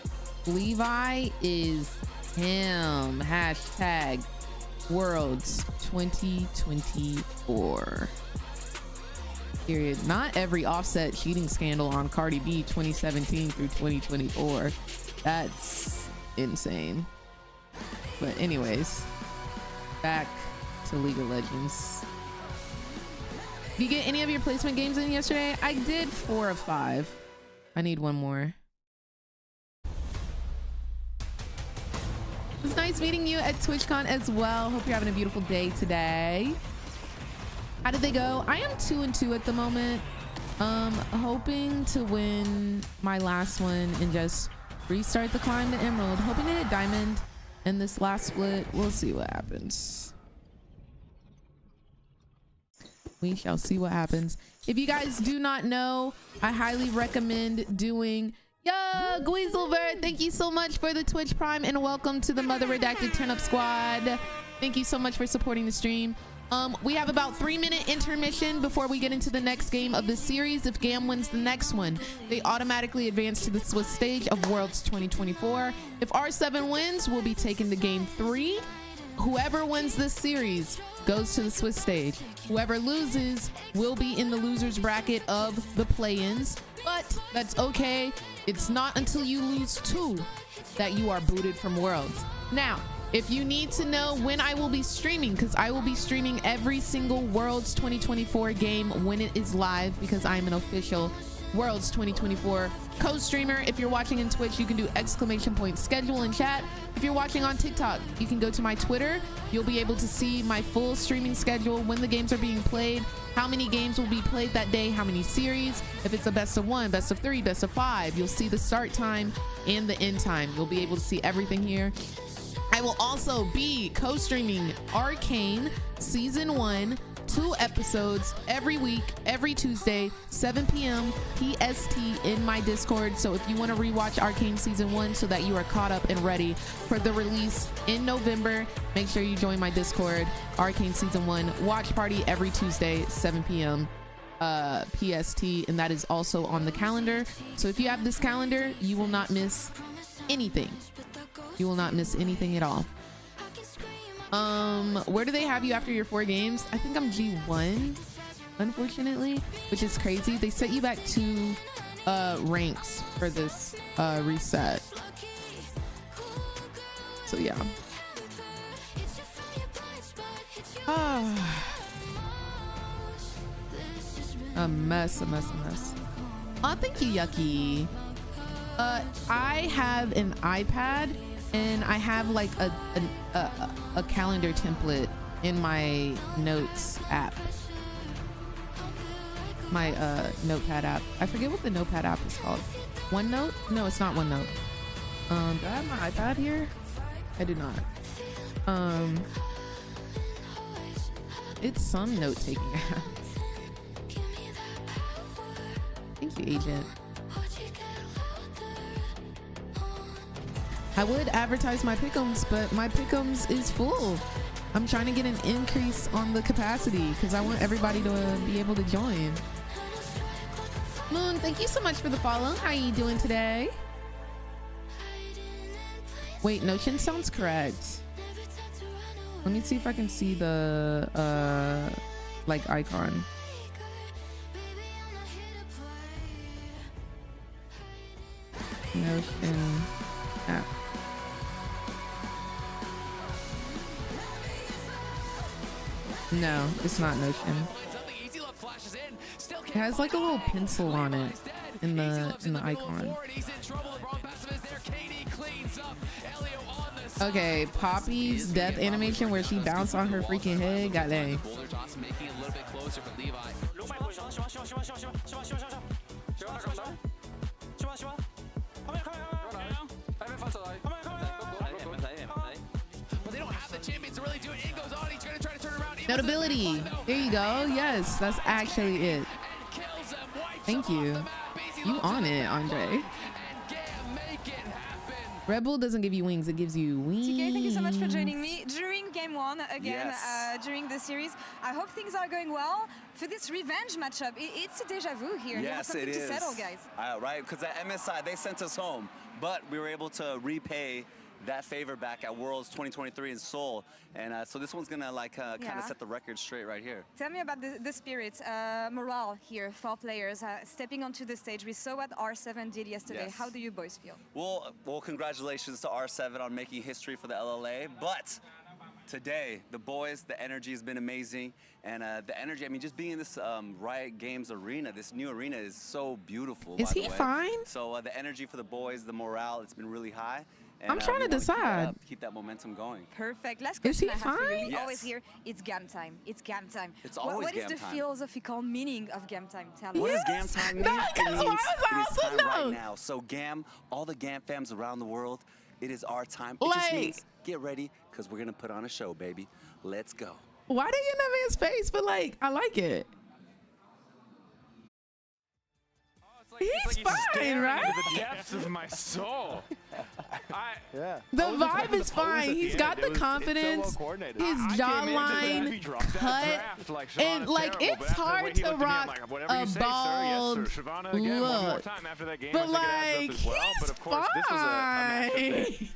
Levi is him. Hashtag Worlds 2024. Period. Not every offset cheating scandal on Cardi B 2017 through 2024. That's insane. But anyways, back to League of Legends. Did you get any of your placement games in yesterday? I did 4 of 5. I need one more. It was nice meeting you at TwitchCon as well. Hope you're having a beautiful day today. How did they go? I am 2-2 at the moment. Hoping to win my last one and just restart the climb to Emerald. Hoping to hit Diamond in this last split. We'll see what happens. We shall see what happens. If you guys do not know, I highly recommend doing... Yo, Gweaselbird, thank you so much for the Twitch Prime and welcome to the Mother Redacted Turn Up Squad. Thank you so much for supporting the stream. We have about 3-minute intermission before we get into the next game of this series. If GAM wins the next one, they automatically advance to the Swiss stage of Worlds 2024. If R7 wins, we'll be taking to game 3. Whoever wins this series goes to the Swiss stage. Whoever loses will be in the losers bracket of the play-ins, but that's okay. It's not until you lose 2 that you are booted from Worlds. Now, if you need to know when I will be streaming, because I will be streaming every single Worlds 2024 game when it is live, because I'm an official Worlds 2024 co-streamer. If you're watching in Twitch, you can do !schedule in chat. If you're watching on TikTok, you can go to my Twitter. You'll be able to see my full streaming schedule, when the games are being played, how many games will be played that day, how many series. If it's a best of 1, best of 3, best of 5, you'll see the start time and the end time. You'll be able to see everything here. I will also be co-streaming Arcane Season 1, 2 episodes every week, every Tuesday, 7 p.m. PST in my Discord. So if you want to rewatch Arcane Season 1 so that you are caught up and ready for the release in November, make sure you join my Discord, Arcane Season 1. Watch party every Tuesday, 7 p.m. PST, and that is also on the calendar. So if you have this calendar, you will not miss anything. You will not miss anything at all. Where do they have you after your 4 games? I think I'm G1, unfortunately, which is crazy. They set you back 2 ranks for this reset. So yeah. A mess. Oh, thank you, Yucky. I have an iPad and I have like a calendar template in my notes app, my notepad app. I forget what the notepad app is called. OneNote? No, it's not OneNote. Do I have my iPad here? I do not. It's some note-taking app. Thank you, Agent. I would advertise my pick'ems, but my pick'ems is full. I'm trying to get an increase on the capacity because I want everybody to be able to join. Moon, thank you so much for the follow. How are you doing today? Wait, Notion sounds correct. Let me see if I can see the like icon. Notion app. No, it's not Notion. It has like a little pencil on it in the icon. Okay, Poppy's death animation where she bounced on her freaking head. God dang. Notability. There you go. Yes, that's actually it. Thank you. You on it, Andre. Red Bull doesn't give you wings, it gives you wings. TK, thank you so much for joining me during game 1 again, during the series. I hope things are going well for this revenge matchup. It's a deja vu here. Yes, you have something to settle, guys. Right, because at MSI, they sent us home, but we were able to repay that favor back at Worlds 2023 in Seoul. And so this one's gonna like kind Yeah. of set the record straight right here. Tell me about the spirit, morale here for players stepping onto the stage. We saw what R7 did yesterday. Yes. How do you boys feel? Well, congratulations to R7 on making history for the LLA. But today, the boys, the energy has been amazing. And the energy, I mean, just being in this Riot Games arena, this new arena is so beautiful, Is by he the way. fine? So the energy for the boys, the morale, it's been really high. And, I'm trying we to wanna keep that decide. up, Keep that momentum going. Perfect. Last Is question he I have for you. fine? We Yes. always hear it's GAM time. It's GAM time. It's always What is GAM the time. philosophical meaning of GAM time? Tell What us. does GAM time mean? No, It that's means what I it is also time know. right now. So GAM, all the GAM fams around the world, it is our time. It just Like- means get ready, because we're going to put on a show, baby. Let's go. Why do you know his face? But like, I like it. He's fine, Staring right? into the depths of my soul. Yeah. The vibe is fine. He's got the confidence. His jawline cut, and like it's hard to rock a bald look. But like, he's fine.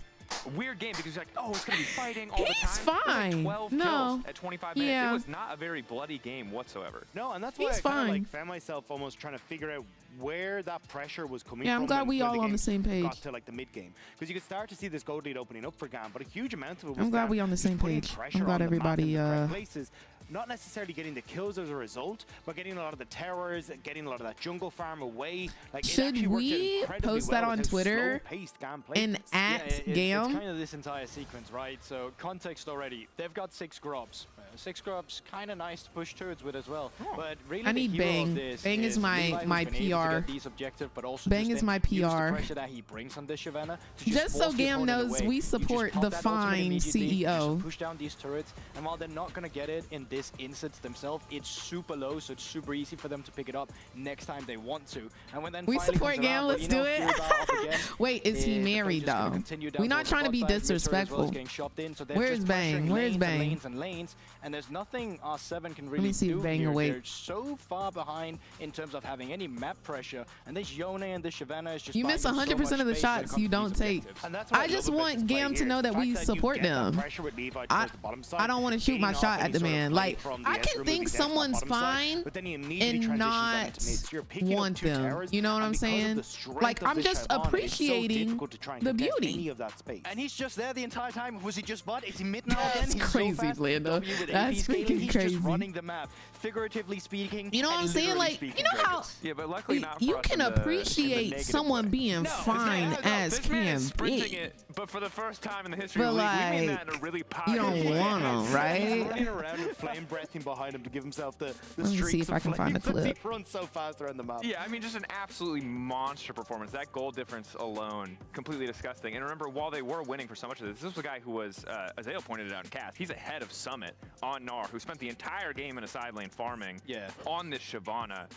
Weird game because you're like, oh, it's gonna be fighting all the He's time. It was fine. like 12 No. kills at 25 minutes. Yeah. It was not a very bloody game whatsoever. No, and that's why He's I kind of fine. like found myself almost trying to figure out where that pressure was coming Yeah, from. I'm glad when we all the on game the same page. Got to like the mid game because you could start to see this gold lead opening up for GAM, but a huge amount of it was I'm glad GAM we on the just same putting page. pressure I'm glad on the map in everybody, the correct places. Not necessarily getting the kills as a result, but getting a lot of the towers, getting a lot of that jungle farm away. Like, it Should actually worked out we incredibly post that well on with how Twitter slow-paced GAM played and this. at it's GAM? kind of this entire sequence, right? So context already. They've got 6 grubs. 6 grubs, kind of nice to push turrets with as well. But really, I need the hero Bang. of this Bang is my- Levi, who's my been able to PR. get these objective, but also Bang just is then my use the PR. pressure that he brings on this Shyvana to Just so force the GAM opponent knows, away. we You just support pop the that ultimate fine immediately, you CEO. just push down these turrets, and while they're not gonna get it in this instance themselves, it's super low, so it's super easy for them to pick it up next time they want to. And when then We finally support comes GAM, around, let's you do know, it. Fury Bar up again, Wait, is he they're married just gonna though? continue down We're not towards trying to the be bot side, Mid-turret as well is disrespectful. getting shopped in, so they're Where's just Bang? pressuring Where's lanes and Bang? lanes and lanes, and there's nothing R7 can me really see do Bang here. awake. They're so far behind in terms of having any map pressure, and this Yone and this Shyvana is just You buying miss them so 100% much of the space when it shots comes you to don't these take. objectives. And that's what I just love about want this play GAM to here. know The that fact we you support get that them. pressure with Levi I- towards the bottom side, I don't want to shoot my getting shot off at the any sort of man. play Like, from the I edge, can removing think down to that someone's bottom side, fine but then he immediately and transitions not onto mids. You're picking up want 2 them. towers, You know what and I'm because of saying? the strength Like, of I'm this just Shyvana, it's so appreciating difficult to try and the contest beauty. any of that space. And he's just there the entire time. Was he just bot? Is he mid now That's again? He's crazy, so fast. Blando. W with That's AP scaling. freaking He's crazy. just running the map, figuratively speaking. You know what and I'm saying? literally Like, speaking, you know how Yeah, but luckily not for you us can in the appreciate negative someone way. being fine as this man can is sprinting be. it, but for the first time in the history But of the league, we mean like, that in a really you positive don't way. want them, He's right? running around with flame breathing behind him to give himself the Let me see streaks if I of can find the flames as clip. He runs so fast around the map. Yeah, I mean, just an absolutely monster performance. That goal difference alone, completely disgusting. And remember, while they were winning for so much of this was a guy who was, as Ale pointed it out in cast, he's ahead of Summit on Gnar, who spent the entire game in a side lane farming on this Shyvana.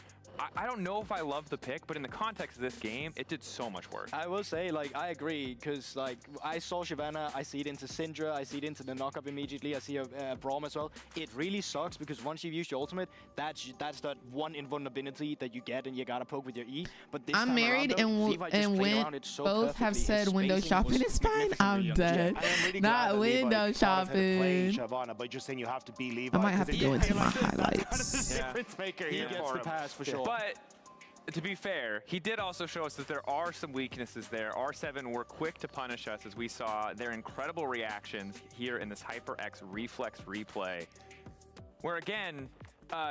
I don't know if I love the pick, but in the context of this game, it did so much work. I will say, like, I agree, because, like, I saw Shyvana, I see it into Syndra, I see it into the knockup immediately, I see a Braum as well. It really sucks, because once you've used your ultimate, that's that one invulnerability that you get, and you gotta poke with your E. But this I'm time married around, though, and Levi just played when around it so both have perfectly. said His window spacing shopping was is fine, significantly I'm on the dead. jet. I am really Not glad that Levi window taught us how to play shopping. Shyvana by just saying you have to be Levi. I might have to 'cause go it- into my that's kind of highlights. the difference maker He here gets for the him. pass for sure. But to be fair, he did also show us that there are some weaknesses there. R7 were quick to punish us, as we saw their incredible reactions here in this HyperX reflex replay, where again,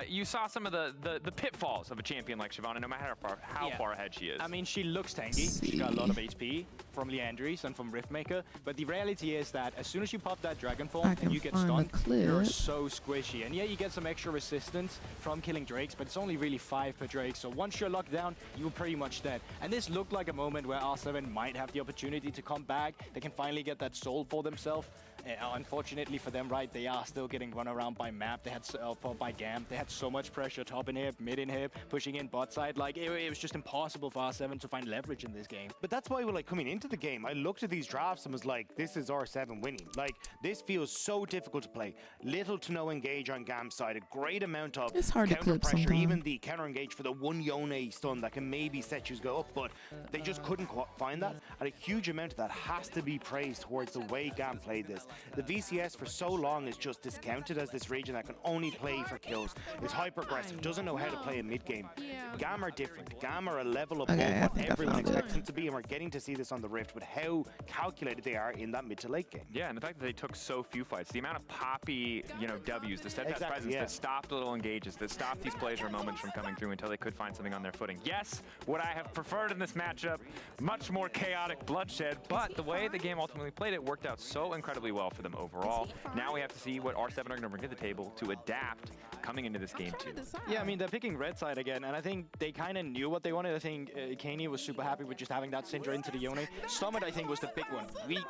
you saw some of the pitfalls of a champion like Shyvana, no matter how far ahead she is. I mean, she looks tanky. She's got a lot of HP from Leandris and from Riftmaker. But the reality is that as soon as you pop that Dragon Form I and can you get find stunned, the clip. you're so squishy. And yeah, you get some extra resistance from killing Drakes, but it's only really 5 per Drake. So once you're locked down, you're pretty much dead. And this looked like a moment where R7 might have the opportunity to come back. They can finally get that soul for themselves. Unfortunately for them, right, they are still getting run around by map. They had by GAM. They had so much pressure, top inhib, mid inhib, pushing in bot side. Like, it was just impossible for R7 to find leverage in this game. But that's why, like, coming into the game, I looked at these drafts and was like, this is R7 winning. Like, this feels so difficult to play. Little to no engage on GAM's side. A great amount of It's hard to counter clip pressure. sometimes. Even the counter engage for the one Yone stun that can maybe set you go up, but they just couldn't find that. And a huge amount of that has to be praised towards the way GAM played this. The VCS for so long is just discounted as this region that can only play for kills. It's hyper aggressive, doesn't know how to play a mid game. GAM are different. GAM are a level above what everyone expects them to be, and we're getting to see this on the Rift with how calculated they are in that mid to late game. Yeah, and the fact that they took so few fights, the amount of poppy, W's, the steadfast presence that stopped little engages, that stopped these plays or moments from coming through until they could find something on their footing. Yes, would I have preferred in this matchup much more chaotic bloodshed, but the way the game ultimately played it worked out so incredibly well for them overall. Now we have to see what R7 are going to bring to the table to adapt coming into this game too. Yeah, I mean, they're picking red side again, and I think they kind of knew what they wanted. I think Kaney was super happy with just having that Syndra into the Yone. Summit, I think, was the big one.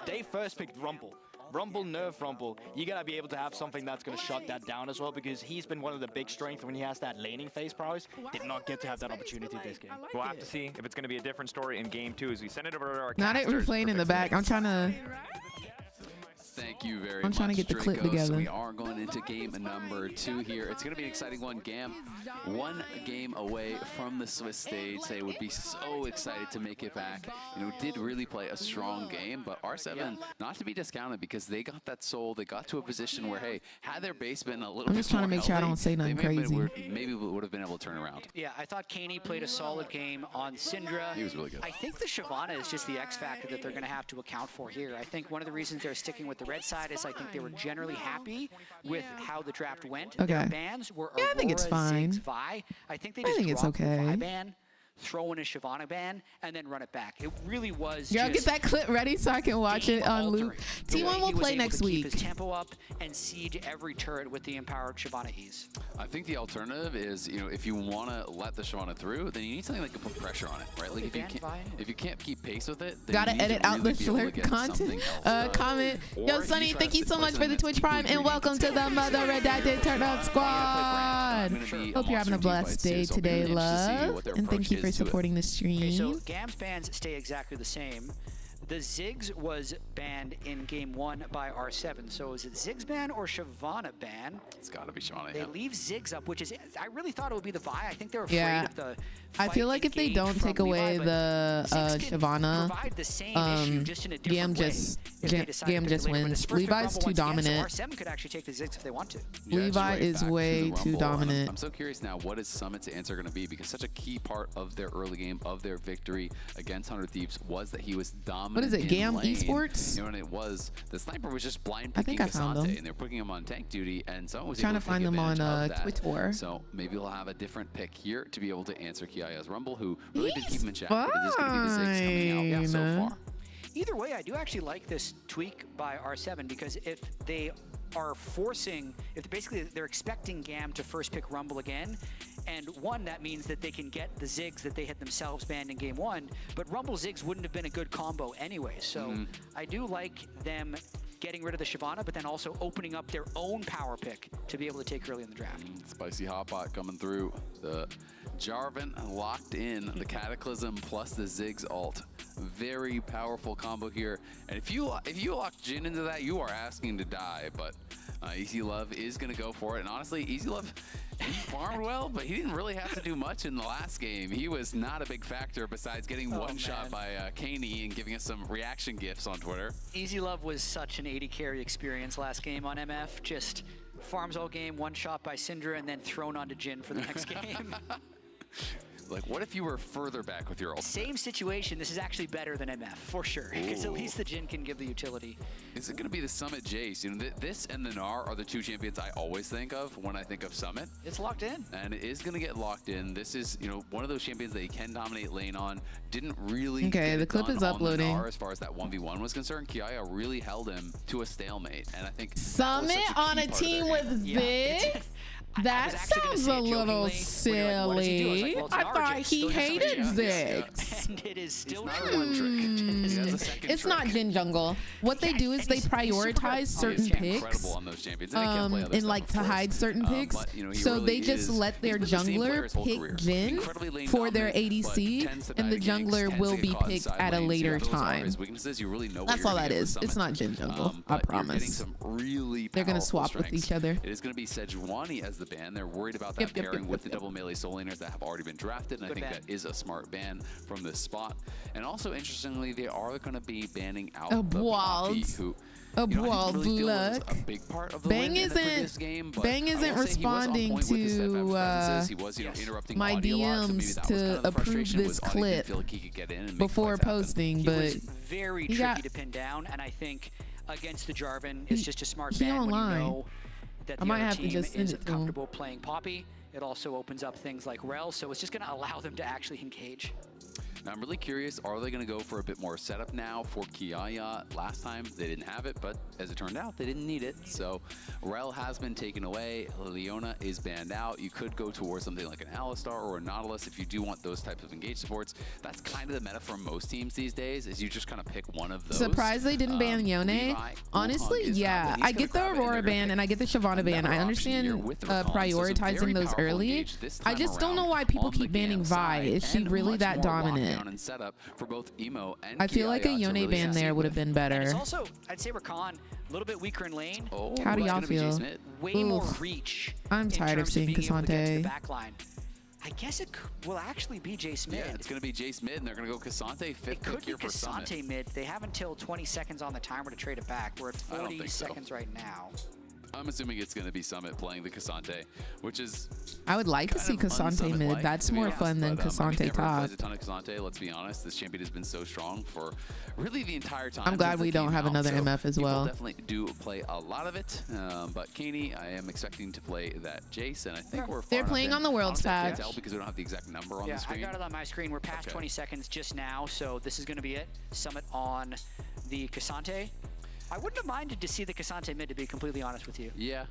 They first picked Rumble. Rumble, nerf Rumble. You gotta be able to have something that's gonna shut that down as well, because he's been one of the big strengths when he has that laning phase prowess. Did not get to have that opportunity this game. We'll have to see if it's going to be a different story in game 2 as we send it over to our Not it, we're playing in the back. I'm trying to. Thank you very much. I'm trying to get the clip Draco. So together. we are going into game number 2 here. It's going to be an exciting one. GAM, one game away from the Swiss stage. They would be so excited to make it back. Did really play a strong game, but R7 not to be discounted because they got that soul. They got to a position where, hey, had their base been a little I'm bit just trying to more make sure I healthy, don't say nothing they may have crazy. been- maybe would have been able to turn around. Yeah, I thought Kaney played a solid game on Syndra. He was really good. I think the Shyvana is just the X factor that they're going to have to account for here. I think one of the reasons they're sticking with the red side is I think they were generally happy with how the draft went. Okay. Their bans were Yeah, I think it's Aurora, fine. Ziggs, Vi. I think they I just think it's dropped the okay. Vi ban, throw in a Shyvana ban, and then run it back. It really was Y'all get just that clip ready so I can watch it on loop. the way T1 he will was play able next to keep week. his tempo up and siege every turret with the empowered Shyvana ease. I think the alternative is, if you want to let the Shyvana through, then you need something that can put pressure on it, right? Like if you can't keep pace with it, then Gotta you need edit to out the really be able to slurp get content. something else done. Comment. Or Yo, you Sunny, try thank to you so play much for something the that's Twitch Prime, equally and welcome to the Mother Redacted Turn Up Squad. Hope you're having a blessed day today, love. And thank you for supporting the stream. Okay, so GAM's bans stay exactly the same. The Ziggs was banned in game 1 by R7. So is it Ziggs ban or Shyvana ban? It's got to be Shyvana. They leave Ziggs up, which is, I really thought it would be the Vi. I think they're afraid Yeah. of the I feel like if they don't take away the Shyvana, provide the same issue, just in a different GAM way just if they decide to GAM pick just it later. But wins. it's first pick Levi's Rumble too once again, dominant. So R7 could actually take the Ziggs if they want to. Levi is way too dominant. I'm so curious now, what is Summit's answer going to be? Because such a key part of their early game, of their victory against 100 Thieves, was that he was dominant. What is it, in GAM lane. Esports? And it was the sniper was just blind I picking think I found Cassante, them. and they're putting him on tank duty, and someone was Trying able to to find take them on advantage of that. Twitter. So maybe we'll have a different pick here to be able to answer Kiaya's Rumble, who really did keep him in check. But it is going to be the Ziggs coming out so far. Either way, I do actually like this tweak by R7 because if they are forcing, if basically they're expecting GAM to first pick Rumble again, and one, that means that they can get the Ziggs that they had themselves banned in game 1, but Rumble Ziggs wouldn't have been a good combo anyway. So I do like them getting rid of the Shyvana, but then also opening up their own power pick to be able to take early in the draft. Spicy hotpot coming through. The Jarvan locked in, the Cataclysm plus the Ziggs ult. Very powerful combo here. And if you lock Jhin into that, you are asking to die. But Easy Love is going to go for it. And honestly, Easy Love, he farmed well, but he didn't really have to do much in the last game. He was not a big factor besides getting one shot by Kaney and giving us some reaction gifs on Twitter. Easy Love was such an 80 carry experience last game on MF. Just farms all game, one shot by Syndra, and then thrown onto Jhin for the next game. Like, what if you were further back with your ult? Same situation. This is actually better than MF, for sure. Because at least the Jhin can give the utility. Is it going to be the Summit Jace? This and the Gnar are the two champions I always think of when I think of Summit. It's locked in. And it is going to get locked in. This is, one of those champions that he can dominate lane on. Didn't really Okay, get the it clip done is on uploading. the Gnar as far as that 1v1 was concerned. Kiaya really held him to a stalemate. And I think Summit on a team with Ziggs? That sounds a little silly. I thought he hated Ziggs. And it is still not a one trick. He has a second It's not Jin jungle. What they do is they prioritize certain picks, on those champions. And, he can play other and stuff, like of to course. hide certain picks. But, you know, he So really they just is- let their he's been the same player jungler his whole pick career. Jin Incredibly lane for their dominant, but ADC, tends to and the bag ganks, jungler tends will to get be caught in picked side at a lanes. later Those are time. his weaknesses. You really know what That's you're all gonna that get with is. It's Summit. not Jin jungle. I But you're getting promise. some really They're gonna powerful swap with strengths. each other. It is going to be Sejuani as the ban. They're worried about that pairing with the double melee soul laners that have already been drafted, and I think that is a smart ban from this spot. And also, interestingly, they are going to be banning out the Poppy, who A you know, I bald didn't really feel was luck. a big part of the Bang win in the previous game, but Bang I isn't will say he was on responding point with his step to presences. He was, you know, interrupting my Audi a lot, so maybe DMs that was kind to of the approve frustration, this was Audi didn't clip feel like he could get in and make before fights happen. posting, He but was very he tricky got- to pin down, and I think against the Jarvan, it's just a smart he ban when you online. know that I the might other have to team just send is it to him. comfortable playing Poppy. It also opens up things like Rel, so it's just going to allow them to actually engage. Now, I'm really curious, are they going to go for a bit more setup now for Kiaya? Last time, they didn't have it, but as it turned out, they didn't need it. So, Rel has been taken away. Leona is banned out. You could go towards something like an Alistar or a Nautilus if you do want those types of engage supports. That's kind of the meta for most teams these days, is you just kind of pick one of those. Surprised they didn't ban Yone. Levi, Honestly, Wukong is yeah. out, but he's I gonna get the grab it, and Aurora they're gonna ban and I get the Shyvana ban. I understand prioritizing those early. I just don't know why people keep banning Vi. Is she really that dominant? And setup for both Emo and I feel like a Kiaya to Yone really ban there would have been And better. it's also, I'd say Rakan, a little bit weaker in lane. How do y'all feel? Way more Oof. reach. I'm in tired of terms seeing being able to get to the Cassante. back line. I guess it will actually be Jace mid. Yeah, it's going to be Jace mid, and they're going to go Cassante, fifth It could pick be here for Summit. Cassante mid. They have until 20 seconds on the timer to trade it back. We're at I don't 40 think so. seconds right now. I'm assuming it's going to be Summit playing the Cassante, which is I would like to see Cassante mid. That's more fun than Cassante top. Plays a ton of Cassante, let's be honest. This champion has been so strong for really the entire time. I'm glad since we it don't came have out, another so MF as people well. definitely do play a lot of it. But Kaney, I am expecting to play that Jace, and I think we're far They're enough playing in. on the Worlds Honestly, I can't patch. tell because we don't have the exact number on Yeah, the screen. I got it on my screen. We're past 20 seconds just now, so this is going to be it. Summit on the Cassante. I wouldn't have minded to see the Cassante mid, to be completely honest with you. Yeah.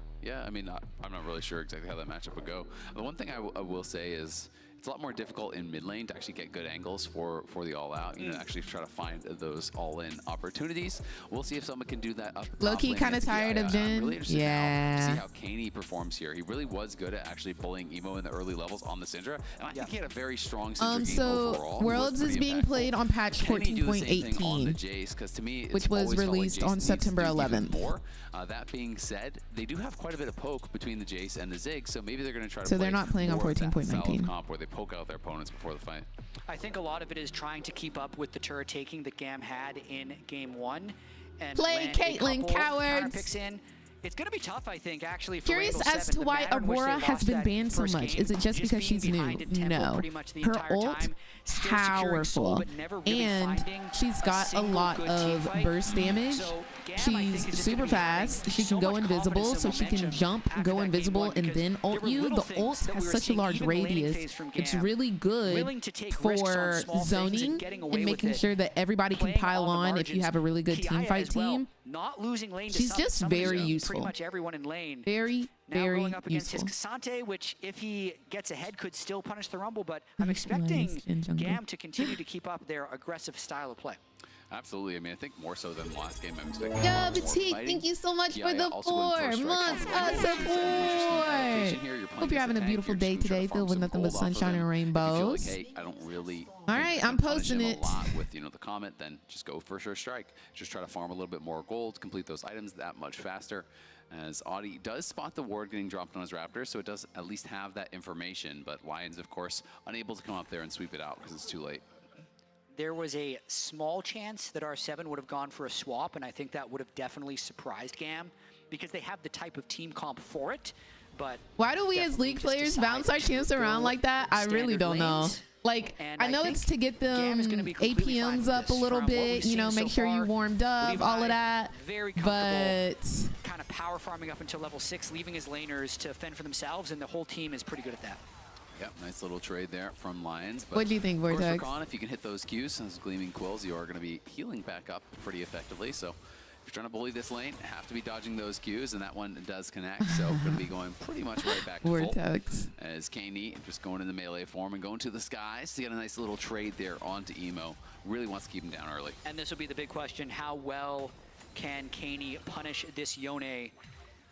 I mean, I'm not really sure exactly how that matchup would go. The one thing I will say is it's a lot more difficult in mid lane to actually get good angles for the all-out. You know, actually try to find those all-in opportunities. We'll see if someone can do that up top Low-key lane kinda against tired of Kiaya. I'm Jhin. really interested Yeah. now to see how Kaney performs here. He really was good at actually bullying Emo in the early levels on the Syndra, and I think he had a very strong Syndra game So overall. He was Worlds is pretty being impactful. played on patch Can he do the same thing on the 14.18, Jace? 'Cause to me, it's which was always felt like released Jace on needs to September do even 11th. more. That being said, they do have quite a bit of poke between the Jace and the Zig, so maybe they're going to try to So play they're not playing on more of that style of 14.19. comp where they poke out their opponents before the fight. I think a lot of it is trying to keep up with the turret taking that GAM had in game 1. And Play land a Caitlyn, couple cowards. counterpicks in. It's going to be tough, I think, actually, for Curious Rainbow as 7. to The why manner in which they Aurora has lost been that banned so first much. game, Is it just because being she's new? behind in tempo No. pretty much the Her entire ult, time, still securing soul, powerful. but never really And finding she's got a single lot good of teamfight. burst damage. So GAM, I think, She's is just super gonna be fast. She so can go much invisible, confidence so and she can momentum jump, after go that game invisible, one, and because then ult there were you. little The things ult that we has were such a seeing large even in the laning radius. phase from It's GAM. really good Willing to take risks on for small things zoning and getting away and with making it. sure that everybody can Playing pile on the on if you margins. have a really good Kiaya team fight as well, team. not losing lane to She's just somebody very who's useful. Pretty much everyone in lane. Very, Now very going up against useful. his Cassante, which if he gets ahead could still punish the Rumble, but I'm expecting GAM to continue to keep up their aggressive style of play. Absolutely. I mean, I think more so than last game. I'm expecting Yo, a lot more Petit, fighting. thank you so much for Kiaya the also went 4 first strike months on of Rumble. It's an interesting adaptation support. here. You're playing Hope you're as having a tank. beautiful You're day just gonna today, try to farm filled with some nothing but gold off of sunshine him. and If you feel rainbows. like, hey, I don't really All right, think I'm gonna punish posting him it. a lot with the comment, then just go for sure strike. Just try to farm a little bit more gold, complete those items that much faster. As Audi does spot the ward getting dropped on his Raptors, so it does at least have that information. But Lions, of course, unable to come up there and sweep it out because it's too late. There was a small chance that R7 would have gone for a swap, and I think that would have definitely surprised GAM because they have the type of team comp for it. But why do we as league players bounce our champs around like that? I really don't know. Like, I know it's to get them APMs up a little bit, you know, make sure you warmed up, all of that. Very but kind of power farming up until level 6, leaving his laners to fend for themselves, and the whole team is pretty good at that. Yep, nice little trade there from Lions. But what do you think, of course, Vortex? for Khan, if you can hit those Qs, those Gleaming Quills, you are going to be healing back up pretty effectively. So you're trying to bully this lane, have to be dodging those Qs, and that one does connect. So going to be going pretty much right back to full. Vortex. As Kaney just going in the melee form and going to the skies to get a nice little trade there onto Emo. Really wants to keep him down early. And this will be the big question: how well can Kaney punish this Yone?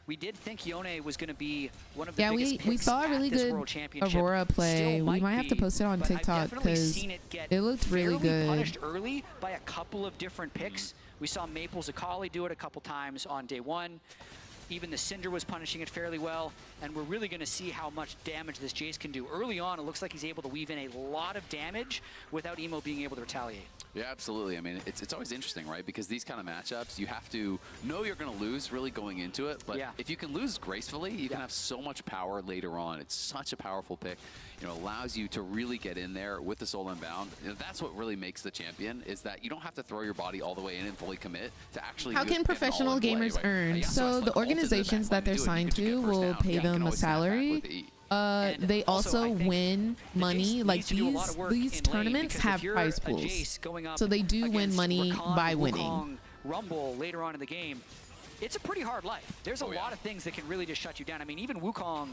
We did think Yone was going to be one of the biggest picks we saw a really at this good World Championship. Aurora play. Still We might have to be, post it on but I've TikTok definitely because seen it get it looked really fairly good. punished early by a couple of different picks. We saw Maple Zakali do it a couple times on day one. Even the Cinder was punishing it fairly well, and we're really going to see how much damage this Jace can do. Early on, it looks like he's able to weave in a lot of damage without Emo being able to retaliate. Yeah, absolutely. I mean, it's always interesting, right? Because these kind of matchups, you have to know you're going to lose really going into it. But if you can lose gracefully, you can have so much power later on. It's such a powerful pick. You know, allows you to really get in there with the Soul Unbound. You know, that's what really makes the champion, is that you don't have to throw your body all the way in and fully commit to actually How can professional gamers earn? So the organizations that they're signed to will pay them a salary. They also win money. Like these tournaments have prize pools, so they do win money by winning. Rumble later on in the game, it's a pretty hard life. There's a lot of things that can really just shut you down. I mean, even Wukong,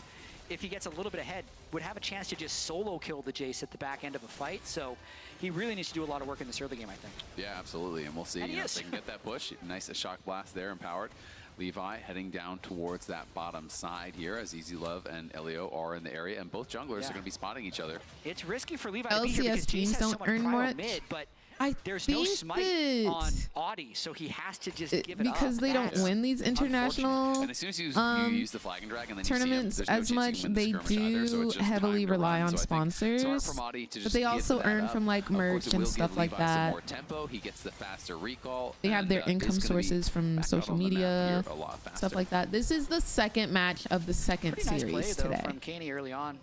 if he gets a little bit ahead, would have a chance to just solo kill the Jace at the back end of a fight. So he really needs to do a lot of work in this early game, I think. Yeah, absolutely. And we'll see if they can get that push. Nice shock blast there, empowered. Levi heading down towards that bottom side here as Easy Love and Elio are in the area, and both junglers are going to be spotting each other. It's risky for Levi to be here because LCS teams Jace has don't so much earn prio much. mid, but I there's no think smite on Audi, so he has to just give it because up. they don't win these international And as soon as you use the Flag and Drag and then tournaments you see him, as much. They do heavily rely on sponsors, but they also earn from like merch and stuff like that. More tempo, he gets the faster recall. They have their income sources from social media, stuff like that. This is the second match of the second Pretty nice series play, though, today. from Kaney early on.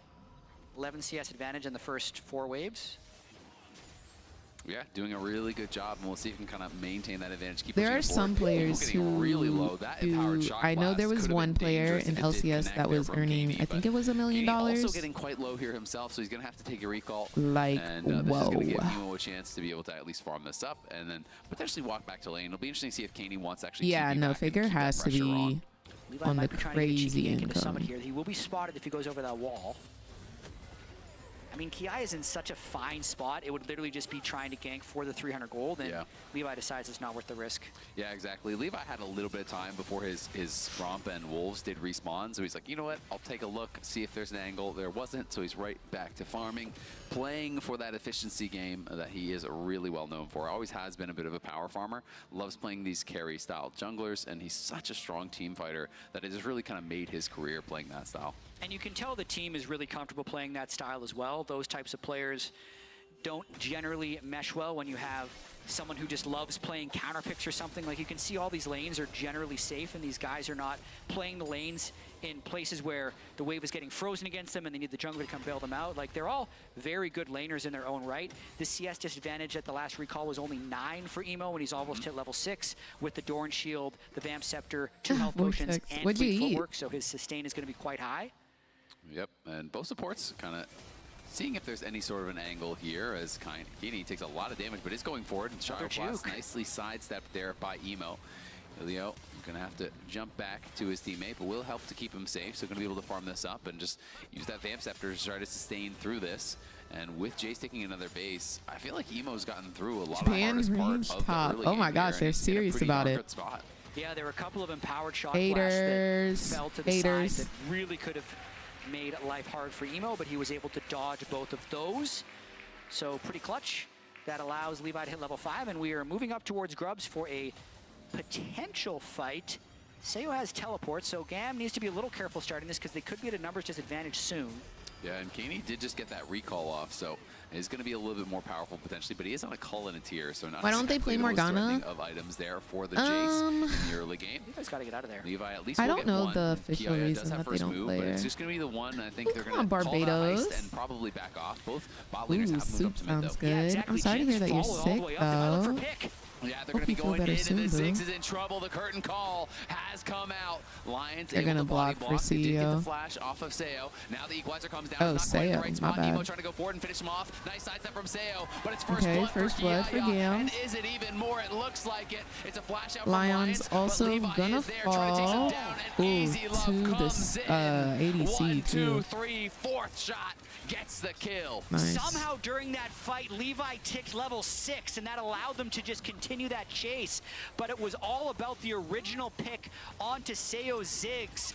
11 CS advantage in the first 4 waves. Yeah, doing a really good job, and we'll see if we can kind of maintain that advantage. Keep There are pushing some forward. players Getting who really low. That empowered shock I know blast there was could have one been player dangerous in if it did LCS connect that there was from earning, Kaney, I think but it was $1 million. Kaney also getting quite low here himself, so he's going to have to take a recall. Like, and this is going to give whoa. Emo a chance to be able to at least farm this up and then potentially walk back to lane. It'll be interesting to see if Kaney wants to actually Yeah, TP no, back and Faker keep that has to pressure be on. Levi on the might be trying to get a cheeky crazy gank into Summit income. here. He will be spotted if he goes over that wall. I mean, Ki is in such a fine spot. It would literally just be trying to gank for the 300 gold, and Levi decides it's not worth the risk. Yeah, exactly. Levi had a little bit of time before his Romp and Wolves did respawn, so he's like, you know what, I'll take a look, see if there's an angle. There wasn't, so he's right back to farming, playing for that efficiency game that he is really well known for. Always has been a bit of a power farmer, loves playing these carry-style junglers, and he's such a strong team fighter that it has really kind of made his career playing that style. And you can tell the team is really comfortable playing that style as well. Those types of players don't generally mesh well when you have someone who just loves playing counter picks or something. Like, you can see all these lanes are generally safe, and these guys are not playing the lanes in places where the wave is getting frozen against them and they need the jungler to come bail them out. Like, they're all very good laners in their own right. The CS disadvantage at the last recall was only 9 for Emo, and he's almost hit level 6 with the Dorn Shield, the Vamp Scepter, 2 health potions, and What'd you fleet eat? footwork, so his sustain is going to be quite high. Yep, and both supports kind of seeing if there's any sort of an angle here as Kaney takes a lot of damage, but is going forward. And Shock Blast nicely sidestepped there by Emo. Leo going to have to jump back to his teammate, but will help to keep him safe. So going to be able to farm this up and just use that Vamp Scepter to try to sustain through this. And with Jace taking another base, I feel like Emo's gotten through a lot of the hardest part of top. the early Oh my game gosh, here, they're and he's in a serious pretty about dark it. spot. Yeah, there were a couple of empowered shock Haters. blasts that fell to the Haters. side that really could have made life hard for Emo, but he was able to dodge both of those. So pretty clutch. That allows Levi to hit level 5, and we are moving up towards Grubs for a potential fight. Seo has teleport, so GAM needs to be a little careful starting this because they could be at a numbers disadvantage soon. Yeah, and Kaney did just get that recall off, so he's going to be a little bit more powerful potentially, but he is on a cull and a tier, so not Why don't they exactly play the most Morgana? threatening of items there for the Jace in the early game. Levi's got to get out of there. Levi at least I will don't get know one. the official Kiaya reason does have that they first don't move, play but it's her. just going to be the one. I think they're Come going on, to call that Barbados. iced and probably back off. Both bot Ooh, laners have moved soup up to mid, sounds though. good. I'm sorry to hear that you're Followed all the sick, way up. They might look though. for pick. Yeah, they're going to be Hope you feel going better into soon, the boo. Ziggs is in trouble. The curtain call has come out. Lions They're able gonna to body block for block. They did get the CEO. flash off of Seo. Now the equalizer comes down. Oh, It's not quite the Seo, right my spot. bad. Nemo trying to go forward and finish him off. Nice sidestep from Seo, but it's first Okay, blood first for blood for Kiaya. GAM. And is it even more? It looks like it. It's a flash out from Lions Lions, also but Levi gonna is there trying to chase him fall. down. And Ooh, Easy Love to comes this in. ADC 1, 2, too. 3, fourth shot gets the kill. Nice. Somehow during that fight, Levi ticked level 6, and that allowed them to just continue that chase. But it was all about the original pick onto Seo Ziggs.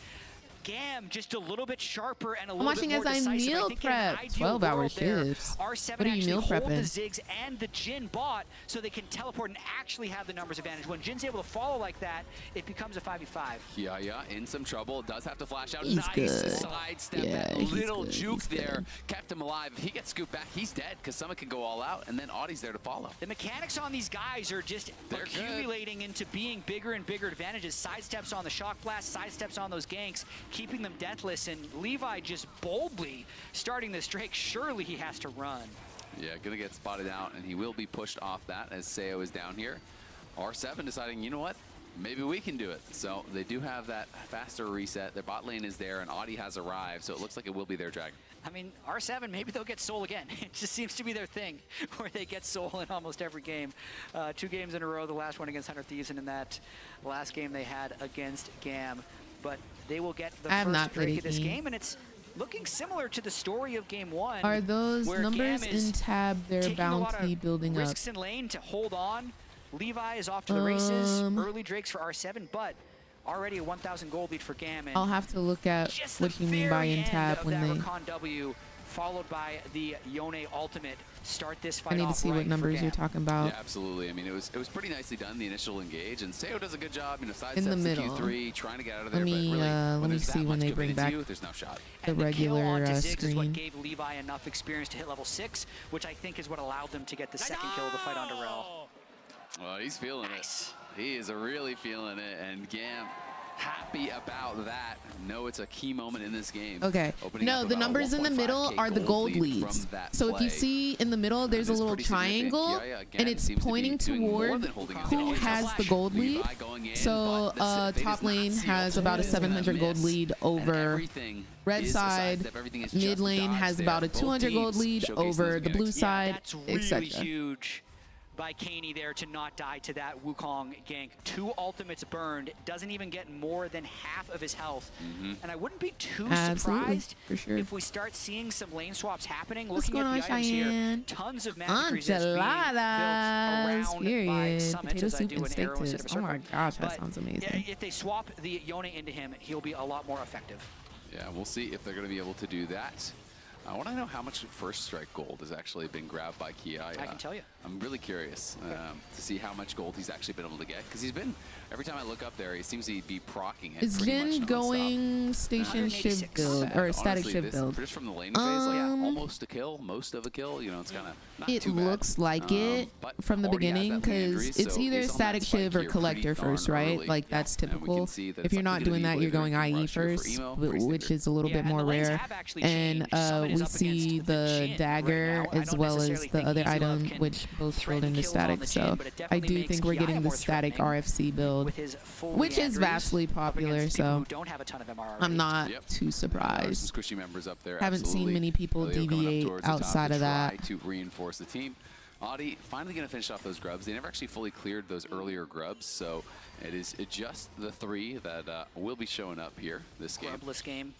GAM just a little bit sharper and a little watching bit more as I decisive. meal think in an prep. ideal 12-hour world there, shifts. R7 What are you actually meal hold the prepping? Ziggs and the Jin bot so they can teleport and actually have the numbers advantage. When Jin's able to follow like that, it becomes a 5v5. Yeah, in some trouble. Does have to flash out. He's Nice good. sidestep. Yeah, That he's little good. juke He's there good. kept him alive. If he gets scooped back, he's dead because someone could go all out, and then Audie's there to follow. The mechanics on these guys are just They're accumulating into being bigger and bigger advantages. Sidesteps on the shock blast, sidesteps on those ganks, keeping them deathless, and Levi just boldly starting this streak. Surely he has to run. Yeah, gonna get spotted out, and he will be pushed off that as Seo is down here. R7 deciding, you know what? Maybe we can do it. So they do have that faster reset. Their bot lane is there, and Audie has arrived, so it looks like it will be their dragon. I mean, R7, maybe they'll get Soul again. It just seems to be their thing, where they get Soul in almost every game. 2 games in a row, the last one against 100 Thieves, and in that last game they had against GAM. But they will get the I have first not played Drake a of this game. game, and it's looking similar to the story of Game 1. Are those where numbers GAM is in tab their taking a lot bounty of building up? risks in lane to hold on. Levi is off to the races. Early Drakes for R7, but already a 1,000 gold lead for GAM. And I'll have to look at just what the you mean by very in end tab of when that they. Rakan W, followed by the Yone ultimate, start this I fight need to off see right what numbers for you're GAM. talking about. Yeah, absolutely. I mean, it was pretty nicely done, the initial engage, and Seo does a good job, you know, sidesteps In the the middle. Q3, trying to get out of Let there, me but really, let when me there's that see when much they given bring into back you, there's no shot. the And the kill regular onto Ziggs is what screen. gave Levi enough experience to hit level 6, which I think is what allowed them to get the second kill of the fight onto Rel. Well, he's feeling it. He is really feeling it, and GAM happy about that. No, it's a key moment in this game. Okay. Opening No, up the about a numbers in the 1.5K middle are the gold lead leads. from that So if you play. see in the middle, there's a is little pretty significant. triangle, Yeah, again, and it's seems to be pointing doing more toward than holding his who own. has the gold lead. Levi going in, So but the Fate top is not lane sealed. has about a It's gonna 700 gold miss, lead and over everything red is a side. sidestep. Everything is Mid just lane dodge has there. about a Both 200 gold teams lead showcasing over those the blue mechanics. side, That's really etc. huge by Kaney there to not die to that Wukong gank. 2 ultimates burned, doesn't even get more than half of his health. And I wouldn't be too Absolutely, surprised for sure. if we start seeing some lane swaps happening. What's Looking going at on, the items here, Cheyenne? tons of magic resist being built Enchiladas, around by period. Summit, Potato as I soup do and an steak arrow instead of a tips. Oh my circle. gosh, that But sounds amazing. if they swap the Yone into him, he'll be a lot more effective. Yeah, we'll see if they're going to be able to do that. I want to know how much first strike gold has actually been grabbed by Kiaya. I can tell you. I'm really curious to see how much gold he's actually been able to get, because he's been, every time I look up there, he seems to be proccing it. Is pretty Jin much going station shiv build or static Honestly, shiv this, build? just from the laning phase, like almost a kill, most of a kill. You know, it's kind of not It too bad. looks like it but from the already has beginning that lane because injury, it's so either he's on that static spike shiv or here collector pretty first, darn right? early. Like that's And we can typical. see that If you're it's not likely doing to that, be you're going later in IE rush here for first, emo, pretty which standard. is a little bit more rare. And we see the dagger as well as the other item, which both build into static. So I do think we're getting the static RFC build, which is vastly popular. So I'm not too Some surprised. squishy members up there. Haven't seen absolutely. many people Leo coming up deviate towards the top outside to of that. try to reinforce the team. Audie finally going to finish off those grubs. They never actually fully cleared those earlier grubs, so it is just the 3 that will be showing up here this game. Grubless game.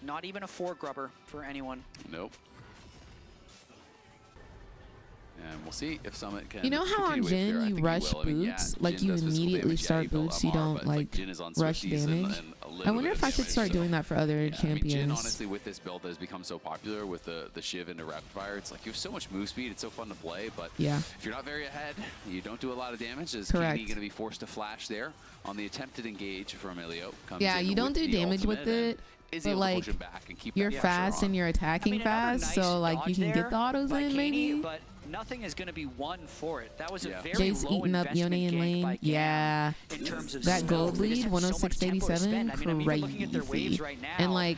Not even a 4 grubber for anyone. Nope. And we'll see if Summit can. You know how on continue with Jin their- I you think he rush will. I mean, yeah, boots? Jin Like you does physical immediately damage. Yeah, start he built boots, you MR, don't but, like Jin is on rush Swifties and damage. a little I wonder bit if of I should damage, start so- doing that for other I mean, Jin, champions. honestly, with this build that has become so popular with the Shiv into rapid fire, it's like you have so much move speed. It's so fun to play, but Yeah. if you're not very ahead, you don't do a lot of damage. Is Correct. Kaney going to be forced to flash there on the attempted engage from Elio? Comes Yeah, in you don't with do the damage with ultimate and it, is but able to like push him back and keep you're that pressure fast on. and you're attacking I mean, another fast, nice so like you dodge can there get the autos by in Kaney, maybe. But nothing is going to be won for it. That was a Yeah. very Jay's low eating up investment Yone in gank lane. by GAM Yeah, in terms of that spells. gold They just lead, had so much tempo to 106.87, spend. I mean, I'm even looking at their crazy. waves right now. And like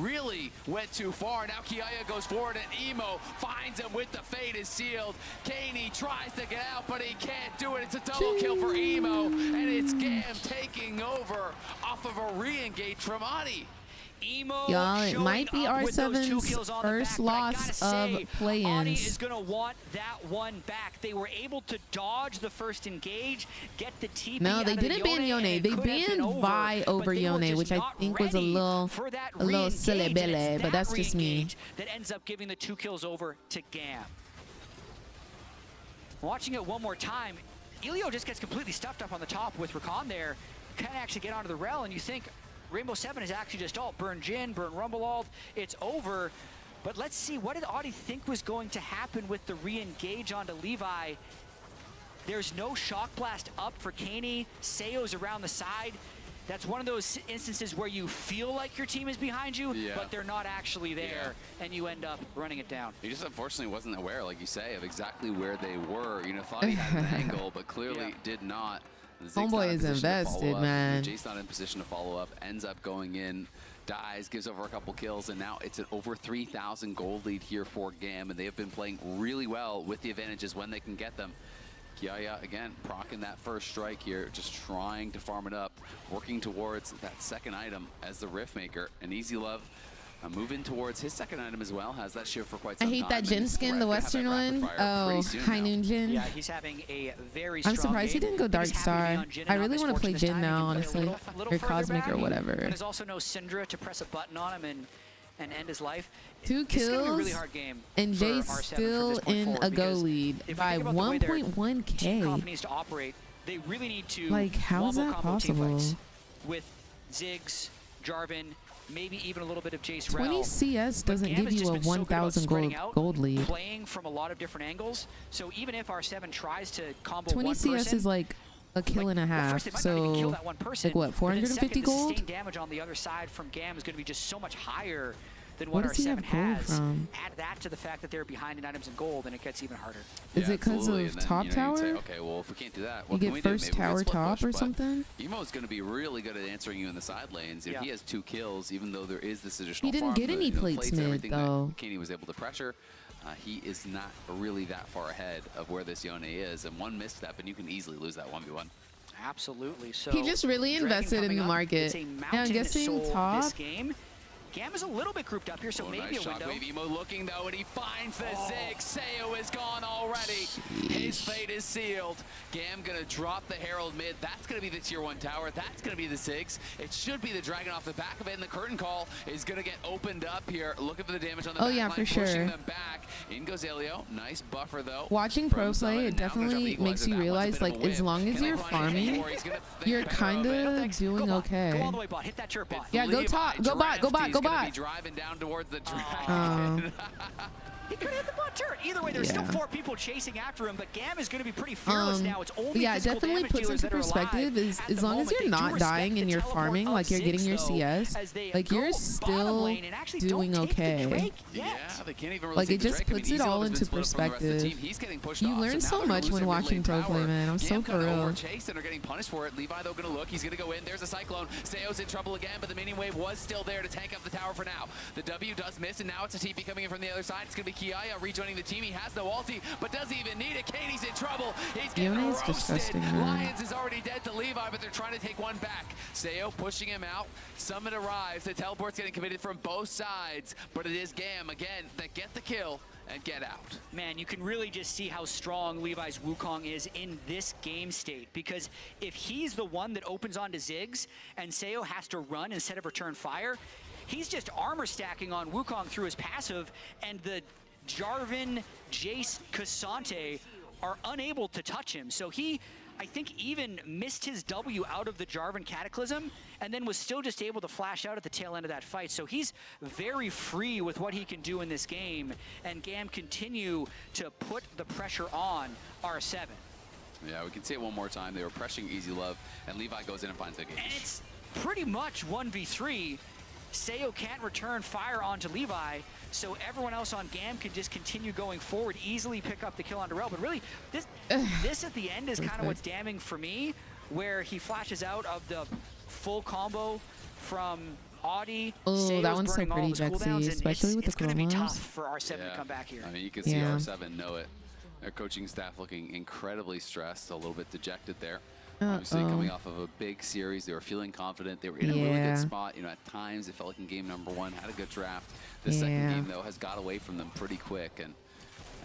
really went too far. Now Kiaya goes forward and Emo finds him with the fate is sealed. Kaney tries to get out, but he can't do it. It's a double kill for Emo, and it's GAM taking over off of a re-engage from Ani. Y'all, it might be R7's first loss of Audi play-ins. is going to want that one back. They were able to dodge the first engage, get the TP No, they out of didn't ban Yone, Yone. They banned Vi over Yone, which I think was a little silly billy, but that's just me. That ends up giving the 2 kills over to GAM. Watching it one more time, Elio just gets completely stuffed up on the top with Rakan there. Can't actually get onto the rail, and you think Rainbow 7 is actually just burn Jin, burn Rumbleald. It's over. But let's see, what did Audi think was going to happen with the re-engage onto Levi? There's no shock blast up for Kaney. Seo's around the side. That's one of those instances where you feel like your team is behind you, but they're not actually there, and you end up running it down. He just unfortunately wasn't aware, like you say, of exactly where they were. You know, thought he had an angle, but clearly did not. Homeboy is invested, man. Jace not in position to follow up, ends up going in, dies, gives over a couple kills, and now it's an over 3,000 gold lead here for GAM, and they have been playing really well with the advantages when they can get them. Kiaya, again, procking that first strike here, just trying to farm it up, working towards that second item as the Rift Maker. And Easy Love moving towards his second item as well, has that shift for quite some time. I hate that Jin skin, the Western one. Oh, High Noon Jin. Yeah, he's having a very strong I'm surprised he didn't go Dark Star. I really want to play Jin now, honestly. Or Cosmic or whatever. And there's also no Syndra to press a button on him and end his life. 2 This is gonna be a kills, really hard game and for Jay's R7 still from this point in forward, a go because lead if you by think about the way their 1.1k. team comp needs to operate, they really need to Like, how is wombo that combo team possible? fights with Ziggs, Jarvan, maybe even a little bit of Jace 20 Rel. CS But doesn't GAM give has you just a been so good about 1,000 spreading out, gold lead. playing from a lot of different angles. So even if R7 tries to combo 20 one CS person, is like a kill and a half. first, they might not even kill So, that one person, like what, but then 450 second, the gold? sustained damage on the other side from GAM is going to be just so much higher than Where what does he R7 have gold has. from? Add that to the fact that they're behind in items and gold, and it gets even harder. Is it because absolutely. of And then, top you know, you'd tower? say, okay, well, if we can't do that, You what get can we do? first Maybe we tower can split top push, or but something? Emo's going to be really good at answering you in the side lanes. If he has 2 kills, even though there is this additional He didn't farm, get the, any you know, plates mid, everything though. that Kenny was able to pressure, he is not really that far ahead of where this Yone is. And one misstep, and you can easily lose that 1v1. Absolutely. So He just really Dragon invested in coming the up. market. It's a Yeah, I'm mountain guessing soul top. This game. GAM is a little bit grouped up here, so maybe Nice a window. shockwave. Emo looking though, and he finds the Zig. Seo is gone already. His fate is sealed. GAM gonna drop the Herald mid. That's gonna be the tier 1 tower. That's gonna be the Zigs. It should be the Dragon off the back of it, and the curtain call is gonna get opened up here. Looking for the damage on the back Yeah, line, for sure. pushing them back. In goes Elio. Nice buffer though. Watching from pro Summit. play, it Now gonna drop the definitely makes you equalizer. That one's a realize, bit of like, a as whip. long as Can they you're find farming, it? Or he's gonna think you're better of kind it. of doing Go okay. all the way bot. Hit that turret bot. Yeah, go top, go bot, go bot, go He's gonna be bot. driving down towards the dragon. He could hit the bot turret. Either way, there's still 4 people chasing after him, but GAM is going to be pretty fearless now. It's only Yeah, it physical definitely damage puts dealers into that are perspective alive is at as the long as moment. you're They do not respect dying the and you're teleport farming, of like you're getting Ziggs, your though, CS, as they like go you're bottom still lane and actually doing don't take the okay. Drake Yeah, yet. they can't even really Like see it the just Drake. I mean, puts it Easy all Love has into been split up from the rest of the perspective. team. He's getting pushed You off, learn now so they're much losing when mid watching lane pro power. play, man. I'm so GAM for kinda real. overchased and are getting punished for it. Levi though gonna look. He's gonna go in. There's a cyclone. Seo's in trouble again, but the minion wave was still there to tank up the tower for now. The W does miss, and now it's a TP coming in from the other side. It's gonna be Kiaya rejoining the team. He has no ulti, but doesn't even need it. Katie's in trouble. He's getting Yone's roasted. disgusting, man. Lions is already dead to Levi, but they're trying to take one back. Seo pushing him out. Summit arrives. The teleport's getting committed from both sides, but it is GAM again that get the kill and get out. Man, you can really just see how strong Levi's Wukong is in this game state, because if he's the one that opens onto Ziggs and Seo has to run instead of return fire, he's just armor stacking on Wukong through his passive, and the Jarvan, Jace, Cassante are unable to touch him. So he, I think, even missed his W out of the Jarvan Cataclysm and then was still just able to flash out at the tail end of that fight. So he's very free with what he can do in this game, and GAM continue to put the pressure on R7. Yeah, we can see it one more time. They were pressuring Easy Love, and Levi goes in and finds a gauge. And it's pretty much 1v3. Seo can't return fire onto Levi, so everyone else on GAM can just continue going forward, easily pick up the kill on Darrell. But really, this at the end is kind of what's damning for me, where he flashes out of the full combo from Audi. Oh, that one's so burning all pretty, of his cooldowns, Jexy, and especially with the it's going to be chromos. tough for R7 to come back here. I mean, you can see Yeah. R7 know it. Their coaching staff looking incredibly stressed, a little bit dejected there. Obviously, coming off of a big series, they were feeling confident. They were in a really good spot. You know, at times it felt like in game number 1 had a good draft. The second game though has got away from them pretty quick, and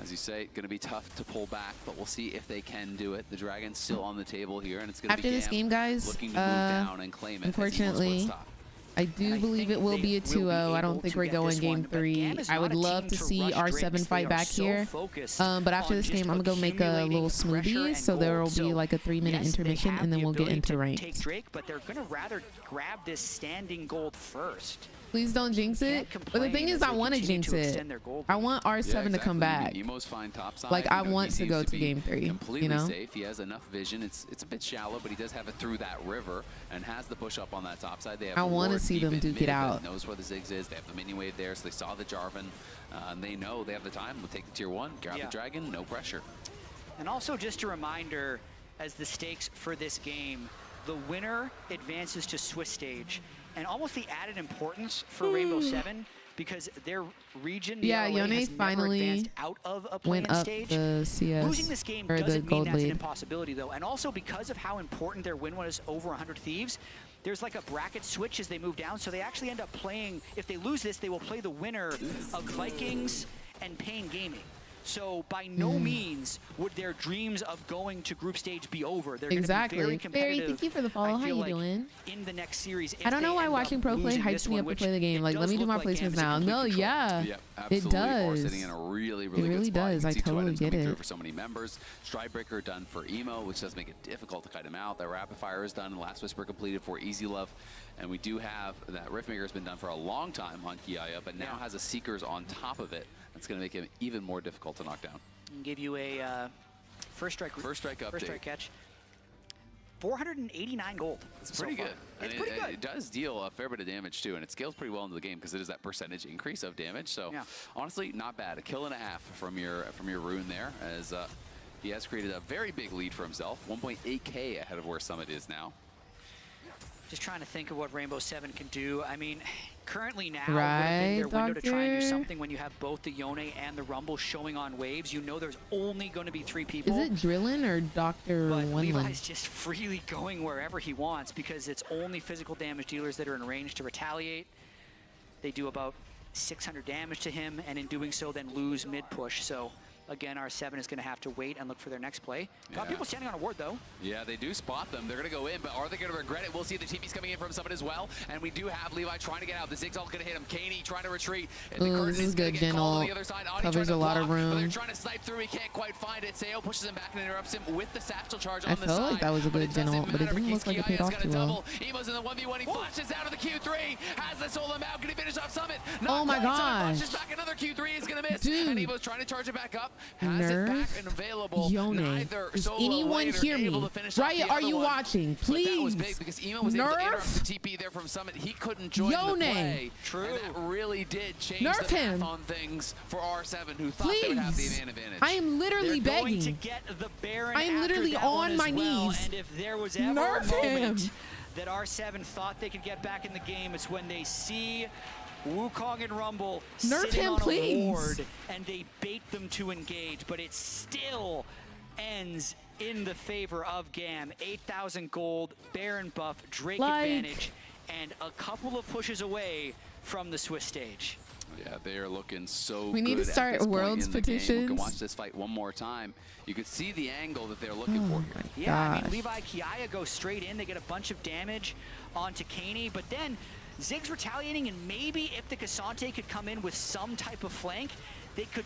as you say, going to be tough to pull back, but we'll see if they can do it. The Dragon's still on the table here, and it's going to be after this game, guys. looking to move down and claim it. Unfortunately, I do believe it will be a 2-0. I don't think we're going game 3. I would love to see R7 fight back here. But after this game, I'm going to go make a little smoothie. So there will be like a 3-minute intermission, and then we'll get into ranked. Take Drake, but they're going to rather grab this standing gold first. Please don't jinx it. But the thing is, I want to jinx it. I want R7 to come back. Like, I want to go to game 3. Completely you know? safe. He has enough vision. It's a bit shallow, but he does have it through that river and has the push up on that top side. They have I want to see them duke it out. Knows where the Ziggs is. They have the mini wave there, so they saw the Jarvan. And they know they have the time. We'll take the tier 1, grab the Dragon, no pressure. And also just a reminder, as the stakes for this game, the winner advances to Swiss stage. And almost the added importance for Rainbow 7 because their region, Yone finally out of a went up stage. the CS Losing this game or the doesn't mean gold that's an lead. impossibility though. And also because of how important their win was over 100 Thieves, there's like a bracket switch as they move down. So they actually end up playing, if they lose this, they will play the winner of Vikings and Pain Gaming. So by no means would their dreams of going to group stage be over. They're Exactly. going to be very competitive. Barry, thank you for the follow. How you like doing? in the next series, I don't know why watching pro play hypes me up to play the game. Like, let me do my placements now. No, yeah, it does. Sitting in a really, It really really good spot. does. You I can see 2 totally items get coming through it. for so many members. Stridebreaker done for Emo, which does make it difficult to kite him out. That Rapid Fire is done. Last Whisper completed for Easy Love. And we do have that Riftmaker has been done for a long time on Kiaya, but now has a Seekers on top of it. That's going to make him even more difficult to knock down. And give you a first strike update. First strike catch. 489 gold. It's pretty good. It's and pretty good. It does deal a fair bit of damage too, and it scales pretty well into the game because it is that percentage increase of damage. So honestly, not bad. A kill and a half from your rune there, as he has created a very big lead for himself. 1.8K ahead of where Summit is now. Just trying to think of what Rainbow 7 can do. I mean, currently now would Right, have been their window to try and do Doctor? something when you have both the Yone and the Rumble showing on waves. You know there's only going to be 3 people. Is it Drillin or Dr. But Wendland? Levi's just freely going wherever he wants because it's only physical damage dealers that are in range to retaliate. They do about 600 damage to him, and in doing so then lose mid-push. So again, R7 is going to have to wait and look for their next play. Got people standing on a ward, though. Yeah, they do spot them. They're going to go in, but are they going to regret it? We'll see. The TP's coming in from Summit as well, and we do have Levi trying to get out. The Zig's all going to hit him. Kaney trying to retreat. Ooh, this is good. Gentle covers a lot of room. They're trying to snipe through. He can't quite find it. Sayo pushes him back and interrupts him with the satchel charge on I the felt side. like that was a good Gentle, but it didn't look like it paid off too well. Emo's in the 1v1. He flashes out of the Q3. Has the solo out. Can he finish off Summit? Oh my gosh. Flashes back another Q3. He's going to miss. Dude. And Emo's trying to charge it back up. Has it back and available. Yone. Neither Does solo anyone laner hear able me? to finish off Riot, the are other you one. watching? But that was Please. big because Emo was able to interrupt the TP there from Summit. He couldn't join the Yone. play. True. And that really did change Nerf the him. math on things for R7, who thought they would have the Please. advantage. I am literally They're going begging. to get the Baron I am after literally that one on as my well. knees. And if there was ever Nerf a moment him. that R7 thought they could get back in the game, it's when they see Wukong and Rumble Nerf sitting him, on please. a ward, and they bait them to engage, but it still ends in the favor of GAM. 8,000 gold, Baron buff, Drake advantage, and a couple of pushes away from the Swiss stage. Yeah, they are looking so We need good to at start this point Worlds in the game. We petitions. can watch this fight one more time. You could see the angle that they're looking for here. Yeah, I mean, Levi Kiaya goes straight in. They get a bunch of damage onto Kaney, but then Ziggs retaliating, and maybe if the Cassante could come in with some type of flank, they could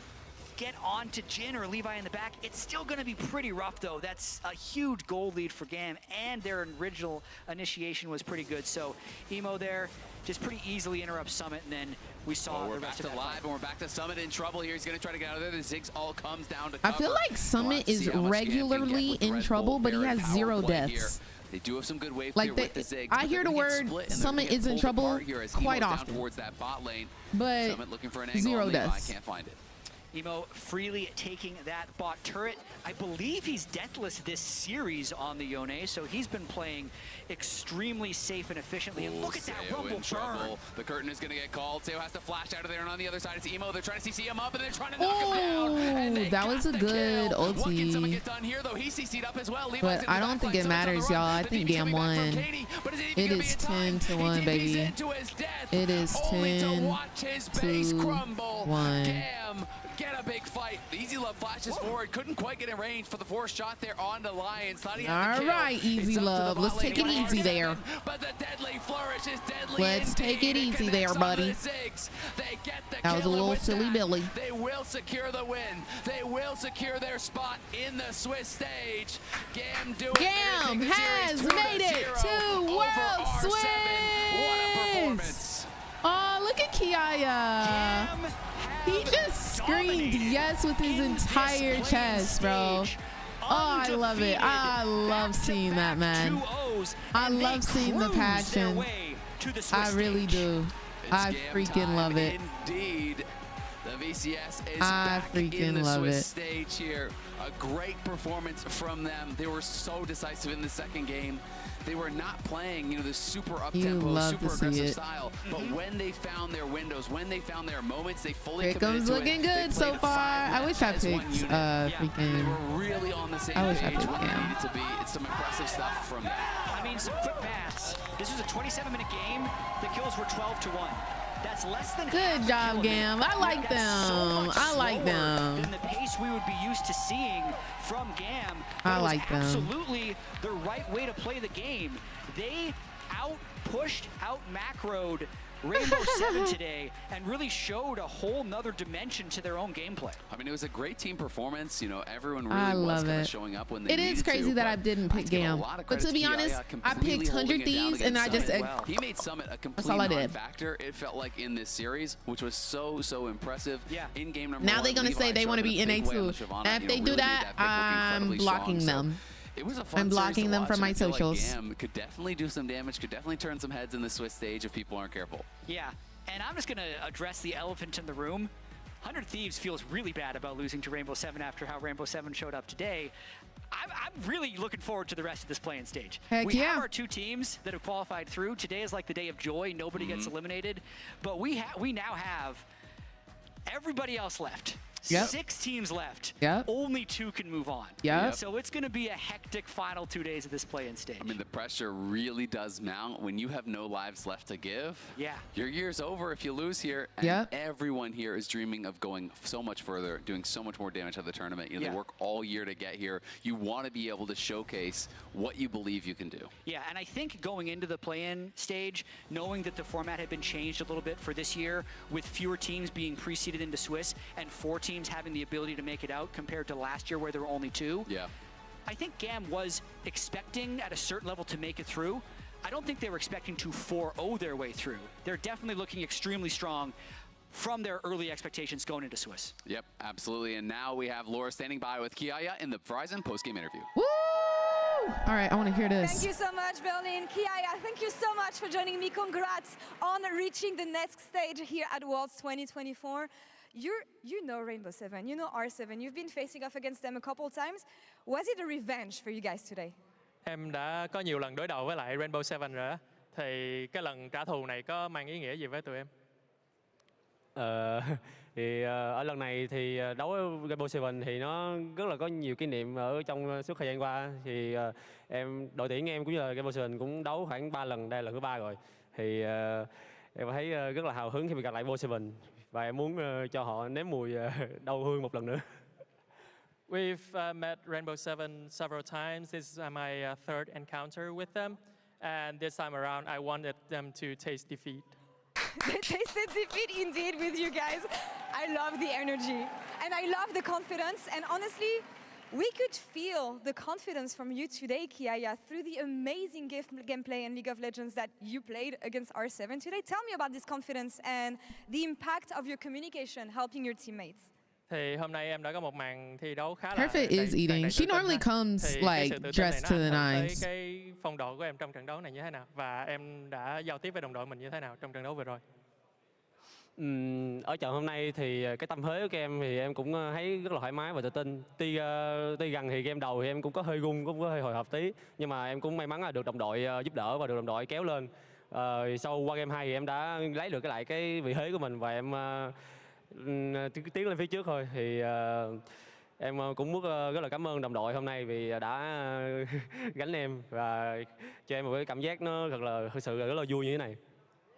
get onto Jin or Levi in the back. It's still going to be pretty rough, though. That's a huge goal lead for GAM, and their original initiation was pretty good. So Emo there just pretty easily interrupts Summit, and then we saw we're the back rest to of that live, fight. and we're back to Summit in trouble here. He's going to try to get out of there. The Ziggs all comes down to I cover. feel like Summit is regularly in trouble, but he has 0 deaths. They do have some good wave Like clear with the Ziggs. I hear the word Summit is in trouble quite often, towards that bot lane. but Summit looking for an angle. 0 Levi deaths. can't find it. Emo freely taking that bot turret. I believe he's deathless this series on the Yone, so he's been playing extremely safe and efficiently. And look at that Seo Rumble in trouble. burn. The curtain is going to get called. Seo has to flash out of there, and on the other side it's Emo. They're trying to CC him up, and they're trying to knock him down. And they that was a good What can someone ulti. get done here, though? He CC'd up as well. But I don't think it matters, y'all. I think GAM won. It is 10-1, baby. It is 10-1. GAM get a big fight. Easy Love flashes forward. Couldn't quite get in range for the forced shot there on the Lions. All right, Easy Love. Let's take it easy there. But the deadly flourish is deadly. Let's take it easy there, buddy. That was a little silly Billy. They will secure the win. They will secure their spot in the Swiss stage. GAM doing GAM has made it to World Swiss. What a performance. Oh, look at Kiaya. He just screamed yes with his entire chest, bro. Oh, I love it. I love seeing that, man. I love seeing the passion. I really do. I freaking love it. Indeed. The VCS is I back in freaking the love Swiss it. stage here. A great performance from them. They were so decisive in the second game. They were not playing, the super up-tempo, super aggressive style. But when they found their windows, when they found their moments, they fully committed to it. looking good so far. I wish I picked freaking. They were really on the same I wish I page picked when they GAM. needed to be. It's some impressive stuff from them. I mean, some quick maths. This was a 27-minute game. The kills were 12-1. That's less than Good job, GAM. I like them. I like them. than the pace we would be used to seeing from GAM. I It was like them. absolutely the right way to play the game. They out-pushed, out-macroed Rainbow 7 today and really showed a whole nother dimension to their own gameplay. I mean, it was a great team performance. Everyone I really was love kind of it. showing up when they It is needed crazy to, that but I didn't pick I'd give a GAM. lot of But to credit be Kiaya honest, I completely picked 100 holding it down Thieves and I against just Summit. He made Summit a complete all I did. non-factor, it felt like, in this series, which was so impressive. Yeah. In game number Now one, they're going to say Levi they want to showed be up in a big way on NA2. the Shyvana, And if they do really made that, pick look I'm incredibly blocking strong. them. It was a fun I'm blocking series to them watch, from and my I feel socials. Like GAM could definitely do some damage, could definitely turn some heads in the Swiss stage if people aren't careful. Yeah, and I'm just going to address the elephant in the room. 100 Thieves feels really bad about losing to Rainbow 7 after how Rainbow 7 showed up today. I'm really looking forward to the rest of this play-in stage. Heck we yeah. have our two teams that have qualified through. Today is like the day of joy. Nobody gets eliminated. But we now have everybody else left. Yep. 6 teams left. Yep. Only 2 can move on. Yep. So it's going to be a hectic final 2 days of this play-in stage. I mean, the pressure really does mount when you have no lives left to give. Yeah. Your year's over if you lose here. And Yep. everyone here is dreaming of going so much further, doing so much more damage at the tournament. They Yeah. work all year to get here. You want to be able to showcase what you believe you can do. Yeah, and I think going into the play-in stage, knowing that the format had been changed a little bit for this year, with fewer teams being preceded into Swiss and 4 teams having the ability to make it out compared to last year where there were only 2. Yeah. I think GAM was expecting at a certain level to make it through. I don't think they were expecting to 4-0 their way through. They're definitely looking extremely strong from their early expectations going into Swiss. Yep, absolutely. And now we have Laura standing by with Kiaya in the Verizon post-game interview. Woo! All right, I want to hear this. Thank you so much, Berlin. Kiaya, thank you so much for joining me. Congrats on reaching the next stage here at Worlds 2024. You know Rainbow 7, you know R7. You've been facing off against them a couple times. Was it a revenge for you guys today? Em đã có nhiều lần đối đầu với lại Rainbow 7 rồi á. Thì cái lần trả thù này có mang ý nghĩa gì với tụi em? Ở lần này thì đấu với Rainbow 7 thì nó rất là có nhiều kỷ niệm ở trong suốt thời gian qua. Thì đội tuyển em cũng như là Rainbow 7 cũng đấu khoảng 3 lần, đây là lần thứ 3 rồi. Thì em thấy rất là hào hứng khi mình gặp lại Rainbow 7 và em muốn cho họ nếm mùi đau thương một lần nữa. We've met Rainbow 7 several times. This is my third encounter with them. And this time around, I wanted them to taste defeat. They tasted defeat indeed with you guys. I love the energy and I love the confidence. And honestly, we could feel the confidence from you today, Kiaya, through the amazing gameplay in League of Legends that you played against R7 today. Tell me about this confidence and the impact of your communication helping your teammates. Thì hôm nay em đã có một màn thi đấu khá là Perfect is eating. She normally comes like dressed to the nines. Cái phong độ của em trong trận đấu này như thế nào và em đã giao tiếp với đồng đội mình như thế nào trong trận đấu vừa rồi? Ở trận hôm nay thì cái tâm thế của các em thì em cũng thấy rất là thoải mái và tự tin. Tuy gần thì game đầu thì em cũng có hơi run, cũng có hơi hồi hộp tí, nhưng mà em cũng may mắn là được đồng đội giúp đỡ và được đồng đội kéo lên. Sau qua game 2 thì em đã lấy được lại cái vị thế của mình và em tiến lên phía trước thôi. Thì em cũng muốn rất là cảm ơn đồng đội hôm nay vì đã gánh em và cho em một cái cảm giác nó thực sự rất là vui như thế này.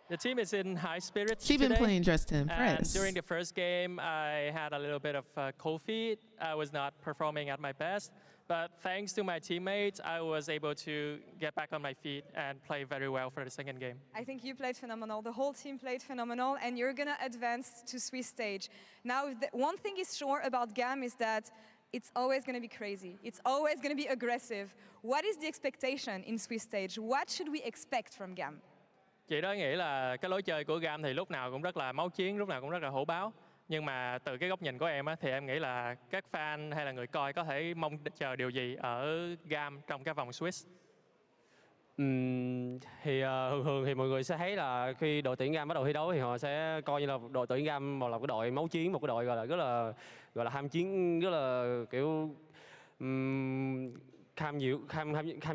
The team is in high spirits She's been today. playing just to And impress. during the first game, I had a little bit of cold feet. I was not performing at my best. But thanks to my teammates, I was able to get back on my feet and play very well for the second game. I think you played phenomenal. The whole team played phenomenal, and you're gonna advance to Swiss stage. Now, one thing is sure about GAM is that it's always gonna be crazy. It's always gonna be aggressive. What is the expectation in Swiss stage? What should we expect from GAM? Chị đó nghĩ là cái lối chơi của GAM thì lúc nào cũng rất là máu chiến, lúc nào cũng rất là hổ báo. Nhưng mà từ cái góc nhìn của em á, thì em nghĩ là các fan hay là người coi có thể mong chờ điều gì ở GAM trong cái vòng Swiss? Thì thường thì mọi người sẽ thấy là khi đội tuyển GAM bắt đầu thi đấu thì họ sẽ coi như là đội tuyển GAM một là cái đội máu chiến, một cái đội gọi là ham chiến, rất là kiểu tham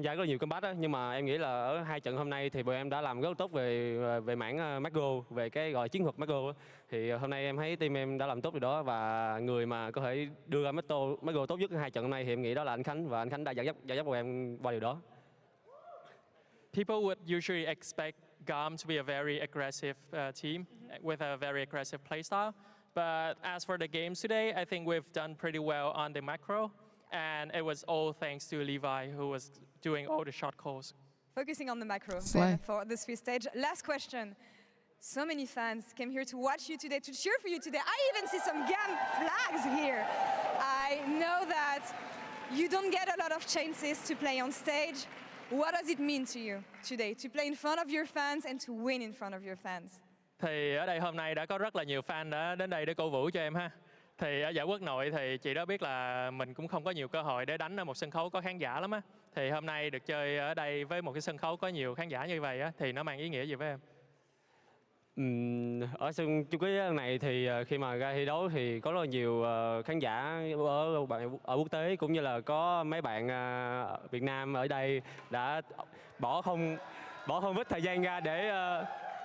gia rất là nhiều combat á. Nhưng mà em nghĩ là ở hai trận hôm nay thì bọn em đã làm rất tốt về mảng macro, về cái gọi chiến thuật macro á. Thì hôm nay em thấy team em đã làm tốt điều đó, và người mà có thể đưa ra macro tốt nhất hai trận hôm nay thì em nghĩ đó là anh Khánh, và anh Khánh đã dẫn dắt bọn em qua điều đó. People would usually expect GAM to be a very aggressive team with a very aggressive playstyle. But as for the games today, I think we've done pretty well on the macro. And it was all thanks to Levi, who was doing all the shot calls. Focusing on the macro Slay. for the Swiss stage. Last question. So many fans came here to watch you today, to cheer for you today. I even see some GAM flags here. I know that you don't get a lot of chances to play on stage. What does it mean to you today to play in front of your fans and to win in front of your fans? Thì ở đây hôm nay đã có rất là nhiều fan đã đến đây để cổ vũ cho em ha. Thì ở giải quốc nội thì chị đó biết là mình cũng không có nhiều cơ hội để đánh ở một sân khấu có khán giả lắm á. Thì hôm nay được chơi ở đây với một cái sân khấu có nhiều khán giả như vậy á, thì nó mang ý nghĩa gì với em? Ở sân chung kết này thì khi mà ra thi đấu thì có rất là nhiều khán giả ở quốc tế, cũng như là có mấy bạn Việt Nam ở đây đã bỏ không ít thời gian ra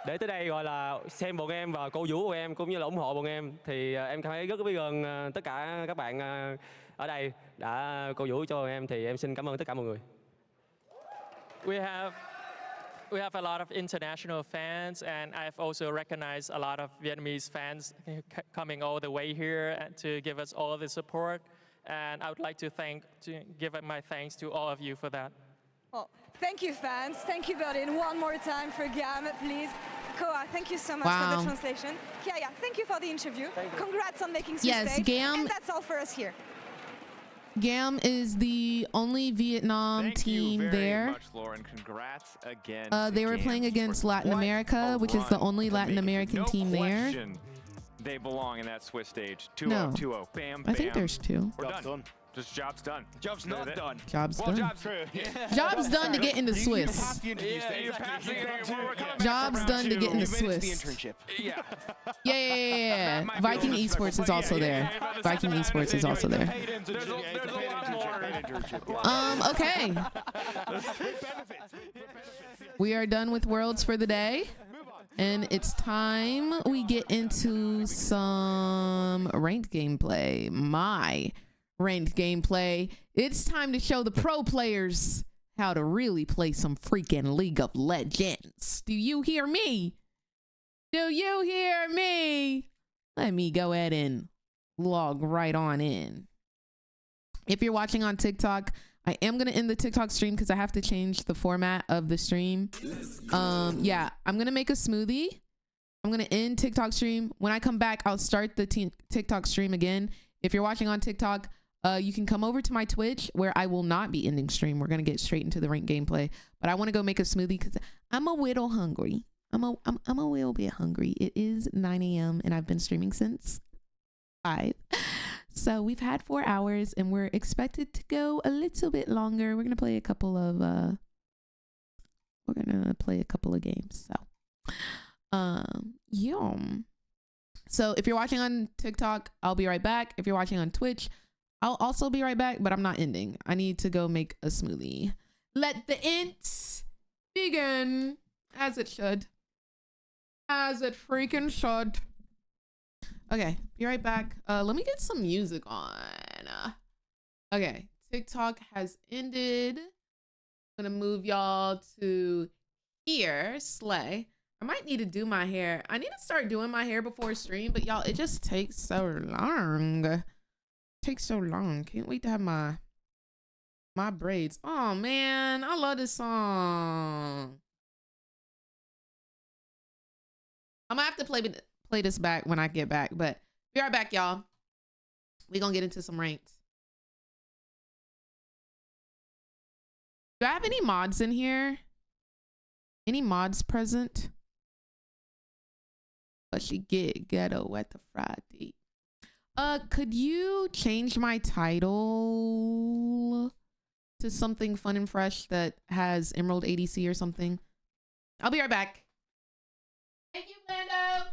để tới đây gọi là xem bọn em và cổ vũ bọn em, cũng như là ủng hộ bọn em. Thì em cảm thấy rất biết ơn tất cả các bạn ở đây đã cổ vũ cho bọn em, thì em xin cảm ơn tất cả mọi người. We have a lot of international fans, and I've also recognized a lot of Vietnamese fans coming all the way here to give us all the support. And I would like to give my thanks to all of you for that. Well, thank you, fans. Thank you, Berlin. One more time for GAM, please. Koa, thank you so much for the translation. Kiaya, thank you for the interview. Congrats on making Swiss stage. GAM. And that's all for us here. GAM is the only Vietnam team there. Much, Lauren. Congrats again. They were playing against Latin America, which is the only Latin American team there. They belong in that Swiss stage. 2-0, No. 2-0. Bam, I think bam. there's two. We're done. Just job's done. Job's not done. Job's well, done. Job's true. Job's done to get into Swiss. You're passing Job's done to get into Swiss. The internship. Yeah. Yeah. Viking Esports is also there. Viking Esports is also there. There's a lot more. Okay. We are done with Worlds for the day. And it's time we get into some ranked gameplay. My ranked gameplay. It's time to show the pro players how to really play some freaking League of Legends. Do you hear me? Do you hear me? Let me go ahead and log right on in. If you're watching on TikTok, I am going to end the TikTok stream because I have to change the format of the stream. Yeah, I'm going to make a smoothie. I'm going to end TikTok stream. When I come back, I'll start the TikTok stream again. If you're watching on TikTok, you can come over to my Twitch where I will not be ending stream. We're going to get straight into the ranked gameplay. But I want to go make a smoothie because I'm a little hungry. I'm a little bit hungry. It is 9 a.m. and I've been streaming since 5. So we've had 4 hours and we're expected to go a little bit longer. We're going to play a couple of games. So, yum. So if you're watching on TikTok, I'll be right back. If you're watching on Twitch, I'll also be right back, but I'm not ending. I need to go make a smoothie. Let the ints begin, as it should. As it freaking should. Okay, be right back. Let me get some music on. Okay, TikTok has ended. I'm gonna move y'all to here, Slay. I might need to do my hair. I need to start doing my hair before stream, but y'all, it just takes so long. It takes so long. Can't wait to have my braids. Oh man, I love this song. I'm gonna have to play this back when I get back, but be right back, y'all. We gonna get into some ranks. Do I have any mods in here? Any mods present? But she get ghetto at the Friday. Could you change my title to something fun and fresh that has Emerald ADC or something? I'll be right back. Thank you, Lando.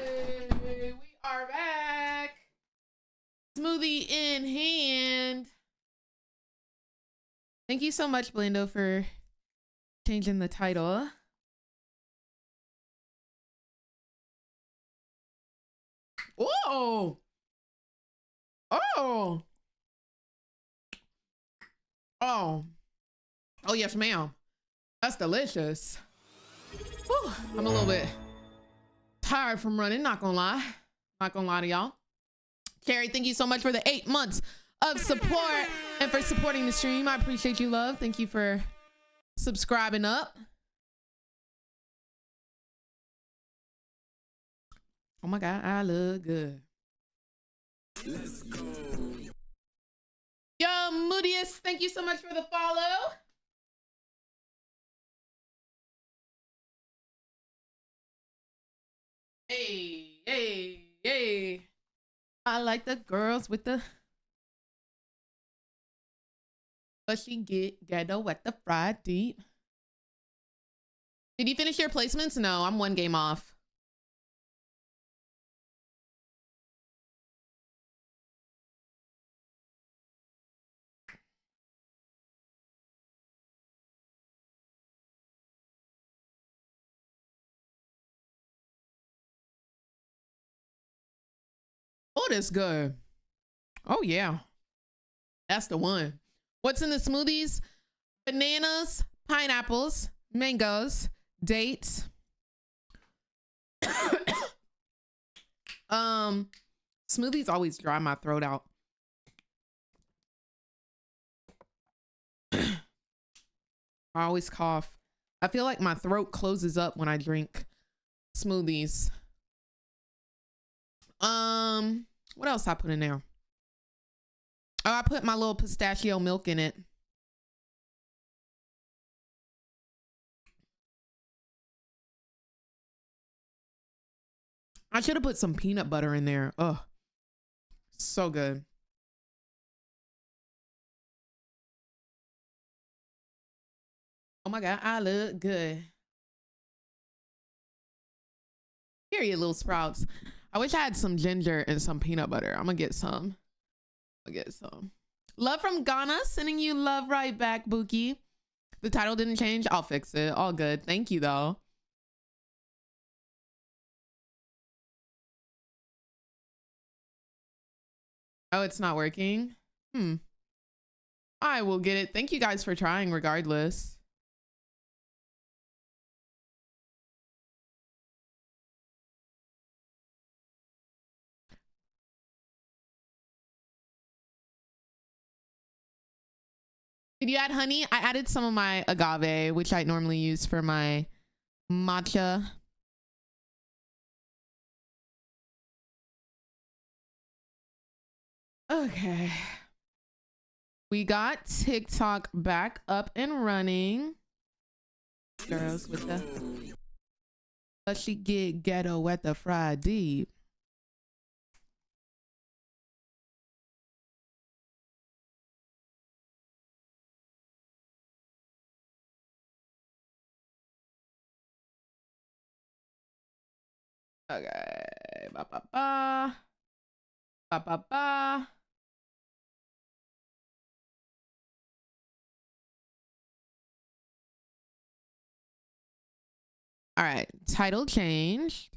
Hey, we are back. Smoothie in hand. Thank you so much, Blando, for changing the title. Oh. Oh. Oh. Oh, yes, ma'am. That's delicious. Whew, I'm a little bit tired from running, not gonna lie. Not gonna lie to y'all. Carrie, thank you so much for the 8 months of support and for supporting the stream. I appreciate you, love. Thank you for subscribing up. Oh my God, I look good. Let's go. Yo, Moodiest, thank you so much for the follow. Hey, hey, hey. I like the girls with the... But she get ghetto at the fried deep. Did you finish your placements? No, I'm 1 game off. Oh, that's good. Oh, yeah. That's the one. What's in the smoothies? Bananas, pineapples, mangoes, dates. Smoothies always dry my throat out. I always cough. I feel like my throat closes up when I drink smoothies. What else I put in there? Oh, I put my little pistachio milk in it. I should have put some peanut butter in there. Oh, so good. Oh my God, I look good. Period, little sprouts. I wish I had some ginger and some peanut butter. I'm gonna get some. I'll get some. Love from Ghana, sending you love right back, Buki. The title didn't change. I'll fix it. All good. Thank you, though. Oh, it's not working? I will get it. Thank you guys for trying regardless. Did you add honey? I added some of my agave, which I normally use for my matcha. Okay. We got TikTok back up and running. Girls with the... But she get ghetto at the fried deep. Okay. Ba ba ba. Ba ba ba. All right. Title changed.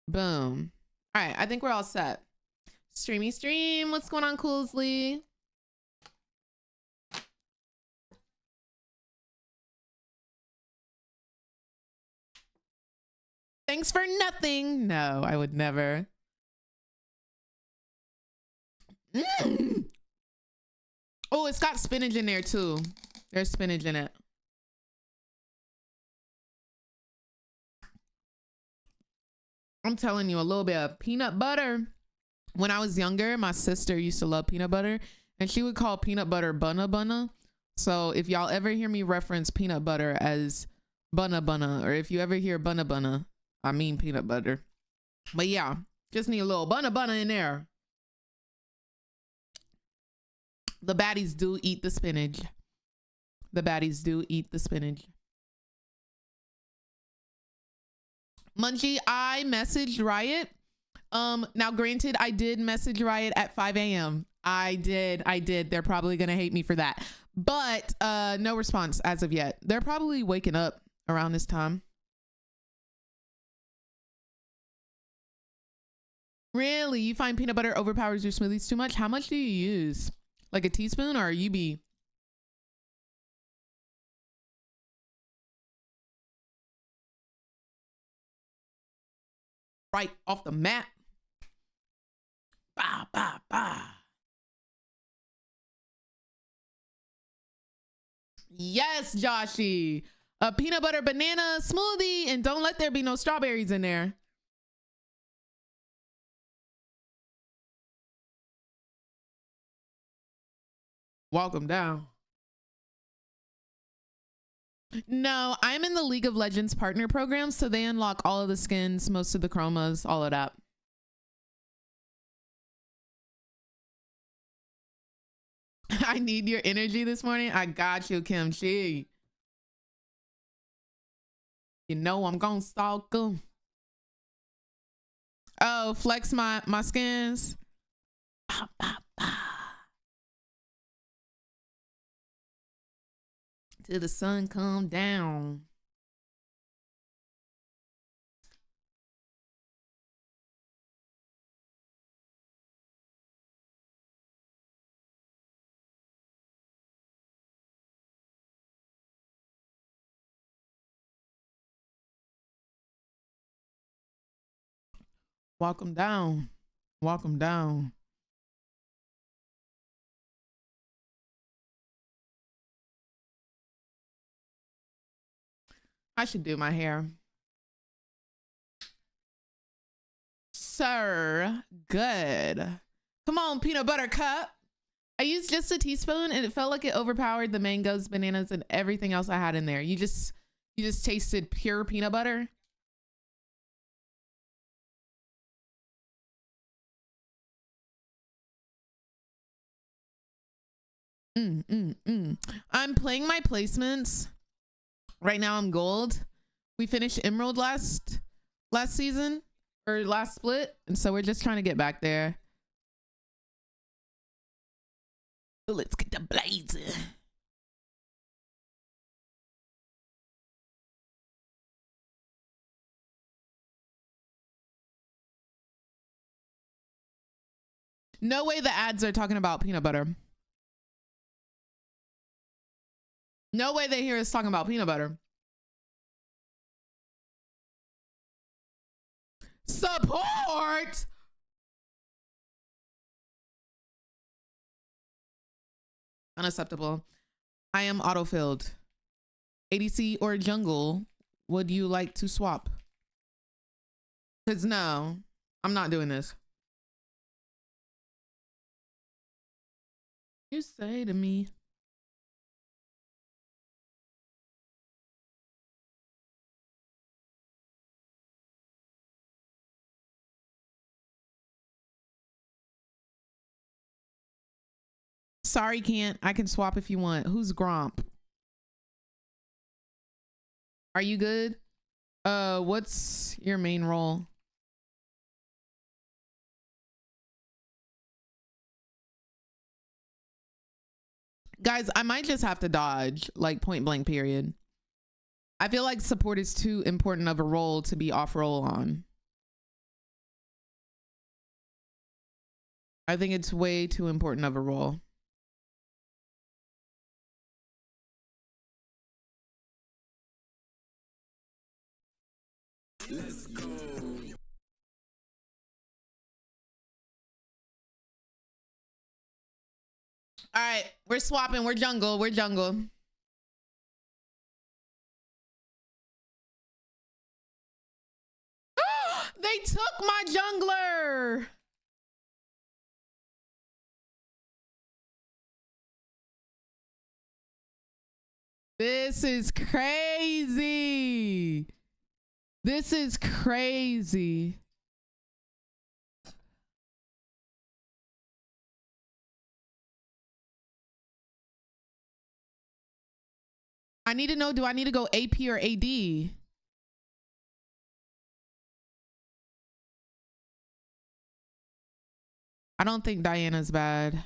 Boom. All right. I think we're all set. Streamy stream. What's going on, Coolsley? Thanks for nothing. No, I would never. Oh, it's got spinach in there too. There's spinach in it. I'm telling you, a little bit of peanut butter. When I was younger, my sister used to love peanut butter and she would call peanut butter bunna bunna. So if y'all ever hear me reference peanut butter as bunna bunna, or if you ever hear bunna bunna, I mean peanut butter. But yeah, just need a little bunna bunna in there. The baddies do eat the spinach. The baddies do eat the spinach. Munchie, I messaged Riot. Now granted, I did message Riot at 5 a.m. I did. They're probably gonna hate me for that. But no response as of yet. They're probably waking up around this time. Really? You find peanut butter overpowers your smoothies too much? How much do you use? Like a teaspoon, or you be? Right off the mat. Bah, bah, bah. Yes, Joshy. A peanut butter banana smoothie, and don't let there be no strawberries in there. Walk them down. No, I'm in the League of Legends partner program, so they unlock all of the skins, most of the chromas, all of that. I need your energy this morning. I got you, Chim Chim. You know I'm gonna stalk them. Oh, flex my skins. Bah, bah, bah. Till the sun come down. Walk them down. Walk them down. I should do my hair. Sir, good. Come on, peanut butter cup. I used just a teaspoon and it felt like it overpowered the mangoes, bananas, and everything else I had in there. You just tasted pure peanut butter. I'm playing my placements. Right now I'm gold. We finished emerald last season or last split, and so we're just trying to get back there. Let's get the blazing. No way the ads are talking about peanut butter. No way they hear us talking about peanut butter. Support. Unacceptable. I am autofilled. ADC or jungle, would you like to swap? Because no, I'm not doing this. You say to me. Sorry, can't. I can swap if you want. Who's Gromp? Are you good? What's your main role? Guys, I might just have to dodge, like point blank period. I feel like support is too important of a role to be off role on. I think it's way too important of a role. Let's go. All right, we're swapping. We're jungle. We're jungle. They took my jungler. This is crazy. This is crazy. I need to know, do I need to go AP or AD? I don't think Diana's bad.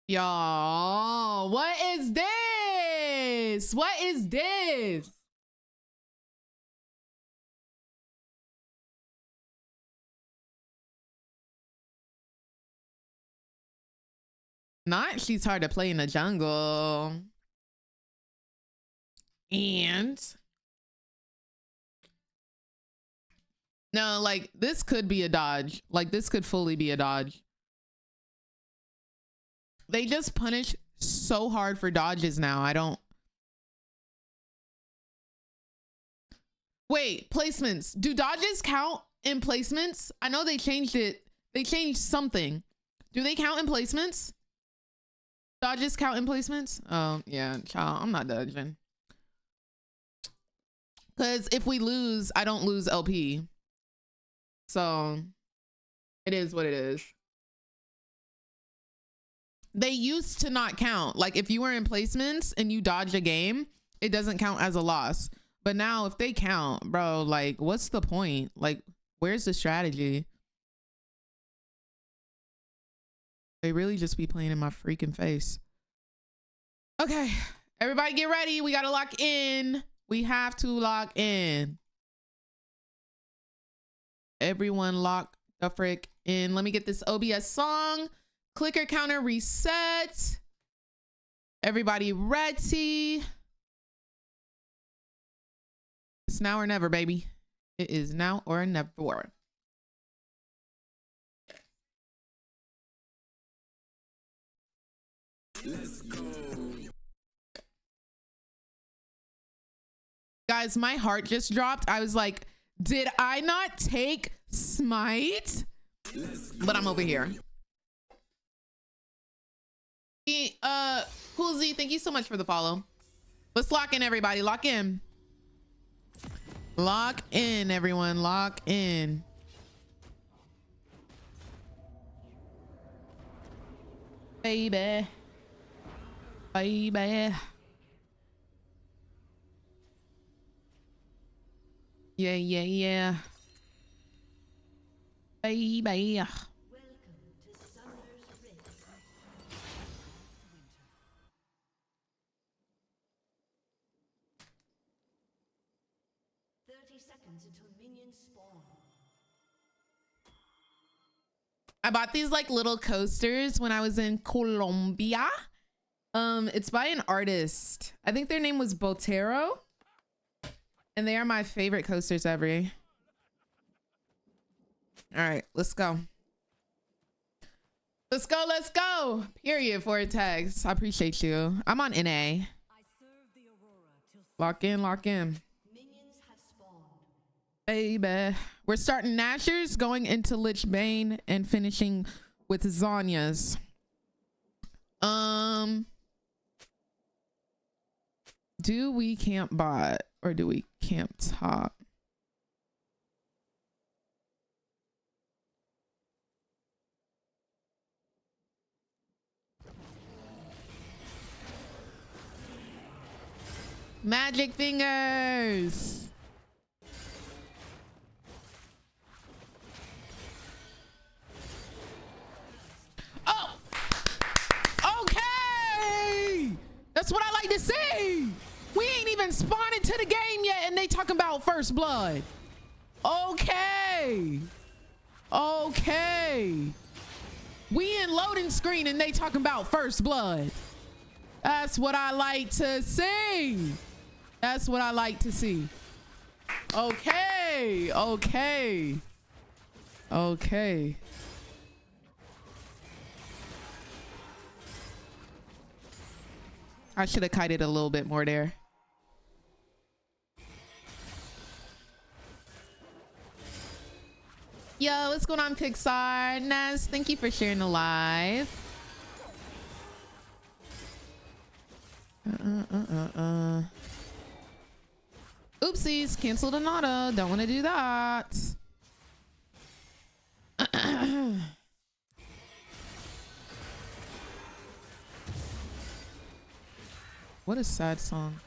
Y'all, what is this? What is this? Not she's hard to play in the jungle. And no, like this could be a dodge. Like this could fully be a dodge. They just punish so hard for dodges now. I don't. Wait, placements. Do dodges count in placements? I know they changed it. They changed something. Do they count in placements? Dodges count in placements? Oh, yeah, child. I'm not dodging. Because if we lose, I don't lose LP. So it is what it is. They used to not count. Like if you were in placements and you dodge a game, it doesn't count as a loss. But now if they count, bro, like what's the point? Like where's the strategy? They really just be playing in my freaking face. Okay, everybody get ready. We gotta lock in. We have to lock in. Everyone lock the frick in. Let me get this OBS song. Clicker counter reset. Everybody ready? It's now or never, baby. It is now or never. Let's go. Guys, my heart just dropped. I was like, did I not take Smite? But I'm over here. Coolzy, thank you so much for the follow. Let's lock in, everybody. Lock in. Lock in, everyone. Lock in. Baby. Baby. Yeah, yeah, yeah. Baby. 30 seconds until minions spawn. I bought these like little coasters when I was in Colombia. It's by an artist. I think their name was Botero. And they are my favorite coasters ever. All right, let's go. Let's go, let's go. Period for a text. I appreciate you. I'm on NA. Lock in, lock in. Baby. We're starting Nashers, going into Lich Bane, and finishing with Zanya's. Do we camp bot or do we camp top? Magic fingers. Oh, okay. That's what I like to see. We ain't even spawned into the game yet and they talking about first blood. Okay. Okay. We in loading screen and they talking about first blood. That's what I like to see. That's what I like to see. Okay. Okay. Okay. I should have kited a little bit more there. Yo, what's going on, Pixar? Naz, thank you for sharing the live. Oopsies, canceled an auto. Don't want to do that. What a sad song.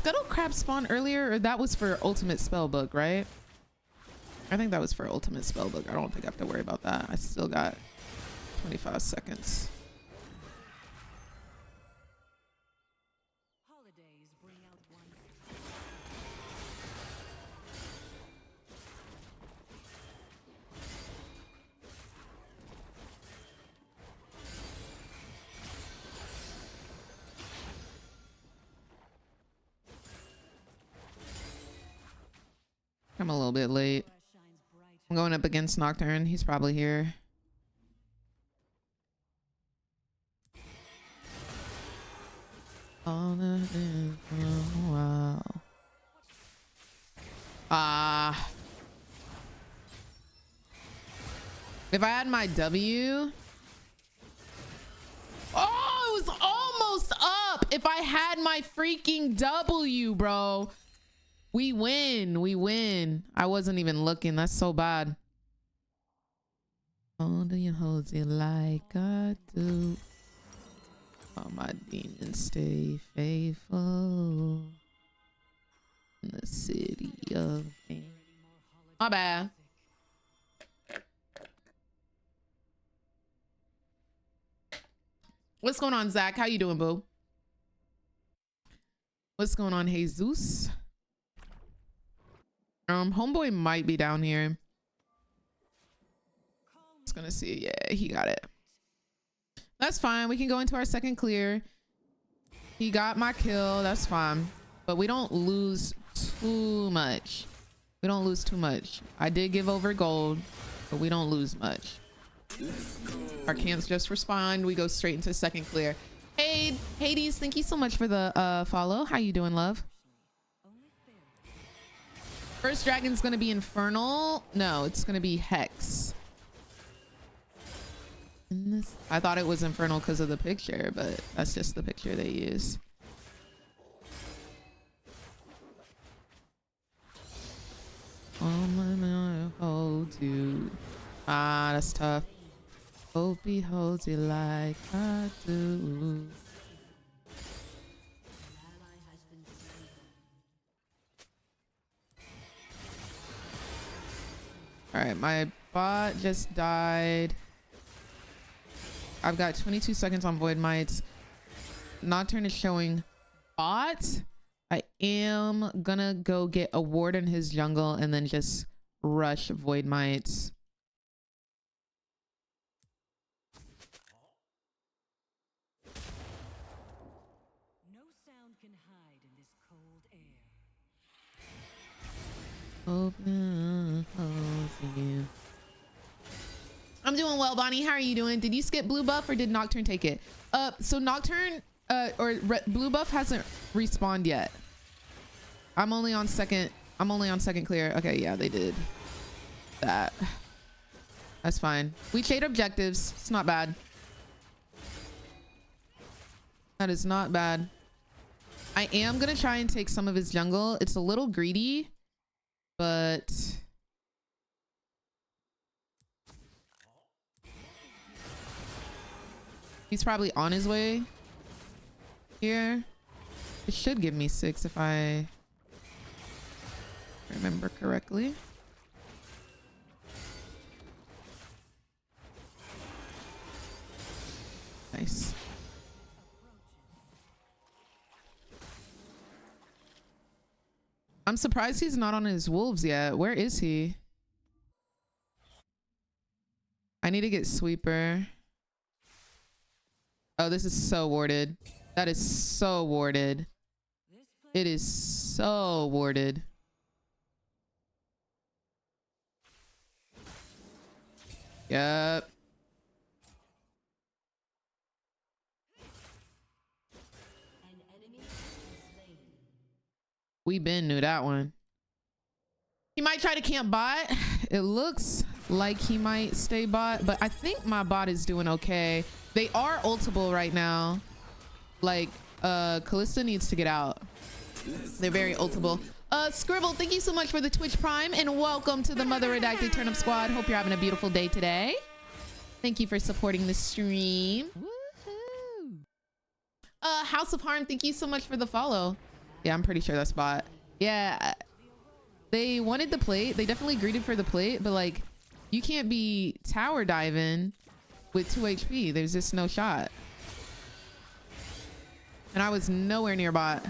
Scuttle Crab spawn earlier, or that was for Ultimate Spellbook, right? I think that was for Ultimate Spellbook. I don't think I have to worry about that. I still got 25 seconds. I'm a little bit late. I'm going up against Nocturne. He's probably here. All of it for a while. If I had my W. Oh, it was almost up. If I had my freaking W, bro. We win. We win. I wasn't even looking. That's so bad. Oh, do you hold it like I do? All my demons stay faithful in the city of pain. My bad. What's going on, Zach? How you doing, boo? What's going on, Jesus? Homeboy might be down here. Just gonna see. Yeah, he got it. That's fine. We can go into our second clear. He got my kill. That's fine. But we don't lose too much. We don't lose too much. I did give over gold, but we don't lose much. Our camps just respawned. We go straight into second clear. Hey, Hades, thank you so much for the follow. How you doing, love? First dragon's gonna be Infernal. No, it's gonna be Hex. I thought it was Infernal because of the picture, but that's just the picture they use. Oh my, hold you. Ah, that's tough. Hope he holds you like I do. All right, my bot just died. I've got 22 seconds on Void Mites. Nocturne is showing bot. I am gonna go get a ward in his jungle and then just rush Void Mites. No sound can hide in this cold air. Open you. I'm doing well, Bonnie. How are you doing? Did you skip blue buff or did Nocturne take it? So Nocturne blue buff hasn't respawned yet. I'm only on second clear. Okay, yeah, they did that. That's fine. We trade objectives. It's not bad. That is not bad. I am gonna try and take some of his jungle. It's a little greedy, but he's probably on his way here. It should give me 6 if I remember correctly. Nice. I'm surprised he's not on his wolves yet. Where is he? I need to get sweeper. Oh, this is so warded. That is so warded. It is so warded. Yep. We been knew that one. He might try to camp bot. It looks like he might stay bot, but I think my bot is doing okay. They are ultable right now. Like, Kalista needs to get out. They're very ultable. Scribble, thank you so much for the Twitch Prime and welcome to the Mother Redacted Turnip Squad. Hope you're having a beautiful day today. Thank you for supporting the stream. Woohoo! House of Harm, thank you so much for the follow. Yeah, I'm pretty sure that's bot. Yeah, they wanted the plate. They definitely greeted for the plate, but like, you can't be tower diving with 2 HP. There's just no shot. And I was nowhere near bot.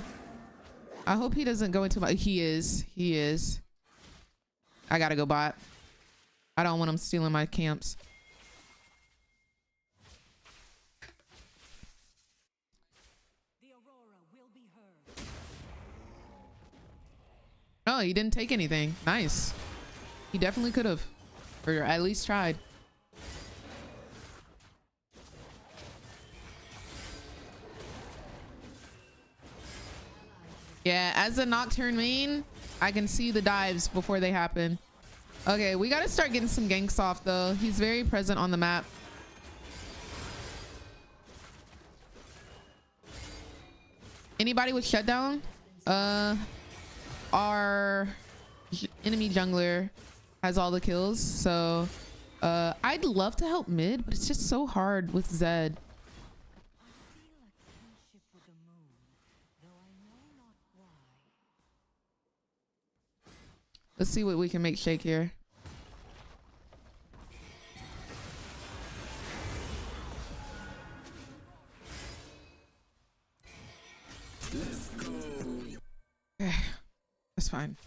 I hope he doesn't go into my... He is. He is. I gotta go bot. I don't want him stealing my camps. Oh, he didn't take anything. Nice. He definitely could have. Or at least tried. Yeah, as a Nocturne main, I can see the dives before they happen. Okay, we gotta start getting some ganks off though. He's very present on the map. Anybody with shutdown? Our enemy jungler has all the kills, so I'd love to help mid, but it's just so hard with Zed. Let's see what we can make shake here. Let's go. Okay, that's fine.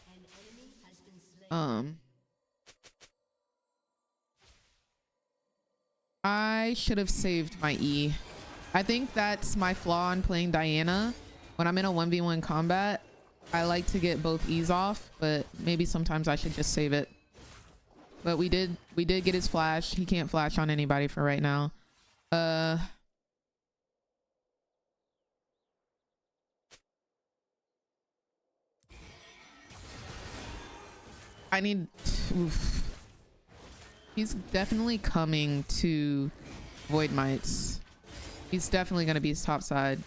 I should have saved my E. I think that's my flaw in playing Diana. When I'm in a 1v1 combat, I like to get both E's off, but maybe sometimes I should just save it. But we did get his flash. He can't flash on anybody for right now. I need... Oof. He's definitely coming to Void Mites. He's definitely going to be his top side.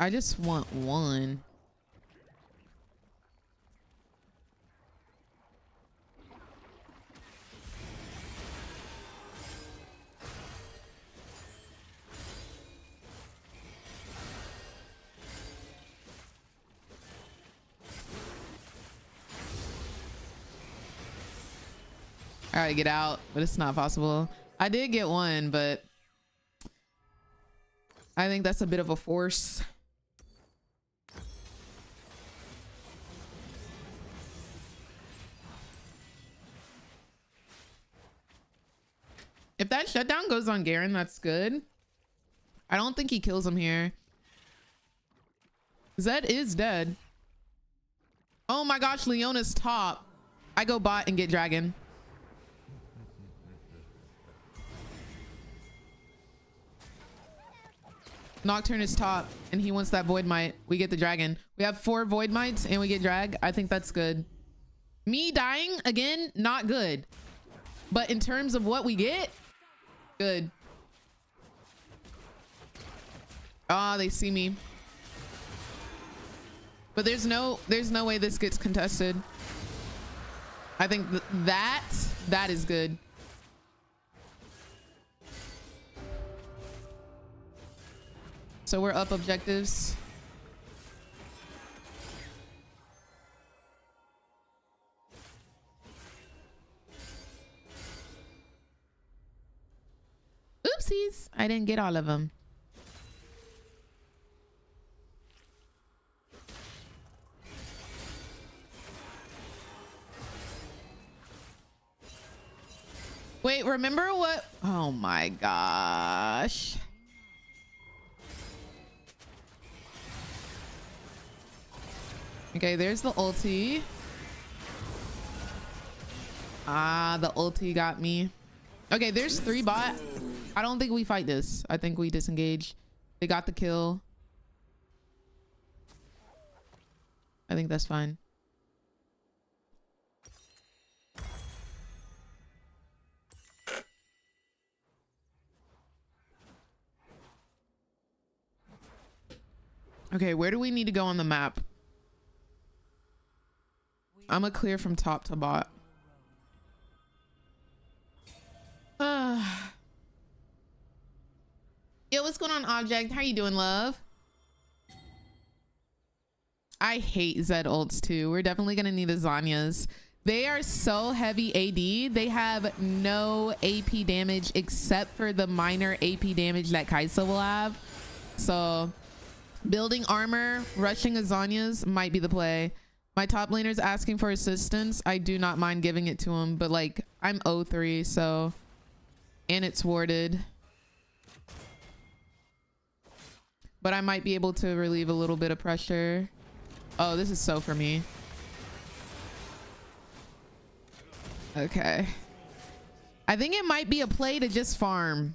I just want one. All right, get out, but it's not possible. I did get one, but I think that's a bit of a force. If that shutdown goes on Garen, that's good. I don't think he kills him here. Zed is dead. Oh my gosh, Leona's top. I go bot and get dragon. Nocturne is top and he wants that Void Might. We get the dragon. We have 4 Void Mites and we get drag. I think that's good. Me dying again, not good. But in terms of what we get, good. Ah, they see me. But there's no way this gets contested. I think that is good. So we're up objectives. Oopsies, I didn't get all of them. Wait, remember what? Oh my gosh. Okay, there's the ulti. Ah, the ulti got me. Okay, there's 3 bot. I don't think we fight this. I think we disengage. They got the kill. I think that's fine. Okay, where do we need to go on the map? I'm gonna clear from top to bot. what's going on, Object? How you doing, love? I hate Zed ults too. We're definitely gonna need a Zanya's. They are so heavy AD. They have no AP damage except for the minor AP damage that Kai'Sa will have. So building armor, rushing a Zanya's might be the play. My top laner's asking for assistance. I do not mind giving it to him, but like I'm 0-3, so, and it's warded. But I might be able to relieve a little bit of pressure. Oh, this is so for me. Okay. I think it might be a play to just farm.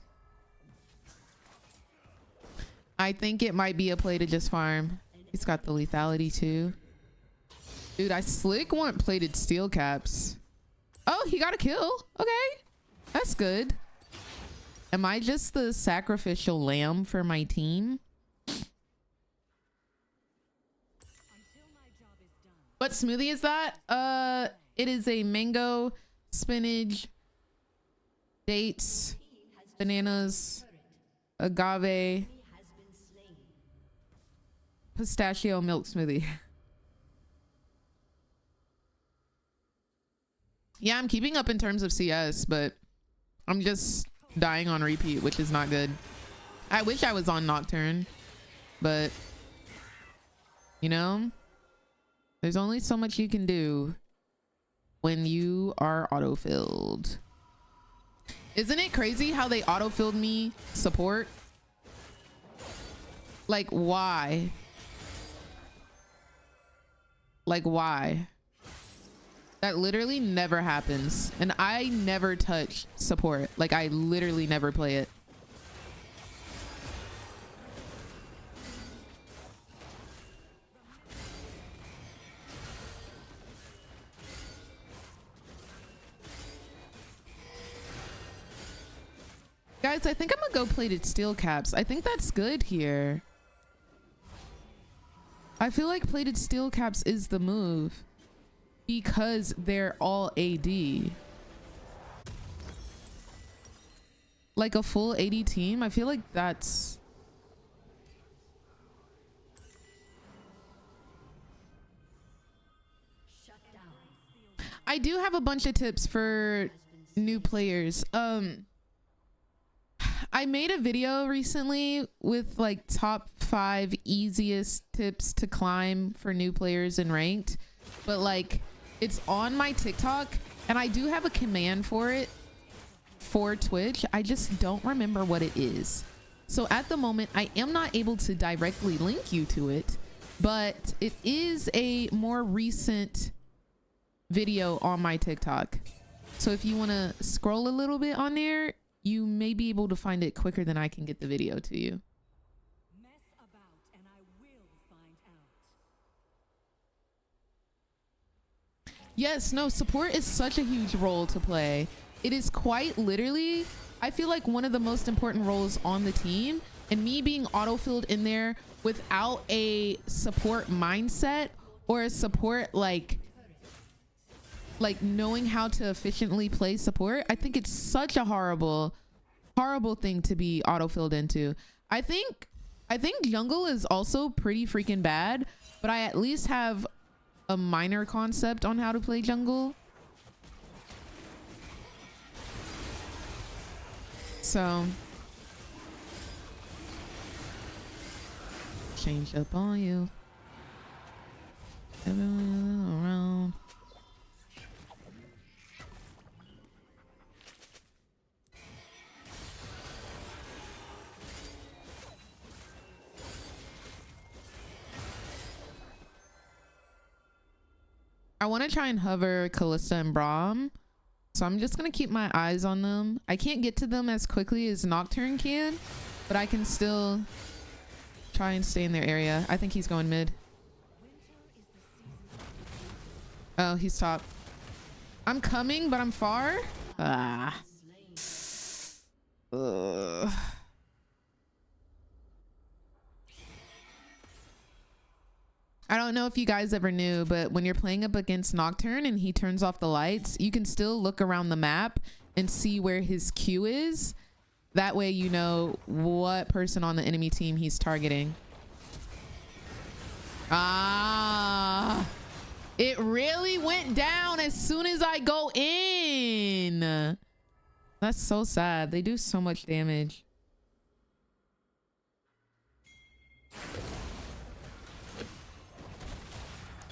I think it might be a play to just farm. He's got the lethality too. Dude, I slick want plated steel caps. Oh, he got a kill. Okay. That's good. Am I just the sacrificial lamb for my team? What smoothie is that? It is a mango, spinach, dates, bananas, agave, pistachio milk smoothie. Yeah, I'm keeping up in terms of CS, but I'm just dying on repeat, which is not good. I wish I was on Nocturne, but you know, there's only so much you can do when you are auto-filled. Isn't it crazy how they auto-filled me support? Like, why? Like, why? That literally never happens. And I never touch support. Like, I literally never play it. Guys, I think I'm gonna go plated steel caps. I think that's good here. I feel like plated steel caps is the move because they're all AD. Like a full AD team, I feel like that's... I do have a bunch of tips for new players. I made a video recently with like top 5 easiest tips to climb for new players in ranked, but like it's on my TikTok and I do have a command for it for Twitch. I just don't remember what it is. So at the moment I am not able to directly link you to it, but it is a more recent video on my TikTok. So if you want to scroll a little bit on there, you may be able to find it quicker than I can get the video to you. Yes, no, support is such a huge role to play. It is quite literally, I feel like one of the most important roles on the team, and me being auto-filled in there without a support mindset or a support like knowing how to efficiently play support, I think it's such a horrible thing to be auto-filled into. I think jungle is also pretty freaking bad, but I at least have a minor concept on how to play jungle. So change up on you. Everyone around. I want to try and hover Kalista and Braum, so I'm just going to keep my eyes on them. I can't get to them as quickly as Nocturne can, but I can still try and stay in their area. I think he's going mid. Oh, he's top. I'm coming, but I'm far. Ah. Ugh. I don't know if you guys ever knew, but when you're playing up against Nocturne and he turns off the lights, you can still look around the map and see where his Q is. That way you know what person on the enemy team he's targeting. Ah, it really went down as soon as I go in. That's so sad. They do so much damage.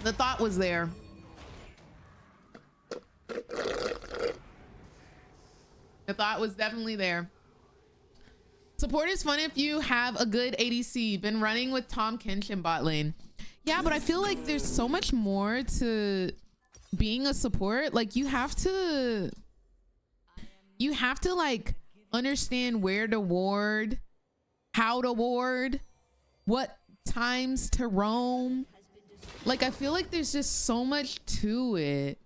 The thought was there. The thought was definitely there. Support is fun if you have a good ADC. Been running with Tom Kench in bot lane. Yeah, but I feel like there's so much more to being a support. Like you have to like understand where to ward, how to ward, what times to roam. Like I feel like there's just so much to it.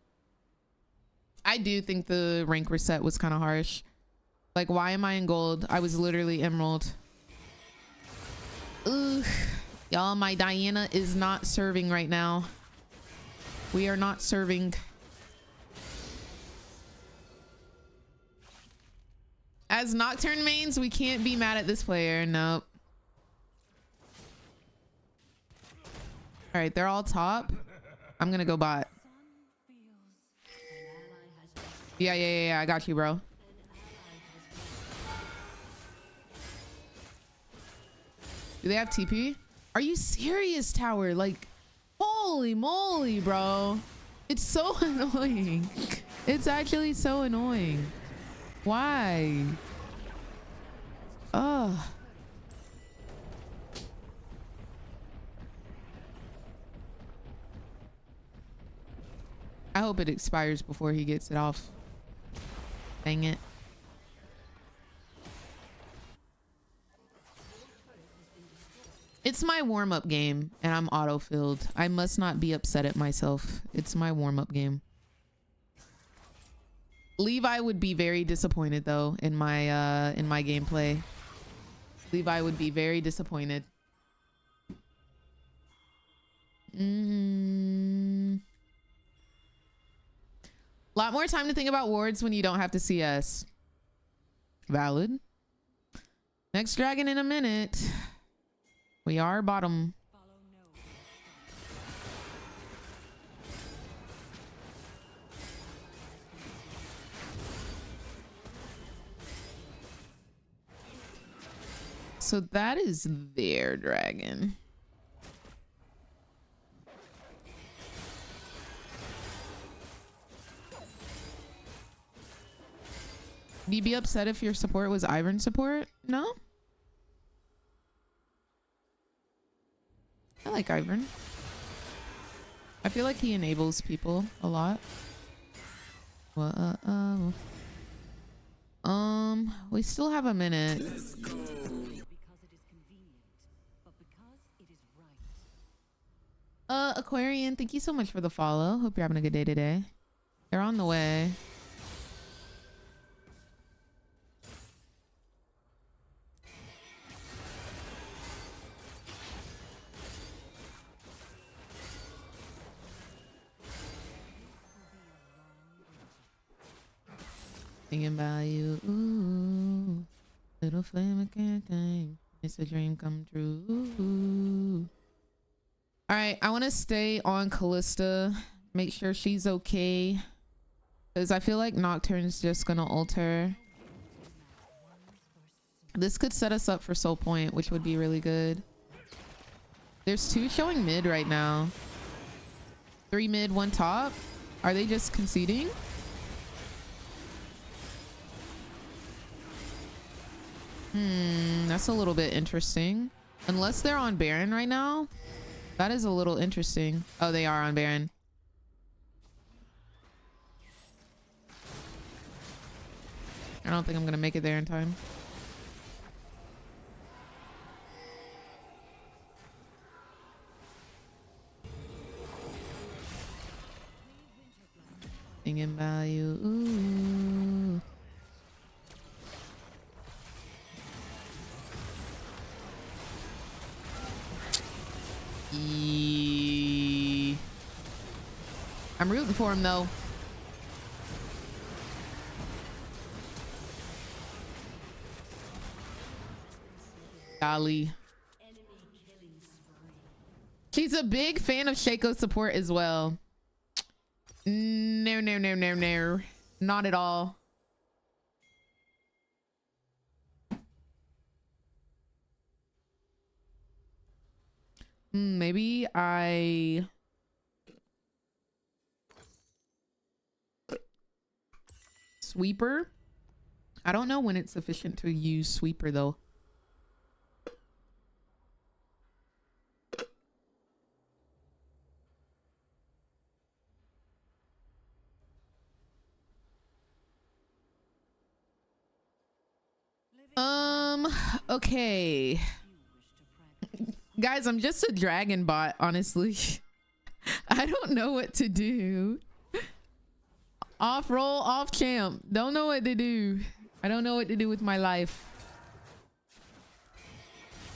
I do think the rank reset was kind of harsh. Like, why am I in gold? I was literally emerald. Ugh. Y'all, my Diana is not serving right now. We are not serving. As Nocturne mains, we can't be mad at this player. Nope. All right, they're all top. I'm gonna go bot. Yeah. I got you, bro. Do they have TP? Are you serious, tower? Like, holy moly, bro. It's so annoying. It's actually so annoying. Why? Ugh. I hope it expires before he gets it off. Dang it. It's my warm-up game and I'm auto-filled. I must not be upset at myself. It's my warm-up game. Levi would be very disappointed though in my gameplay. Levi would be very disappointed. Lot more time to think about wards when you don't have to CS. Valid. Next dragon in a minute. We are bottom. So that is their dragon. Would you be upset if your support was Ivern support? No? I like Ivern. I feel like he enables people a lot. We still have a minute. Aquarian, thank you so much for the follow. Hope you're having a good day today. They're on the way. Thinking about you, ooh, little flame I can't tame. It's a dream come true. All right, I want to stay on Callista, make sure she's okay, because I feel like Nocturne's just gonna ult her. This could set us up for Soul Point, which would be really good. There's two showing mid right now. 3 mid, 1 top. Are they just conceding? That's a little bit interesting. Unless they're on Baron right now. That is a little interesting. Oh, they are on Baron. I don't think I'm gonna make it there in time. Thinking about you. Ooh. I'm rooting for him though. Golly. She's a big fan of Shaco support as well. No, no, no, no, no. Not at all. Maybe I... Sweeper? I don't know when it's sufficient to use Sweeper though. Okay. Guys, I'm just a dragon bot, honestly. I don't know what to do. Off roll, off champ. Don't know what to do. I don't know what to do with my life.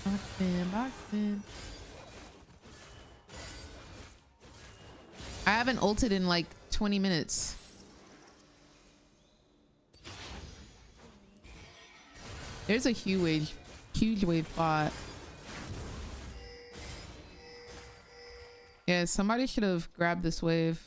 Boxing, boxing. I haven't ulted in like 20 minutes. There's a huge wave bot. Yeah, somebody should have grabbed this wave.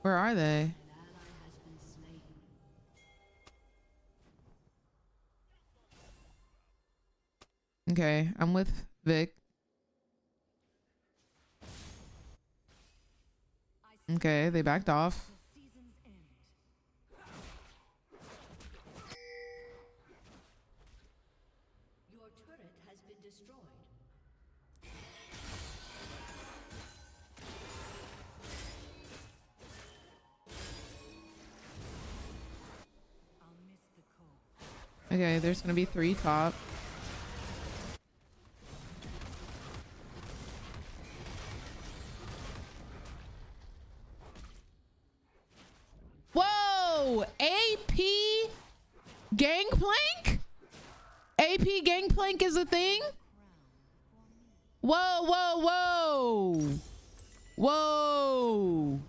Where are they? Okay, I'm with Vic. Okay, they backed off. Your turret has been destroyed. Okay, there's gonna be 3 top. Whoa! AP Gangplank? AP Gangplank is a thing? Whoa, whoa, whoa! Whoa!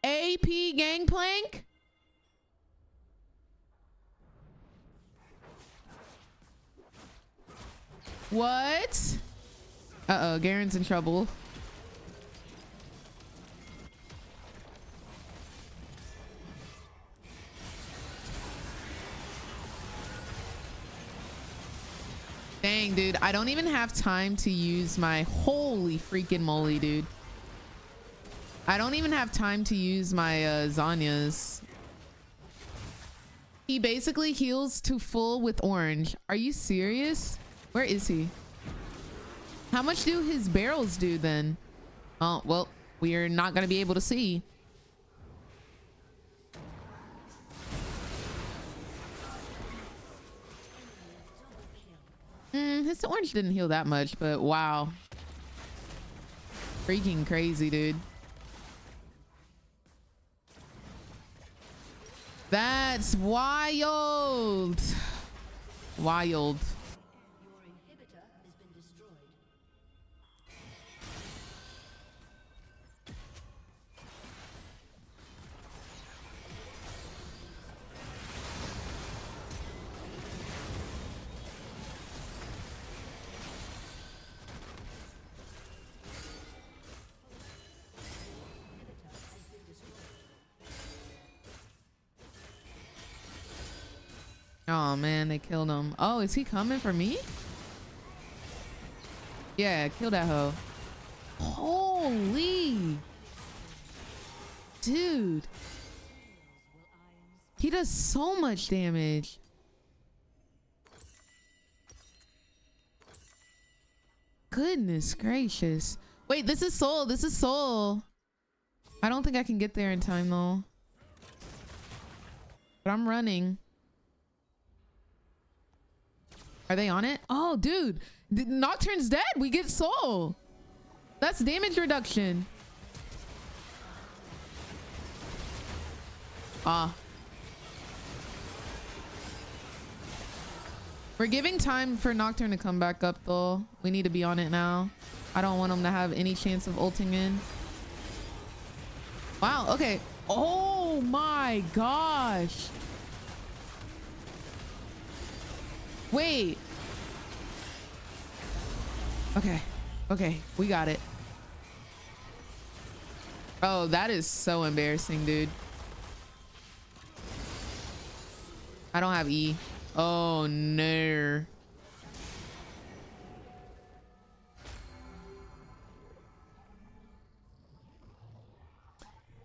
AP Gangplank? What? Uh-oh, Garen's in trouble. Dang, dude, I don't even have time to use my... Holy freaking moly, dude. I don't even have time to use my Zanya's. He basically heals to full with orange. Are you serious? Where is he? How much do his barrels do then? Oh, well, we're not going to be able to see. His orange didn't heal that much, but wow. Freaking crazy, dude. That's wild. Wild. Oh man, they killed him. Oh, is he coming for me? Yeah, kill that hoe. Holy. Dude. He does so much damage. Goodness gracious. Wait, this is Soul. This is Soul. I don't think I can get there in time though. But I'm running. Are they on it? Oh, dude. Nocturne's dead. We get Soul. That's damage reduction. Ah. We're giving time for Nocturne to come back up though. We need to be on it now. I don't want him to have any chance of ulting in. Wow, okay. Oh my gosh. Wait. Okay. Okay, we got it. Oh, that is so embarrassing, dude. I don't have E. Oh no.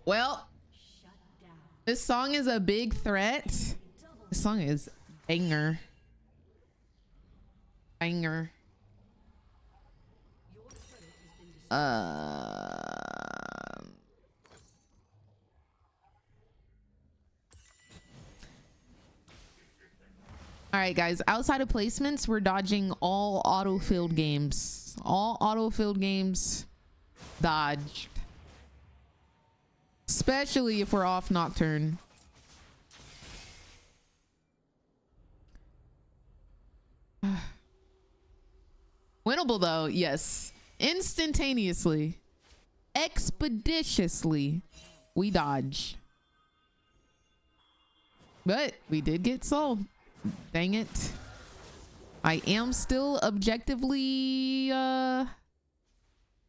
Well, this song is a big threat. This song is banger. Banger. All right, guys. Outside of placements, we're dodging all auto-filled games. All auto-filled games dodged. Especially if we're off Nocturne. Winnable though, yes. Instantaneously. Expeditiously. We dodge. But we did get sold. Dang it. I am still objectively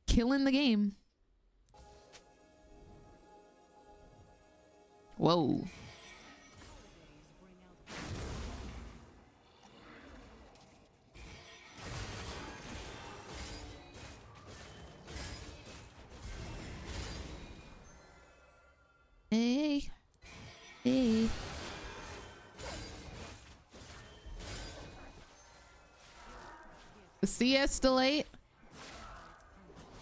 killing the game. Whoa. Hey. Hey. The CS still late?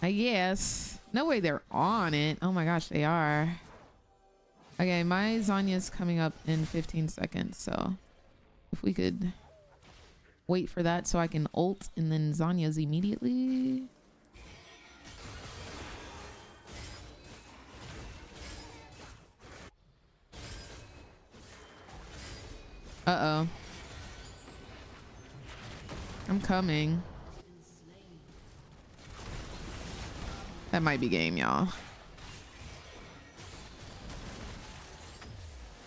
I guess. No way they're on it. Oh my gosh, they are. Okay, my Zanya's coming up in 15 seconds, so if we could wait for that so I can ult and then Zanya's immediately. Uh-oh. I'm coming. That might be game, y'all.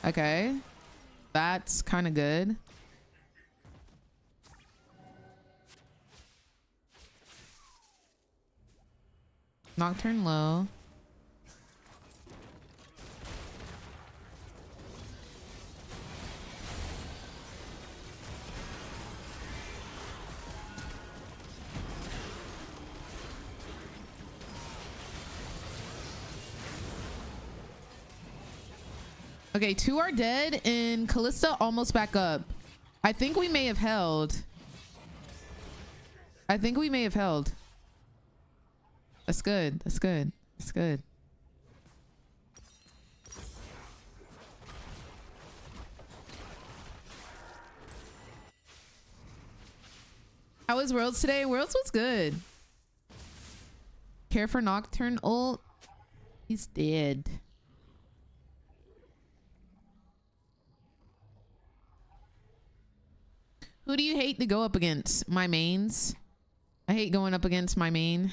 Okay. That's kind of good. Nocturne low. Okay, 2 are dead and Callista almost back up. I think we may have held. I think we may have held. That's good. That's good. That's good. How was Worlds today? Worlds was good. Care for Nocturne ult? He's dead. Who do you hate to go up against? My mains. I hate going up against my main.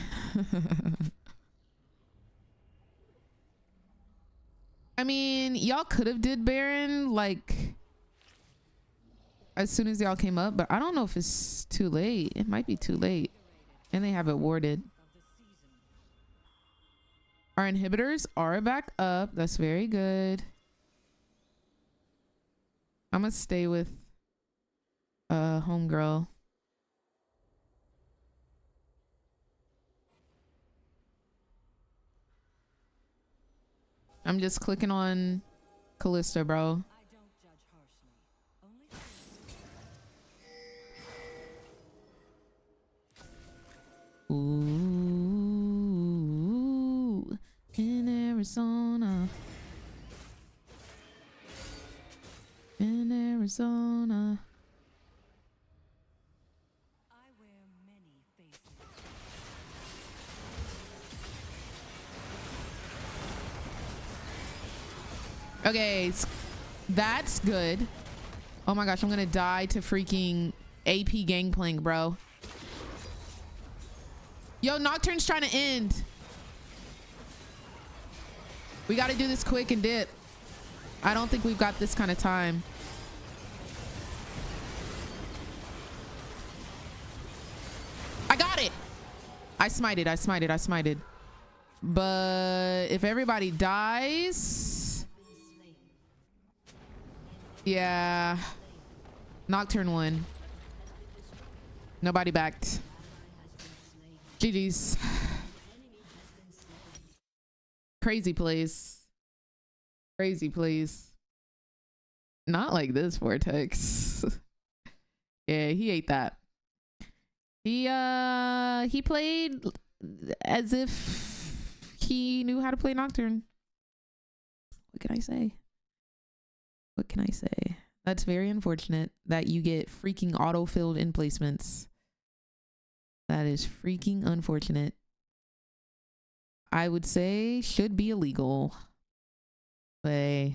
I mean, y'all could have did Baron like as soon as y'all came up, but I don't know if it's too late. It might be too late. And they have it warded. Our inhibitors are back up. That's very good. I'm gonna stay with homegirl. I'm just clicking on Callista, bro. Ooh, in Arizona. In Arizona. Okay, that's good. Oh my gosh, I'm gonna die to freaking AP Gangplank, bro. Yo, Nocturne's trying to end. We gotta do this quick and dip. I don't think we've got this kind of time. I got it. I smited, I smited, I smited. But if everybody dies... Yeah. Nocturne won. Nobody backed. GG's. Crazy plays. Crazy plays. Not like this, Vortex. Yeah, he ate that. He played as if he knew how to play Nocturne. What can I say? What can I say? That's very unfortunate that you get freaking auto-filled in placements. That is freaking unfortunate. I would say should be illegal. But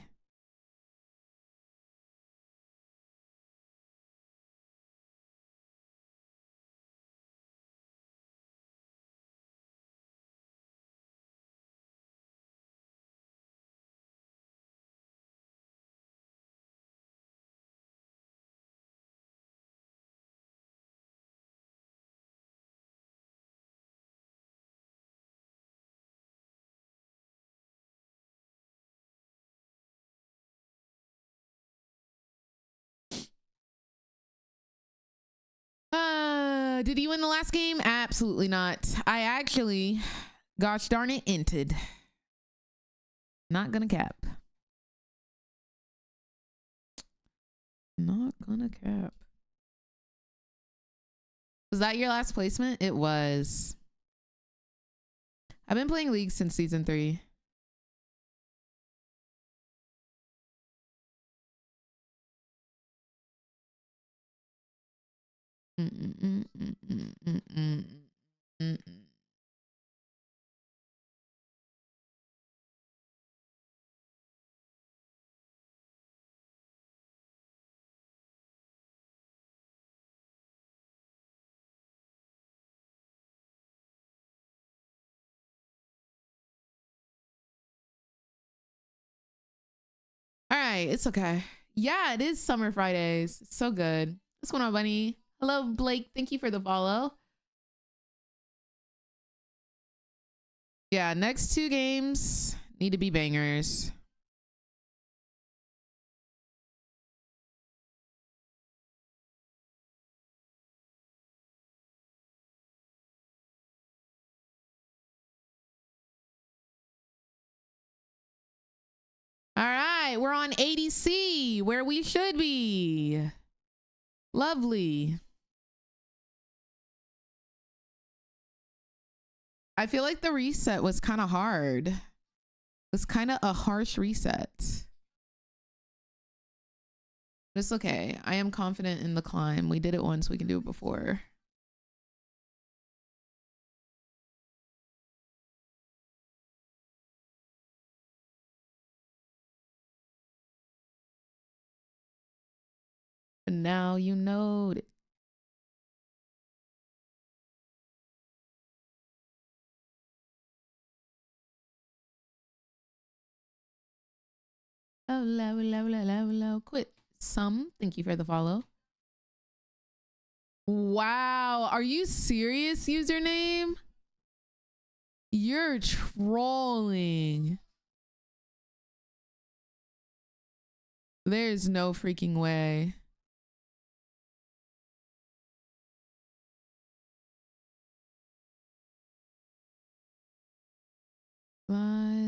did he win the last game? Absolutely not. I actually, gosh darn it, inted. Not gonna cap. Not gonna cap. Was that your last placement? It was. I've been playing League since season 3. All right, it's okay. Yeah, it is Summer Fridays. So good. What's going on, Bunny? Hello, Blake. Thank you for the follow. Yeah, next 2 games need to be bangers. All right, we're on ADC, where we should be. Lovely. I feel like the reset was kind of hard. It was kind of a harsh reset. But it's okay. I am confident in the climb. We did it once. We can do it before. And now you know it. Hello. Quit. Thank you for the follow. Wow. Are you serious, username? You're trolling. There's no freaking way. Lie.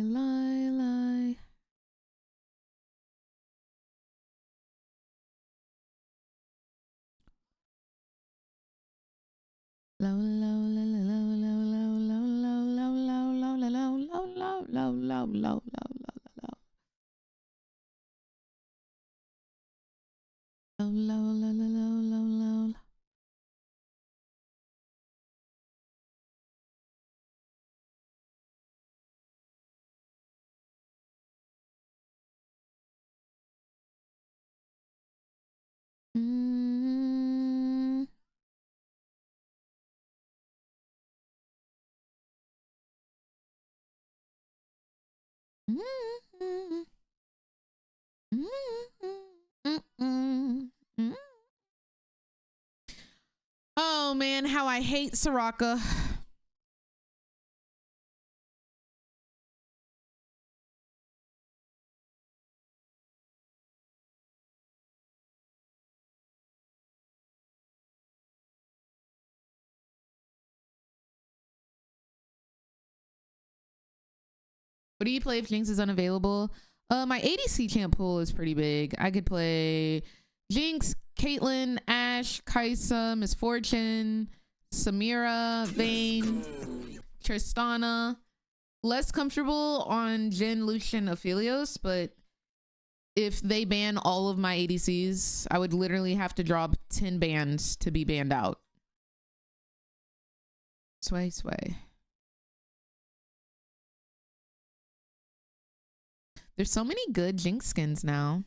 Low. Mm. Mm. Mm. Oh man, how I hate Soraka. What do you play if Jinx is unavailable? My ADC champ pool is pretty big. I could play Jinx, Caitlyn, Ashe, Kaisa, Misfortune, Samira, Vayne, Tristana. Less comfortable on Jhin, Lucian, Aphelios, but if they ban all of my ADCs, I would literally have to drop 10 bans to be banned out. Sway, sway. There's so many good Jinx skins now.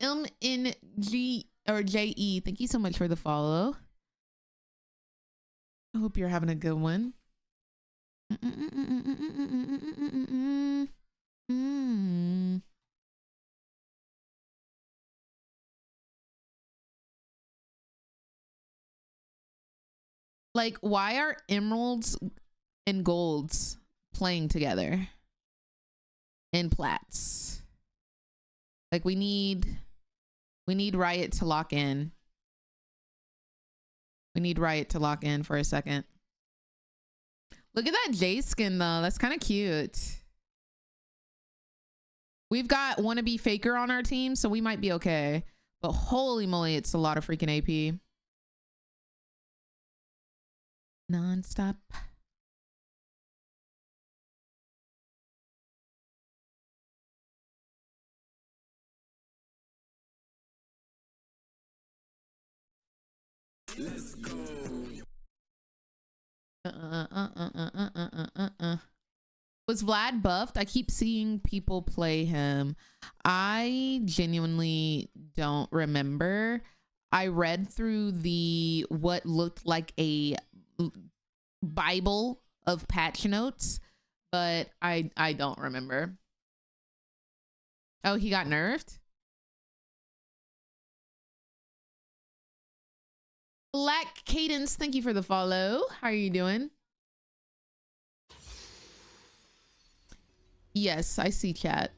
MNG or JE, thank you so much for the follow. I hope you're having a good one. Like, why are emeralds and golds playing together? And plats. Like, we need Riot to lock in. We need Riot to lock in for a second. Look at that J skin though. That's kind of cute. We've got wannabe Faker on our team, so we might be okay. But holy moly, it's a lot of freaking AP. Non-stop. Let's go. Was Vlad buffed? I keep seeing people play him. I genuinely don't remember. I read through the what looked like a Bible of patch notes, but I don't remember. Oh, he got nerfed? Black Cadence, thank you for the follow. How are you doing? Yes, I see chat.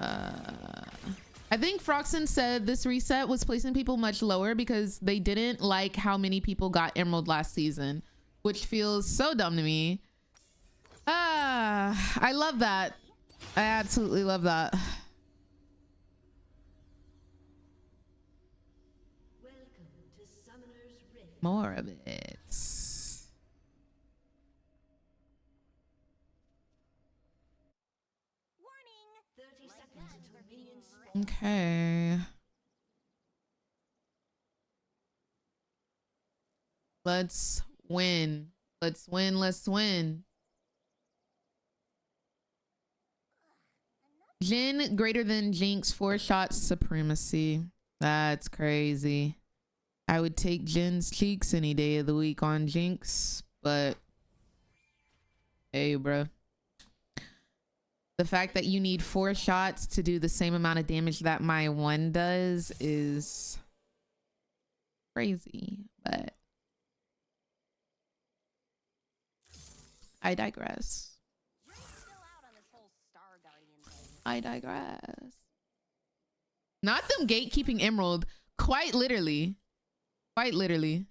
I think Froxen said this reset was placing people much lower because they didn't like how many people got Emerald last season, which feels so dumb to me. I love that. I absolutely love that. More of it. Okay. Let's win. Let's win. Let's win. Jhin greater than Jinx 4 shots supremacy. That's crazy. I would take Jin's cheeks any day of the week on Jinx, but hey, bro. The fact that you need 4 shots to do the same amount of damage that my 1 does is crazy, but I digress. I digress. Not them gatekeeping Emerald. Quite literally. Quite literally.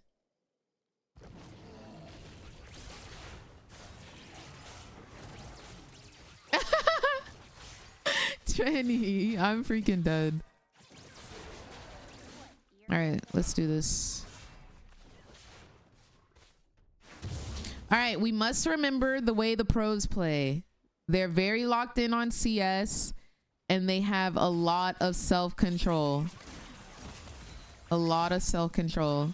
Trenny, I'm freaking dead. All right, let's do this. All right, we must remember the way the pros play. They're very locked in on CS. and they have a lot of self-control. A lot of self-control.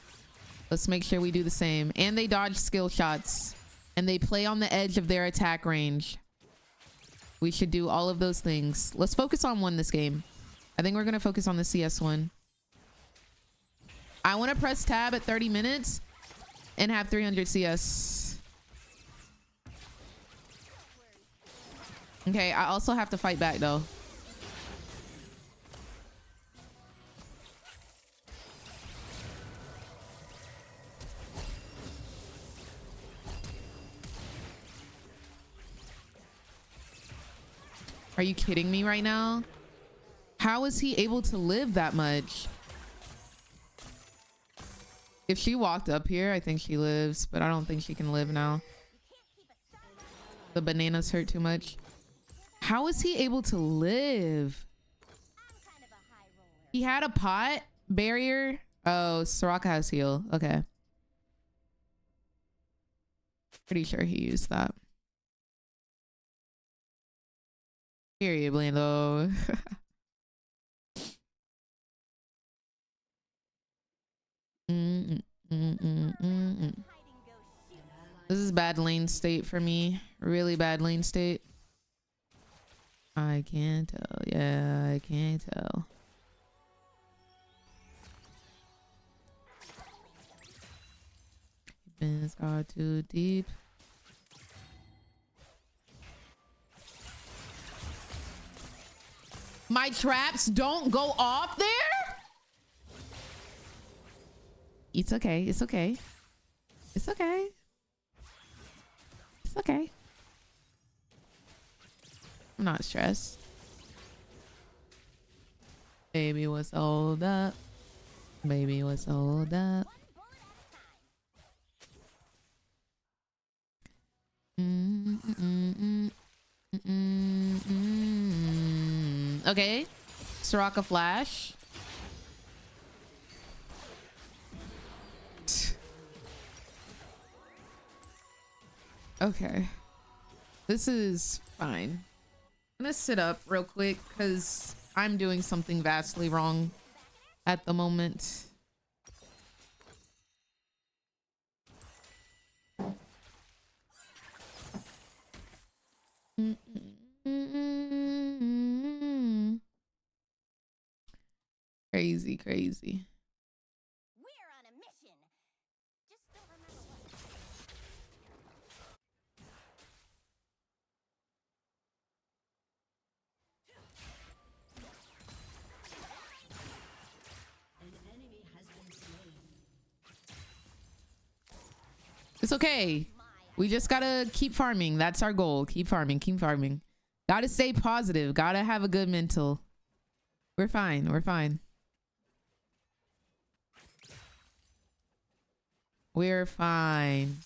Let's make sure we do the same. And they dodge skill shots. And they play on the edge of their attack range. We should do all of those things. Let's focus on one this game. I think we're going to focus on the CS one. I want to press tab at 30 minutes and have 300 CS. Okay, I also have to fight back though. Are you kidding me right now? How is he able to live that much? If she walked up here, I think she lives, but I don't think she can live now. The bananas hurt too much. How is he able to live? He had a pot barrier. Oh, Soraka has heal. Okay. Pretty sure he used that. Period, Blando. This is bad lane state for me. Really bad lane state. I can't tell. Yeah, I can't tell. Been scarred too deep. My traps don't go off there? It's okay. It's okay. It's okay. It's okay. I'm not stressed. Baby, what's all up? Baby, what's all up? Okay. Soraka flash. Okay. This is fine. I'm gonna sit up real quick because I'm doing something vastly wrong at the moment. Crazy, crazy. It's okay. We just gotta keep farming. That's our goal. Keep farming. Keep farming. Gotta stay positive. Gotta have a good mental. We're fine. We're fine. We're fine.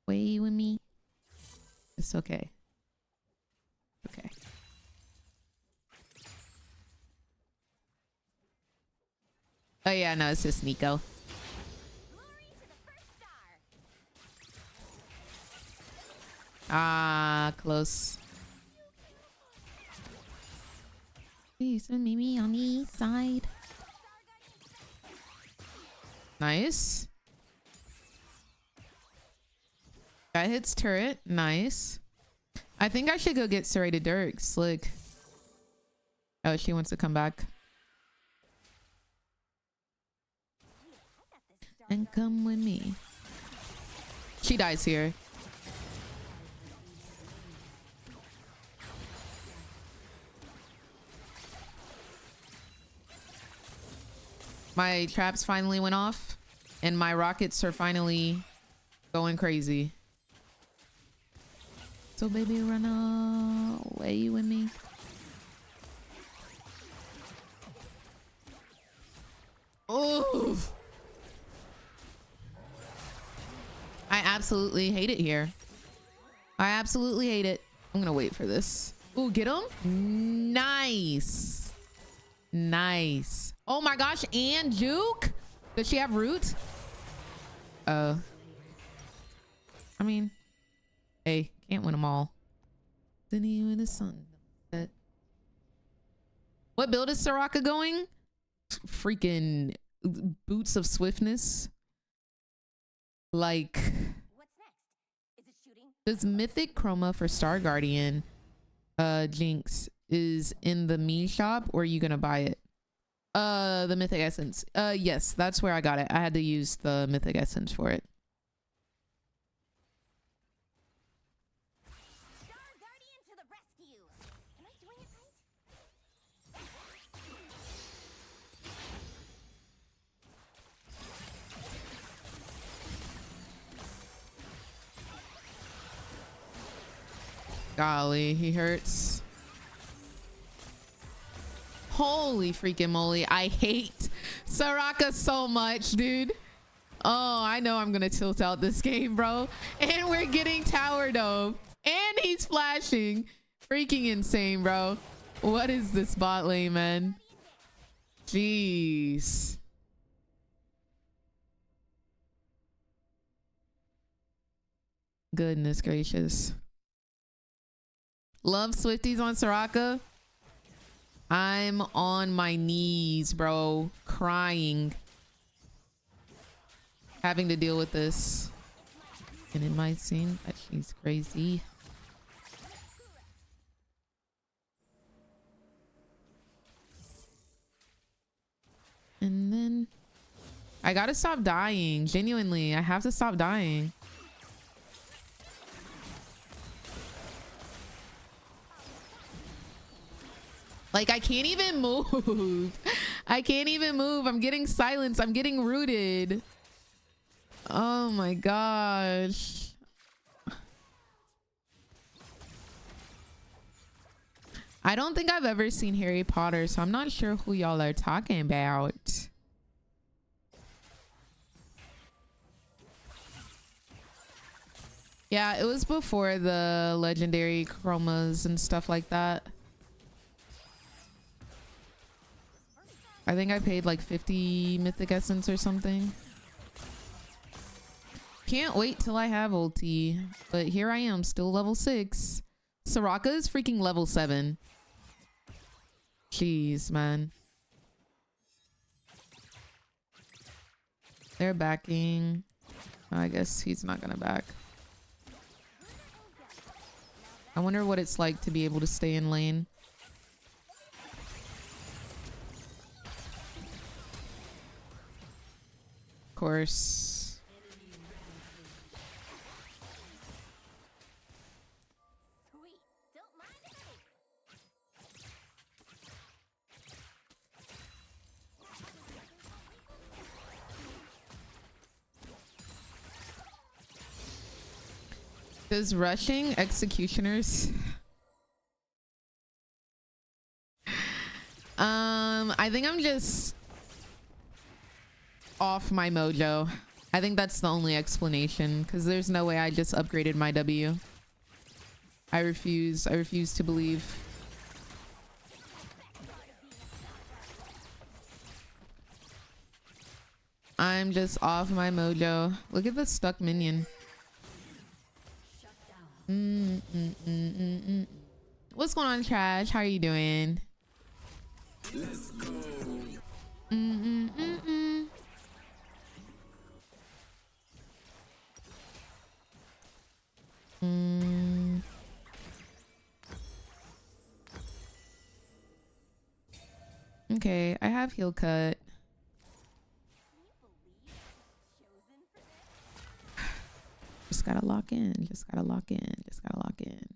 Wait with me. It's okay. Okay. Oh yeah, no, it's just Nico. Ah, close. Please meet me on the east side. Nice. That hits turret. Nice. I think I should go get serrated Dirk. Slick. Oh, she wants to come back. And come with me. She dies here. My traps finally went off and my rockets are finally going crazy. So baby, run away with me. Oh, I absolutely hate it here. I absolutely hate it. I'm gonna wait for this. Ooh, get him. Nice. Nice. Oh my gosh, and juke. Does she have root? I mean, hey, can't win them all. Then he win the sun. What build is Soraka going? Freaking boots of swiftness. Like, this mythic chroma for Star Guardian, Jinx, is in the me shop, or are you gonna buy it? The mythic essence. Yes, that's where I got it. I had to use the mythic essence for it. Golly, he hurts. Holy freaking moly. I hate Soraka so much, dude. Oh, I know I'm gonna tilt out this game, bro. And we're getting tower dome. And he's flashing. Freaking insane, bro. What is this bot lane, man? Jeez. Goodness gracious. Love Swifties on Soraka. I'm on my knees, bro. Crying. Having to deal with this. And it might seem that she's crazy. And then I gotta stop dying. Genuinely, I have to stop dying. Like, I can't even move. I can't even move. I'm getting silenced. I'm getting rooted. Oh my gosh. I don't think I've ever seen Harry Potter, so I'm not sure who y'all are talking about. Yeah, it was before the legendary chromas and stuff like that. I think I paid like 50 mythic essence or something. Can't wait till I have ulti. But here I am, still level 6. Soraka is freaking level 7. Jeez, man. They're backing. I guess he's not gonna back. I wonder what it's like to be able to stay in lane. Of course. Does rushing executioners I think I'm just off my mojo. I think that's the only explanation, because there's no way I just upgraded my W. I refuse to believe. I'm just off my mojo. Look at the stuck minion. What's going on, Trash? How are you doing? Let's go. Okay, I have heal cut. Just gotta lock in. Just gotta lock in. Just gotta lock in.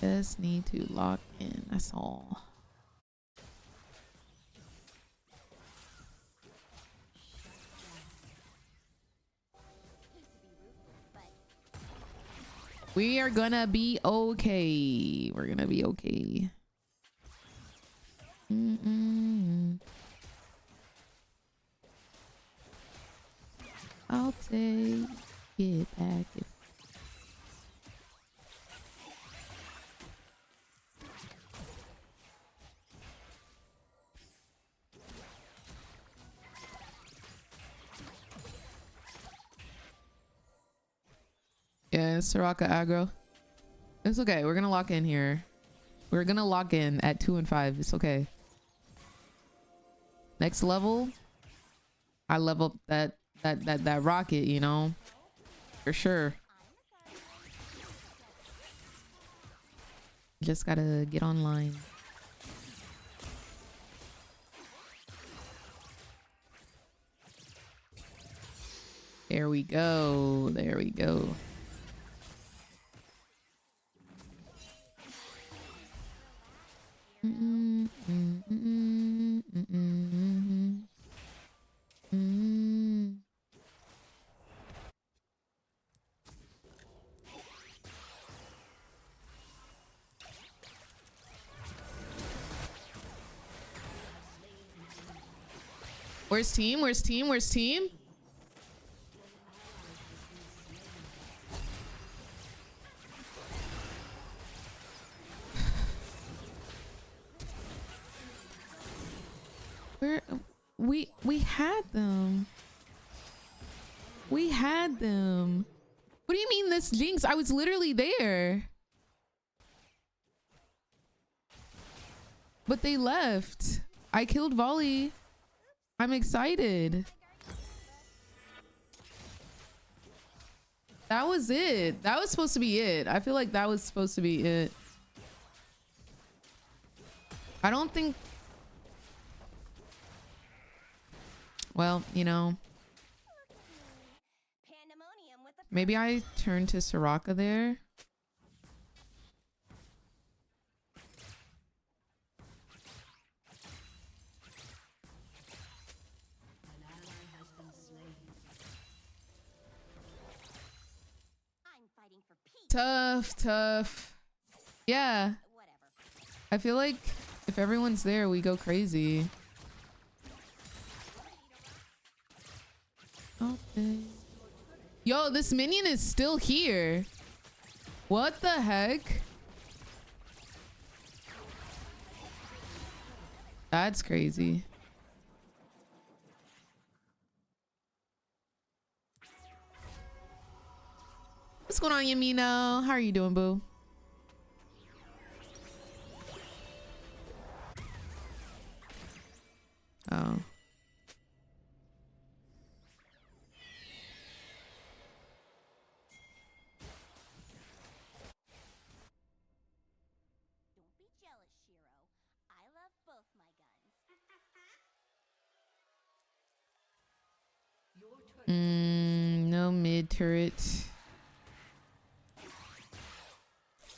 Just need to lock in. That's all. We are gonna be okay. We're gonna be okay. I'll take it back. Yeah, Soraka aggro. It's okay. We're gonna lock in here. We're gonna lock in at 2 and 5. It's okay. Next level, I level up that rocket, you know, for sure. Just gotta get online. There we go. There we go. Where's team? Where's team? Where's team? Where we had them. We had them. What do you mean this Jinx? I was literally there. But they left. I killed Volley. I'm excited. That was it. That was supposed to be it. I feel like that was supposed to be it. I don't think... Well, you know. Maybe I turn to Soraka there. Tough. Yeah. I feel like if everyone's there, we go crazy. Okay. Yo, this minion is still here. What the heck? That's crazy. What's going on, Yamino? How are you doing, boo? Oh. No mid turret.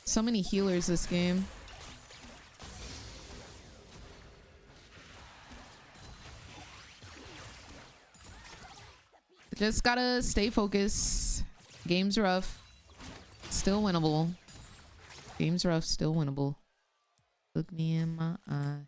So many healers this game. Just gotta stay focused. Game's rough. Still winnable. Game's rough, still winnable. Look me in my eye.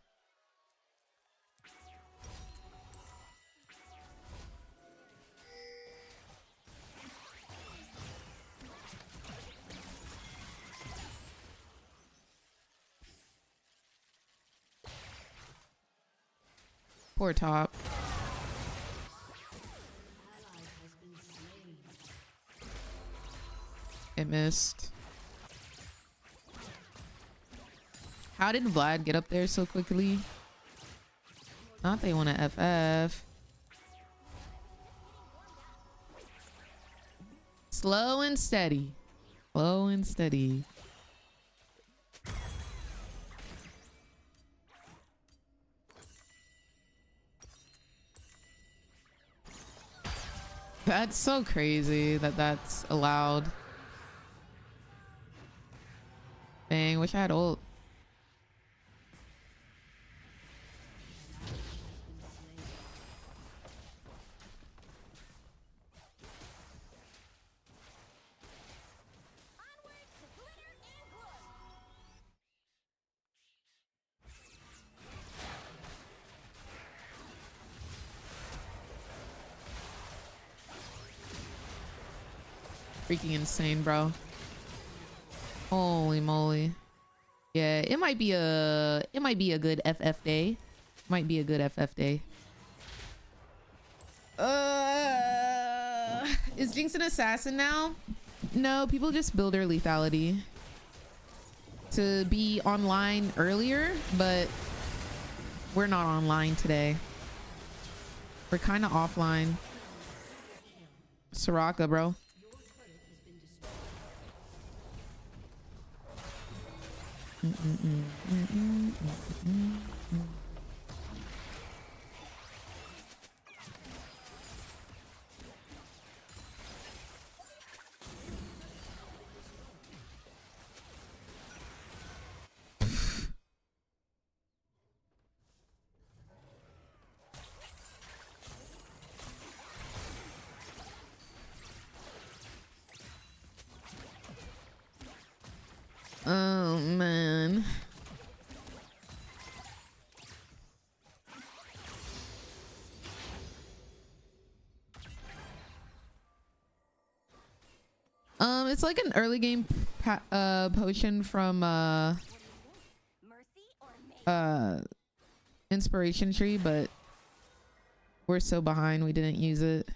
Poor top. It missed. How did Vlad get up there so quickly? Not they want to FF. Slow and steady. Slow and steady. That's so crazy that that's allowed. Dang, wish I had ult. Freaking insane, bro. Holy moly. Yeah, it might be a good FF day. Might be a good FF day. Is Jinx an assassin now? No, people just build their lethality to be online earlier, but we're not online today. We're kind of offline. Soraka, bro. Oh man. It's like an early game potion from inspiration tree, but we're so behind we didn't use it.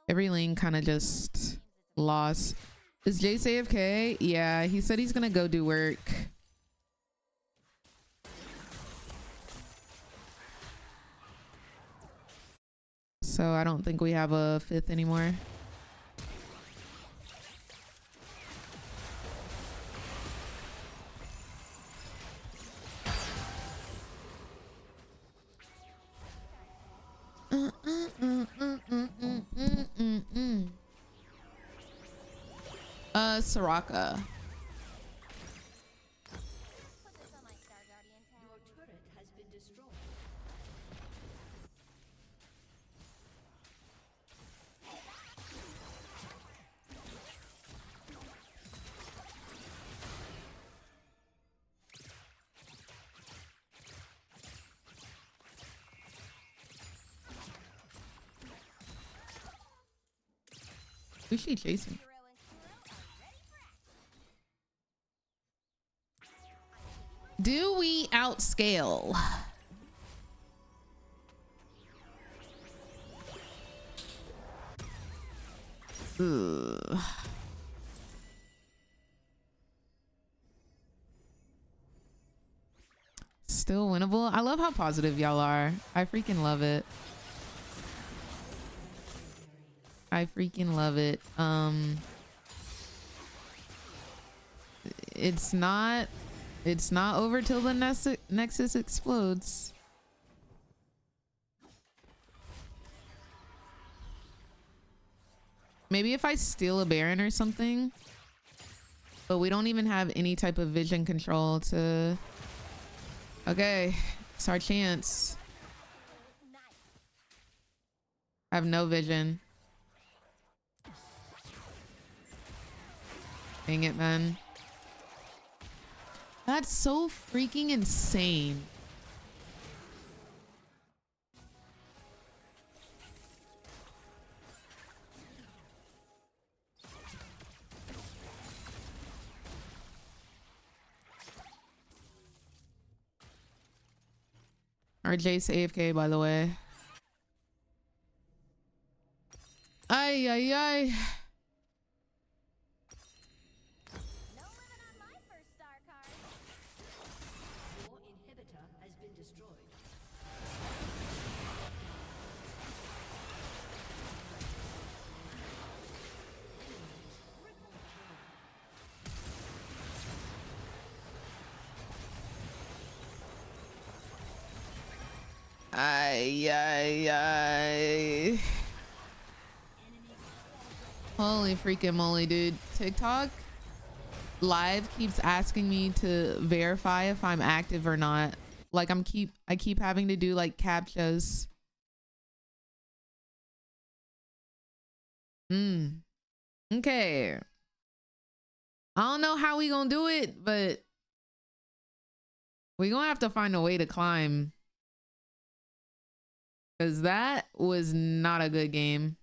Every lane kind of just lost. Is Jace AFK? Yeah, he said he's gonna go do work. So I don't think we have a 5th anymore. Soraka. Who's she chasing? Do we outscale? Ugh. Still winnable. I love how positive y'all are. I freaking love it. I freaking love it. It's not over till the Nexus explodes. Maybe if I steal a Baron or something. But we don't even have any type of vision control to... Okay, it's our chance. I have no vision. Dang it, man. That's so freaking insane. RJ's AFK, by the way. Ay, ay, ay. Ay, ay, ay. Holy freaking moly, dude. TikTok live keeps asking me to verify if I'm active or not. Like I keep having to do like captchas. Okay. I don't know how we gonna do it, but we gonna have to find a way to climb. Because that was not a good game.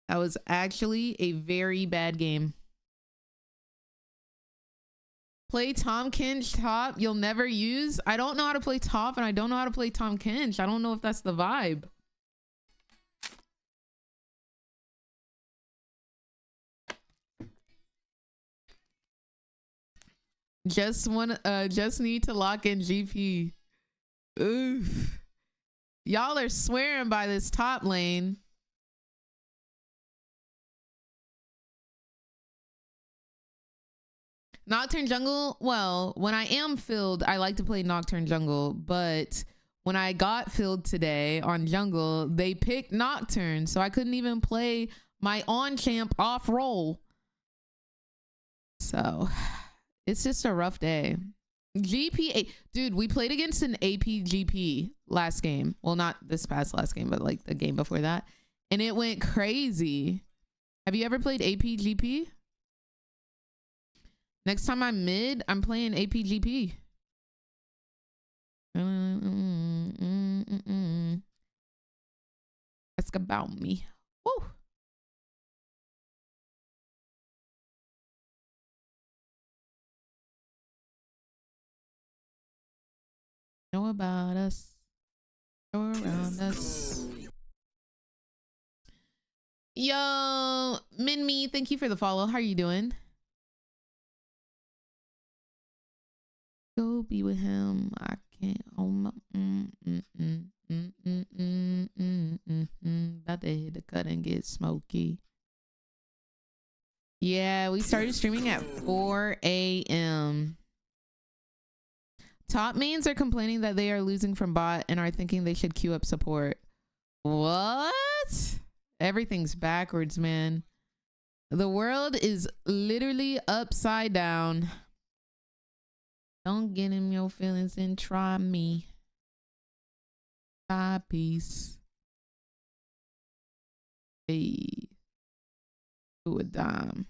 That was actually a very bad game. Play Tom Kench top you'll never use. I don't know how to play top and I don't know how to play Tom Kench. I don't know if that's the vibe. Just need to lock in GP. Oof. Y'all are swearing by this top lane. Nocturne jungle, well, when I am filled, I like to play Nocturne jungle, but when I got filled today on jungle, they picked Nocturne, so I couldn't even play my on-champ off role. So, it's just a rough day. GP, dude, we played against an AP GP last game. Well, not this past last game, but like the game before that. And it went crazy. Have you ever played AP GP? Next time I'm mid, I'm playing APGP. Ask about me. Woo! Know about us. Know around us. Yo, Minmi, thank you for the follow. How are you doing? Go be with him. I can't. About to hit the cut and get smoky. Yeah, we started streaming at 4 a.m. Top mains are complaining that they are losing from bot and are thinking they should queue up support. What? Everything's backwards, man. The world is literally upside down. Don't get in your feelings and try me. Try peace. Hey. Do a dime.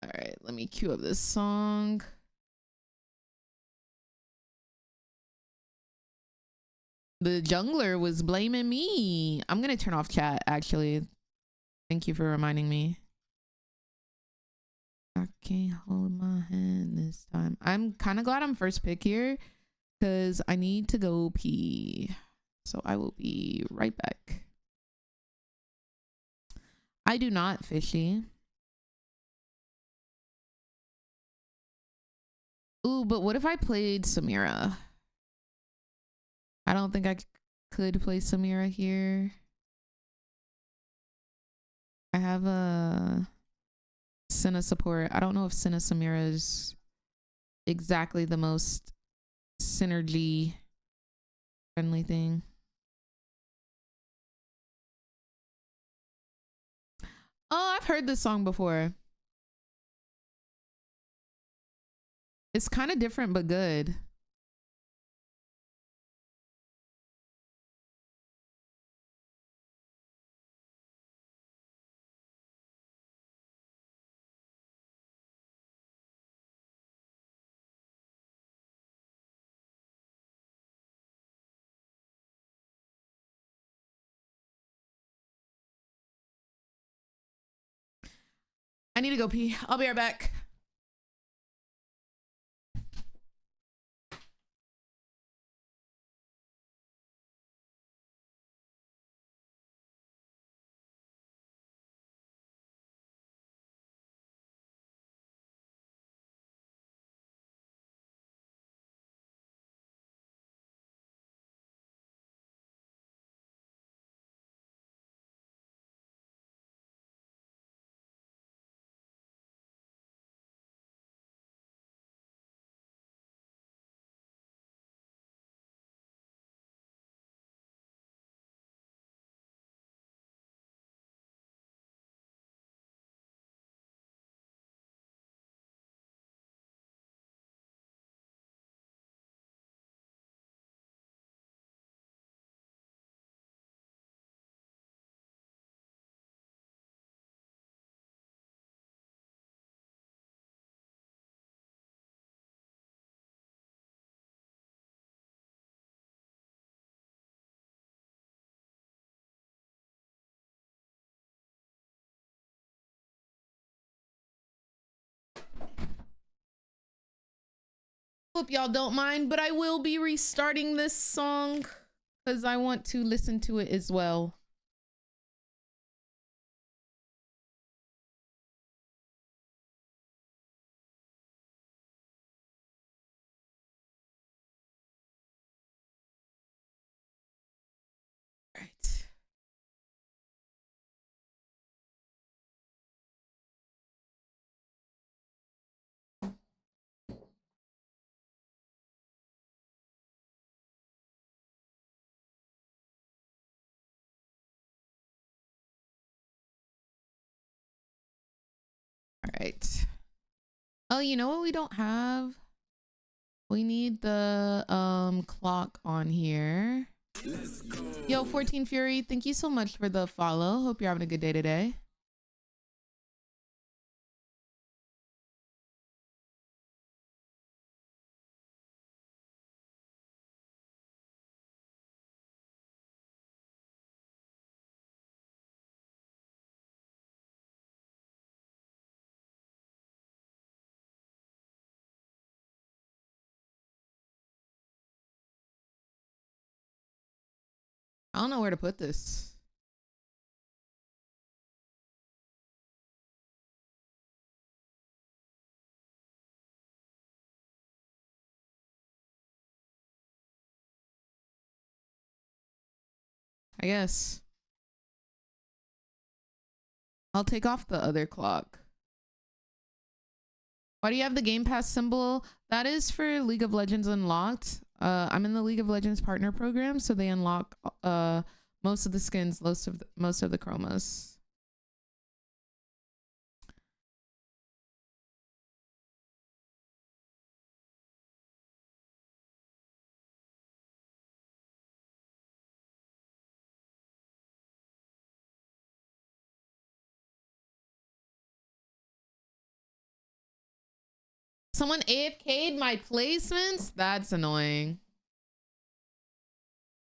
All right, let me cue up this song. The jungler was blaming me. I'm gonna turn off chat, actually. Thank you for reminding me. I can't hold my hand this time. I'm kind of glad I'm first pick here because I need to go pee. So I will be right back. I do not, fishy. Ooh, but what if I played Samira? I don't think I could play Samira here. I have a Senna support. I don't know if Senna Samira is exactly the most synergy friendly thing. Oh, I've heard this song before. It's kind of different but good. I need to go pee. I'll be right back. Hope y'all don't mind, but I will be restarting this song because I want to listen to it as well. Right. All right. Oh, you know what we don't have? We need the clock on here. Yo, 14 Fury, thank you so much for the follow. Hope you're having a good day today. I don't know where to put this. I guess I'll take off the other clock. Why do you have the Game Pass symbol? That is for League of Legends Unlocked. I'm in the League of Legends partner program, so they unlock most of the skins, most of the chromas. Someone AFK'd my placements? That's annoying.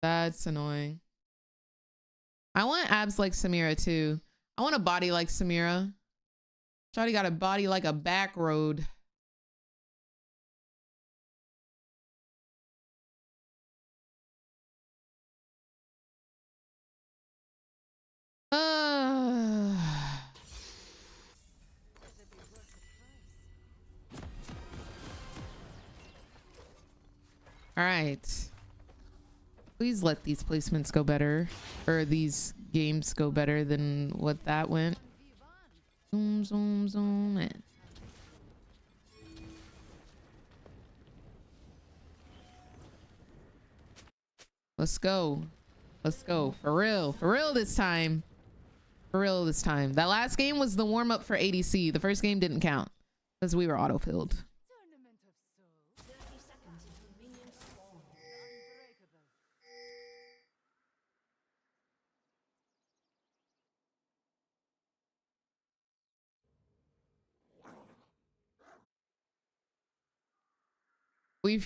That's annoying. I want abs like Samira too. I want a body like Samira. Shawty got a body like a back road. All right. Please let these placements go better, or these games go better than what that went. Zoom, zoom, zoom. Man. Let's go. Let's go. For real. For real this time. For real this time. That last game was the warm-up for ADC. The first game didn't count because we were auto-filled.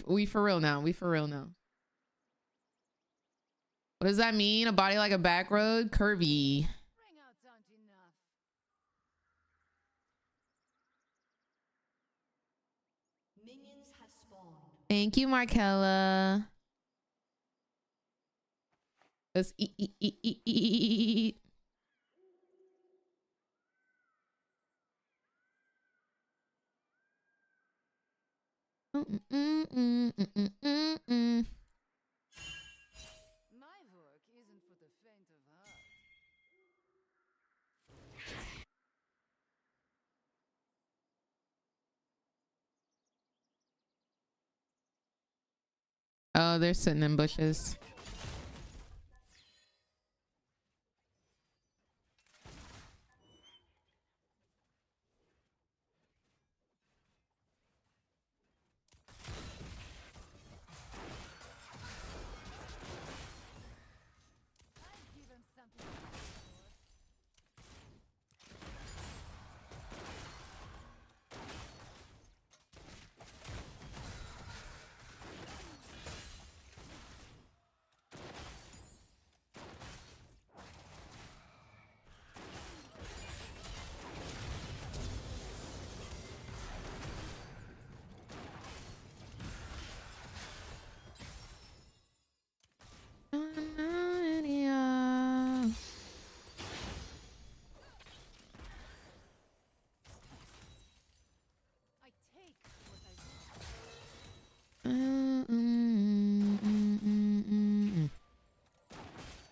We for real now. We for real now. What does that mean? A body like a back road? Curvy. Thank you, Markella. Let's eat. Oh, they're sitting in bushes.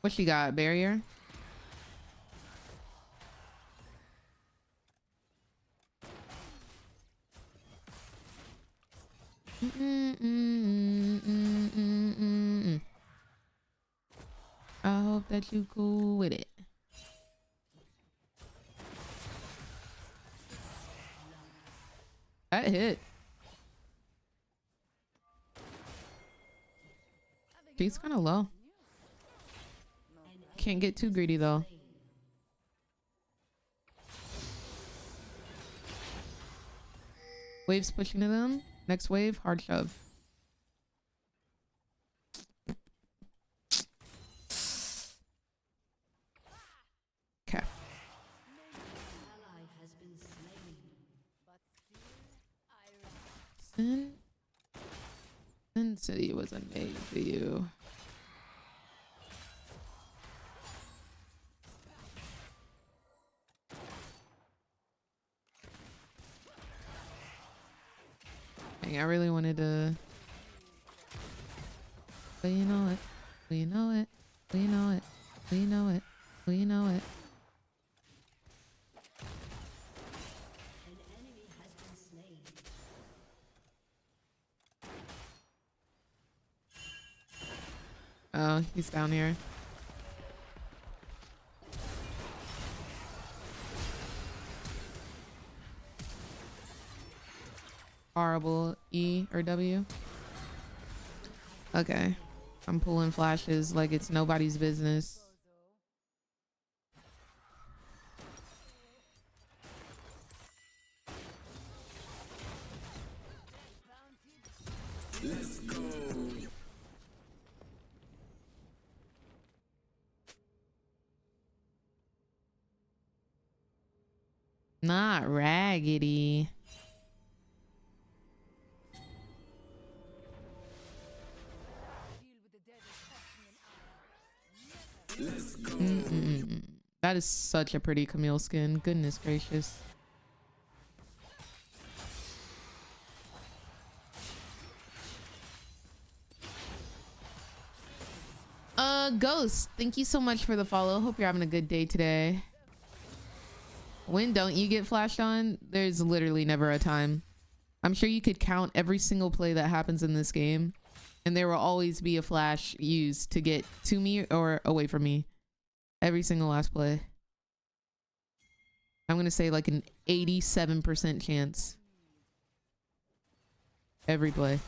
What she got? Barrier? I hope that you cool with it. That hit. She's kind of low. Can't get too greedy though. Waves pushing to them. Next wave, hard shove. Okay. Sin City wasn't made for you. Dang, I really wanted to. But you know it. We know it. We know it. We know it. We know it. Oh, he's down here. Horrible E or W. Okay. I'm pulling flashes like it's nobody's business. Let's go. Not raggedy. Let's go. That is such a pretty Camille skin. Goodness gracious. Ghost, thank you so much for the follow. Hope you're having a good day today. When don't you get flashed on? There's literally never a time. I'm sure you could count every single play that happens in this game, and there will always be a flash used to get to me or away from me. Every single last play. I'm gonna say like an 87% chance. Every play.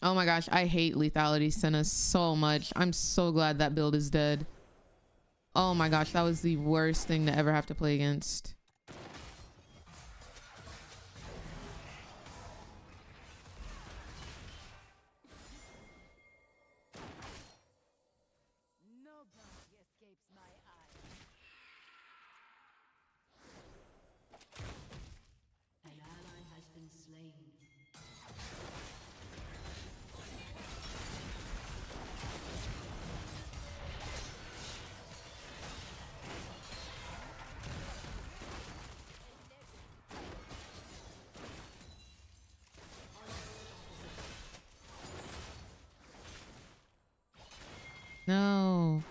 Oh my gosh, I hate lethality Senna so much. I'm so glad that build is dead. Oh my gosh, that was the worst thing to ever have to play against. No.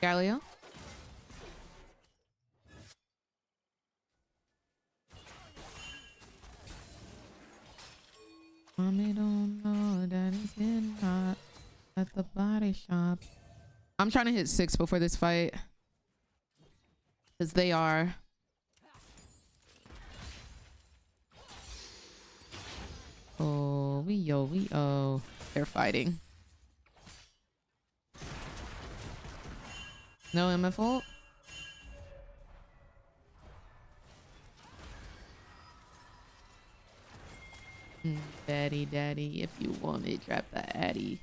Galileo? at the body shop. I'm trying to hit 6 before this fight. Because they are. Oh, we oh. They're fighting. No MF ult? Daddy, if you want me, drop the addy.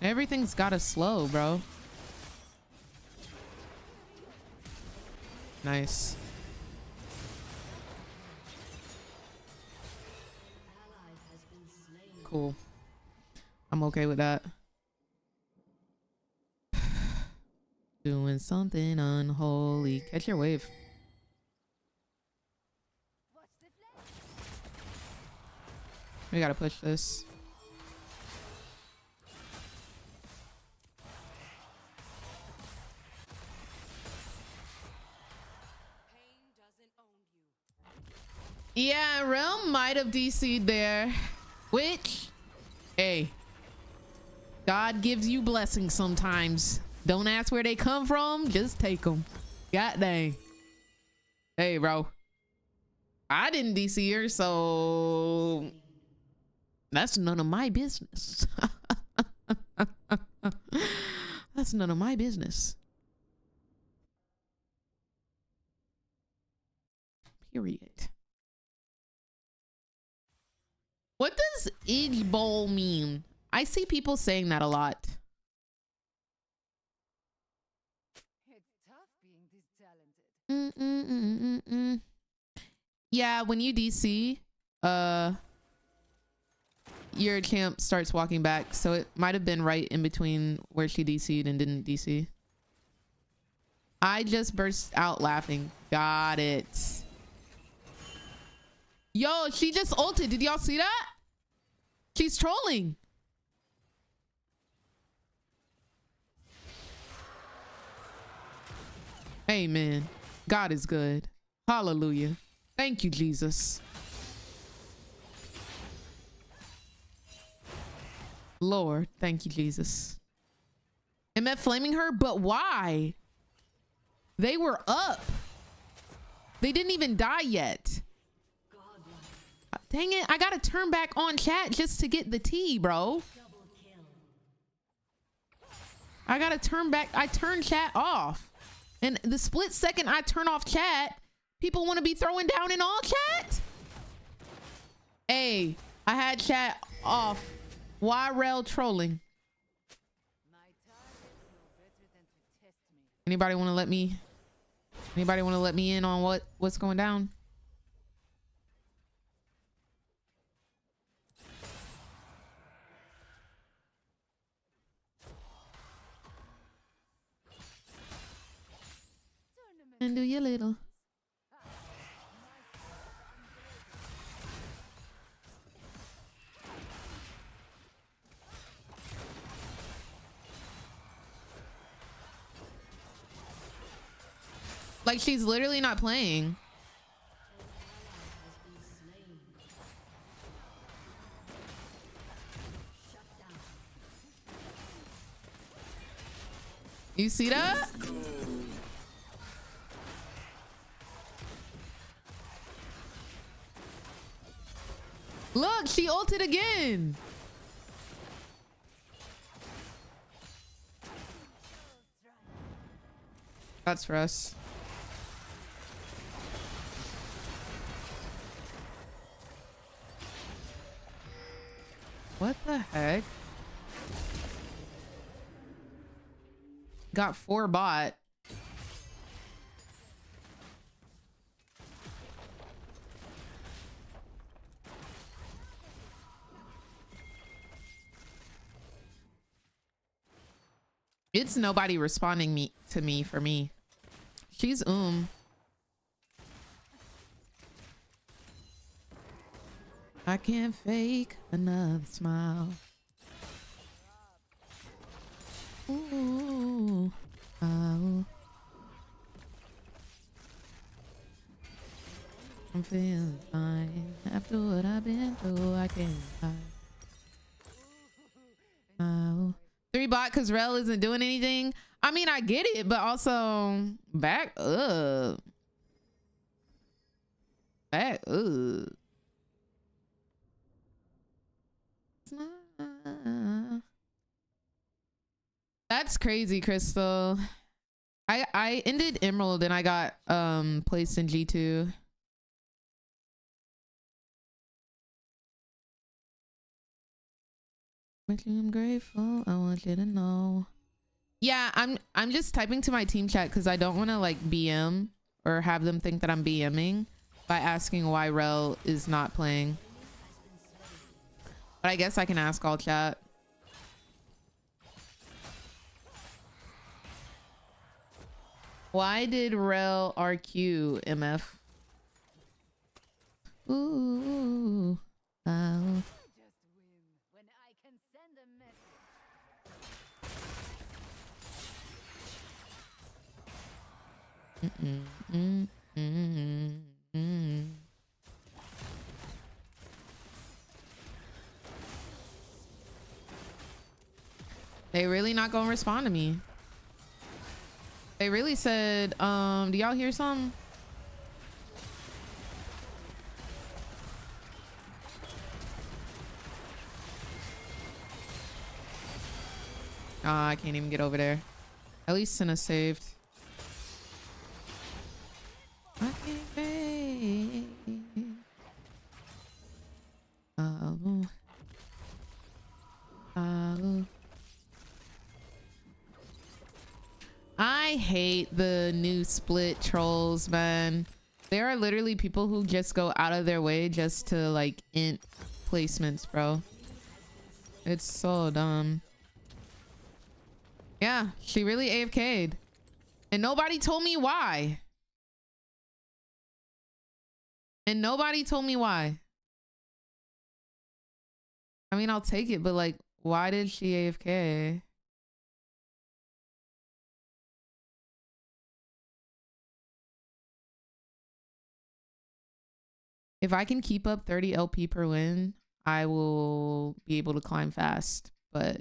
Everything's gotta slow, bro. Nice. Cool. I'm okay with that. Doing something unholy. Catch your wave. We gotta push this. Yeah, Realm might have DC'd there. Which, hey, God gives you blessings sometimes. Don't ask where they come from. Just take them. God dang. Hey, bro. I didn't DC her, so that's none of my business. That's none of my business. Period. What does Idge Bowl mean? I see people saying that a lot. It's tough being this talented. Yeah, when you DC, your champ starts walking back, so it might have been right in between where she DC'd and didn't DC. I just burst out laughing. Got it. Yo, she just ulted. Did y'all see that? She's trolling. Amen. God is good. Hallelujah. Thank you, Jesus. Lord, thank you, Jesus. MF flaming her, but why? They were up. They didn't even die yet. Dang it, I gotta turn back on chat just to get the tea, bro. I gotta turn back. I turned chat off. And the split second I turn off chat, people want to be throwing down in all chat? Hey, I had chat off. Why rel trolling? Anybody want to let me in on what's going down? And do your little. Like, she's literally not playing. You see that? Look, she ulted again. That's for us. What the heck? Got 4 bot. It's nobody responding to me for me. She's I can't fake another smile. Ooh, I I'm feeling fine. After what I've been through, I can't hide. Oh. 3 bot because Rel isn't doing anything. I mean, I get it, but also back up. Back up. That's crazy, Crystal. I ended Emerald and I got placed in G2. I'm grateful. I want you to know. Yeah, I'm just typing to my team chat because I don't want to like BM or have them think that I'm BMing by asking why Rel is not playing. But I guess I can ask all chat. Why did Rel RQ MF? Ooh. Oh. They really not gonna respond to me. They really said, do y'all hear something? I can't even get over there. At least Senna saved. I can't wait. Oh. I hate the new split trolls, man. There are literally people who just go out of their way just to like int placements, bro. It's so dumb. Yeah, she really AFK'd. And nobody told me why. And nobody told me why. I mean, I'll take it, but like, why did she AFK? If I can keep up 30 LP per win, I will be able to climb fast. But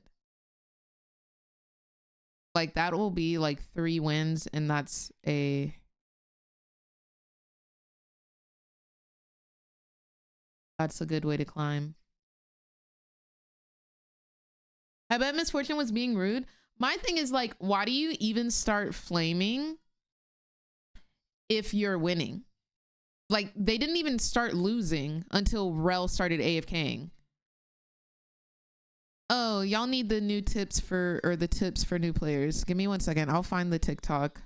like that will be like 3 wins, and that's a good way to climb. I bet Misfortune was being rude. My thing is like, why do you even start flaming if you're winning? Like, they didn't even start losing until Rel started AFKing. Oh, y'all need the new tips for, or the tips for new players. Give me 1 second. I'll find the TikTok.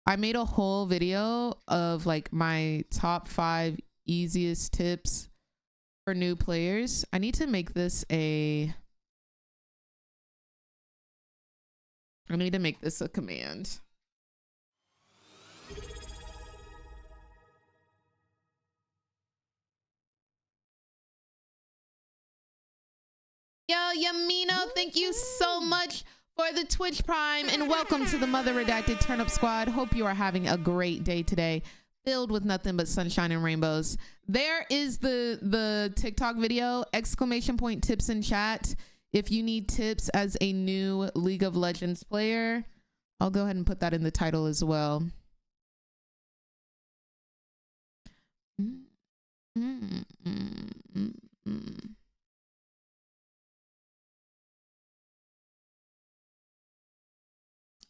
I made a whole video of like my top 5 easiest tips for new players. I need to make this a command. Yo, Yamino, thank you so much for the Twitch Prime and welcome to the Mother Redacted Turnip Squad. Hope you are having a great day today, filled with nothing but sunshine and rainbows. There is the TikTok video, ! tips in chat. If you need tips as a new League of Legends player, I'll go ahead and put that in the title as well.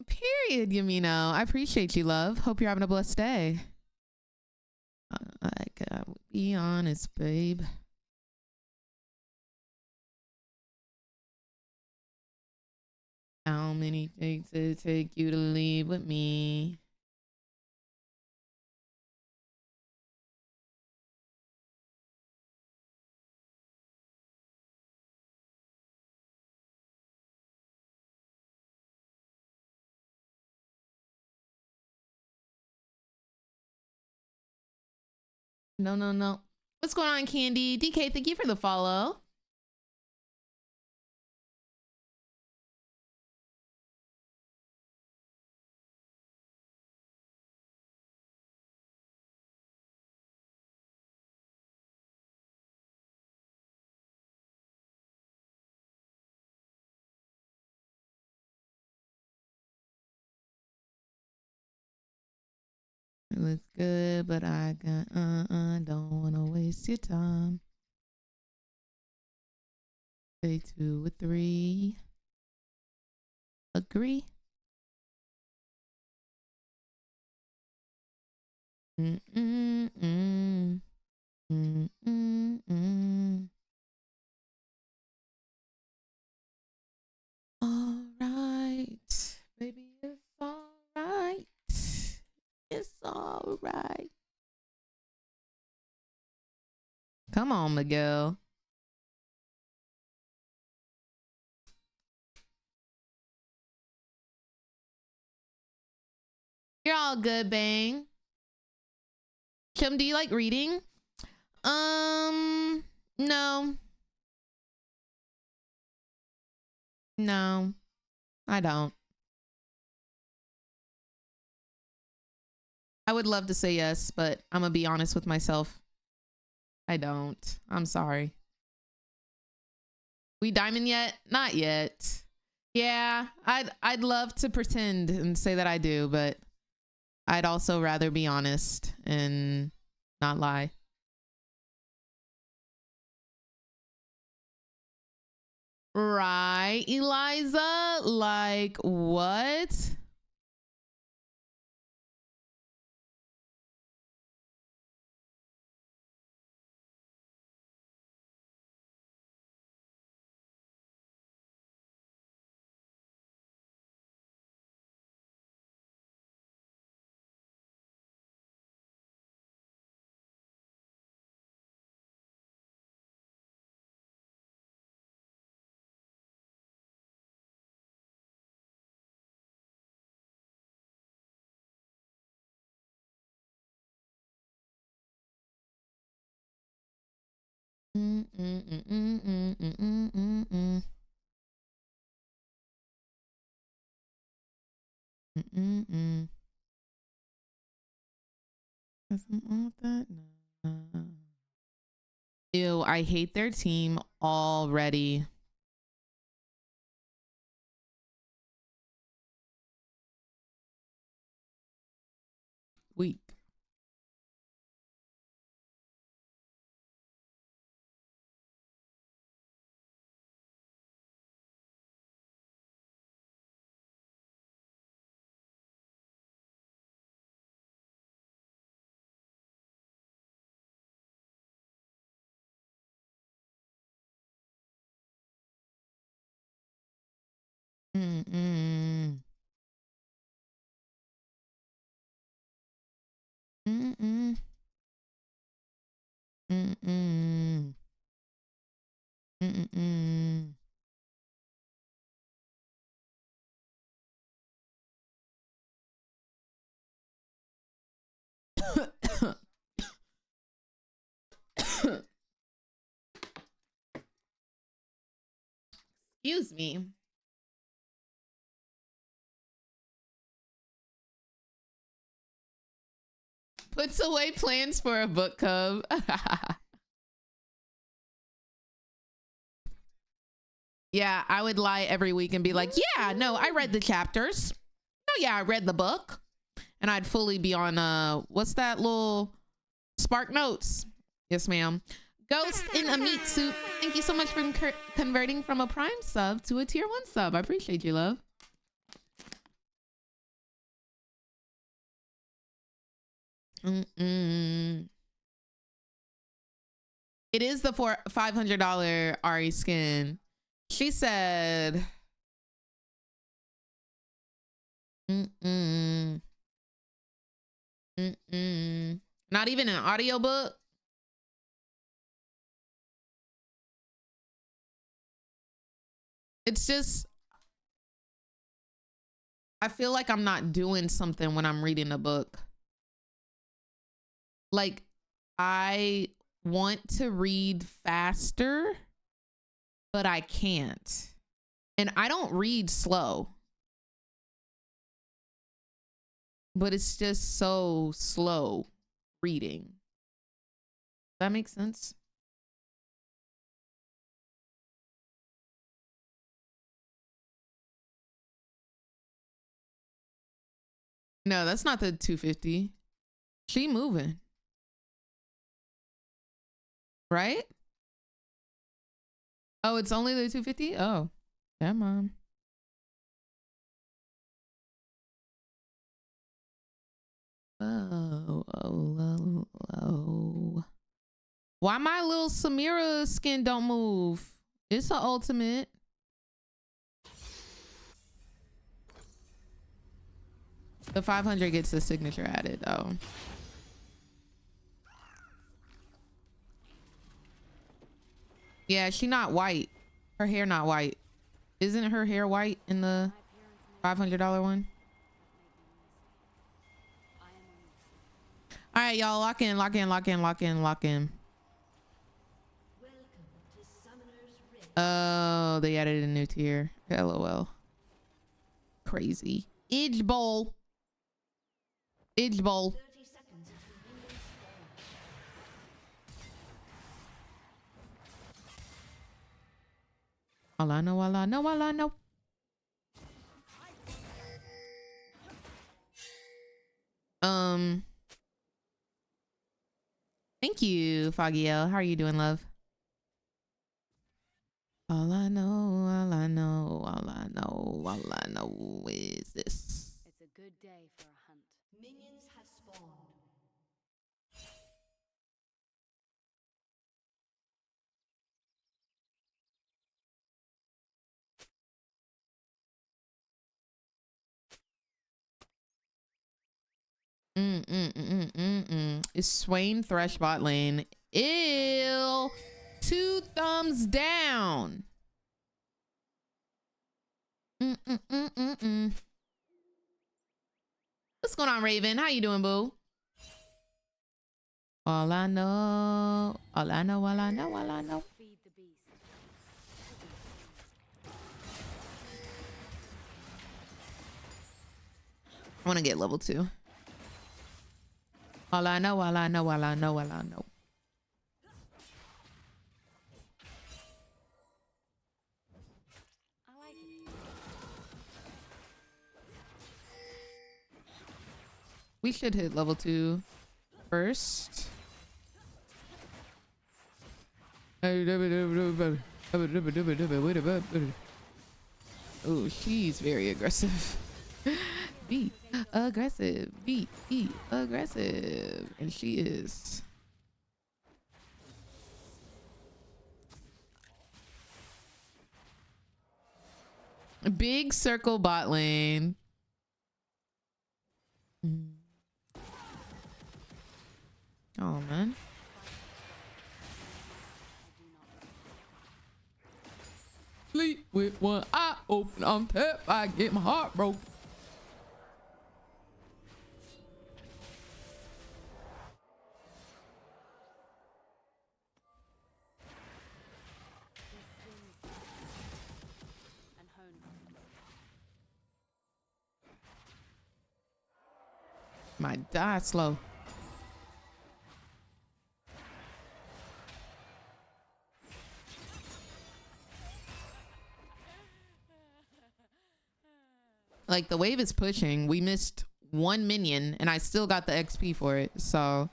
Period, Yamino. I appreciate you, love. Hope you're having a blessed day. I gotta be honest, babe. How many takes it take you to leave with me? No. What's going on, Candy? DK, thank you for the follow. looks good, but I got don't wanna waste your time. Say 2 or 3. Agree. Mm-mm-mm. Mm-mm-mm. All right, baby, it's all right. It's all right. Come on, Miguel. You're all good, Bang. Kim, do you like reading? No. No, I don't. I would love to say yes, but I'm gonna be honest with myself. I don't. I'm sorry. We diamond yet? Not yet. Yeah, I'd love to pretend and say that I do, but I'd also rather be honest and not lie. Right, Eliza? Like what? Mm-mm-mm-mm-mm-mm-mm-mm. Mm-mm-mm. Doesn't want that. No. Ew, I hate their team already. Weak. Mm-mm. Mm-mm. Mm-mm. Mm-mm. Excuse me. Puts away plans for a book club. Yeah, I would lie every week and be like, yeah, no, I read the chapters. Oh yeah, I read the book. And I'd fully be on what's that little Spark Notes? Yes, ma'am. Ghost in a meat suit. Thank you so much for converting from a Prime sub to a tier 1 sub. I appreciate you, love. Mm-mm. It is the $500 Ari skin. She said, mm-mm. Mm-mm. Not even an audiobook. It's just, I feel like I'm not doing something when I'm reading a book. Like, I want to read faster, but I can't. And I don't read slow. But it's just so slow reading. Does that make sense? No, that's not the 250. She moving. Right? Oh, it's only the 250? Oh, come on. Oh. Why my little Samira skin don't move? It's an ultimate. The 500 gets the signature added though. Yeah, she not white. Her hair not white. Isn't her hair white in the $500 one? All right, y'all, lock in, lock in, lock in, lock in, lock in. Oh, they added a new tier. LOL. Crazy. Edge bowl. Edge bowl. All I know, all I know, all I know. Thank you, Foggy L. How are you doing, love? All I know, all I know, all I know, all I know is this. It's a good day for a hunt. Minions have spawned. It's Swain Thresh bot lane. Ew. 2 thumbs down. What's going on, Raven? How you doing, boo? All I know, all I know, all I know, all I know. I want to get level 2. All I know, all I know, all I know, all I know. We should hit level 2 first. Oh, she's very aggressive. Be aggressive. Be aggressive. And she is. Big circle bot lane. Oh, man. Sleep with one eye open. I'm tap. I get my heart broke. Might die slow. Like, the wave is pushing. We missed 1 minion and I still got the XP for it, so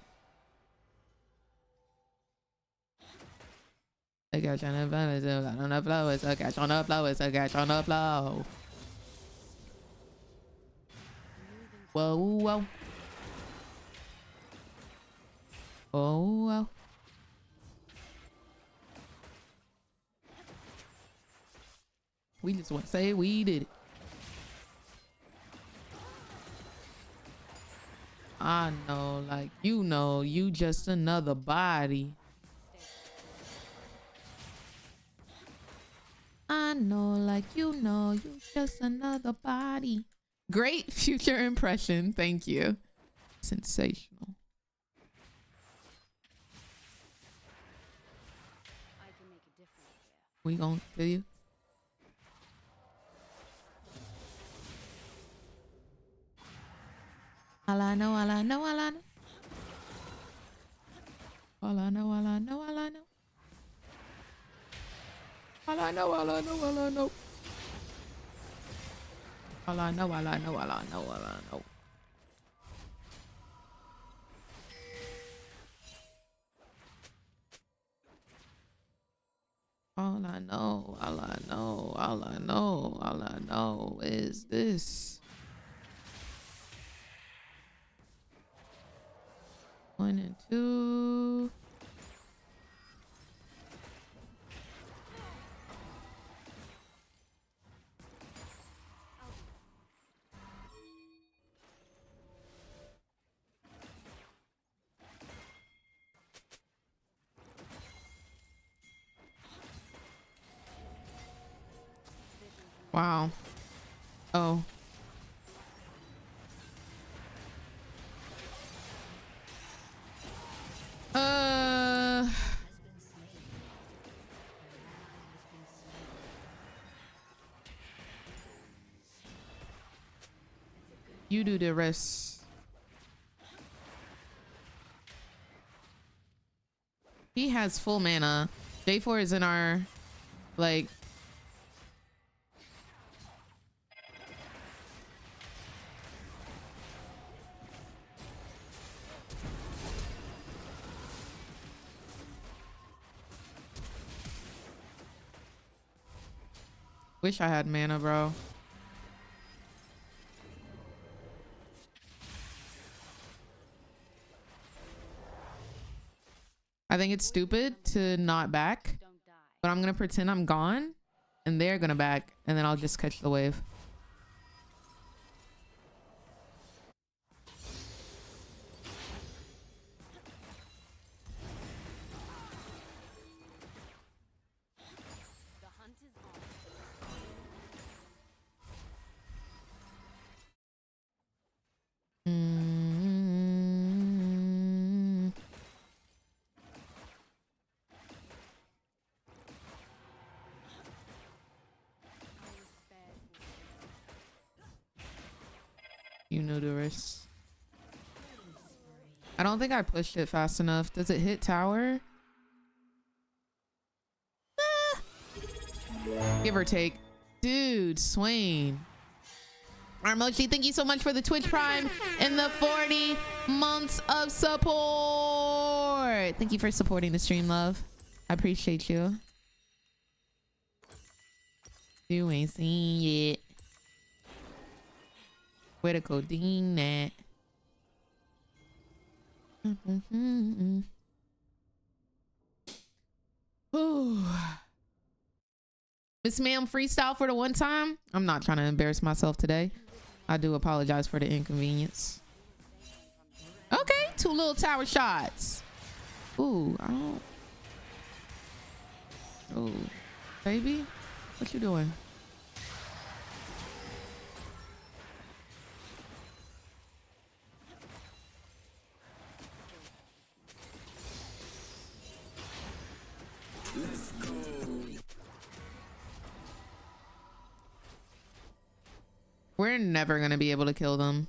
I got on the flow, it's a catch on the flow, it's a catch on the flow, it's a catch on the flow. Whoa, whoa. Oh, whoa. We just want to say we did it. I know, like, you know, you just another body. I know, like, you know, you just another body. Great future impression. Thank you. Sensational. I can make a difference here. We gonna do you? All I know, all I know, all I know. All I know, all I know, all I know. All I know, all I know, all I know. All I know, all I know, all I know, all I know. know, all I know, all I know, all I know is this. 1 and 2. Wow. Oh. You do the rest. He has full mana. J4 is in our, like... Wish I had mana, bro. I think it's stupid to not back, but I'm gonna pretend I'm gone and they're gonna back, and then I'll just catch the wave. You know the risk. I don't think I pushed it fast enough. Does it hit tower? Give or take. Dude, Swain. Armochi, thank you so much for the Twitch Prime and the 40 months of support. Thank you for supporting the stream, love. I appreciate you. You ain't seen yet. Where to codeine that? Miss Ma'am freestyle for the one time. I'm not trying to embarrass myself today. I do apologize for the inconvenience. Okay, 2 little tower shots. Ooh, I don't. Oh, baby, what you doing? Let's go. We're never gonna be able to kill them.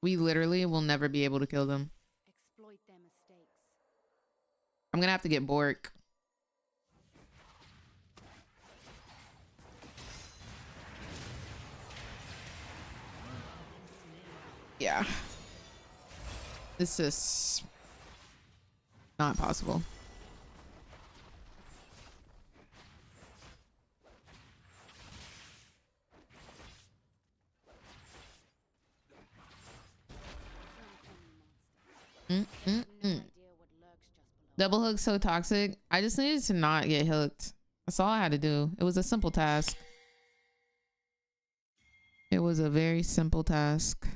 We literally will never be able to kill them. Exploit their mistakes. I'm gonna have to get Bork. Yeah. This is not possible. Double hook so toxic. I just needed to not get hooked. That's all I had to do. It was a simple task. It was a very simple task.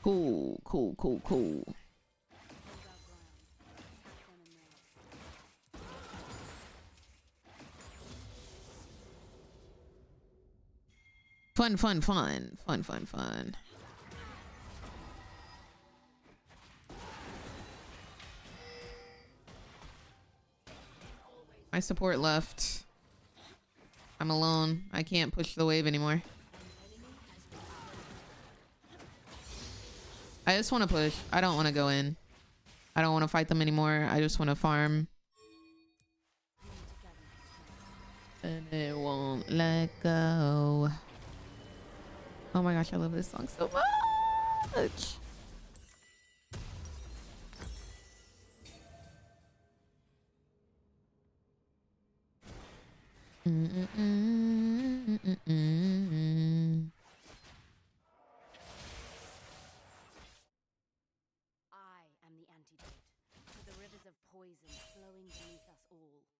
Cool, cool, cool, cool. Fun, fun, fun. Fun, fun, fun. My support left. I'm alone. I can't push the wave anymore. I just want to push. I don't want to go in. I don't want to fight them anymore. I just want to farm. And it won't let go. Oh my gosh, I love this song so much.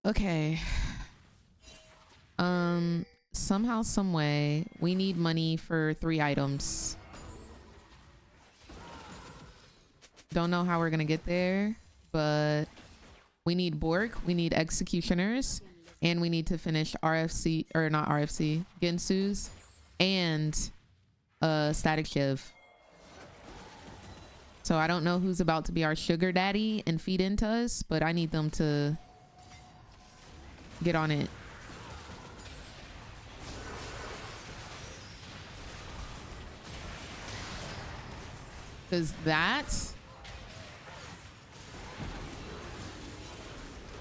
Okay. Somehow, some way, we need money for 3 items. Don't know how we're gonna get there, but we need Bork, we need Executioners, and we need to finish RFC, or not RFC, Gensu's, and Static Shiv. So I don't know who's about to be our sugar daddy and feed into us, but I need them to get on it. Because that...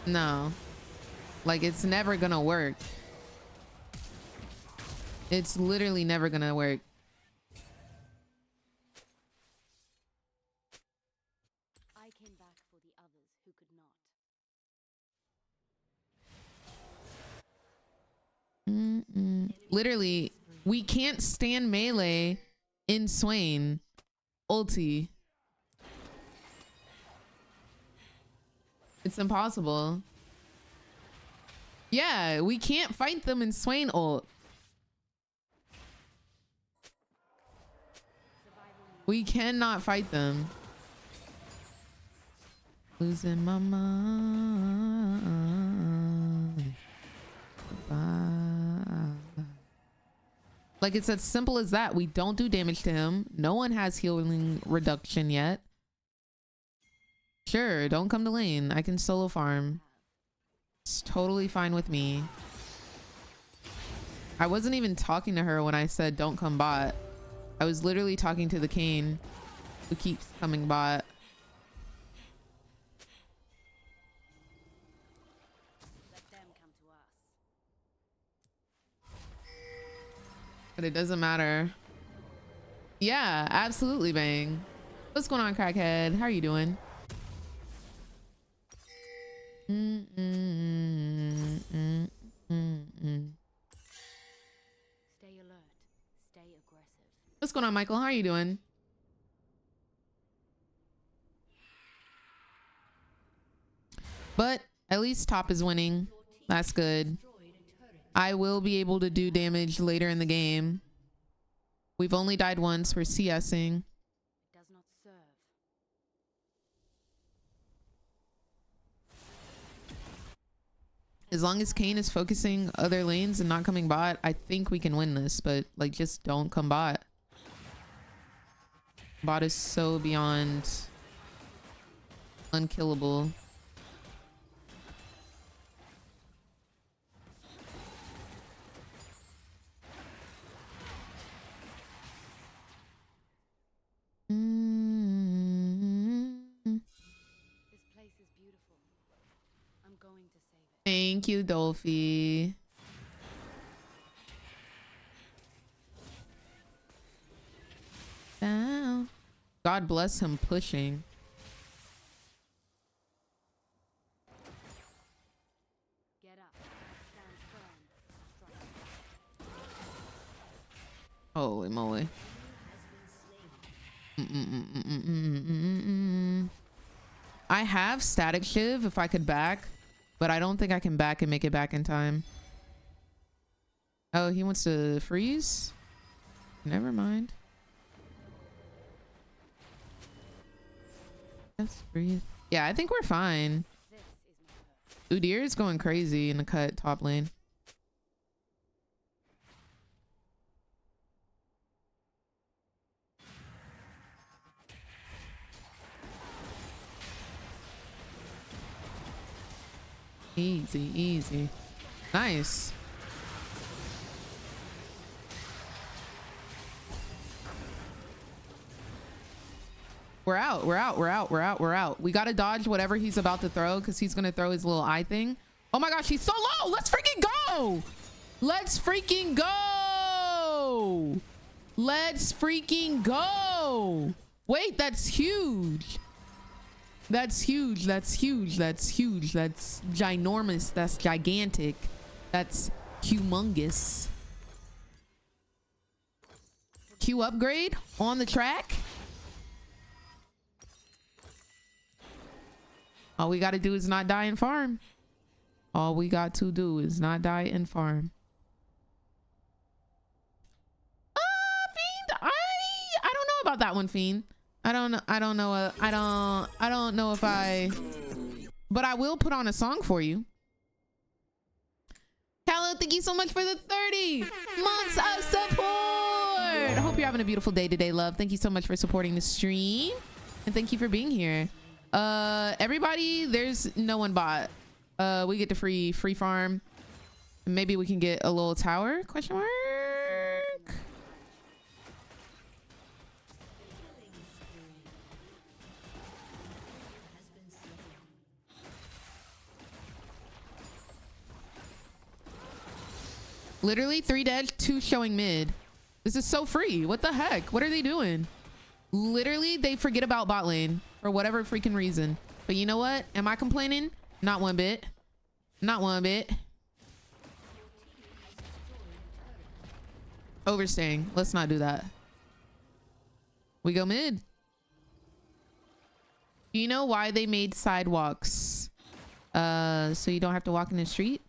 No. Like, it's never gonna work. It's literally never gonna work. I came back for the others who could not. Literally, we can't stand melee in Swain. Ulti. It's impossible. Yeah, we can't fight them in Swain ult. We cannot fight them. Losing my mind. Like, it's as simple as that. We don't do damage to him. No one has healing reduction yet. Sure, don't come to lane. I can solo farm. It's totally fine with me. I wasn't even talking to her when I said don't come bot. I was literally talking to the Kane who keeps coming bot. But it doesn't matter. Yeah, absolutely, Bang. What's going on, Crackhead? How are you doing? Stay alert. Stay aggressive. What's going on, Michael? How are you doing? But at least top is winning. That's good. I will be able to do damage later in the game. We've only died once. We're CSing. Does not serve. As long as Kane is focusing other lanes and not coming bot, I think we can win this. But like, just don't come bot. Bot is so beyond unkillable. This place is beautiful. I'm going to save it. Thank you, Dolphy. Down. God bless him pushing. Get up. Stand firm. Holy moly. I have Static Shiv if I could back, but I don't think I can back and make it back in time. Oh, he wants to freeze? Never mind. Just freeze. Yeah, I think we're fine. Udyr is going crazy in the cut top lane. Easy, easy. Nice. We're out. We're out. We're out. We're out. We're out. We got to dodge whatever he's about to throw because he's going to throw his little eye thing. Oh my gosh, he's so low. Let's freaking go. Let's freaking go. Let's freaking go. Wait, that's huge. That's huge. That's huge. That's huge. That's ginormous. That's gigantic. That's humongous. Q upgrade on the track. All we got to do is not die and farm. All we got to do is not die and farm. Fiend, I don't know about that one, Fiend. I don't know if I, but I will put on a song for you. Callow, thank you so much for the 30 months of support. I hope you're having a beautiful day today, love. Thank you so much for supporting the stream. And thank you for being here. Everybody, there's no one bot. We get to free farm. Maybe we can get a little tower, question mark? Literally 3 dead, 2 showing mid. This is so free. What the heck? What are they doing? Literally, they forget about bot lane for whatever freaking reason. But you know what? Am I complaining? Not one bit. Not one bit. Overstaying. Let's not do that. We go mid. Do you know why they made sidewalks? So you don't have to walk in the street?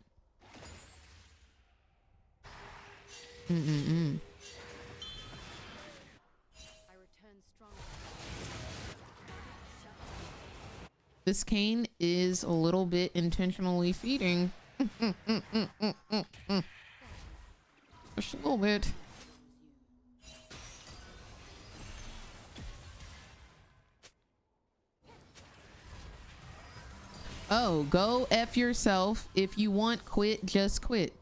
This cane is a little bit intentionally feeding. Just a little bit. Oh, go F yourself. If you want quit, just quit.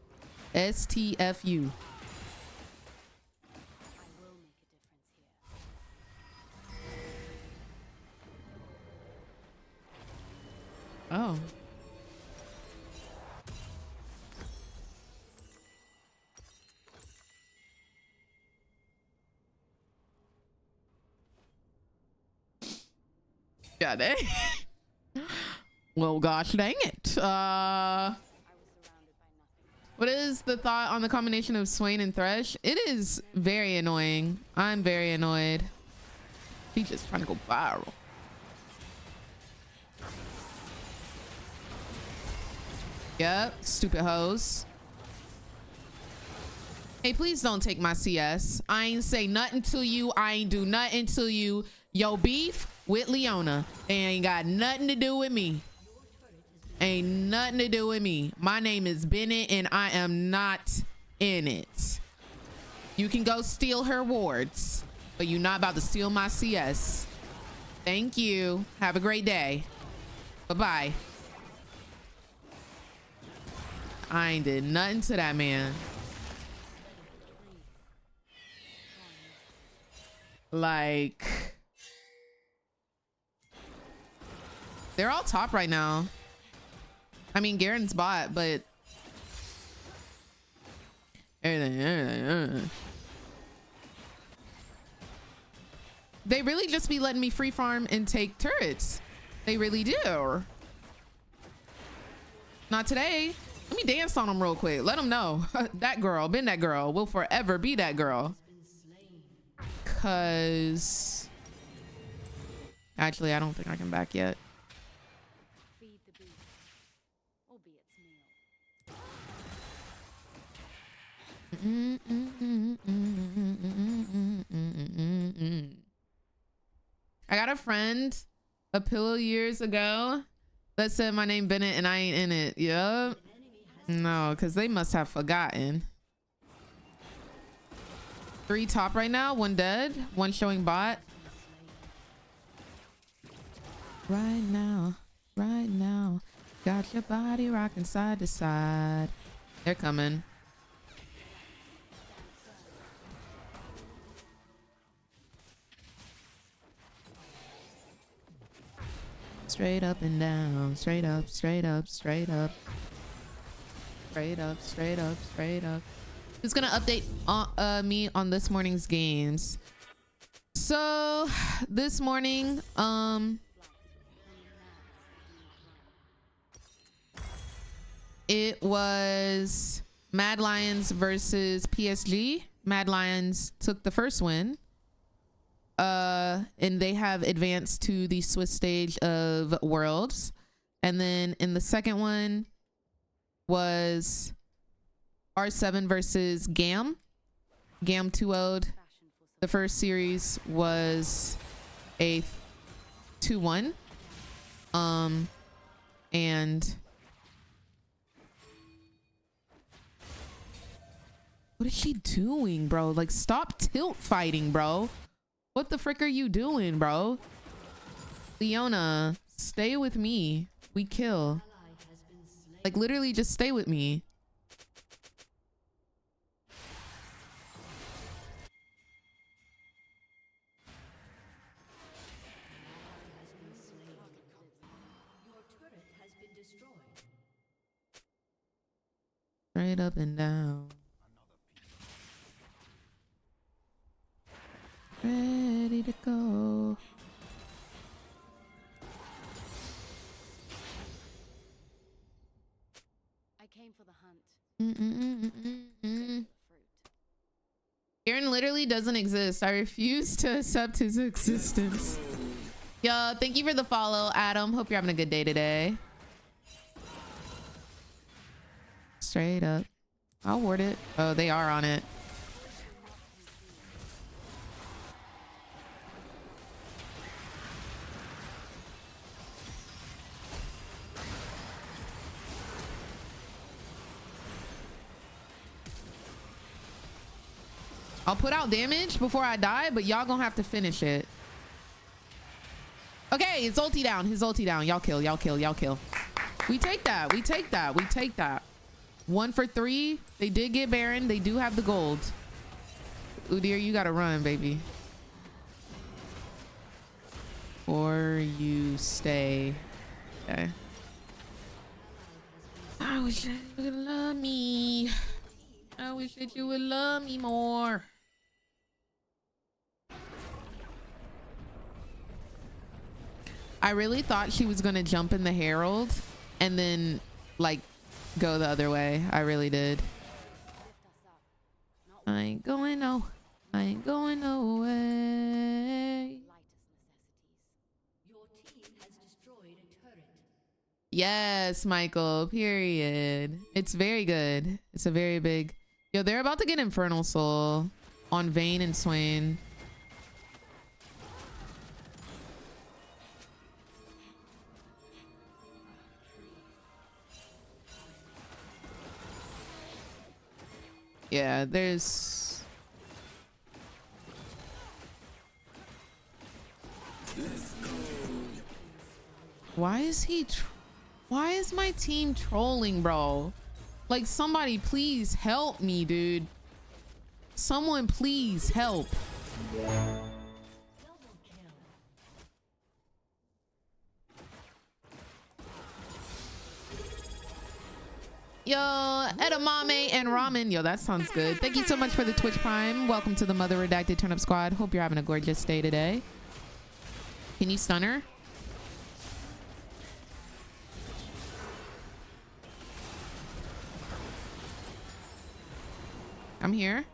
STFU. Oh. Yeah, dang. Well, gosh dang it. What is the thought on the combination of Swain and Thresh? It is very annoying. I'm very annoyed. He's just trying to go viral. Yep, stupid hoes. Hey, please don't take my CS. I ain't say nothing to you. I ain't do nothing to you. Yo, beef with Leona. They ain't got nothing to do with me. Ain't nothing to do with me. My name is Bennett and I am not in it. You can go steal her wards, but you're not about to steal my CS. Thank you. Have a great day. Bye-bye. I ain't did nothing to that man. Like, they're all top right now. I mean, Garen's bot, but everything. They really just be letting me free farm and take turrets. They really do. Not today. Let me dance on them real quick. Let them know. That girl, been that girl, will forever be that girl. Cause actually, I don't think I can back yet. I got a friend a pillow years ago that said my name Bennett and I ain't in it. Yup. No, because they must have forgotten. 3 top right now, 1 dead, 1 showing bot. Right now, got your body rocking side to side. They're coming. Straight up and down. Straight up, straight up, straight up. Straight up, straight up, straight up. Who's gonna update me on this morning's games? So this morning, it was Mad Lions versus PSG. Mad Lions took the first win. And they have advanced to the Swiss stage of Worlds. And then in the second one was R7 versus GAM. GAM 2-0'd. The first series was a 2-1. And what is she doing, bro? Like, stop tilt fighting, bro. What the frick are you doing, bro? Leona, stay with me. We kill. Like, literally just stay with me. Straight up and down. Ready to go. I came for the hunt. Aaron literally doesn't exist. I refuse to accept his existence. Yo, thank you for the follow, Adam. Hope you're having a good day today. Straight up. I'll ward it. Oh, they are on it. I'll put out damage before I die, but y'all gonna have to finish it. Okay, his ulti down. His ulti down. Y'all kill. Y'all kill. Y'all kill. We take that. We take that. We take that. 1 for 3. They did get Baron. They do have the gold. Udyr, you gotta run, baby. Or you stay. Okay. I wish that you would love me. I wish that you would love me more. I really thought she was gonna jump in the Herald and then like go the other way. I really did. I ain't going no. I ain't going no way. Yes, Michael, period. It's very good. It's a very big. Yo, they're about to get Infernal Soul on Vayne and Swain. Yeah, there's... Why is my team trolling, bro? Like, somebody please help me, dude. Someone please help. Yo, edamame and ramen. Yo, that sounds good. Thank you so much for the Twitch Prime. Welcome to the Mother Redacted Turnip Squad. Hope you're having a gorgeous day today. Can you stun her? I'm here.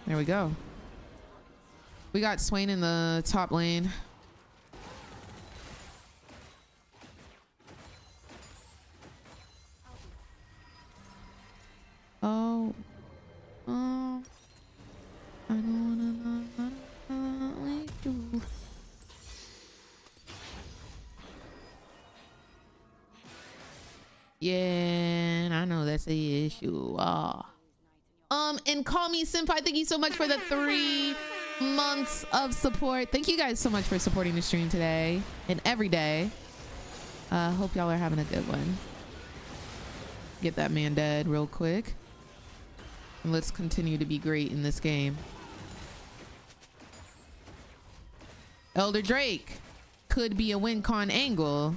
There we go. We got Swain in the top lane. Oh. Oh. I don't wanna do. Yeah, I know that's the issue. And Call Me Senpai, thank you so much for the 3 months of support. Thank you guys so much for supporting the stream today and every day. Hope y'all are having a good one. Get that man dead real quick. And let's continue to be great in this game. Elder Drake could be a win con angle.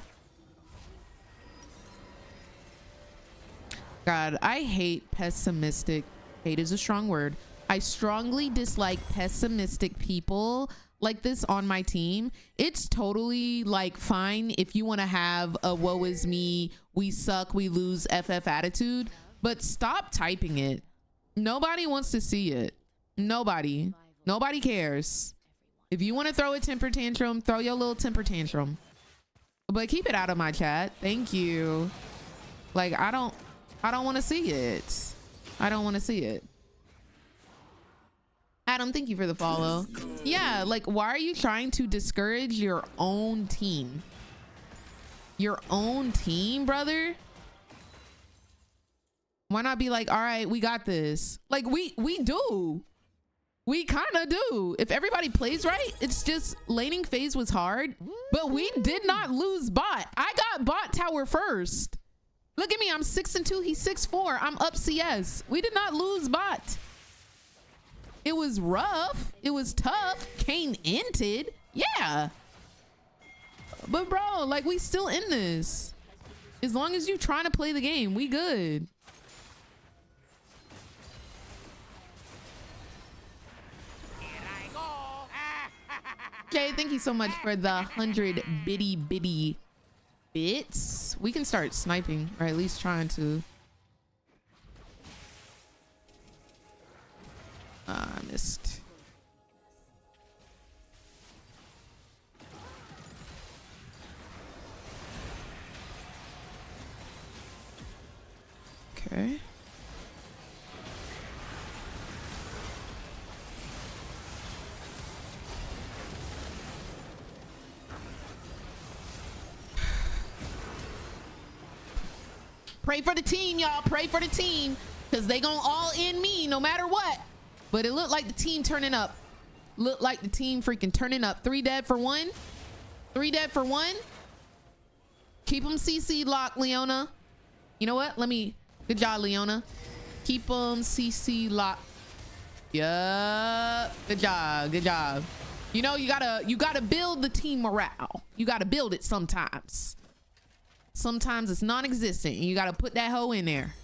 God, I hate pessimistic. Hate is a strong word. I strongly dislike pessimistic people like this on my team. It's totally like fine if you want to have a woe is me, we suck, we lose FF attitude, but stop typing it. Nobody wants to see it. Nobody cares. If you want to throw a temper tantrum, throw your little temper tantrum, but keep it out of my chat. Thank you. Like, I don't want to see it. I don't want to see it. Adam, thank you for the follow. Yeah, like, why are you trying to discourage your own team? Your own team, brother? Why not be like, all right, we got this? Like, we do. We kind of do. If everybody plays right, it's just laning phase was hard, but we did not lose bot. I got bot tower first. Look at me, I'm 6-2, he's 6-4. I'm up CS. We did not lose bot. It was rough. It was tough. Kane inted. Yeah. But bro, like, we still in this. As long as you trying to play the game, we good. Okay, thank you so much for the 100 bitty bits. We can start sniping, or at least trying to. I missed. Okay. Pray for the team, y'all. Pray for the team, because they gonna all in me no matter what. But it looked like the team turning up. Looked like the team freaking turning up. 3 dead for 1. 3 dead for 1. Keep them CC locked, Leona. You know what? Good job, Leona. Keep them CC locked. Yeah. Good job. Good job. You know, you gotta build the team morale. You gotta build it sometimes. Sometimes it's non-existent and you gotta put that hoe in there.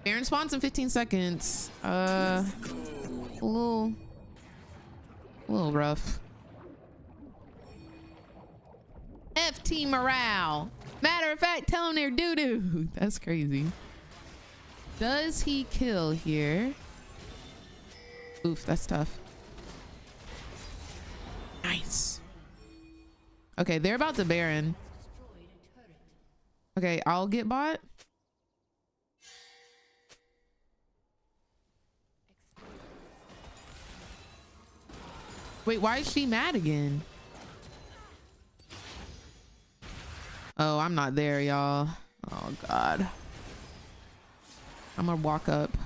Baron spawns in 15 seconds. A little rough. F team morale. Matter of fact, tell them they're doo-doo. That's crazy. Does he kill here? Oof, that's tough. Nice. Okay, they're about to Baron. Okay, I'll get bot. Wait, why is she mad again? Oh, I'm not there, y'all. Oh, God. I'm gonna walk up.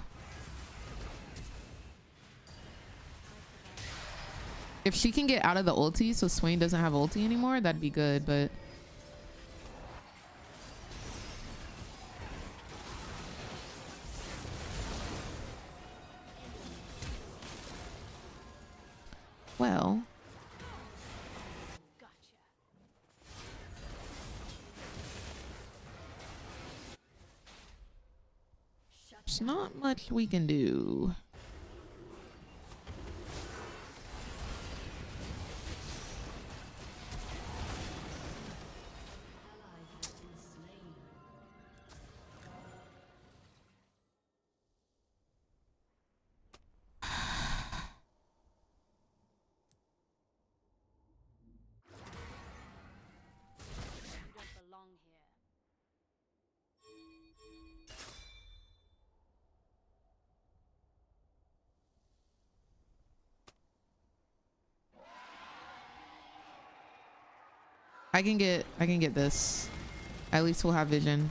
If she can get out of the ulti so Swain doesn't have ulti anymore, that'd be good, but... Well... There's not much we can do. I can get this. At least we'll have vision.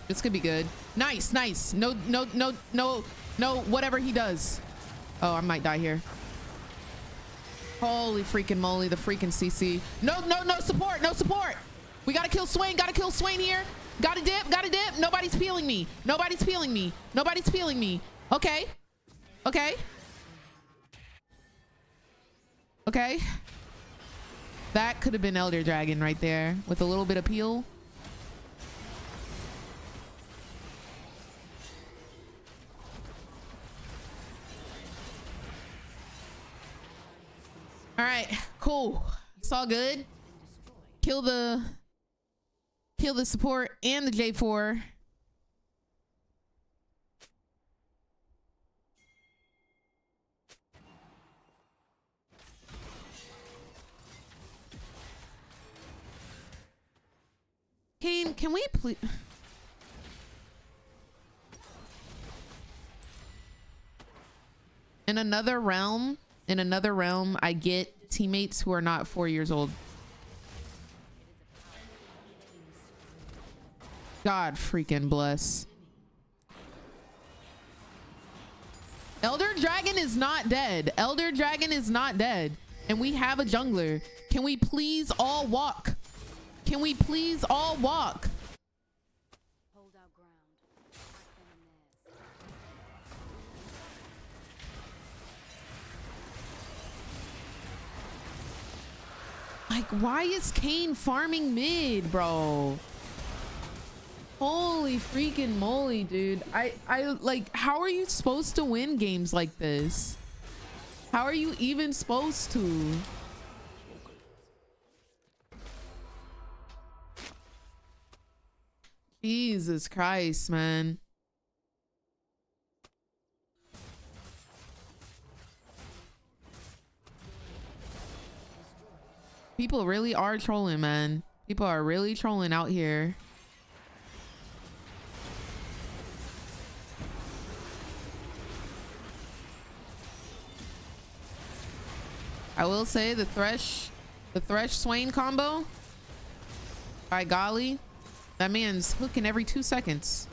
This could be good. Nice, nice. No No, whatever he does. Oh, I might die here. Holy freaking moly, the freaking CC. No, no, no support, no support. We gotta kill Swain, here. Gotta dip, gotta dip. Nobody's peeling me. Nobody's peeling me. Nobody's peeling me. Okay. Okay. Okay. That could have been Elder Dragon right there with a little bit of peel. All right, cool. It's all good. Kill the support and the J4. Kane, can we please? In another realm, I get teammates who are not 4 years old. God freaking bless. Elder Dragon is not dead. Elder Dragon is not dead. And we have a jungler. Can we please all walk? Can we please all walk? Like, why is Kane farming mid, bro? Holy freaking moly, dude. I like, how are you supposed to win games like this? How are you even supposed to? Jesus Christ, man. People really are trolling, man. People are really trolling out here. I will say the Thresh Swain combo, by golly, that man's hooking every 2 seconds.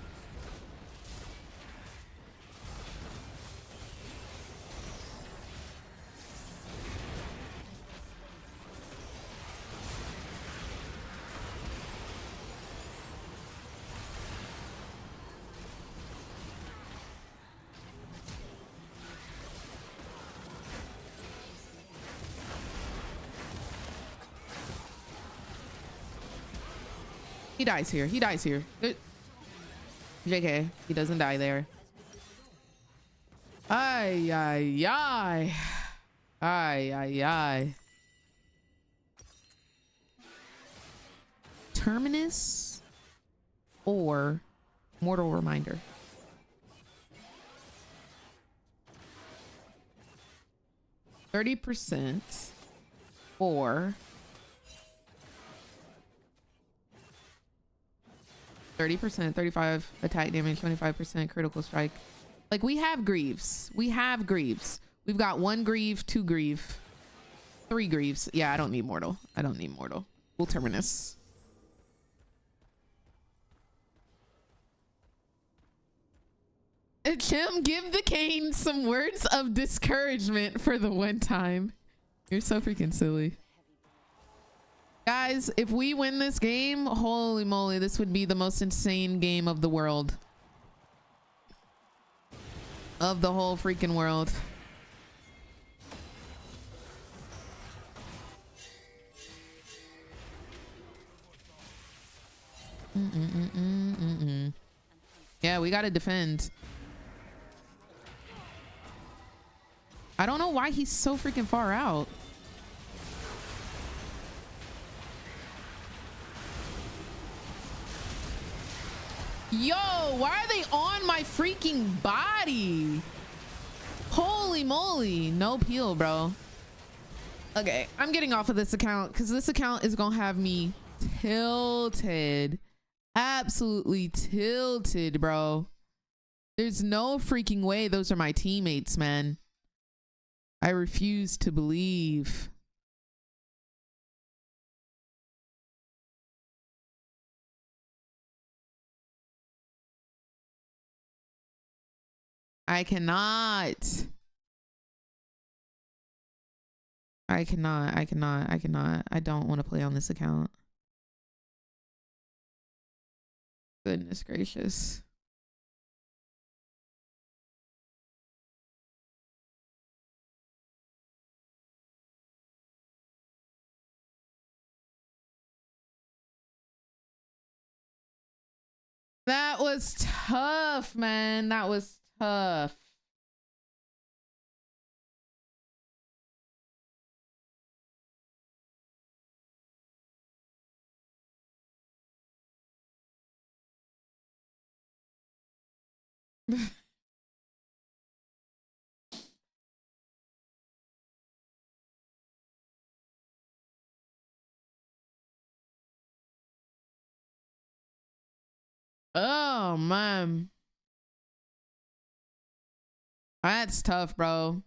He dies here. He dies here. JK, he doesn't die there. Ay, ay, ay. Ay, ay, ay. Terminus or Mortal Reminder? %, or 30%, 35 attack damage, 25% critical strike. Like, we have Greaves. We have Greaves. We've got 1 Grieve, 2 Grieve, 3 Greaves. Yeah, I don't need Mortal. I don't need Mortal. We'll Terminus. Chim, give the Kane some words of discouragement for the one time. You're so freaking silly. Guys, if we win this game, holy moly, this would be the most insane game of the world. Of the whole freaking world. Yeah, we gotta defend. I don't know why he's so freaking far out. Yo, why are they on my freaking body? Holy moly. No peel, bro. Okay, I'm getting off of this account because this account is gonna have me tilted. Absolutely tilted, bro. There's no freaking way those are my teammates, man. I refuse to believe. I cannot. I don't want to play on this account. Goodness gracious. That was tough, man. That was tough. Oh, man. That's tough, bro.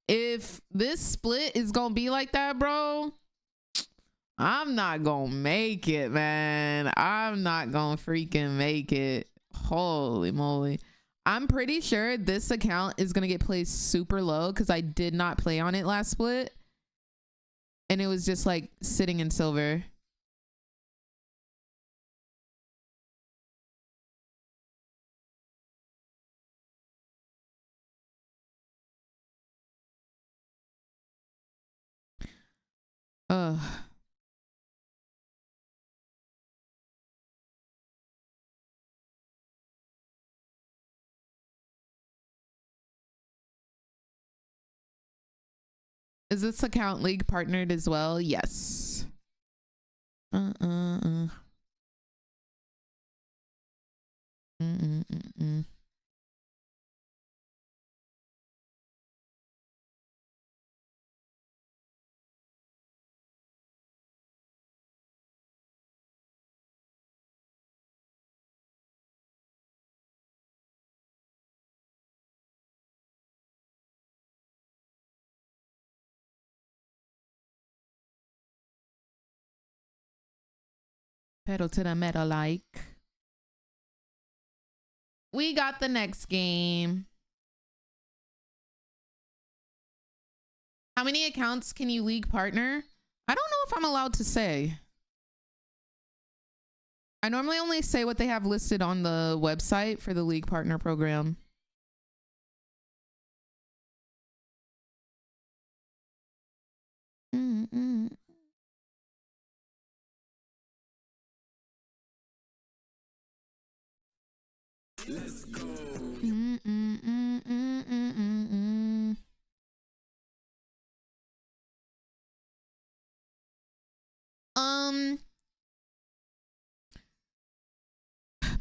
If this split is gonna be like that, bro, I'm not gonna make it, man. I'm not gonna freaking make it. Holy moly. I'm pretty sure this account is gonna get placed super low because I did not play on it last split. And it was just like sitting in silver. Ugh. Is this account league partnered as well? Yes. Pedal to the metal like. We got the next game. How many accounts can you league partner? I don't know if I'm allowed to say. I normally only say what they have listed on the website for the league partner program. Let's go.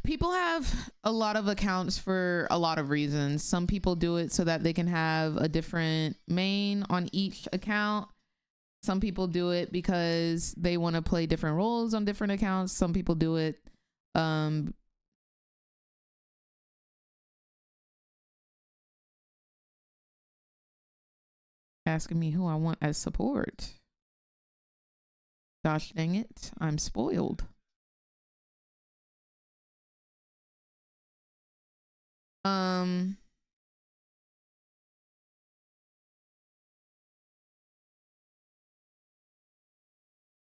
People have a lot of accounts for a lot of reasons. Some people do it so that they can have a different main on each account. Some people do it because they want to play different roles on different accounts. Some people do it asking me who I want as support. Gosh dang it, I'm spoiled.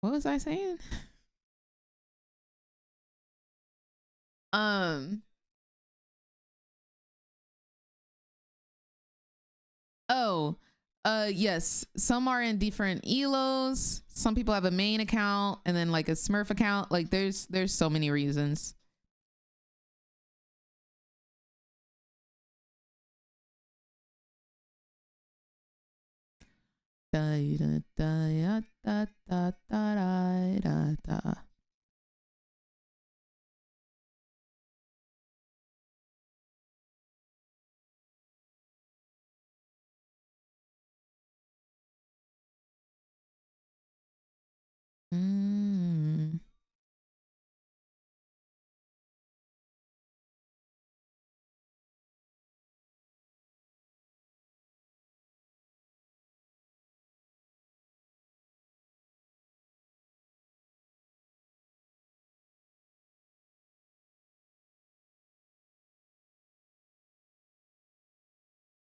What was I saying? Yes, some are in different elos. Some people have a main account and then like a Smurf account. Like there's so many reasons. Da da da da da da da da.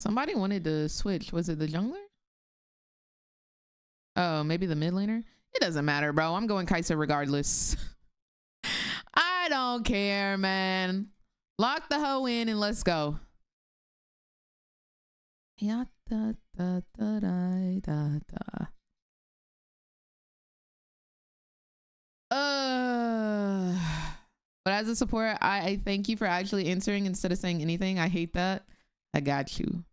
Somebody wanted to switch. Was it the jungler? Oh, maybe the mid laner? It doesn't matter, bro. I'm going Kai'Sa regardless. I don't care, man. Lock the hoe in and let's go. Yeah, da, da, da, da, da, da. But as a support, I thank you for actually answering instead of saying anything. I hate that. I got you.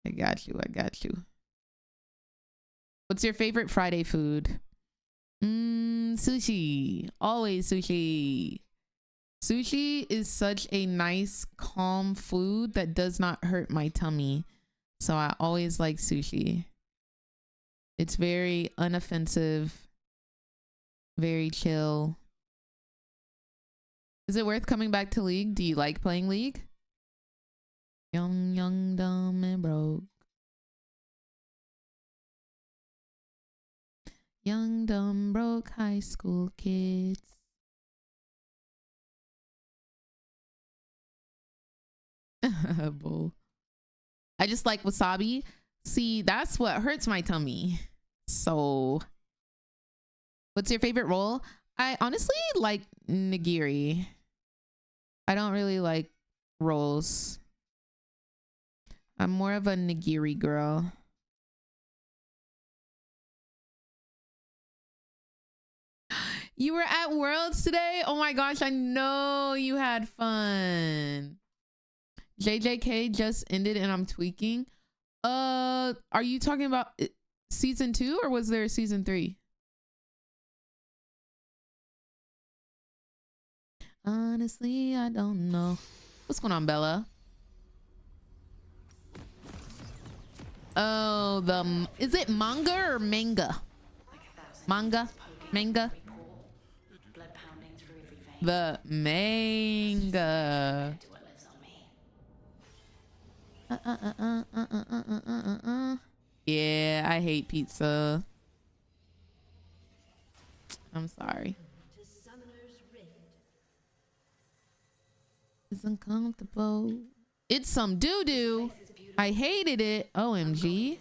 I got you. I got you. What's your favorite Friday food? Sushi. Always sushi. Sushi is such a nice, calm food that does not hurt my tummy. So I always like sushi. It's very unoffensive, very chill. Is it worth coming back to League? Do you like playing League? Young, dumb, and broke. Young, dumb, broke high school kids. Bull. I just like wasabi. See, that's what hurts my tummy. So, what's your favorite roll? I honestly like nigiri. I don't really like rolls. I'm more of a nigiri girl. You were at Worlds today? Oh my gosh, I know you had fun. JJK just ended and I'm tweaking. Are you talking about season 2 or was there a season 3? Honestly, I don't know. What's going on, Bella? Oh, is it manga or manga? Manga? Manga? The manga. Yeah, I hate pizza. I'm sorry. It's uncomfortable. It's some doo-doo. I hated it. OMG.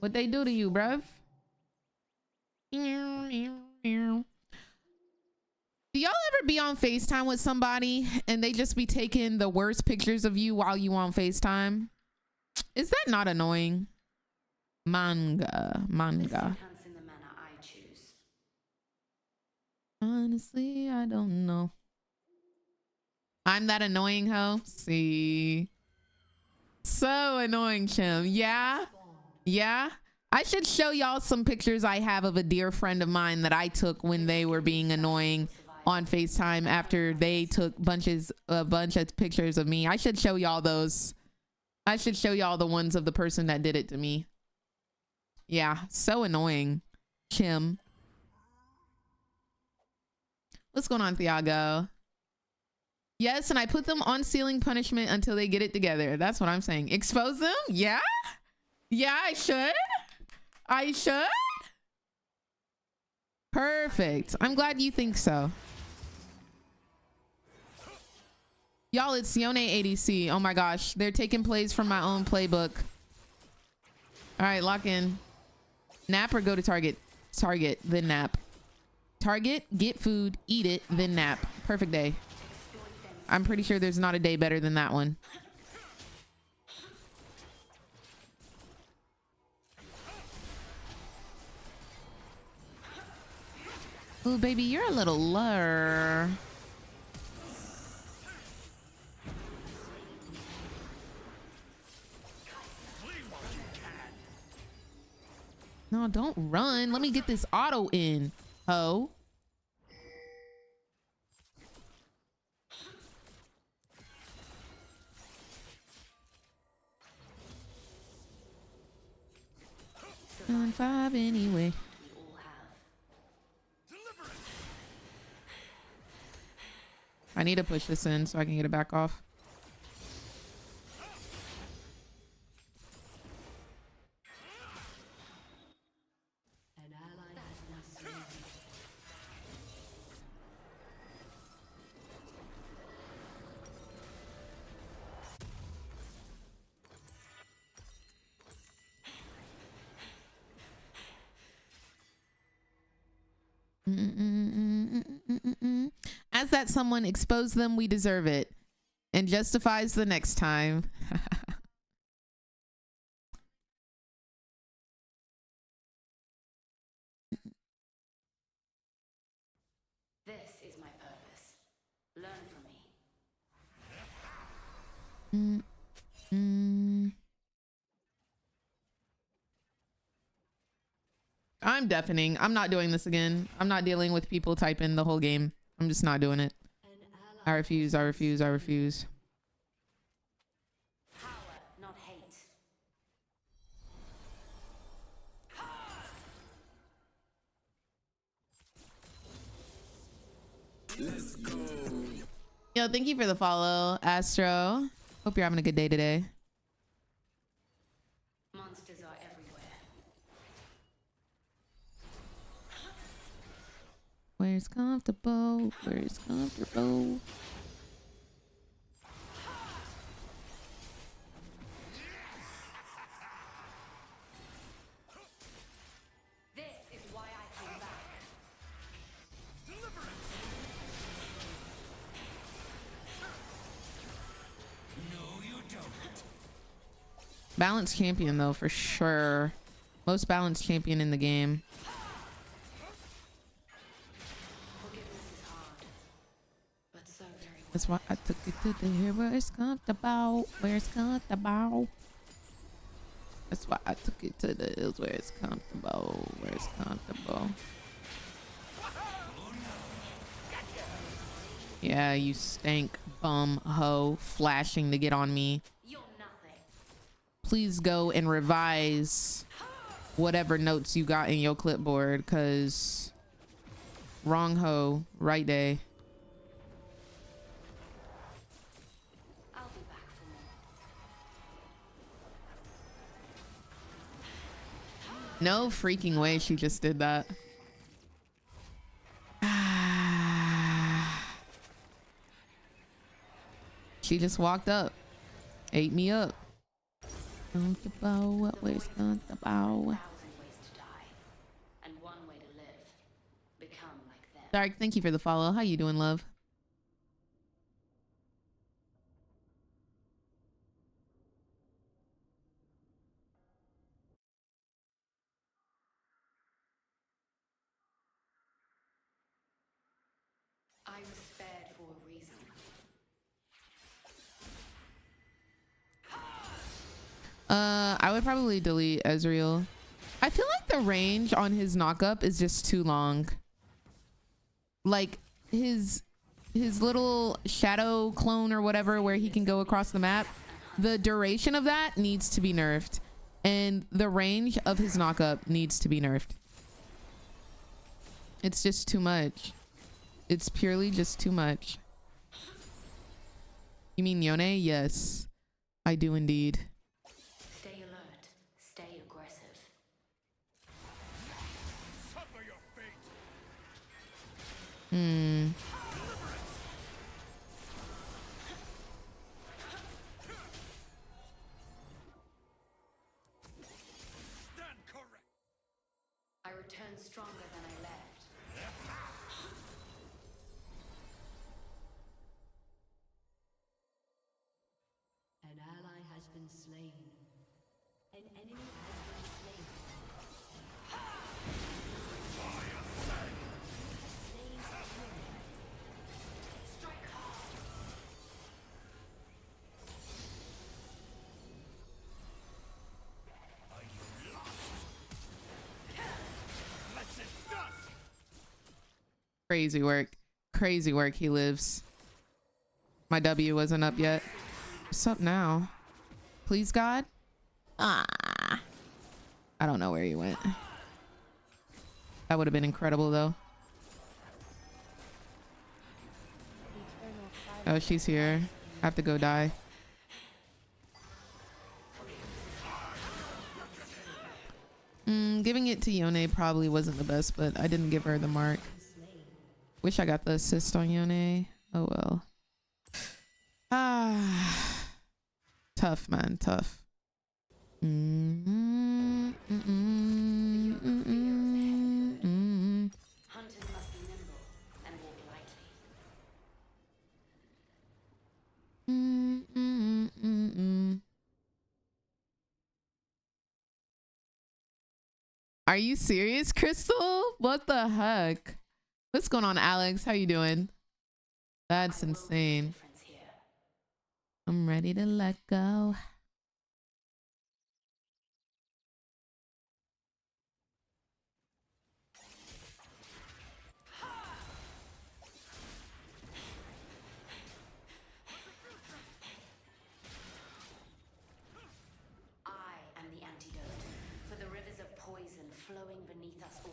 What they do to you, bruv? Do y'all ever be on FaceTime with somebody and they just be taking the worst pictures of you while you on FaceTime? Is that not annoying? Manga. Honestly, I don't know. I'm that annoying hoe. See. So annoying, Chim. Yeah. I should show y'all some pictures I have of a dear friend of mine that I took when they were being annoying on FaceTime after they took a bunch of pictures of me. I should show y'all those. I should show y'all the ones of the person that did it to me. Yeah, so annoying. Chim. What's going on, Thiago? Yes, and I put them on ceiling punishment until they get it together. That's what I'm saying. Expose them? Yeah? Yeah, I should. I should. Perfect. I'm glad you think so. Y'all, it's Yone ADC. Oh my gosh. They're taking plays from my own playbook. All right, lock in. Nap or go to target? Target, then nap. Target, get food, eat it, then nap. Perfect day. I'm pretty sure there's not a day better than that one. Oh, baby, you're a little lower. No, don't run. Let me get this auto in. Oh. On 5 anyway. I need to push this in so I can get it back off. As that someone expose them, we deserve it. And justifies the next time. This is my purpose. Learn from me. I'm deafening. I'm not doing this again. I'm not dealing with people typing the whole game. I'm just not doing it. I refuse. I refuse. I refuse. Power, not hate. Let's go. Yo, thank you for the follow, Astro. Hope you're having a good day today. Monsters are everywhere. Where's comfortable? Where's comfortable? This is why I came back. No, you don't. Balanced champion though, for sure. Most balanced champion in the game. That's why I took it to the here where it's comfortable. Where it's comfortable. That's why I took it to the hills where it's comfortable. Where it's comfortable. Yeah, you stank bum hoe flashing to get on me. Please go and revise whatever notes you got in your clipboard, cause wrong hoe, right day. No freaking way she just did that. She just walked up, ate me up. Comfortable, where's comfortable? And one way to live. Become like them. Dark, thank you for the follow. How you doing, love? I was spared for a reason. I would probably delete Ezreal. I feel like the range on his knockup is just too long. Like his little shadow clone or whatever where he can go across the map, the duration of that needs to be nerfed, and the range of his knockup needs to be nerfed. It's just too much. It's purely just too much. You mean Yone? Yes, I do indeed. Stay alert. Stay aggressive. Suffer your fate. Stand correct. I return stronger than I left. An ally has been slain. An enemy has been slain. Strike hard. Crazy work. Crazy work. He lives. My W wasn't up yet. What's up now? Please, God? Ah. I don't know where he went. That would have been incredible, though. Oh, she's here. I have to go die. Giving it to Yone probably wasn't the best, but I didn't give her the mark. Wish I got the assist on Yone. Oh well. Ah, tough, man, tough. Hunters must Are you serious, Crystal? What the heck? What's going on, Alex? How you doing? That's insane. I'm ready to let go. I am the antidote for the rivers of poison flowing beneath us all.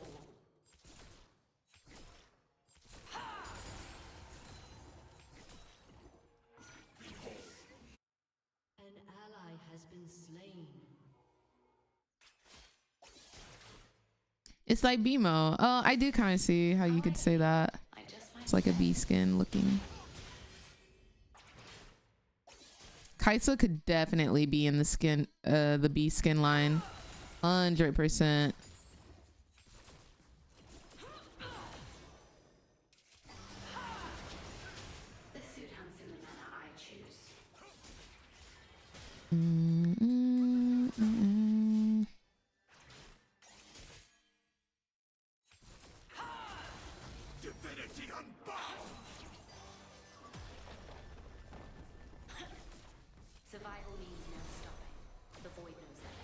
An ally has been slain. It's like BMO. Oh, I do kind of see how you could say that. It's like a bee skin looking. Kaisa could definitely be in the skin, the bee skin line. 100%. The suit hunts in the manner I choose. Divinity unbound! Survival means no stopping. The void knows that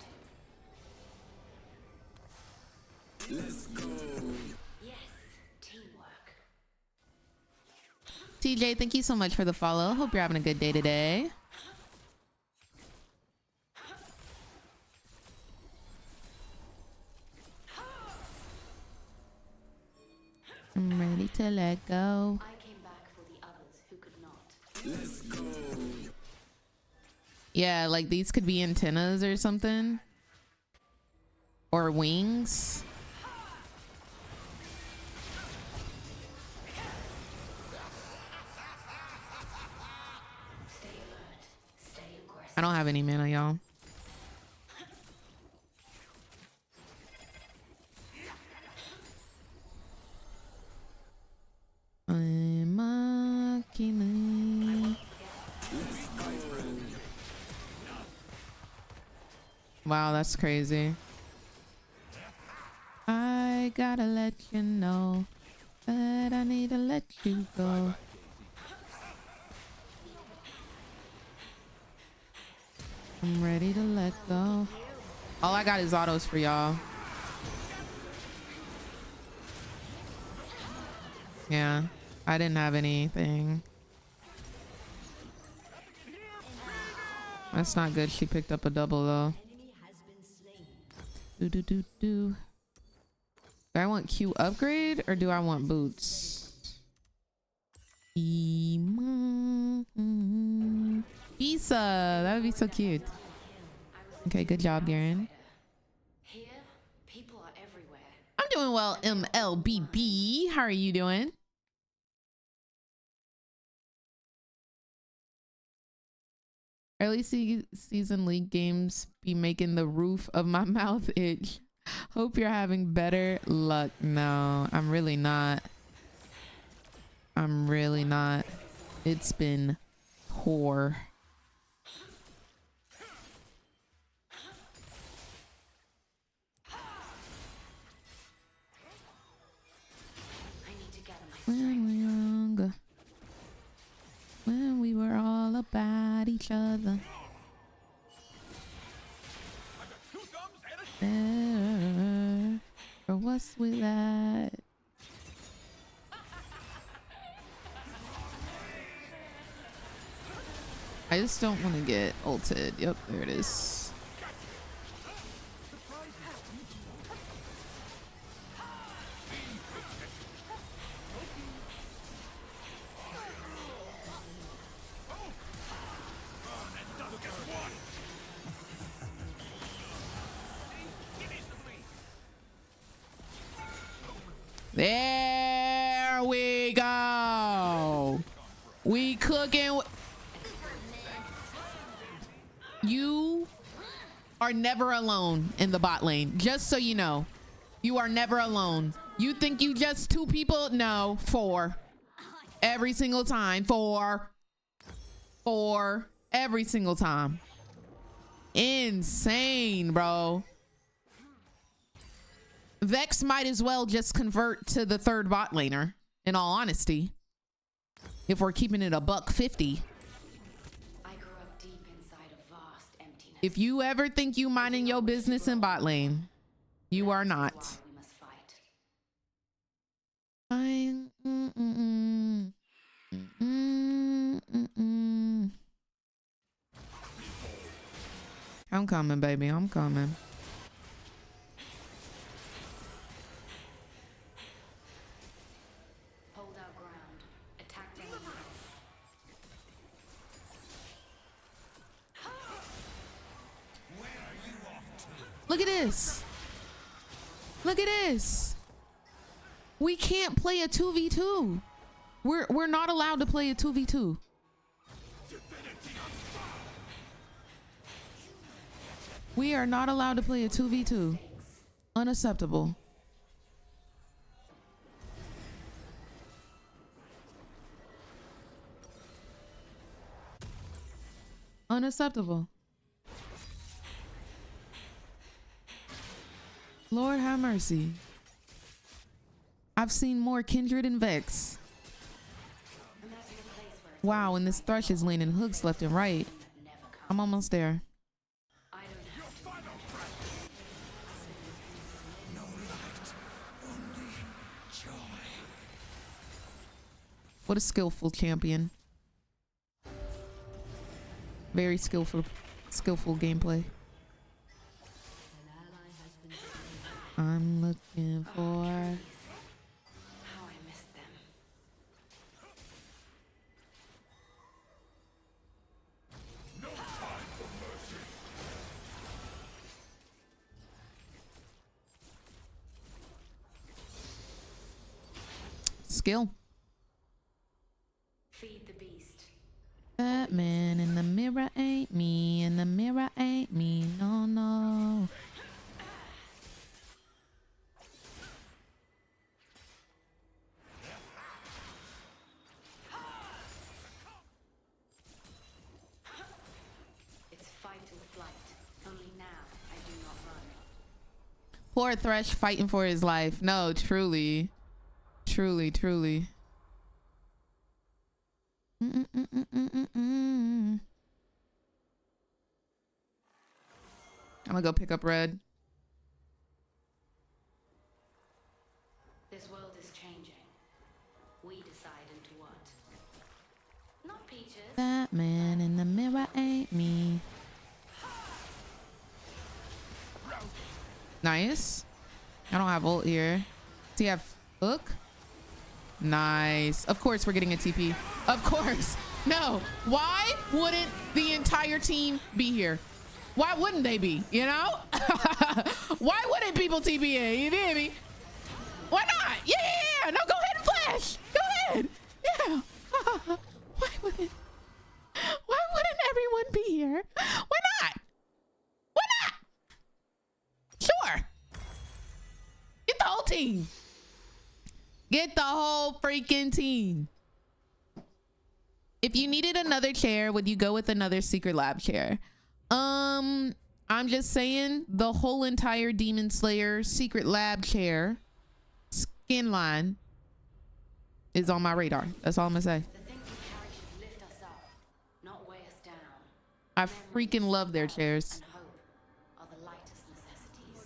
too. Let's go! Yes, teamwork. TJ, thank you so much for the follow. Hope you're having a good day today. I'm ready to let go. I came back for the others who could not. Let's go! Yeah, like these could be antennas or something. Or wings. Stay alert. Stay aggressive. I don't have any mana, y'all. I'm a king. Wow, that's crazy. I gotta let you know that I need to let you go. I'm ready to let go. All I got is autos for y'all. Yeah, I didn't have anything. That's not good. She picked up a double though. Do. Do I want Q upgrade or do I want boots? Isa, that would be so cute. Okay, good job, Garen. Here, people are everywhere. I'm doing well, MLBB. How are you doing? Early season league games be making the roof of my mouth itch. Hope you're having better luck. No, I'm really not. I'm really not. It's been poor. When we were younger, when we were all about each other. Or what's with that? I just don't want to get ulted. Yep, there it is. There we go. We cooking. You are never alone in the bot lane. Just so you know, you are never alone. You think you just two people? No, four. Every single time. Four. Every single time. Insane, bro. Vex might as well just convert to the third bot laner, in all honesty. If we're keeping it a $150. If you ever think you minding your business in bot lane, you are not. I'm coming, baby. I'm coming. Hold our ground. Attack them. Look at this. Look at this. We can't play a 2v2. We're not allowed to play a 2v2. We are not allowed to play a 2v2. Unacceptable. Unacceptable. Lord have mercy. I've seen more Kindred and Vex. Wow, and this Thresh is leaning hooks left and right. I'm almost there. What a skillful champion. Very skillful gameplay. I'm looking for... How I missed them. Skill. Feed the beast. That man in the mirror ain't me, in the mirror ain't me, no, no. It's fight or flight. Only now I do not run. Poor Thresh fighting for his life. No, truly. Truly, truly. I'm gonna go pick up red. This world is changing. We decide into what. Not Peaches. That man in the mirror ain't me. Nice. I don't have ult here. Do you have hook? Nice. Of course we're getting a TP. Of course. No. Why wouldn't the entire team be here? Why wouldn't they be? You know? Why wouldn't people TP in? You feel me? Why not? Yeah. No, go ahead and flash. Go ahead. Yeah. Why wouldn't everyone be here? Why not? Why not? Sure. Get the whole team. Get the whole freaking team. If you needed another chair, would you go with another secret lab chair? I'm just saying the whole entire Demon Slayer secret lab chair skin line is on my radar. That's all I'm gonna say. The things we carry should lift us up, not weigh us down. I freaking love their chairs. And hope are the lightest necessities.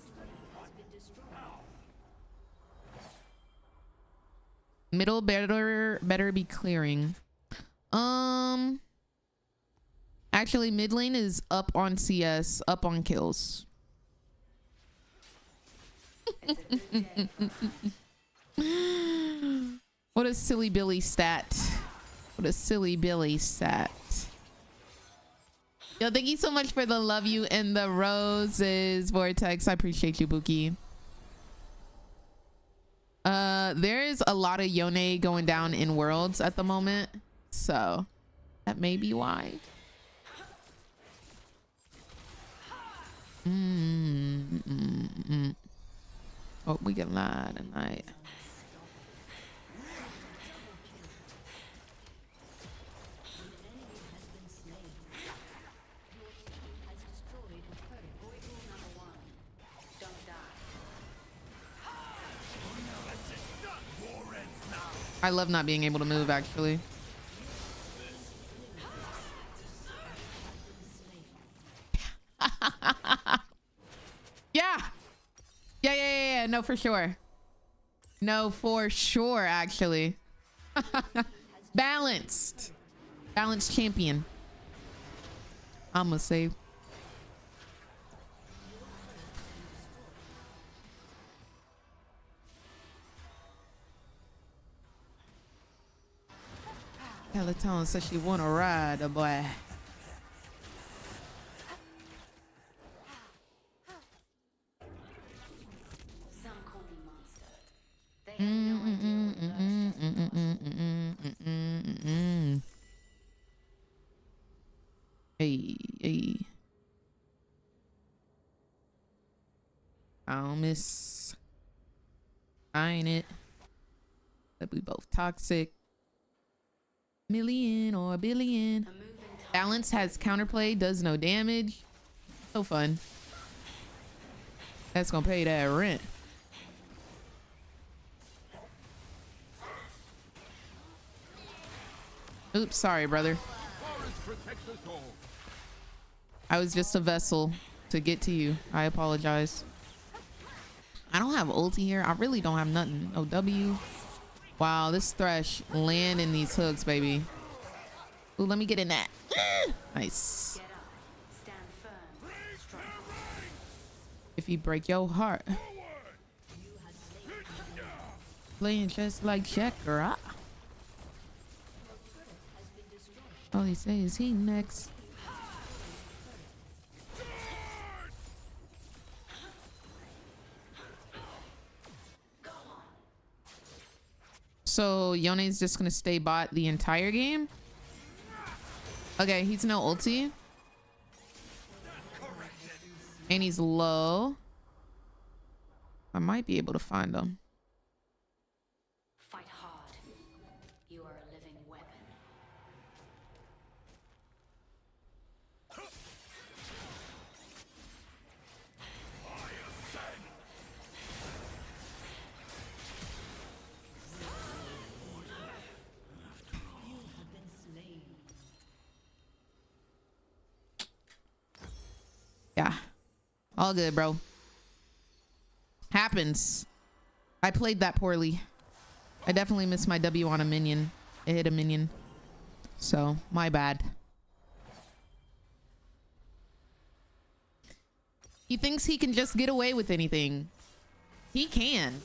Middle better be clearing. Actually, mid lane is up on CS, up on kills. What a silly Billy stat. What a silly Billy stat. Yo, thank you so much for the love you and the roses, Vortex. I appreciate you, Buki. There is a lot of Yone going down in Worlds at the moment, so that may be why. Oh, we can lie tonight. I love not being able to move, actually. Yeah. Yeah. No, for sure. No, for sure, actually. Balanced. Balanced champion. I'ma say. Peloton says she wanna ride a boy. Hey. I'll miss. Ain't it? That we both toxic. Million or billion. Balance has counterplay, does no damage. So fun. That's gonna pay that rent. Oops, sorry, brother. I was just a vessel to get to you. I apologize. I don't have ulti here. I really don't have nothing. Oh, W. Wow, this Thresh landing these hooks, baby. Ooh, let me get in that. Nice. If you break your heart. Playing just like checker. All he say is he next. So Yone's just gonna stay bot the entire game? Okay, he's no ulti. And he's low. I might be able to find him. Fight hard. You are a living weapon. Yeah. All good, bro. Happens. I played that poorly. I definitely missed my W on a minion. It hit a minion. So, my bad. He thinks he can just get away with anything. He can.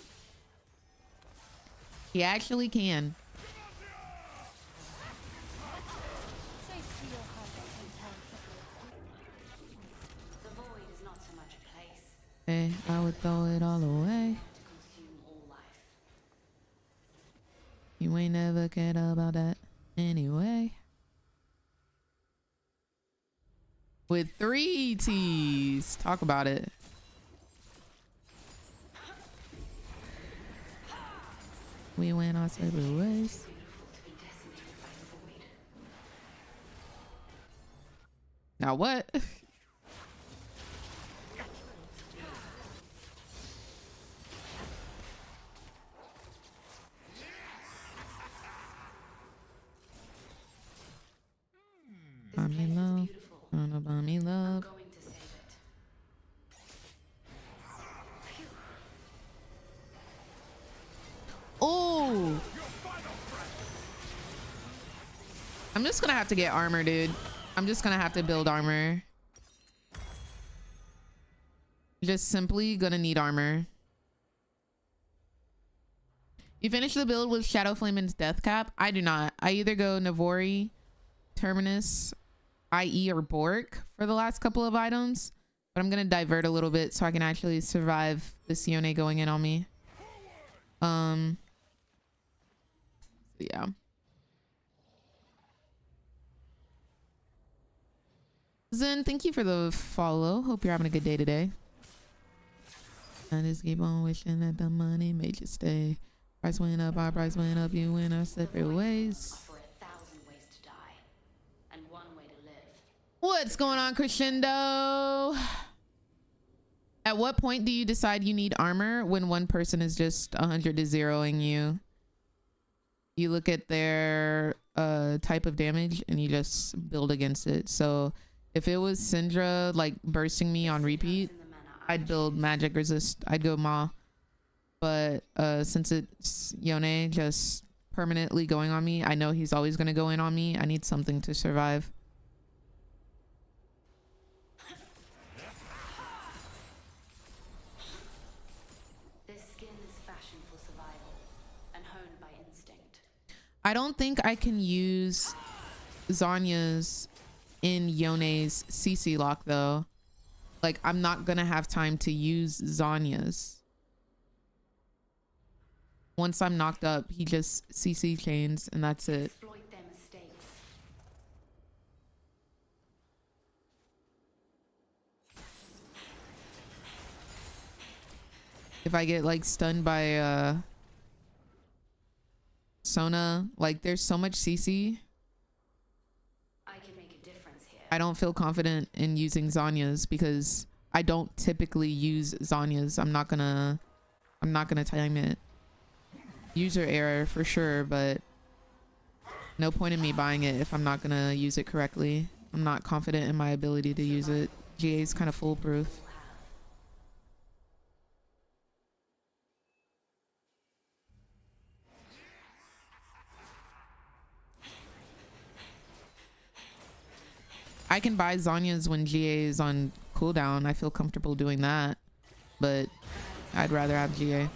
He actually can. Hey, I would throw it all away. You ain't never cared about that anyway. With 3 T's. Talk about it. We went our separate ways. Now what? Buy me love. Gonna buy me love. Oh! I'm just gonna have to get armor, dude. I'm just gonna have to build armor. Just simply gonna need armor. You finish the build with Shadow Flame and Death Cap? I do not. I either go Navori, Terminus, IE, or Bork for the last couple of items. But I'm gonna divert a little bit so I can actually survive this Yone going in on me. Yeah. Zen, thank you for the follow. Hope you're having a good day today. I just keep on wishing that the money made you stay. Price went up, our price went up, you went our separate ways. What's going on, Crescendo? At what point do you decide you need armor when one person is just 100 to 0ing you? you look at their type of damage and you just build against it. So if it was Syndra like bursting me on repeat, I'd build magic resist. I'd go Ma. But since it's Yone just permanently going on me, I know he's always going to go in on me. I need something to survive. This skin is fashioned for survival and honed by instinct. I don't think I can use Zanya's in Yone's CC lock though. Like I'm not gonna have time to use Zanya's. Once I'm knocked up, he just CC chains and that's it. Exploit their mistakes. If I get like stunned by Sona, like there's so much CC. I can make a difference here. I don't feel confident in using Zanya's because I don't typically use Zanya's. I'm not gonna time it. User error for sure, but no point in me buying it if I'm not gonna use it correctly. I'm not confident in my ability to use it. GA is kind of foolproof. I can buy Zanya's when GA is on cooldown. I feel comfortable doing that, but I'd rather have GA.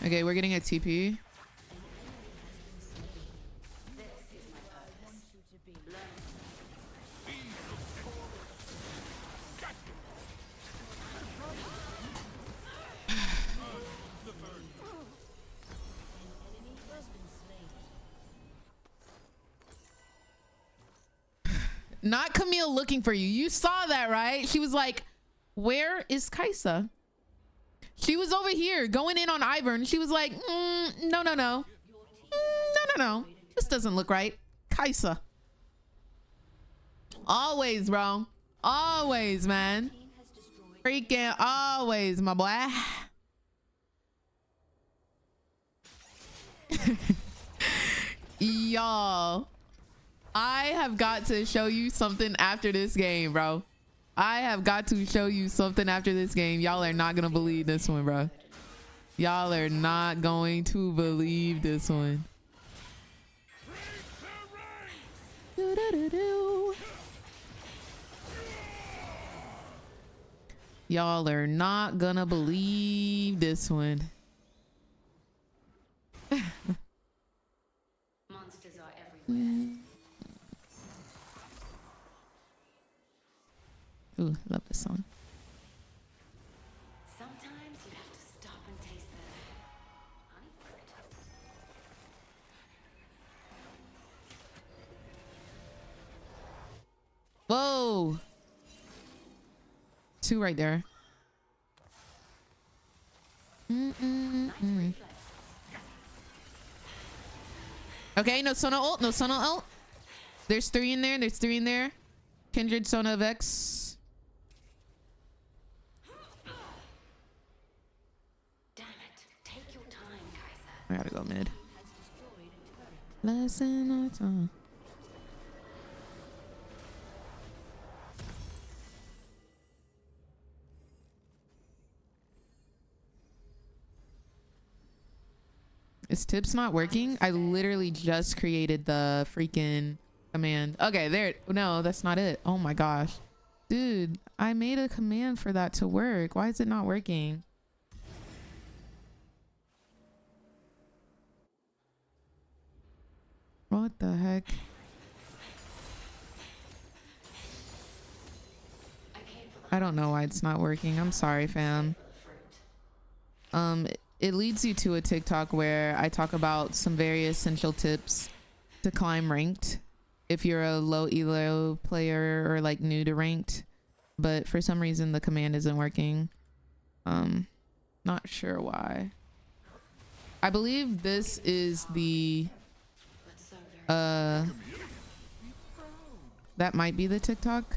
Okay, we're getting a TP. Not Camille looking for you. You saw that, right? She was like, where is Kaisa? She was over here going in on Ivern. She was like, no. No. This doesn't look right. Kaisa. Always, bro. Always, man. Freaking always, my boy. Y'all, I have got to show you something after this game, bro. I have got to show you something after this game. Y'all are not gonna believe this one, bro. Y'all are not going to believe this one. Y'all are not gonna believe this one. Monsters are everywhere. Ooh, love this song. Sometimes you have to stop and taste the honey fruit. Whoa. Two right there. Okay, no Sona ult, no Sona ult. There's three in there, Kindred, Sona, Vex. Damn it. Take your time, Kaisa. I gotta go mid. Lesson on time. Is tips not working? I literally just created the freaking command. Okay, there. No, that's not it. Oh my gosh. Dude, I made a command for that to work. Why is it not working? What the heck? I don't know why it's not working. I'm sorry, fam. It leads you to a TikTok where I talk about some very essential tips to climb ranked if you're a low elo player or like new to ranked, but for some reason the command isn't working. Not sure why. I believe this is the that might be the TikTok,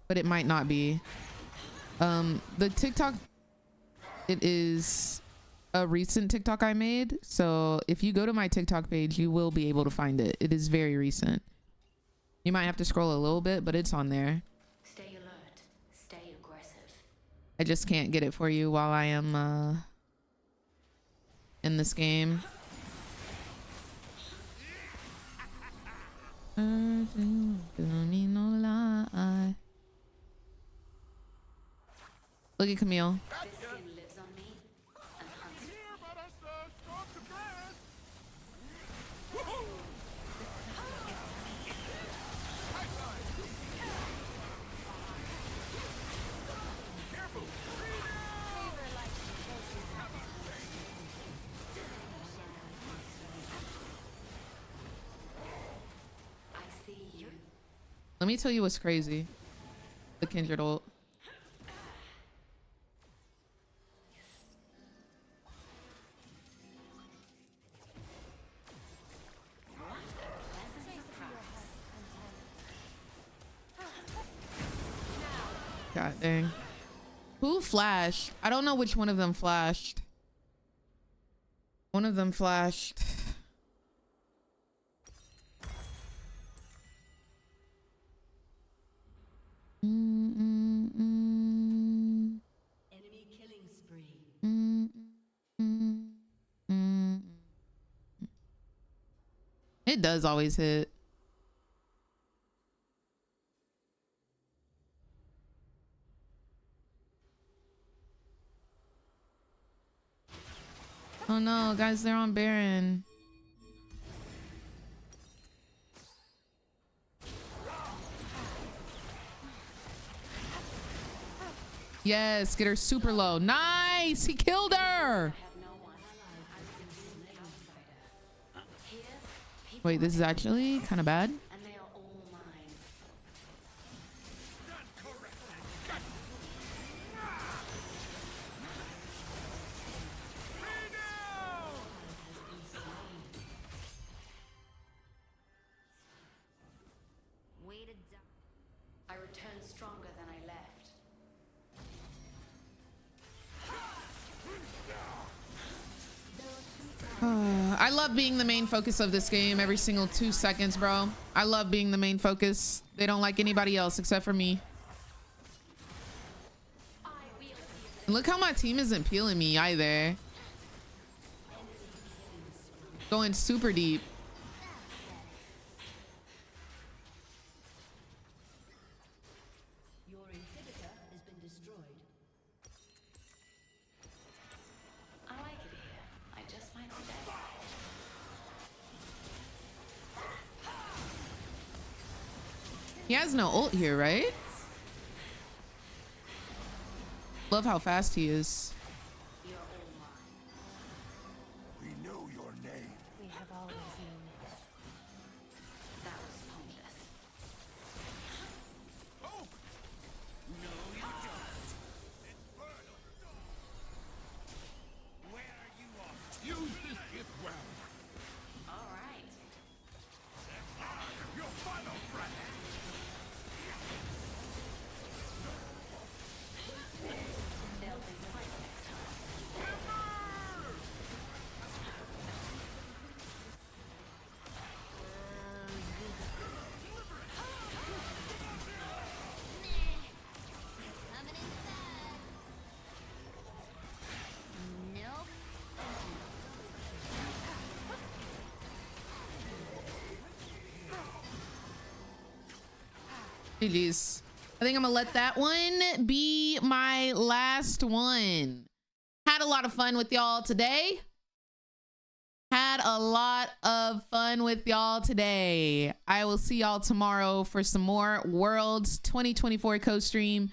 but it might not be. The TikTok, it is a recent TikTok I made. So if you go to my TikTok page, you will be able to find it. It is very recent. You might have to scroll a little bit, but it's on there. Stay alert. Stay aggressive. I just can't get it for you while I am in this game. Look at Camille. This skin lives on me and hunts me. I see you. Let me tell you what's crazy. The Kindred ult. God dang. Who flashed? I don't know which one of them flashed. One of them flashed. Enemy killing spree. It does always hit. Oh no, guys, they're on Baron. Yes, get her super low. Nice, he killed her. Wait, this is actually kind of bad. And they are all mine. Weighted down. I return stronger than I left. I love being the main focus of this game every single 2 seconds, bro. I love being the main focus. They don't like anybody else except for me. And look how my team isn't peeling me either. Going super deep. Your inhibitor has been destroyed. I like it here. I just might stay. He has no ult here, right? Love how fast he is. You're all mine. We know your name. We have always known it. That was pointless. No, you don't. Infernal. Where are you off? Use this gift well. All right. Your final breath. They'll think twice next time. Nope. GG's. I think I'm gonna let that one be my last one. Had a lot of fun with y'all today. Had a lot of fun with y'all today. I will see y'all tomorrow for some more Worlds 2024 co-stream.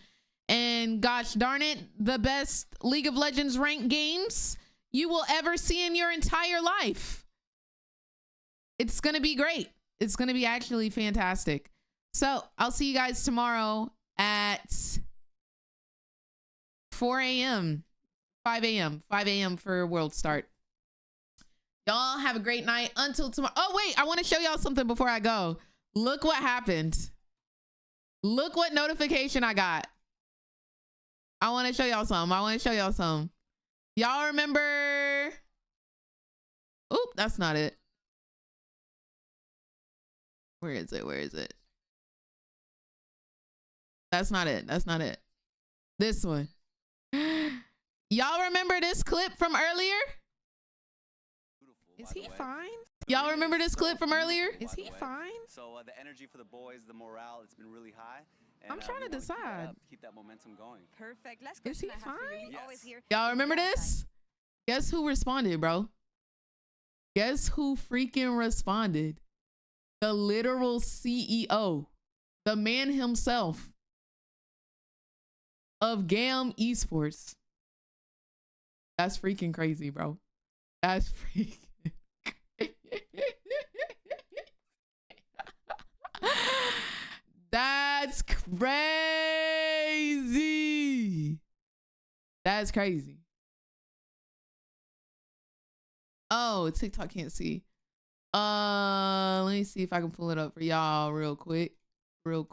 And gosh darn it, the best League of Legends ranked games you will ever see in your entire life. It's gonna be great. It's gonna be actually fantastic. So I'll see you guys tomorrow at 4 a.m. 5 a.m. 5 a.m. for World Start. Y'all have a great night until tomorrow. Oh, wait, I want to show y'all something before I go. Look what happened. Look what notification I got. I want to show y'all some. Y'all remember? Oop, that's not it. Where is it? That's not it. This one. Y'all remember this clip from earlier? Is he fine? Y'all remember this clip from earlier? Is he fine? So the energy for the boys, the morale, it's been really high. And, I'm trying to decide. Keep that momentum going. Perfect. Last Is he question I have for you. fine? We always hear Y'all remember this? Guess who responded, bro? Guess who freaking responded? The literal CEO, the man himself of GAM Esports. That's freaking crazy, bro. That's freaking That's crazy. That's crazy. Oh, TikTok can't see. Let me see if I can pull it up for y'all real quick. There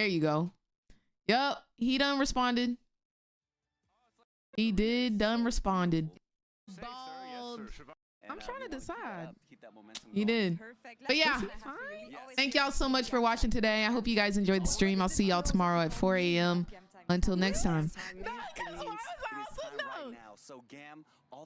you go. Yup, he done responded. He did done responded. Bald. I'm trying to decide. He did. But yeah, thank y'all so much for watching today. I hope you guys enjoyed the stream. I'll see y'all tomorrow at 4 a.m. Until next time. Right now. So GAM, all the